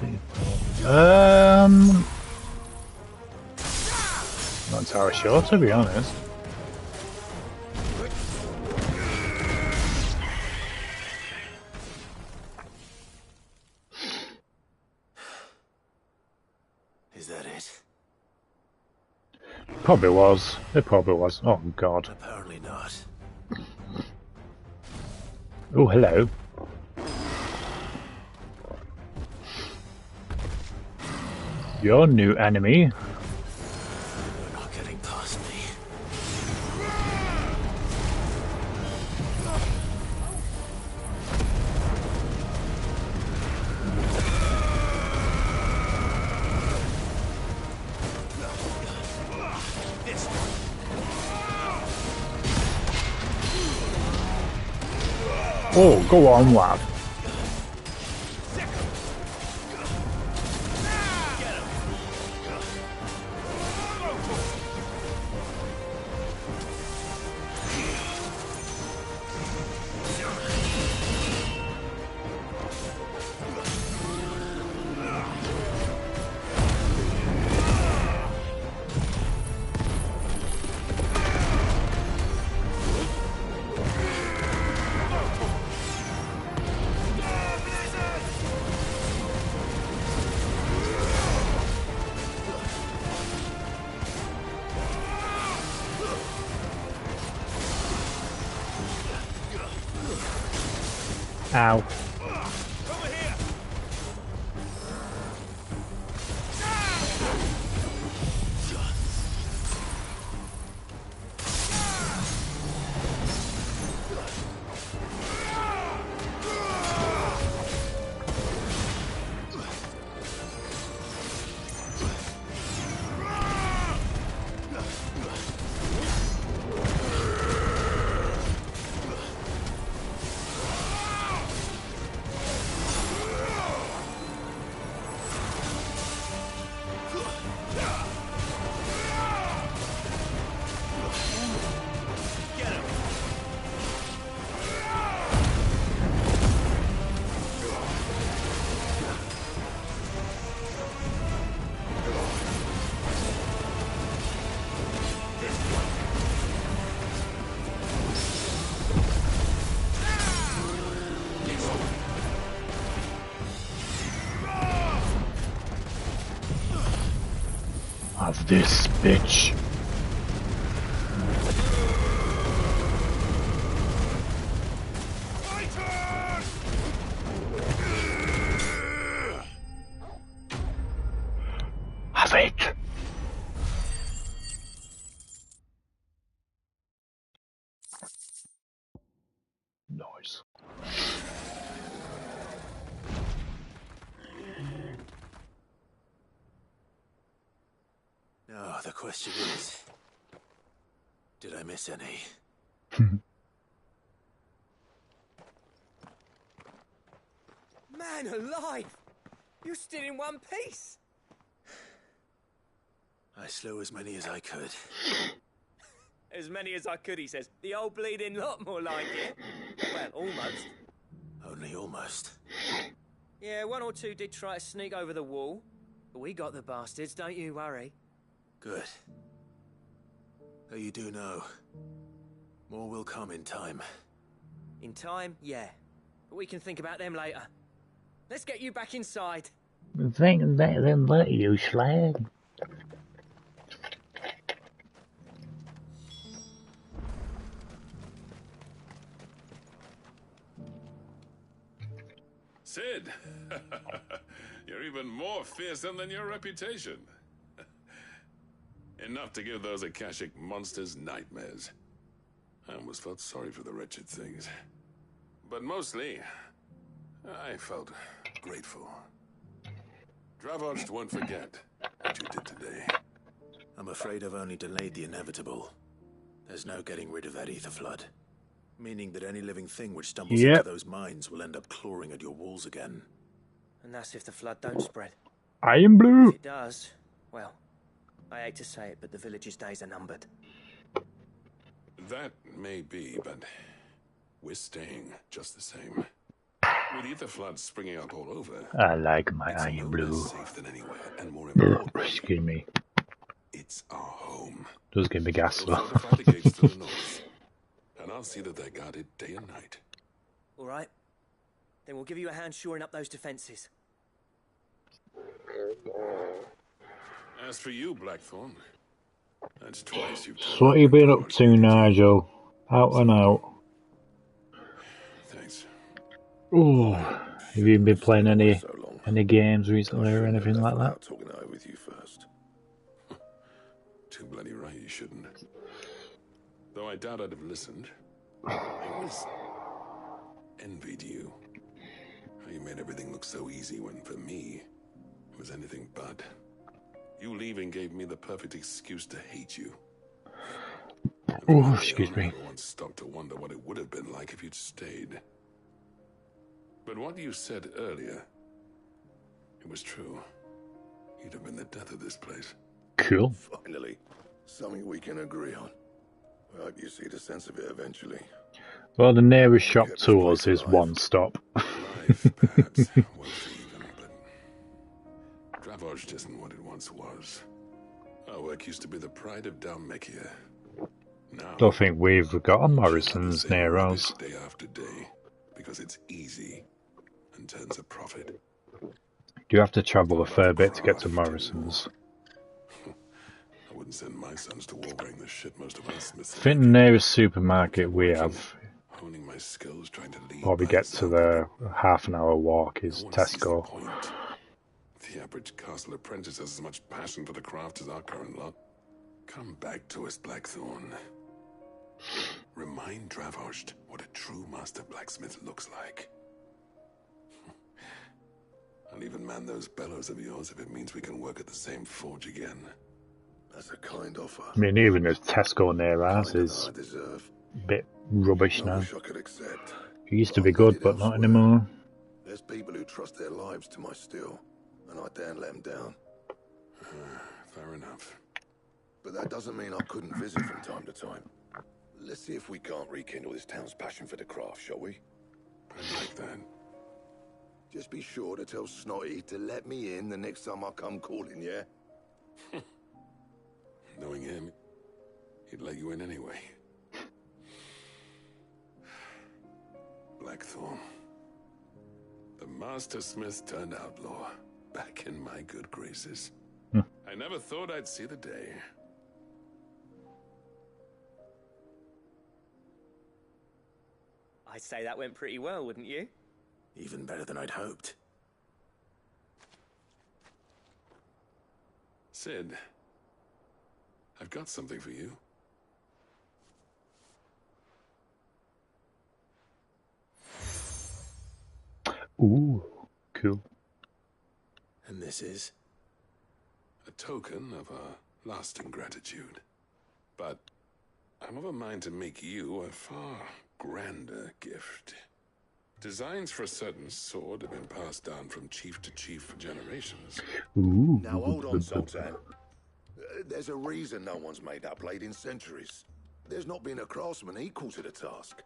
Not entirely sure, to be honest. Is that it? Probably was. It probably was. Oh god. Apparently not. Oh, hello. Your new enemy. You're not getting past me. This Oh, go on, lad. Ow. Have this, bitch. Have it. Nice. Now, the question is, did I miss any? Man alive! You're still in one piece! I slew as many as I could. As many as I could, he says. The old bleeding lot, more like it. Well, almost. Only almost. Yeah, one or two did try to sneak over the wall. But we got the bastards, don't you worry. Good. Though you do know, more will come in time. In time, yeah. But we can think about them later. Let's get you back inside. Think about them later, you slag. Sid! You're even more fearsome than your reputation. Enough to give those Akashic monsters nightmares. I almost felt sorry for the wretched things. But mostly, I felt grateful. Dravoj won't forget what you did today. I'm afraid I've only delayed the inevitable. There's no getting rid of that ether flood. Meaning that any living thing which stumbles into those mines will end up clawing at your walls again. And that's if the flood don't spread. Iron Blue! If it does, well, I hate to say it, but the village's days are numbered. That may be, but we're staying just the same. With ether floods springing up all over, I like my Iron Blue. safe than anywhere, and more importantly, Excuse me. it's our home. Does give me gas We'll though. fortify the gates to the north, and I'll see that they're guarded day and night. All right. Then we'll give you a hand shoring up those defenses. As for you, Blackthorn, that's twice you've So what have you been up to, Nigel? Out and out. Thanks. Oh, have you been playing any games recently or anything like that? Talking it over with you first. Too bloody right you shouldn't. Though I doubt I'd have listened. I always envied you. How you made everything look so easy when, for me, it was anything but. You leaving gave me the perfect excuse to hate you. Oh, excuse me. I never once stopped to wonder what it would have been like if you'd stayed. But what you said earlier, it was true. You'd have been the death of this place. Cool. Finally, something we can agree on. I hope you see the sense of it eventually. Well, the nearest shop to us is One Stop. Life, perhaps, was even, but Dravoj isn't what it once was. Our work used to be the pride of Dalmekia. Now, Don't think we've got a Morrison's near us. day after day, because it's easy and turns a profit. You have to travel a fair bit to get to Morrison's. I wouldn't send my sons to war wearing the shit most of us I think the nearest supermarket we have honing my skills, trying to lead Before we by get to example. the half-an-hour walk is No one sees the Tesco. point. The average castle apprentice has as much passion for the craft as our current lot. Come back to us, Blackthorn. Remind Dravost what a true master blacksmith looks like. I'll even man those bellows of yours if it means we can work at the same forge again. That's a kind offer. I mean, even if Tesco near ours Kinder is than I deserve. a bit rubbish I now. wish I could accept. It used to but be I'm good, needed but not elsewhere. anymore. There's people who trust their lives to my steel, and I daren't let them down. Fair enough. But that doesn't mean I couldn't visit from time to time. Let's see if we can't rekindle this town's passion for the craft, shall we? I like that. Just be sure to tell Snotty to let me in the next time I come calling, yeah? Knowing him, he'd let you in anyway. Blackthorn. The Master Smith turned outlaw. Back in my good graces. I never thought I'd see the day. I'd say that went pretty well, wouldn't you? Even better than I'd hoped. Sid, I've got something for you. Ooh, cool. And this is? A token of our lasting gratitude. But I'm of a mind to make you a far grander gift. Designs for a certain sword have been passed down from chief to chief for generations. Ooh. Now hold on, Sultan. There's a reason no one's made that blade in centuries. There's not been a craftsman equal to the task.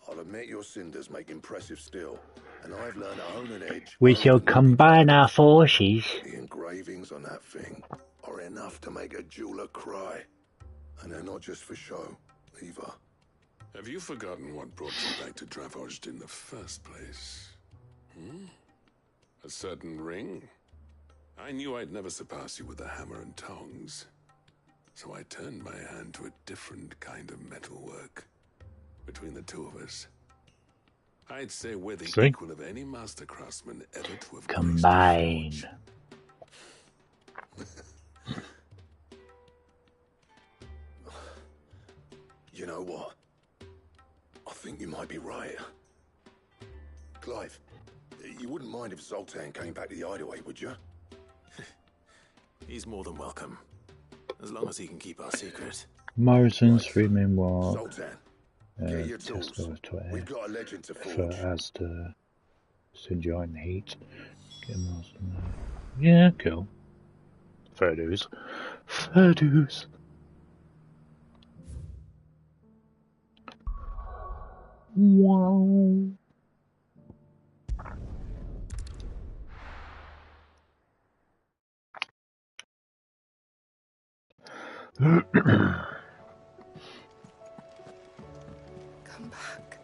I'll admit your cinders make impressive steel, and I've learned to hone an edge. We shall combine our forces. The engravings on that thing are enough to make a jeweler cry. And they're not just for show, either. Have you forgotten what brought you back to Dravost in the first place? A certain ring? I knew I'd never surpass you with a hammer and tongs. So I turned my hand to a different kind of metalwork. Between the two of us, I'd say we're the equal of any master craftsman ever to have combine. You know what? I think you might be right. Clive, you wouldn't mind if Zoltan came back to the hideaway, would you? He's more than welcome. As long as he can keep our secret. Morrison's 3-man walk. Zoltan, get your tools. Tesco We've got a legend to for forge. Asda to enjoy the heat. Get Morrison there. Yeah, cool. Fair dues. Fair dues. Wow. Come back.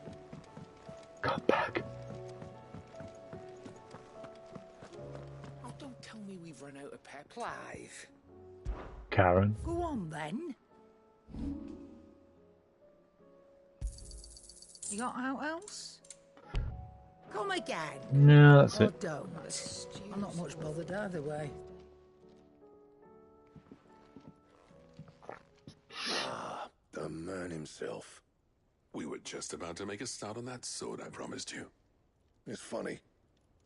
Come back. Oh, don't tell me we've run out of pep. Clive. Karen. Go on, then. You got out else? Come again. No, that's or it. Don't. I'm not much bothered either way. Ah, the man himself. We were just about to make a start on that sword I promised you. It's funny,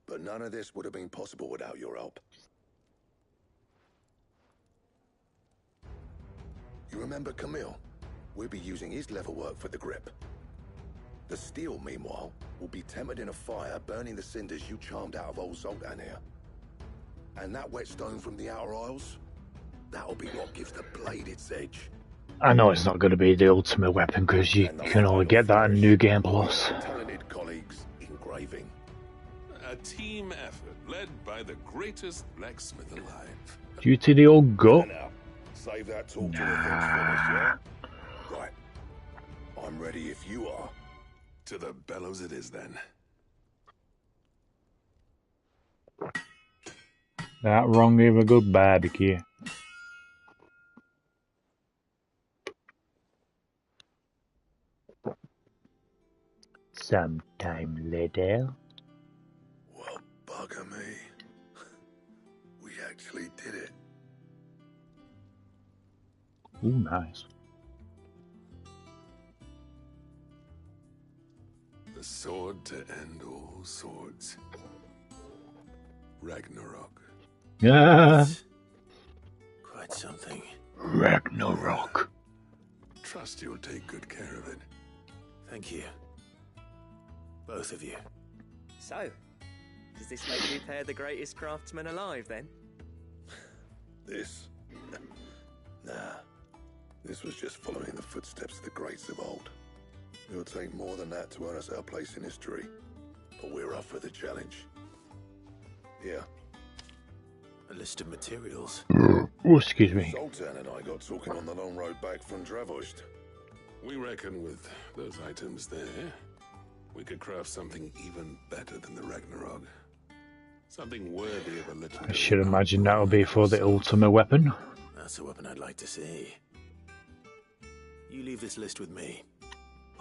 but none of this would have been possible without your help. You remember Camille? We'll be using his leatherwork for the grip. The steel, meanwhile, will be tempered in a fire, burning the cinders you charmed out of old Zoltan here. And that whetstone from the Outer Isles, that'll be what gives the blade its edge. I know it's not going to be the ultimate weapon because you can only get that in New Game Plus. Talented colleagues engraving. A team effort led by the greatest blacksmith alive. Due to the old gut. Now, save that talk to the things finished, yeah? Right. I'm ready if you are. To the bellows it is then. That wrong gave a good barbecue. Sometime later. Well, bugger me. We actually did it. Ooh, nice. The sword to end all swords. Ragnarok. Yeah. Quite something. Ragnarok. Trust you'll take good care of it. Thank you. Both of you. So, does this make you pair the greatest craftsmen alive, then? This? Nah. This was just following the footsteps of the greats of old. It'll take more than that to earn us our place in history. But we're up for the challenge. Here. A list of materials. Oh, excuse me. Zoltan and I got talking on the long road back from Dravozd. We reckon with those items there, we could craft something even better than the Ragnarok. Something worthy of a legendary. I should imagine that'll be for the ultimate weapon. That's a weapon I'd like to see. You leave this list with me.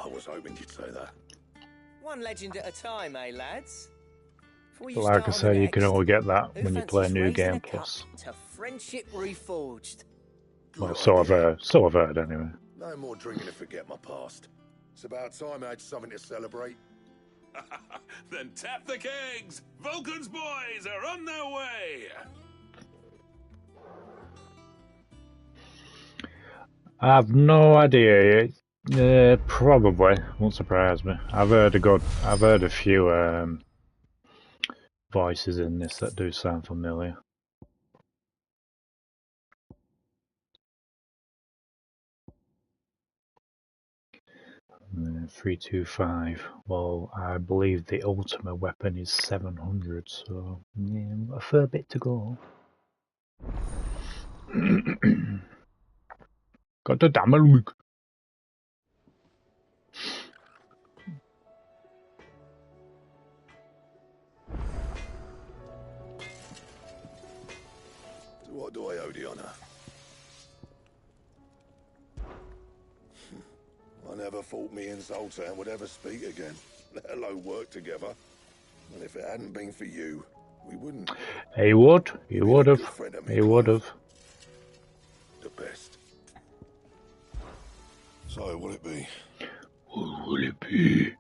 I was hoping you'd say that. One legend at a time, eh, lads? Like I said, you can only get that when you play a new game plus. To friendship reforged. Well, so I've heard anyway. No more drinking to forget my past. It's about time I had something to celebrate. Then tap the kegs! Vulcan's boys are on their way! I have no idea. Probably won't surprise me. I've heard a few voices in this that do sound familiar. Uh, 325. Well, I believe the ultimate weapon is 700, so yeah, a fair bit to go. Got the damage. What do I owe the honor? I never thought me and Zoltan would ever speak again, let alone work together. And if it hadn't been for you, we wouldn't. He would. He would have. He would have. The best. So, will it be? What will it be?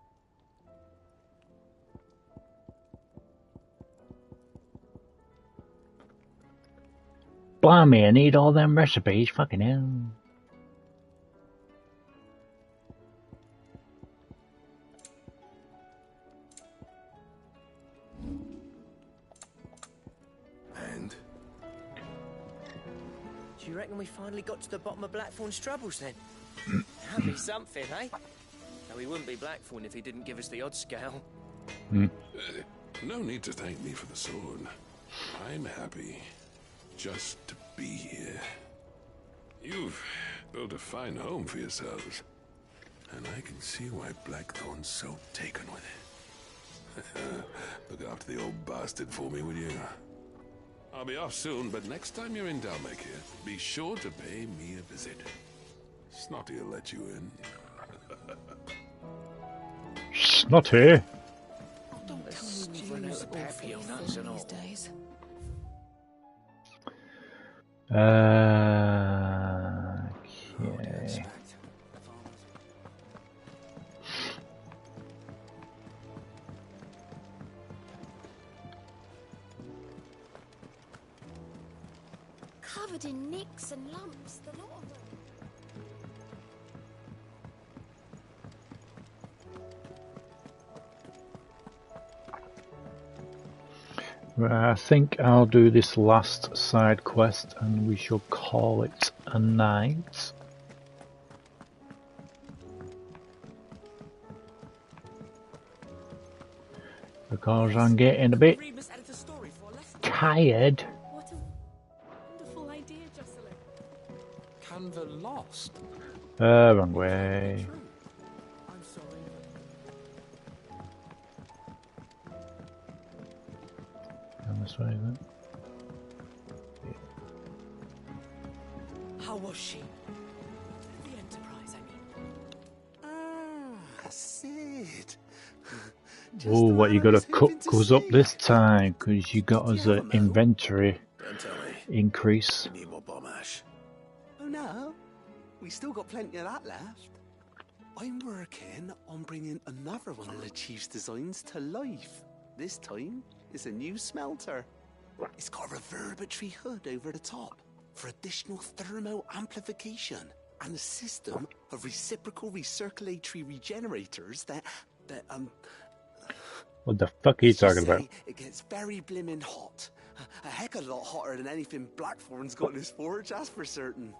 Blimey, I need all them recipes. Fucking hell. And? Do you reckon we finally got to the bottom of Blackthorn's troubles, then? That'd be something, eh? Though he wouldn't be Blackthorn if he didn't give us the odd scale. No need to thank me for the sword. I'm happy just to be here. You've built a fine home for yourselves, and I can see why Blackthorn's so taken with it. Look after the old bastard for me, will you? I'll be off soon, but next time you're in Dalmekir, be sure to pay me a visit. Snotty will let you in. Snotty? Don't tell me we've run out of papio nuts and all. These days. Okay. Covered in nicks and lumps, the lot of them. I think I'll do this last side quest and we shall call it a night. Because I'm getting a bit tired. What a wonderful idea, Jocelyn. Canva lost. Wrong way. I'm sorry. Down this way then. How was she? The Enterprise, I mean. Ah, Sid. Oh, what you gotta cook goes up this time, because you got us an inventory increase. We need more bomb ash. Oh no, we still got plenty of that left. I'm working on bringing another one of the Chief's designs to life. This time, it's a new smelter. It's got a reverberatory hood over the top for additional thermal amplification and a system of reciprocal recirculatory regenerators that What the fuck are you talking about? It gets very blimmin' hot. A heck of a lot hotter than anything Blackthorn's got in his forge, that's for certain.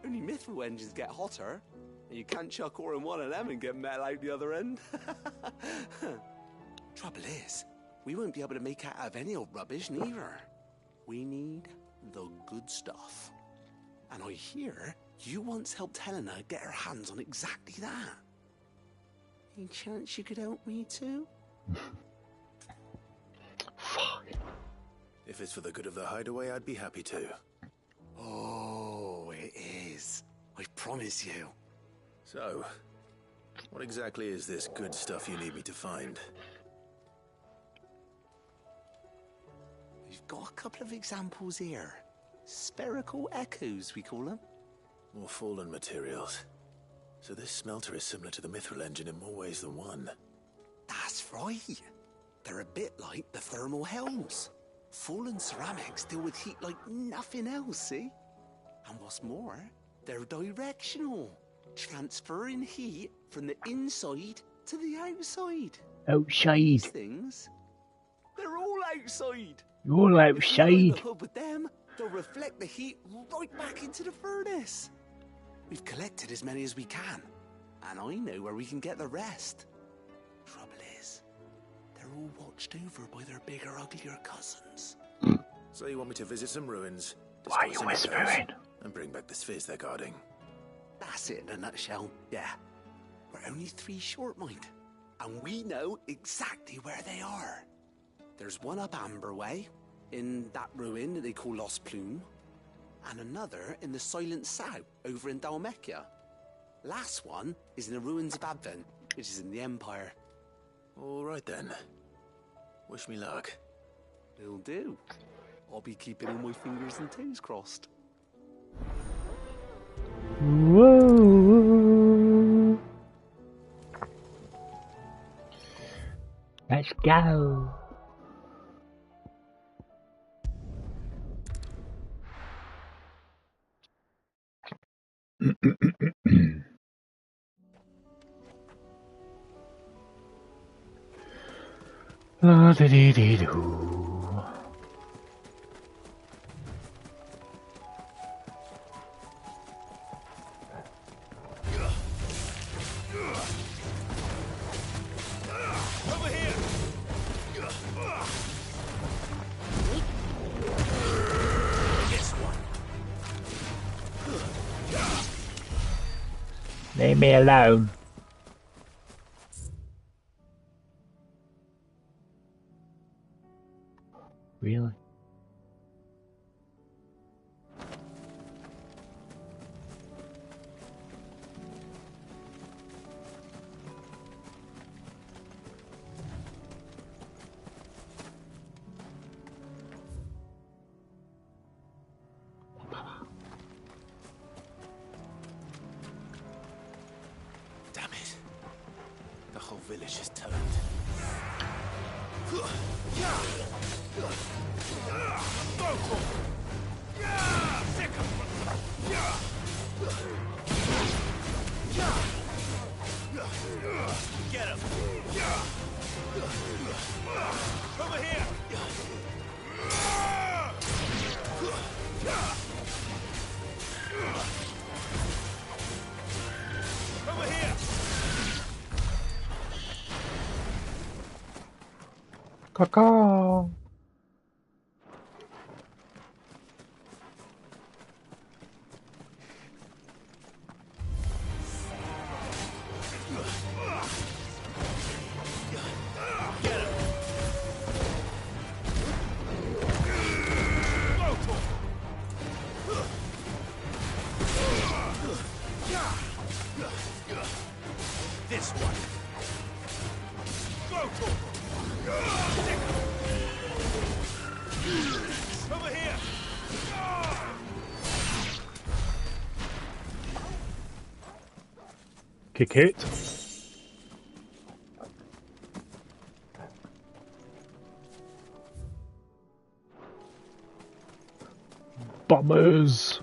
Only mithril engines get hotter, and you can't chuck ore in one of them and get metal out the other end. Trouble is, we won't be able to make out of any old rubbish neither. We need the good stuff. And I hear you once helped Helena get her hands on exactly that. Any chance you could help me too? If it's for the good of the hideaway, I'd be happy to. Oh, it is. I promise you. So, what exactly is this good stuff you need me to find? We've got a couple of examples here. Spherical echoes, we call them. More fallen materials. So this smelter is similar to the mithril engine in more ways than one. That's right. They're a bit like the thermal helms. Fallen ceramics deal with heat like nothing else, see? And what's more, they're directional, transferring heat from the inside to the outside. Outside. These things, they're all outside. You're all If you line outside. the hood with them, they'll reflect the heat right back into the furnace. We've collected as many as we can, and I know where we can get the rest. Trouble is, they're all watched over by their bigger, uglier cousins. So you want me to visit some ruins? Why are you whispering? And bring back the spheres they're guarding. That's it in a nutshell, yeah. We're only 3 short, mind, and we know exactly where they are. There's one up Amber Way, in that ruin that they call Lost Plume, and another in the Silent South, over in Dalmekia. Last one is in the ruins of Advent, which is in the Empire. All right then. Wish me luck. Will do. I'll be keeping all my fingers and toes crossed. Whoa. Let's go. La dee dee dee doo. Over here! This one. Leave me alone. Really? Damn it. The whole village is turned. Get him! Over here! Over here! Caw. This one. Go to him. kick it. Bombers.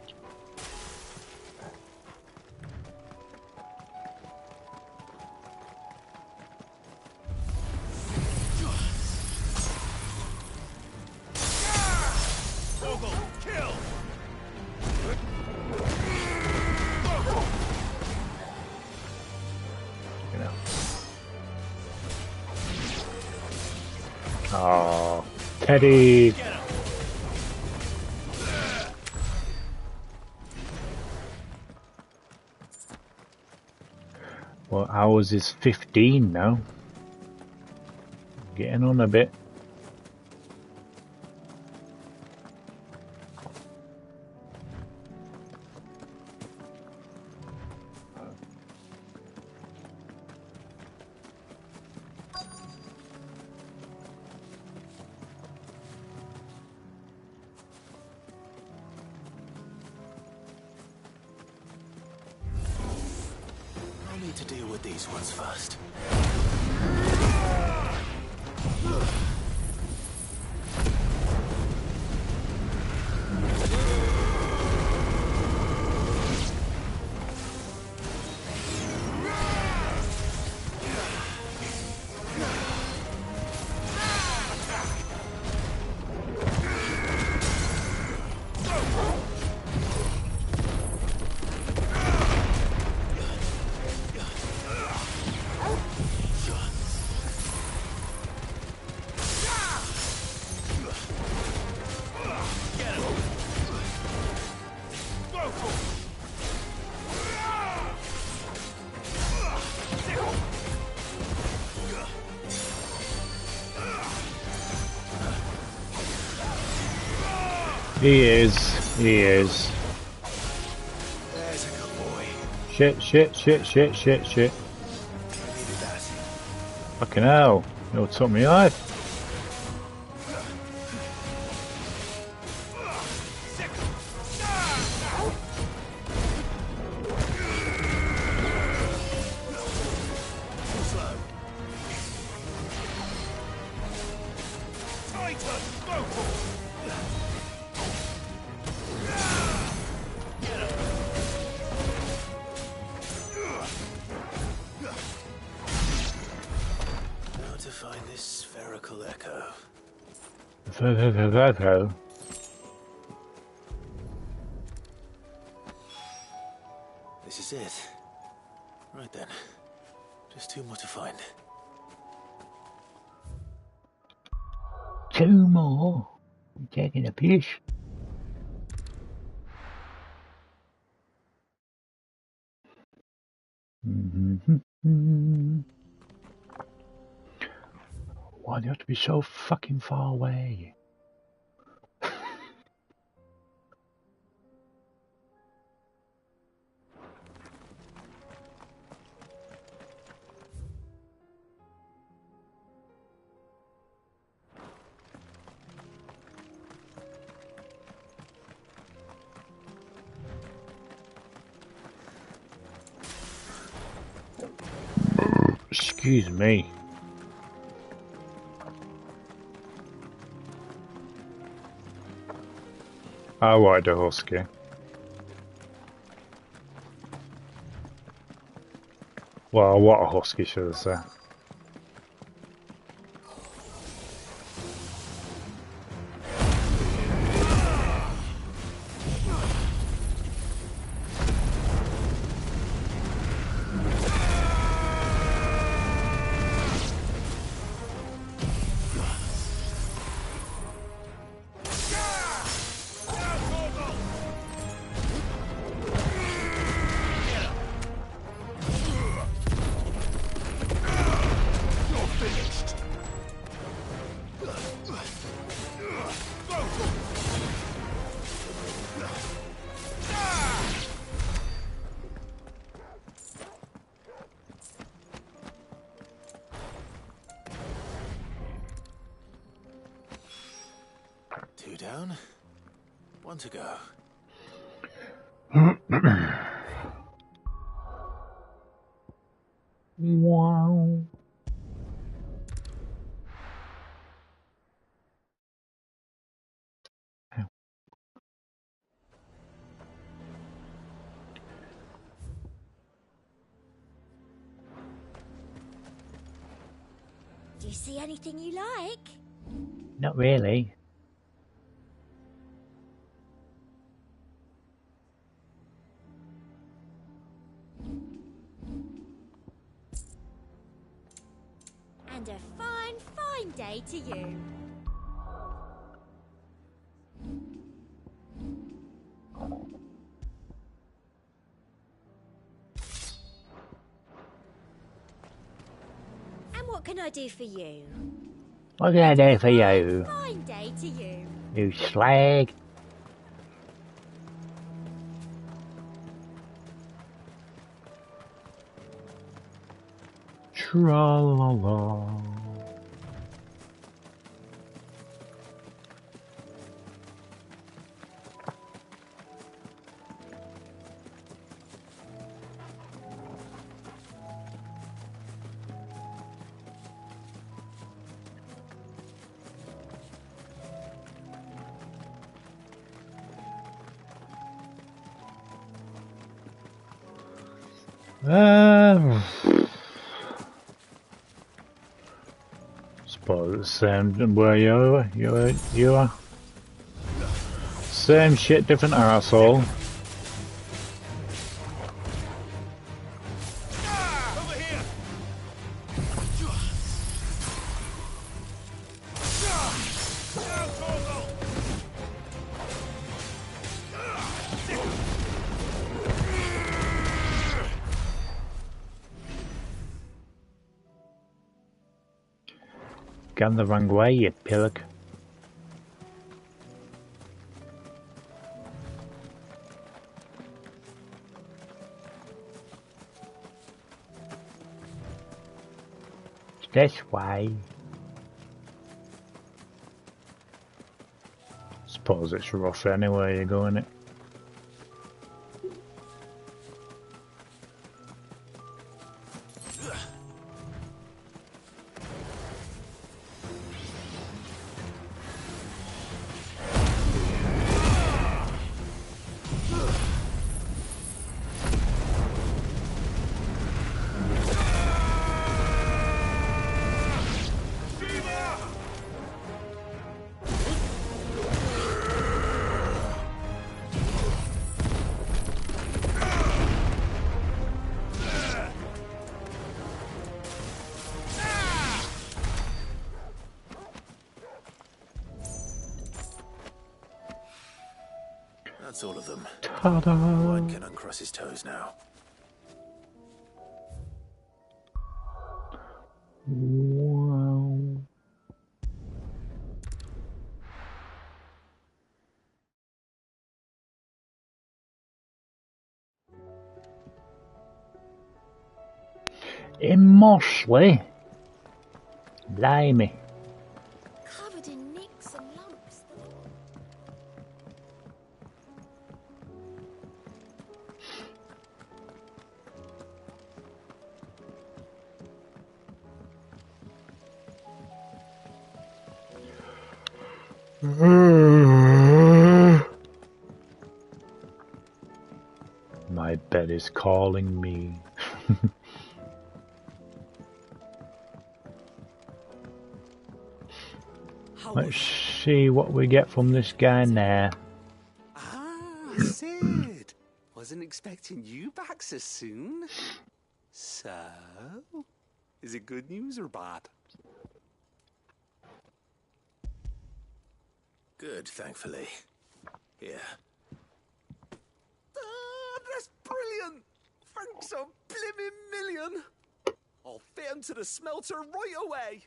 Oh, Teddy. Well, ours is 15 now. Getting on a bit. I'll need to deal with these ones first. He is. There's a good boy. Shit. I needed that. Fucking hell. It'll took me life. Now to find this spherical echo. This is it. Right then. Just two more to find. Two more. I'm taking a piss. Why do you have to be so fucking far away? Excuse me. I ride a husky. Well, what a husky should I say? Two down. One to go. Wow. Do you see anything you like? Not really. And a fine, fine day to you. And what can I do for you? What can I do for you? Fine day to you. You slag. Tra-la-la. Suppose same where you are. Same shit, different arsehole. Gone the wrong way, you pillock. This way. Suppose it's rough anyway, you're going it. That's all of them. Ta-da! One can uncross his toes now. Wow. In Mosley? Blimey. Covered in nicks and lumps. My bed is calling me. Let's see what we get from this guy now. Ah, Sid. Wasn't expecting you back so soon. So, is it good news or bad? Good, thankfully. Here. Ah, that's brilliant. Thanks a blimmin' million. I'll fit him to the smelter right away.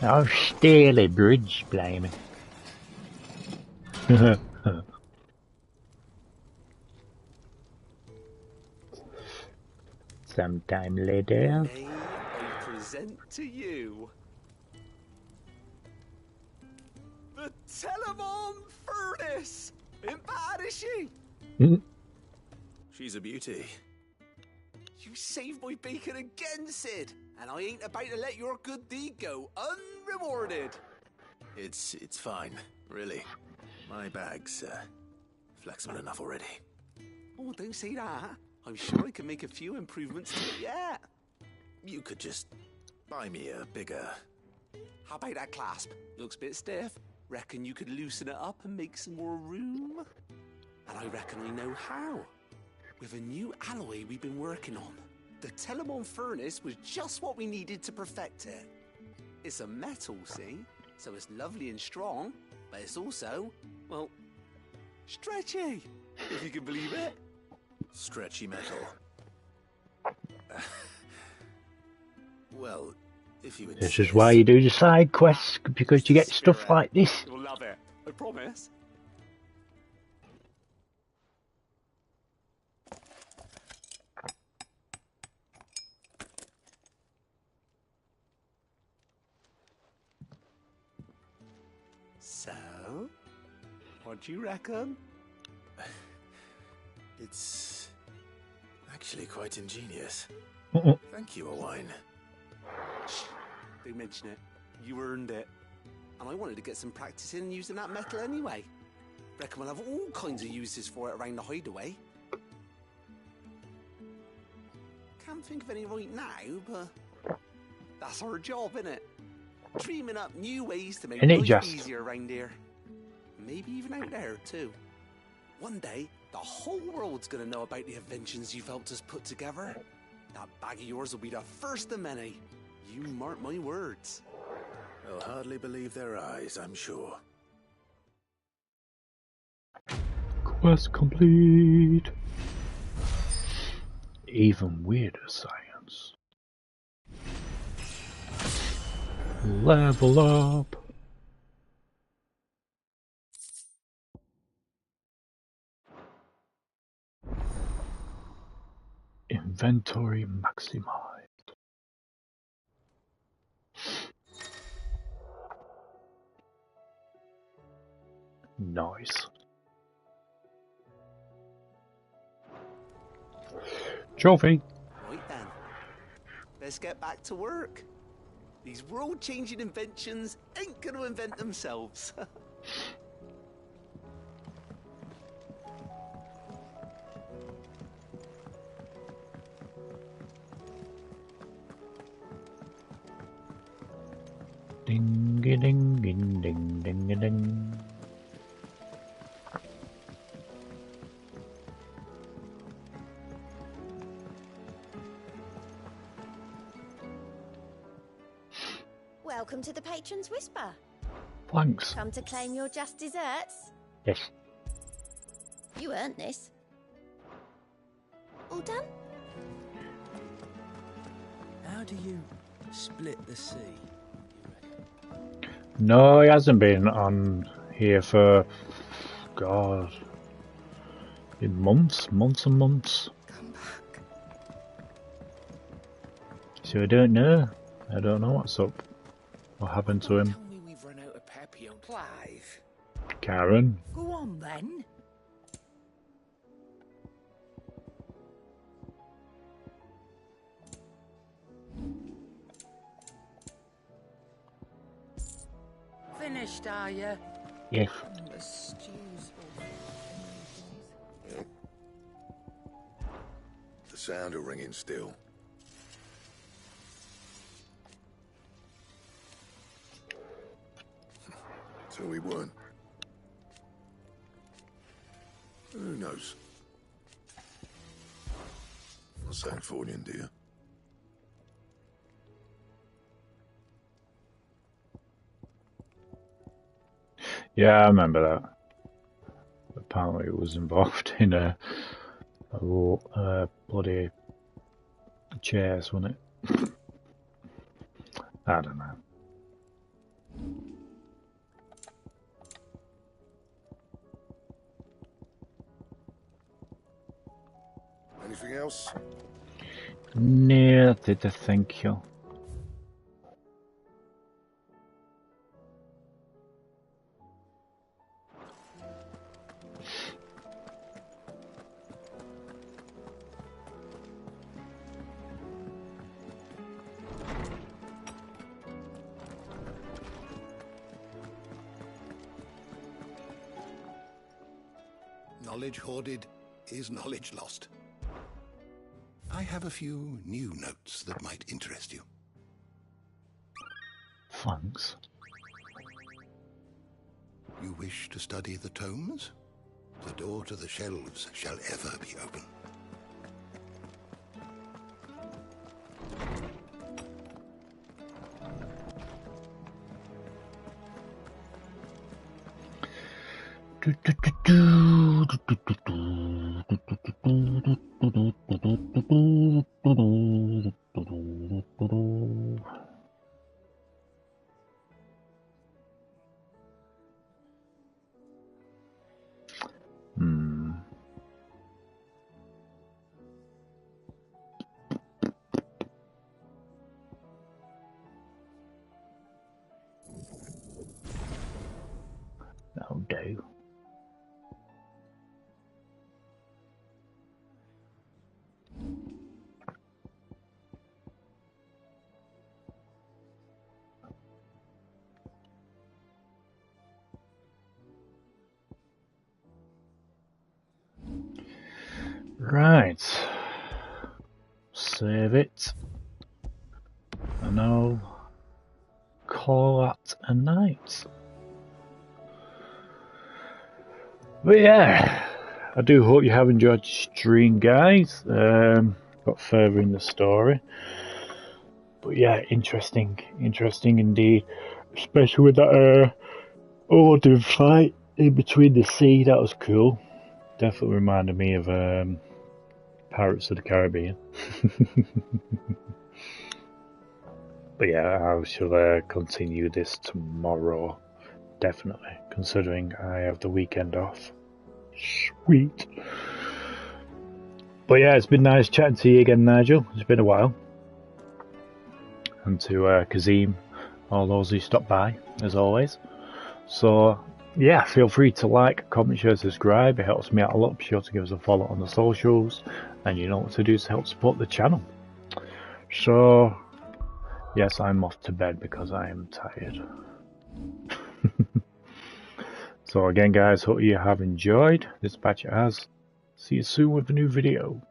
Oh, Staley Bridge, blimey. Sometime later. May I present to you the Telemon Furnace. Ain't bad, is she? She's a beauty. You saved my bacon again, Sid, and I ain't about to let your good deed go unrewarded. It's fine, really. My bag's flexible enough already. Oh, don't say that. I'm sure I can make a few improvements to it yet. You could just buy me a bigger... How about that clasp? Looks a bit stiff. Reckon you could loosen it up and make some more room? And I reckon I know how. With a new alloy we've been working on. The Telemon furnace was just what we needed to perfect it. It's a metal, see? So it's lovely and strong, but it's also, well, stretchy, if you can believe it. Stretchy metal. Well, if you insist. This is why you do the side quests, because you get stuff like this. You'll love it, I promise. So, what do you reckon? It's actually quite ingenious. Uh-uh. Thank you, Owain. Shh, don't mention it. You earned it. And I wanted to get some practice in using that metal anyway. Reckon we'll have all kinds of uses for it around the hideaway. Can't think of any right now, but that's our job, innit? Dreaming up new ways to make life easier around here. Maybe even out there, too. One day, the whole world's gonna know about the inventions you've helped us put together. That bag of yours will be the first of many. You mark my words. They'll hardly believe their eyes, I'm sure. Quest complete. Even weirder science. Level up. Inventory maximized. Nice. Trophy. Right then. Let's get back to work. These world-changing inventions ain't gonna invent themselves. Ding ding ding ding ding ding. Welcome to the Patron's Whisper. Thanks. Come to claim your just desserts? Yes. You earned this. All done? How do you split the sea? No, he hasn't been on here for, God, in months and months. Come back. So I don't know. I don't know what's up. What happened to him? Tell me we've run out of Papillon. Clive. Karen. Go on then. Finished, are you? Yes. The stew's The sound of ringing still. So we weren't. Who knows? Not saying for you, dear. Yeah, I remember that. Apparently it was involved in a bloody chairs, wasn't it? I don't know. Anything else? No, thank you. Knowledge hoarded is knowledge lost. I have a few new notes that might interest you. Thanks. You wish to study the tomes? The door to the shelves shall ever be open. That'll do. Right. Save it. And I'll call that a night. But yeah, I do hope you have enjoyed the stream, guys. Got further in the story. But yeah, interesting indeed. Especially with that order fight in between the sea, that was cool. Definitely reminded me of Pirates of the Caribbean. But yeah, I shall continue this tomorrow. Definitely, considering I have the weekend off. Sweet. But yeah, it's been nice chatting to you again, Nigel. It's been a while. And to Kazim, all those who stopped by, as always. So yeah, feel free to like, comment, share, subscribe. It helps me out a lot. Be sure to give us a follow on the socials. And you know what to do to help support the channel. So yes, I'm off to bed because I am tired. So again, guys, hope you have enjoyed this HatCHeTHaZ. See you soon with a new video.